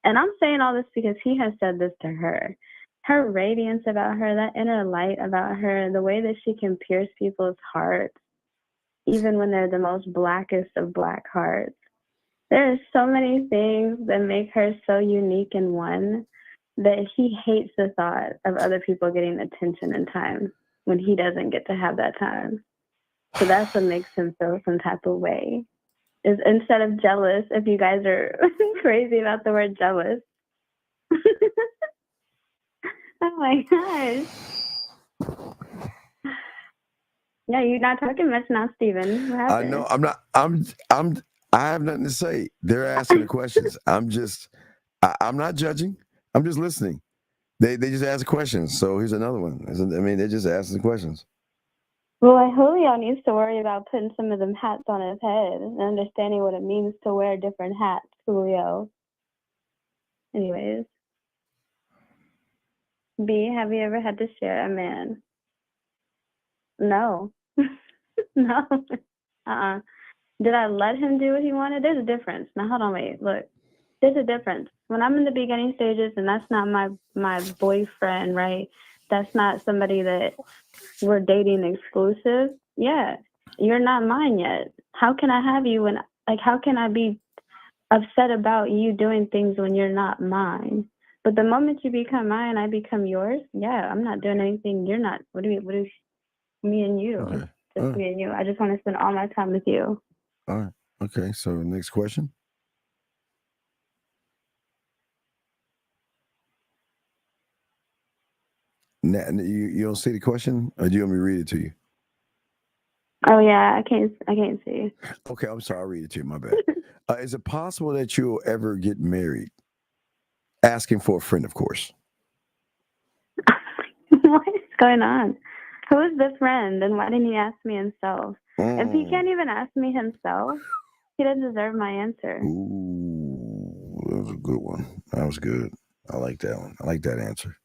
[SPEAKER 21] and I'm saying all this because he has said this to her. Her radiance about her, that inner light about her, the way that she can pierce people's hearts, even when they're the most blackest of black hearts. There are so many things that make her so unique in one that he hates the thought of other people getting attention and time when he doesn't get to have that time. So that's what makes him feel some type of way. Is instead of jealous, if you guys are crazy about the word jealous. Oh my gosh. Yeah, you're not talking much now, Steven. What happened?
[SPEAKER 11] I know. I'm not. I have nothing to say. They're asking the questions. I'm not judging. I'm just listening. They just ask questions. So here's another one. They're just asking questions.
[SPEAKER 21] Well, Julio needs to worry about putting some of them hats on his head and understanding what it means to wear different hats, Julio. Anyways. B, have you ever had to share a man? No. No. Did I let him do what he wanted? There's a difference. Now, hold on, wait. Look. There's a difference. When I'm in the beginning stages and that's not my boyfriend, right? That's not somebody that we're dating exclusive. Yeah, you're not mine yet. How can I have you when, how can I be upset about you doing things when you're not mine? But the moment you become mine, I become yours. Yeah, I'm not doing anything. You're not. What is me and you?
[SPEAKER 11] Okay.
[SPEAKER 21] Just me and you. I just want to spend all my time with you.
[SPEAKER 11] All right. Okay. So next question. Now, you don't see the question, or do you want me to read it to you?
[SPEAKER 21] Oh yeah, I can't see.
[SPEAKER 11] Okay, I'm sorry. I'll read it to you. My bad. Is it possible that you'll ever get married? Asking for a friend, of course.
[SPEAKER 21] What is going on? Who is this friend, and why didn't he ask me himself? If he can't even ask me himself, he doesn't deserve my answer.
[SPEAKER 11] Ooh, that was a good one. That was good. I like that one. I like that answer.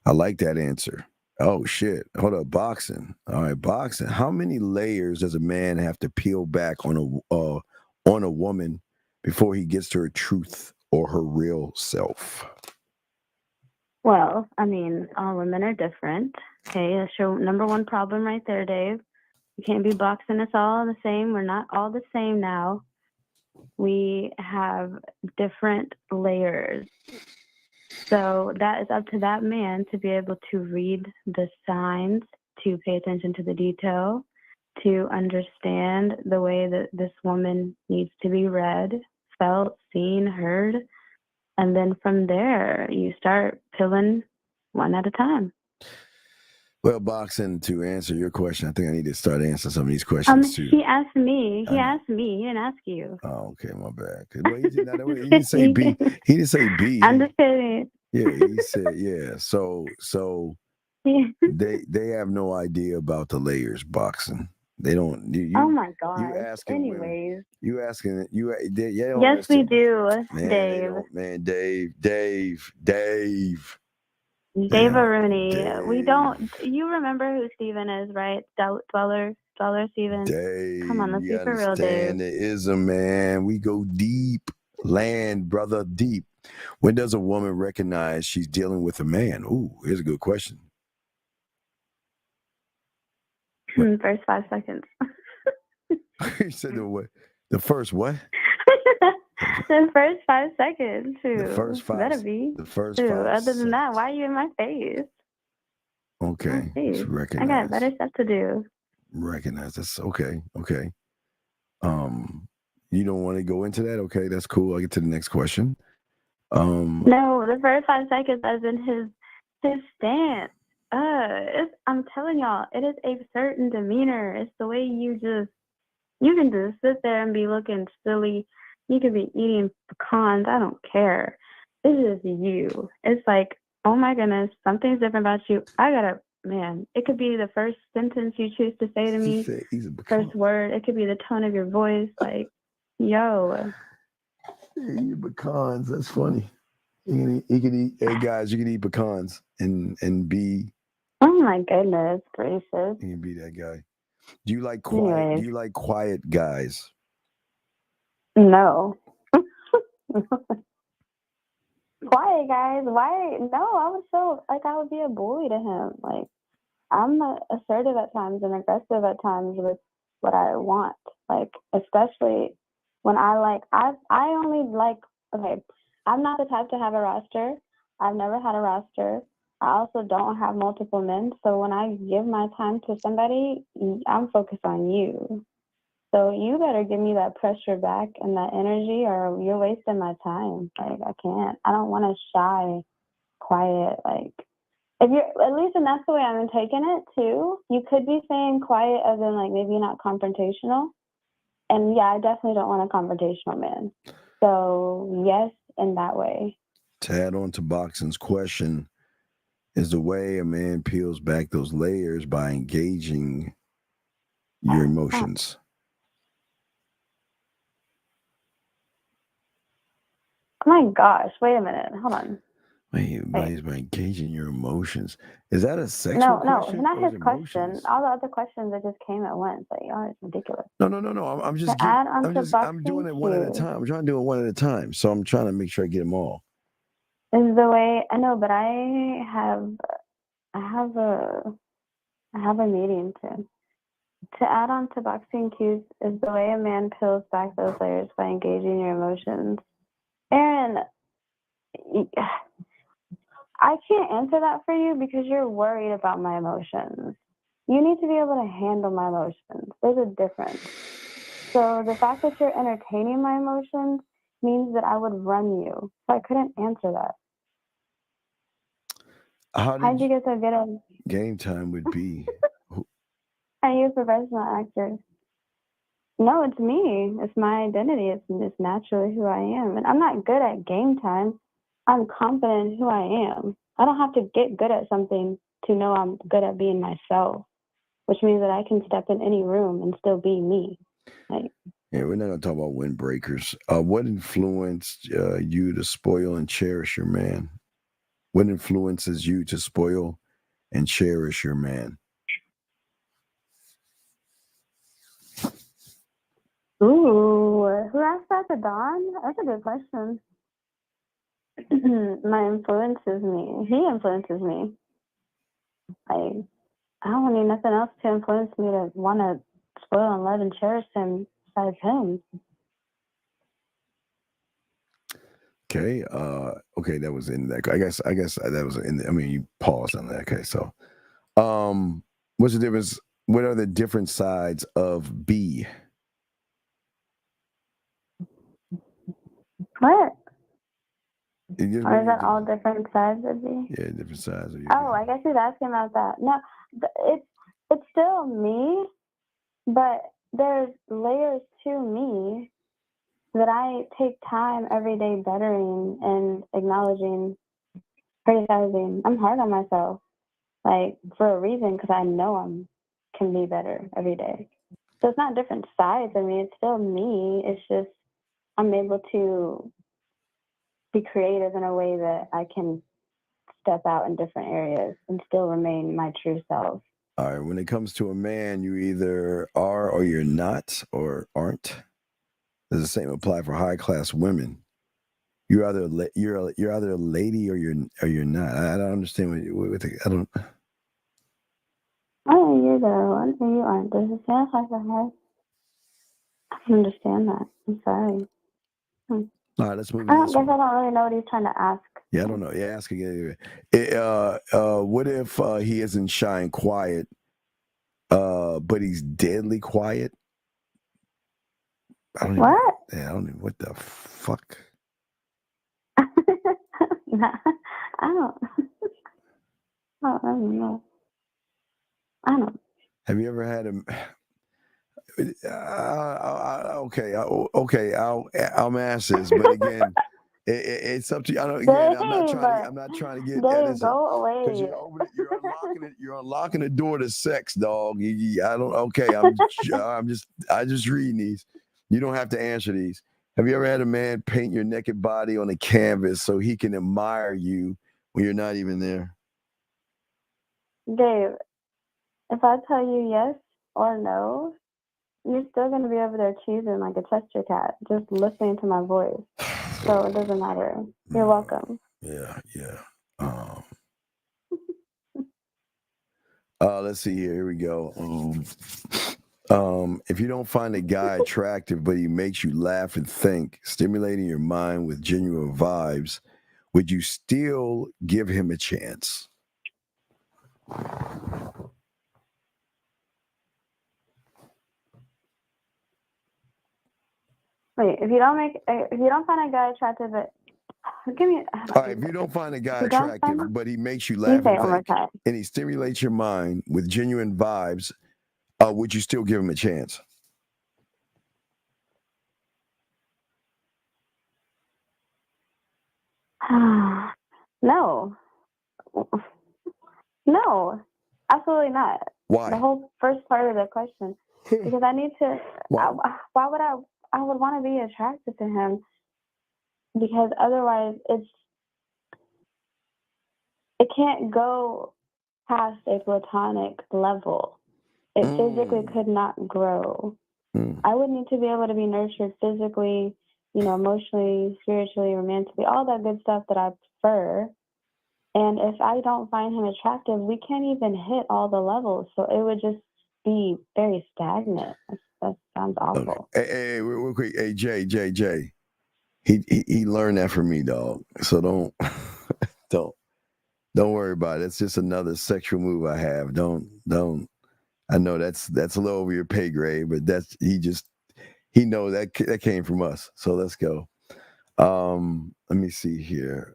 [SPEAKER 11] I like that answer. Oh, shit. Hold up. Boxing. All right, boxing. How many layers does a man have to peel back on a woman before he gets to her truth or her real self?
[SPEAKER 21] Well, I mean, all women are different. Okay, that's your number one problem right there, Dave. You can't be boxing us all the same. We're not all the same now. We have different layers. So that is up to that man to be able to read the signs, to pay attention to the detail, to understand the way that this woman needs to be read, felt, seen, heard. And then from there, you start peeling one at a time.
[SPEAKER 11] Well, boxing, to answer your question, I think I need to start answering some of these questions too.
[SPEAKER 21] He asked me. He asked me. He didn't ask you.
[SPEAKER 11] Oh, okay, my bad. Well, he didn't say B. He didn't say B.
[SPEAKER 21] I'm just kidding.
[SPEAKER 11] Yeah, he said yeah. So they have no idea about the layers. Boxing. They don't.
[SPEAKER 21] Oh my God.
[SPEAKER 11] You asking?
[SPEAKER 21] Anyways.
[SPEAKER 11] You asking?
[SPEAKER 21] Yes, we do,
[SPEAKER 11] man,
[SPEAKER 21] Dave.
[SPEAKER 11] Man, Dave.
[SPEAKER 21] Dave Rooney. We don't. You remember who Steven is, right? Doubt Dweller. All receiving. Come on, let's be for real,
[SPEAKER 11] Understand
[SPEAKER 21] Dave.
[SPEAKER 11] the ism, man. We go deep, land, brother, deep. When does a woman recognize she's dealing with a man? Ooh, here's a good question.
[SPEAKER 21] First 5 seconds.
[SPEAKER 11] You said the first what?
[SPEAKER 21] The first 5 seconds, too.
[SPEAKER 11] The first five.
[SPEAKER 21] Better be.
[SPEAKER 11] The first
[SPEAKER 21] Too.
[SPEAKER 11] 5
[SPEAKER 21] Other than that, why are you in my face?
[SPEAKER 11] Okay.
[SPEAKER 21] Jeez.
[SPEAKER 11] It's
[SPEAKER 21] I
[SPEAKER 11] recognized.
[SPEAKER 21] got better stuff to do.
[SPEAKER 11] Recognize. That's okay. Okay. You don't want to go into that? Okay, that's cool. I'll get to the next question.
[SPEAKER 21] No, the first 5 seconds as in his stance. I'm telling y'all, it is a certain demeanor. It's the way you can just sit there and be looking silly. You could be eating pecans. I don't care. This is you. It's like, oh my goodness, something's different about you. Man, it could be the first sentence you choose to say to me, first word. It could be the tone of your voice. Like, yo.
[SPEAKER 11] Eat pecans. That's funny. You can eat. Hey guys, you can eat pecans and be.
[SPEAKER 21] Oh my goodness gracious!
[SPEAKER 11] You can be that guy. Do you like quiet?
[SPEAKER 21] Anyways.
[SPEAKER 11] Do you like quiet guys?
[SPEAKER 21] No. Quiet guys. Why? No, I would be a bully to him. Like, I'm assertive at times and aggressive at times with what I want. Like, especially when I only like, okay, I'm not the type to have a roster. I've never had a roster. I also don't have multiple men. So when I give my time to somebody, I'm focused on you. So you better give me that pressure back and that energy, or you're wasting my time. Like, I can't. I don't want a shy, quiet, like, if you're, at least, and that's the way I'm taking it too. You could be saying quiet as in, like, maybe not confrontational. And yeah, I definitely don't want a confrontational man. So yes, in that way.
[SPEAKER 11] To add on to Boxing's question, is the way a man peels back those layers by engaging your emotions.
[SPEAKER 21] Oh my gosh, wait a minute. Hold on.
[SPEAKER 11] Wait. By engaging your emotions. Is that a sexual
[SPEAKER 21] No,
[SPEAKER 11] question?
[SPEAKER 21] it's not
[SPEAKER 11] or is
[SPEAKER 21] his
[SPEAKER 11] it
[SPEAKER 21] question.
[SPEAKER 11] emotions?
[SPEAKER 21] All the other questions that just came at once. Like, oh, it's ridiculous.
[SPEAKER 11] No. I'm just I'm doing it one at a time. I'm trying to do it one at a time. So I'm trying to make sure I get them all.
[SPEAKER 21] Is the way I know, but I have a meeting to add on to boxing cues is the way a man peels back those layers by engaging your emotions. Aaron, I can't answer that for you because you're worried about my emotions. You need to be able to handle my emotions. There's a difference. So the fact that you're entertaining my emotions means that I would run you. So I couldn't answer that. How'd you get so good at
[SPEAKER 11] Game Time would be?
[SPEAKER 21] Are you a professional actor? No, it's me. It's my identity. It's naturally who I am. And I'm not good at Game Time. I'm confident in who I am. I don't have to get good at something to know I'm good at being myself, which means that I can step in any room and still be me. Like,
[SPEAKER 11] Yeah, we're not going to talk about windbreakers. What influenced you to spoil and cherish your man? What influences you to spoil and cherish your man?
[SPEAKER 21] ooh, who asked that to Don? That's a good question. My influences me. He influences me. Like, I don't need nothing else to influence me to want to spoil and love and cherish him besides him.
[SPEAKER 11] Okay. Okay, that was in that. I guess that was in. I mean, you paused on that. Okay, so, what's the difference? What are the different sides of B?
[SPEAKER 21] What?
[SPEAKER 11] Or
[SPEAKER 21] is that all different sides of me?
[SPEAKER 11] Yeah, different sides of you.
[SPEAKER 21] Oh, I guess he's asking about that. No, it's still me, but there's layers to me that I take time every day bettering and acknowledging, criticizing. I'm hard on myself, like, for a reason, because I know I can be better every day. So it's not different sides of me. It's still me. It's just I'm able to be creative in a way that I can step out in different areas and still remain my true self.
[SPEAKER 11] All right. When it comes to a man, you either are or you're not or aren't. Does the same apply for high class women? You're either you're either a lady or you're not. I don't understand what I don't.
[SPEAKER 21] Oh, you're the one or you aren't. Does it sound like a hard? I can understand that. I'm sorry.
[SPEAKER 11] All right, let's move
[SPEAKER 21] I
[SPEAKER 11] to
[SPEAKER 21] don't
[SPEAKER 11] this
[SPEAKER 21] guess
[SPEAKER 11] one.
[SPEAKER 21] I don't really know what he's trying to ask.
[SPEAKER 11] Yeah, I don't know. Yeah, ask again. What if he isn't shy and quiet, but he's deadly quiet? I don't know what the fuck.
[SPEAKER 21] Nah, I don't know. I don't.
[SPEAKER 11] Have you ever had him? Okay, I'll ask this, but again, it's up to you. I'm not trying to get
[SPEAKER 21] Dave, go away.
[SPEAKER 11] Because you're unlocking the door to sex, dog. I just reading these. You don't have to answer these. Have you ever had a man paint your naked body on a canvas so he can admire you when you're not even there?
[SPEAKER 21] Dave, if I tell you yes or no, you're still going to be over there cheesing like a Chester cat, just listening to my voice. So it doesn't matter. You're welcome.
[SPEAKER 11] Yeah. Let's see here. Here we go. If you don't find a guy attractive, but he makes you laugh and think, stimulating your mind with genuine vibes, would you still give him a chance?
[SPEAKER 21] Wait, if you don't find a guy attractive, give me.
[SPEAKER 11] All right, if you don't find a guy attractive, but he makes you laugh and think, and he stimulates your mind with genuine vibes, would you still give him a chance?
[SPEAKER 21] No, absolutely not.
[SPEAKER 11] Why?
[SPEAKER 21] The whole first part of the question, because I need to. Why would I would want to be attracted to him, because otherwise it can't go past a platonic level. It physically could not grow. I would need to be able to be nurtured physically, emotionally, spiritually, romantically, all that good stuff that I prefer. And if I don't find him attractive, we can't even hit all the levels. So it would just be very stagnant. That sounds awful.
[SPEAKER 11] Okay. Hey, real quick. Hey, Jay. He learned that from me, dog. So don't worry about it. It's just another sexual move I have. Don't. I know that's a little over your pay grade, but he knows that came from us. So let's go. Let me see here.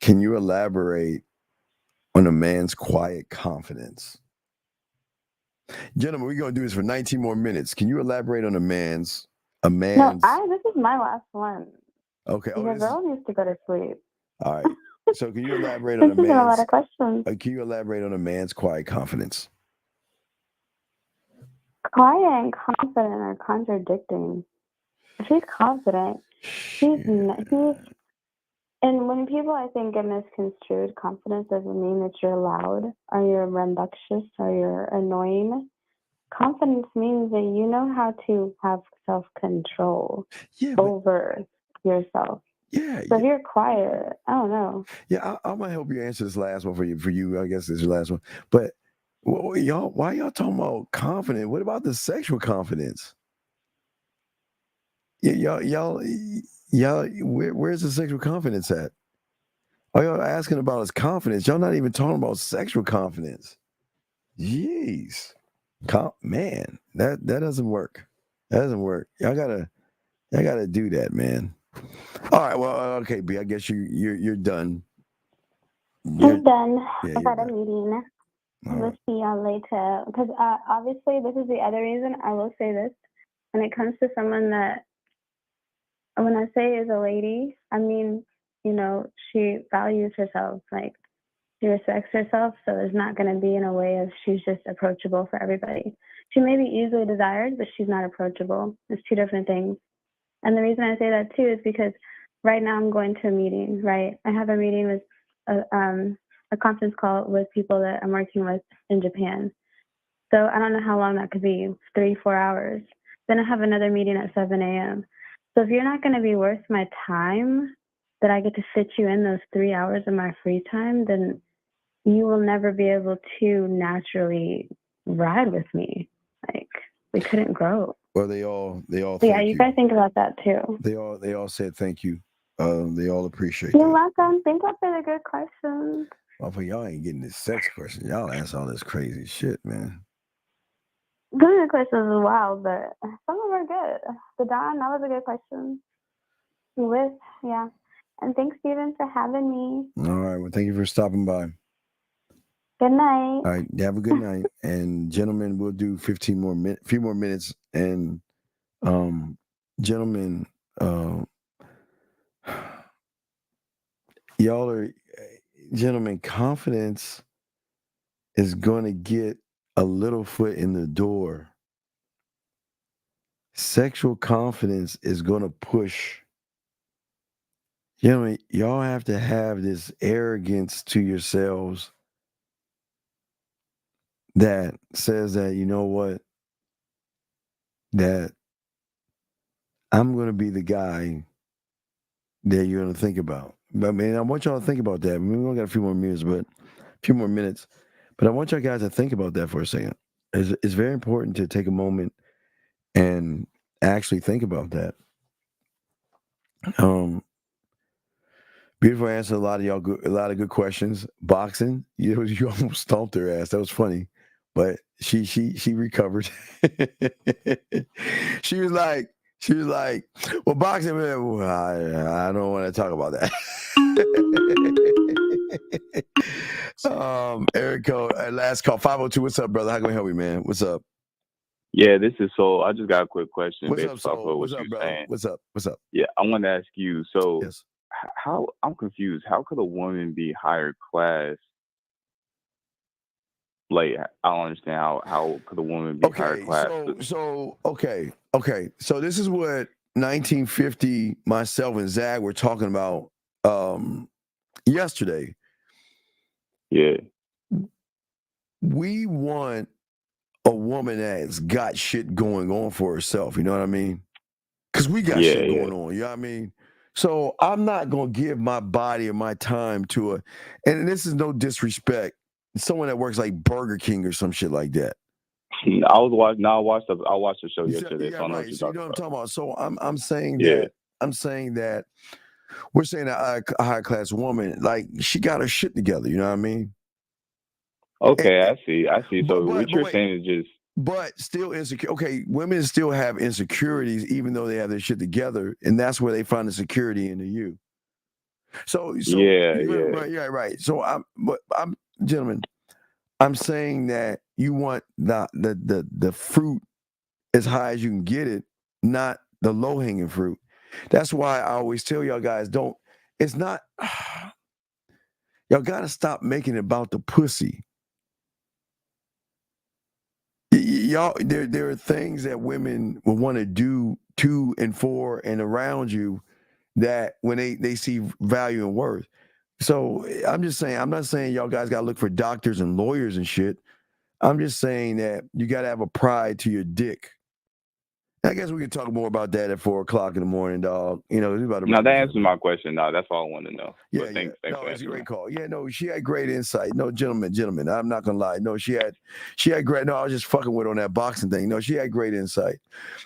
[SPEAKER 11] Can you elaborate on a man's quiet confidence? Gentlemen, we're going to do this for 19 more minutes. Can you elaborate on a man's?
[SPEAKER 21] No, this is my last one.
[SPEAKER 11] Okay.
[SPEAKER 21] The girl needs to go to sleep.
[SPEAKER 11] All right. So can you elaborate on a man's?
[SPEAKER 21] A lot of questions.
[SPEAKER 11] Can you elaborate on a man's quiet confidence?
[SPEAKER 21] Quiet and confident are contradicting. If he's confident, he's. And when people, I think, get misconstrued, confidence doesn't mean that you're loud or you're rambunctious or you're annoying. Confidence means that you know how to have self-control over yourself.
[SPEAKER 11] Yeah.
[SPEAKER 21] So if you're quiet, I don't know.
[SPEAKER 11] Yeah, I might help you answer this last one for you. I guess this is your last one. But why y'all talking about confidence? What about the sexual confidence? Y'all, where's the sexual confidence at? All y'all asking about is confidence. Y'all not even talking about sexual confidence. Jeez. Man, that doesn't work. That doesn't work. Y'all gotta do that, man. All right, well, okay, B, I guess you're done.
[SPEAKER 21] I'm done. I got a meeting. We'll see y'all later. Because obviously, this is the other reason. I will say this. When it comes to someone that, when I say is a lady, I mean, she values herself. Like, she respects herself, so there's not going to be in a way of she's just approachable for everybody. She may be easily desired, but she's not approachable. It's two different things. And the reason I say that, too, is because right now I'm going to a meeting, right? I have a meeting with a conference call with people that I'm working with in Japan. So I don't know how long that could be, 3-4 hours. Then I have another meeting at 7 a.m. So if you're not going to be worth my time, that I get to fit you in those 3 hours of my free time, then you will never be able to naturally ride with me. Like, we couldn't grow.
[SPEAKER 11] Well, they all.
[SPEAKER 21] So yeah, you guys think about that too.
[SPEAKER 11] They all said thank you. They all appreciate
[SPEAKER 21] You're
[SPEAKER 11] that.
[SPEAKER 21] welcome. Thank you for the good questions.
[SPEAKER 11] Well, for y'all ain't getting this sex question. Y'all ask all this crazy shit, man.
[SPEAKER 21] Good questions as well, but some of them are good. The Don, that was a good question. Yeah. And thanks, Steven, for having me.
[SPEAKER 11] All right. Well, thank you for stopping by.
[SPEAKER 21] Good night.
[SPEAKER 11] All right. Have a good night. And gentlemen, we'll do few more minutes. And gentlemen, gentlemen, confidence is going to get a little foot in the door. Sexual confidence is going to push. Y'all have to have this arrogance to yourselves that says that, you know what, that I'm going to be the guy that you're going to think about. I mean, I want y'all to think about that. I mean, we only got a few more minutes, but I want y'all guys to think about that for a second. It's very important to take a moment and actually think about that. Beautiful answer. A lot of good questions. Boxing, you almost stomped her ass. That was funny, but she recovered. She was like, well, boxing, man, I don't want to talk about that. Erico, last call, 502. What's up, brother? How can we help you, man? What's up?
[SPEAKER 13] Yeah, this is Soul. I just got a quick question
[SPEAKER 11] What's
[SPEAKER 13] based
[SPEAKER 11] up,
[SPEAKER 13] off
[SPEAKER 11] Soul?
[SPEAKER 13] of
[SPEAKER 11] What's
[SPEAKER 13] what
[SPEAKER 11] up,
[SPEAKER 13] you're
[SPEAKER 11] bro?
[SPEAKER 13] saying.
[SPEAKER 11] What's up?
[SPEAKER 13] Yeah, I want to ask you. So,
[SPEAKER 11] yes.
[SPEAKER 13] how I'm confused. How could a woman be higher class? Like, I don't understand how could a woman be higher class?
[SPEAKER 11] So this is what 1950 myself and Zag were talking about yesterday.
[SPEAKER 13] Yeah.
[SPEAKER 11] We want a woman that's got shit going on for herself, you know what I mean? Because we got shit going on, you know what I mean? So I'm not going to give my body or my time to and this is no disrespect, someone that works like Burger King or some shit like that.
[SPEAKER 13] I watched the show yesterday.
[SPEAKER 11] Yeah,
[SPEAKER 13] so I know
[SPEAKER 11] right.
[SPEAKER 13] what
[SPEAKER 11] So
[SPEAKER 13] you're
[SPEAKER 11] you know what I'm
[SPEAKER 13] talking
[SPEAKER 11] talking about. So I'm saying
[SPEAKER 13] Yeah.
[SPEAKER 11] that we're saying that a high class woman, like, she got her shit together, you know what I mean?
[SPEAKER 13] Okay, I see. So
[SPEAKER 11] but
[SPEAKER 13] what you're
[SPEAKER 11] wait.
[SPEAKER 13] saying is just
[SPEAKER 11] But still insecure. Okay, women still have insecurities, even though they have their shit together, and that's where they find the security in you. So right. So gentlemen, I'm saying that you want the fruit as high as you can get it, not the low hanging fruit. That's why I always tell y'all guys, y'all got to stop making it about the pussy. Y'all, there are things that women will want to do to and for and around you that when they see value and worth. So I'm not saying y'all guys got to look for doctors and lawyers and shit. I'm just saying that you got to have a pride to your dick. I guess we can talk more about that at 4:00 in the morning, dog. You know,
[SPEAKER 13] that answers my question. No, that's all I wanted to know.
[SPEAKER 11] Yeah,
[SPEAKER 13] but thanks
[SPEAKER 11] no,
[SPEAKER 13] for
[SPEAKER 11] it's a
[SPEAKER 13] answering.
[SPEAKER 11] great call. Yeah, no, she had great insight. No, gentlemen, I'm not gonna lie. No, she had great. No, I was just fucking with her on that boxing thing. No, she had great insight.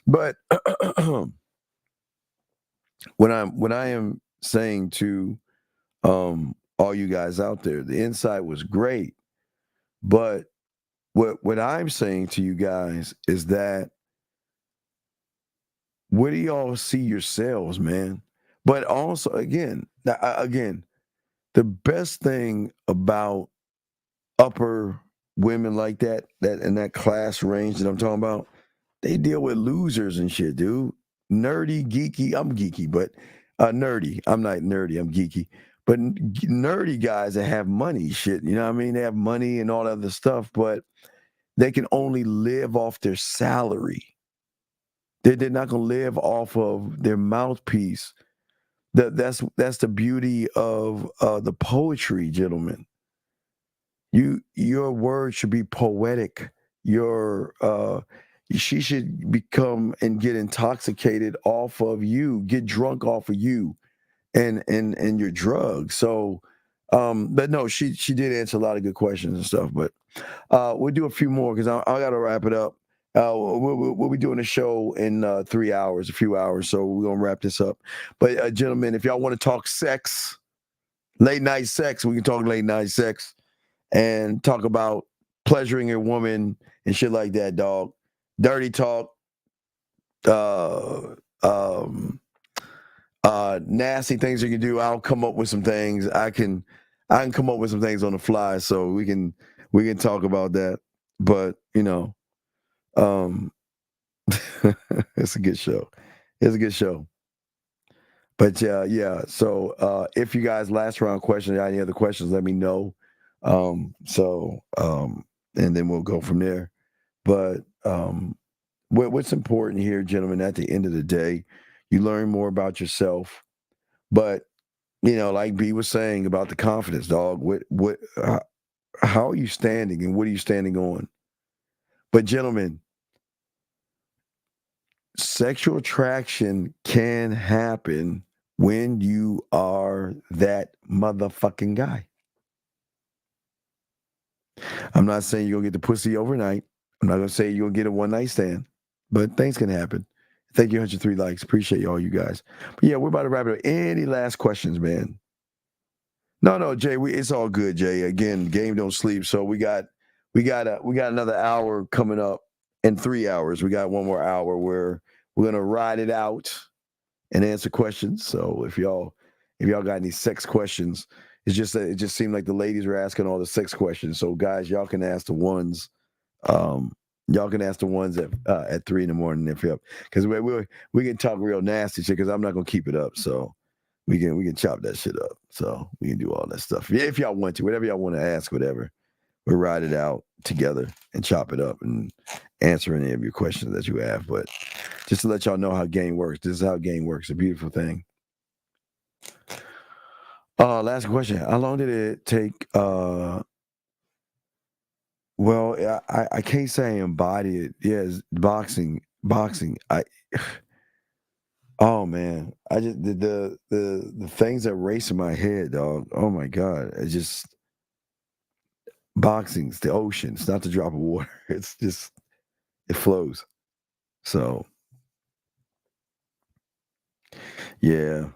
[SPEAKER 11] But when I am saying to all you guys out there, the insight was great. But what I'm saying to you guys is that, where do y'all see yourselves, man? But also, again, the best thing about upper women like that in that class range that I'm talking about, they deal with losers and shit, dude. Nerdy, geeky. I'm geeky, but nerdy. I'm not nerdy. I'm geeky. But nerdy guys that have money, shit. You know what I mean? They have money and all that other stuff, but they can only live off their salary. They're not gonna live off of their mouthpiece. That's the beauty of the poetry, gentlemen. Your words should be poetic. She should become and get intoxicated off of you, get drunk off of you and your drugs. So but no, she did answer a lot of good questions and stuff, but we'll do a few more because I got to wrap it up. We'll be doing a show in 3 hours, a few hours, so we're gonna wrap this up. But gentlemen, if y'all want to talk sex, late night sex, we can talk late night sex and talk about pleasuring a woman and shit like that, dog. Dirty talk, nasty things you can do. I'll come up with some things. I can come up with some things on the fly, so we can talk about that. But it's a good show. It's a good show. But yeah. So if you guys last round questions, any other questions, let me know. And then we'll go from there. But what's important here, gentlemen, at the end of the day, you learn more about yourself. But like B was saying about the confidence, dog. How are you standing, and what are you standing on? But gentlemen, sexual attraction can happen when you are that motherfucking guy. I'm not saying you're going to get the pussy overnight. I'm not going to say you're going to get a one-night stand, but things can happen. Thank you, 103 likes. Appreciate all you guys. But yeah, we're about to wrap it up. Any last questions, man? No, Jay, it's all good, Jay. Again, game don't sleep. So we got another hour coming up in 3 hours. We got one more hour where we're going to ride it out and answer questions. So if y'all got any sex questions, it just seemed like the ladies were asking all the sex questions. So guys, y'all can ask the ones. Y'all can ask the ones at 3 a.m. if you're up, because we can talk real nasty shit. Because I'm not gonna keep it up. So we can chop that shit up. So we can do all that stuff. Yeah, if y'all want to, whatever y'all want to ask, whatever, we'll ride it out together and chop it up and answer any of your questions that you have. But just to let y'all know how game works. This is how game works. A beautiful thing. Last question. How long did it take? Well, I can't say I embody it. Yes, boxing. Oh man, I just the things that race in my head, dog. Oh my God, it's just boxing's the ocean. It's not the drop of water. It's just it flows. So yeah,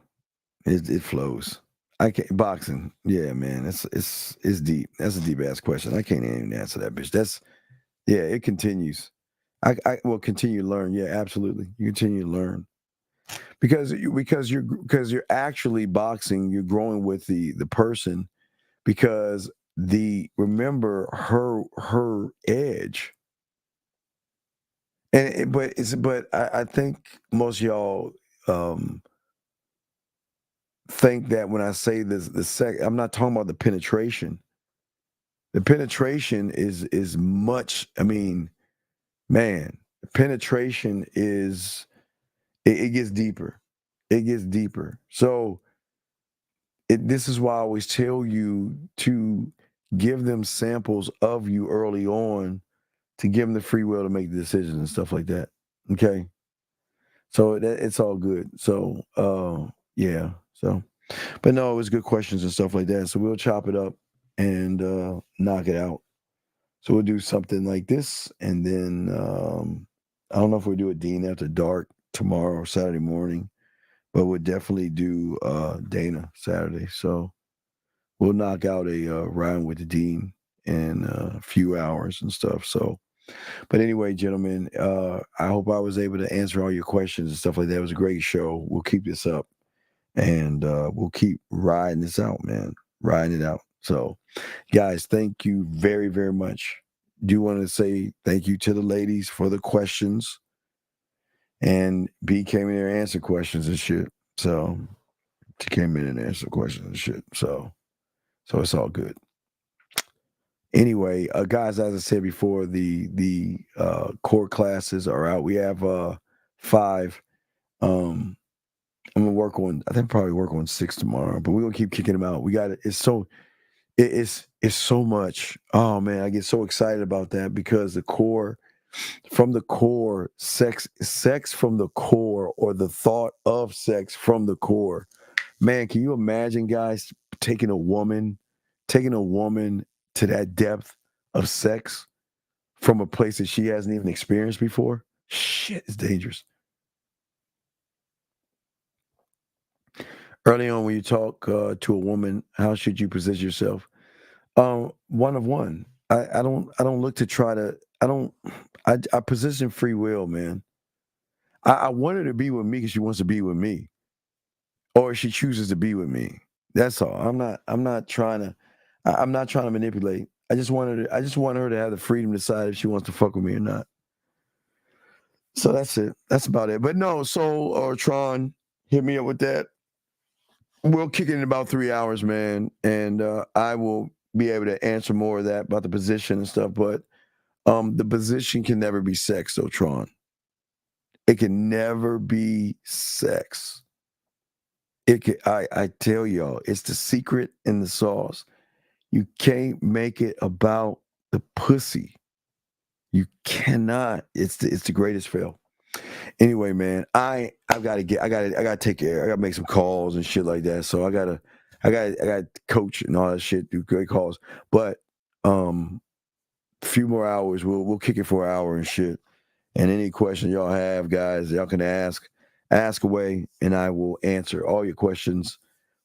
[SPEAKER 11] it flows. I can't boxing. Yeah, man, it's deep. That's a deep ass question. I can't even answer that, bitch. It continues. I will continue to learn. Yeah, absolutely. You continue to learn because you're actually boxing. You're growing with the person because remember her edge. But I think most of y'all think that when I say this, I'm not talking about the penetration. The penetration is much. I mean, man, penetration is it gets deeper. It gets deeper. So this is why I always tell you to give them samples of you early on, to give them the free will to make the decisions and stuff like that. Okay. So it's all good. So yeah. So, but no, it was good questions and stuff like that. So we'll chop it up and knock it out. So we'll do something like this, and then I don't know if we'll do a Dean After Dark tomorrow or Saturday morning, but we'll definitely do Dana Saturday. So we'll knock out a round with the Dean in a few hours and stuff. So, but anyway, gentlemen, I hope I was able to answer all your questions and stuff like that. It was a great show. We'll keep this up. And we'll keep riding this out, man. Riding it out. So, guys, thank you very, very much. Do want to say thank you to the ladies for the questions. And B came in there and answered questions and shit. So, she came in and answered questions and shit. So it's all good. Anyway, guys, as I said before, the core classes are out. We have 5. I'm gonna probably work on 6 tomorrow, but we're gonna keep kicking them out. We got it. it's so much. Oh man, I get so excited about that because sex from the core, or the thought of sex from the core. Man, can you imagine, guys, taking a woman to that depth of sex from a place that she hasn't even experienced before? Shit, it's dangerous. Early on, when you talk to a woman, how should you position yourself? One of one. I don't look to try to. I position free will, man. I want her to be with me because she wants to be with me, or she chooses to be with me. That's all. I'm not trying to manipulate. I just want her to have the freedom to decide if she wants to fuck with me or not. So that's it. That's about it. But no, Soul or Tron, hit me up with that. We'll kick it in about 3 hours, man, and I will be able to answer more of that about the position and stuff. But the position can never be sex, though, Tron. It can never be sex. I tell y'all, it's the secret in the sauce. You can't make it about the pussy. You cannot. It's the greatest fail. Anyway, man, I gotta take care. I gotta make some calls and shit like that. So I gotta coach and all that shit, do great calls. But a few more hours, we'll kick it for an hour and shit. And any questions y'all have, guys, y'all can ask away, and I will answer all your questions.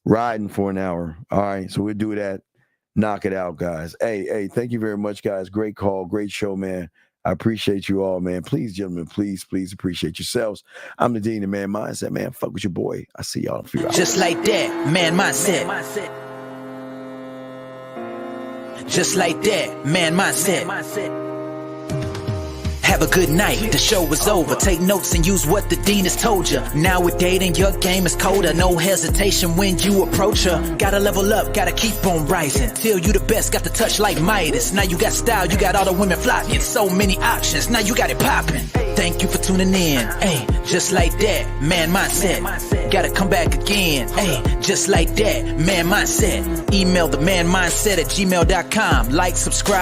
[SPEAKER 11] Riding for an hour. All right, so we'll do that. Knock it out, guys. Hey, thank you very much, guys. Great call, great show, man. I appreciate you all, man. Please, gentlemen, please appreciate yourselves. I'm the Dean of Man Mindset, man. Fuck with your boy. I see y'all in a few hours.
[SPEAKER 1] Just like that, Man Mindset. Just like that, Man Mindset. Have a good night, the show is over. Take notes and use what the Dean has told you. Now with dating, your game is colder. No hesitation when you approach her. Gotta level up, gotta keep on rising. Till you the best, got the touch like Midas. Now you got style, you got all the women flocking. So many options, now you got it popping. Thank you for tuning in. Hey, just like that, Man Mindset. Gotta come back again. Hey, just like that, Man Mindset. Email the manmindset@gmail.com. Like, subscribe.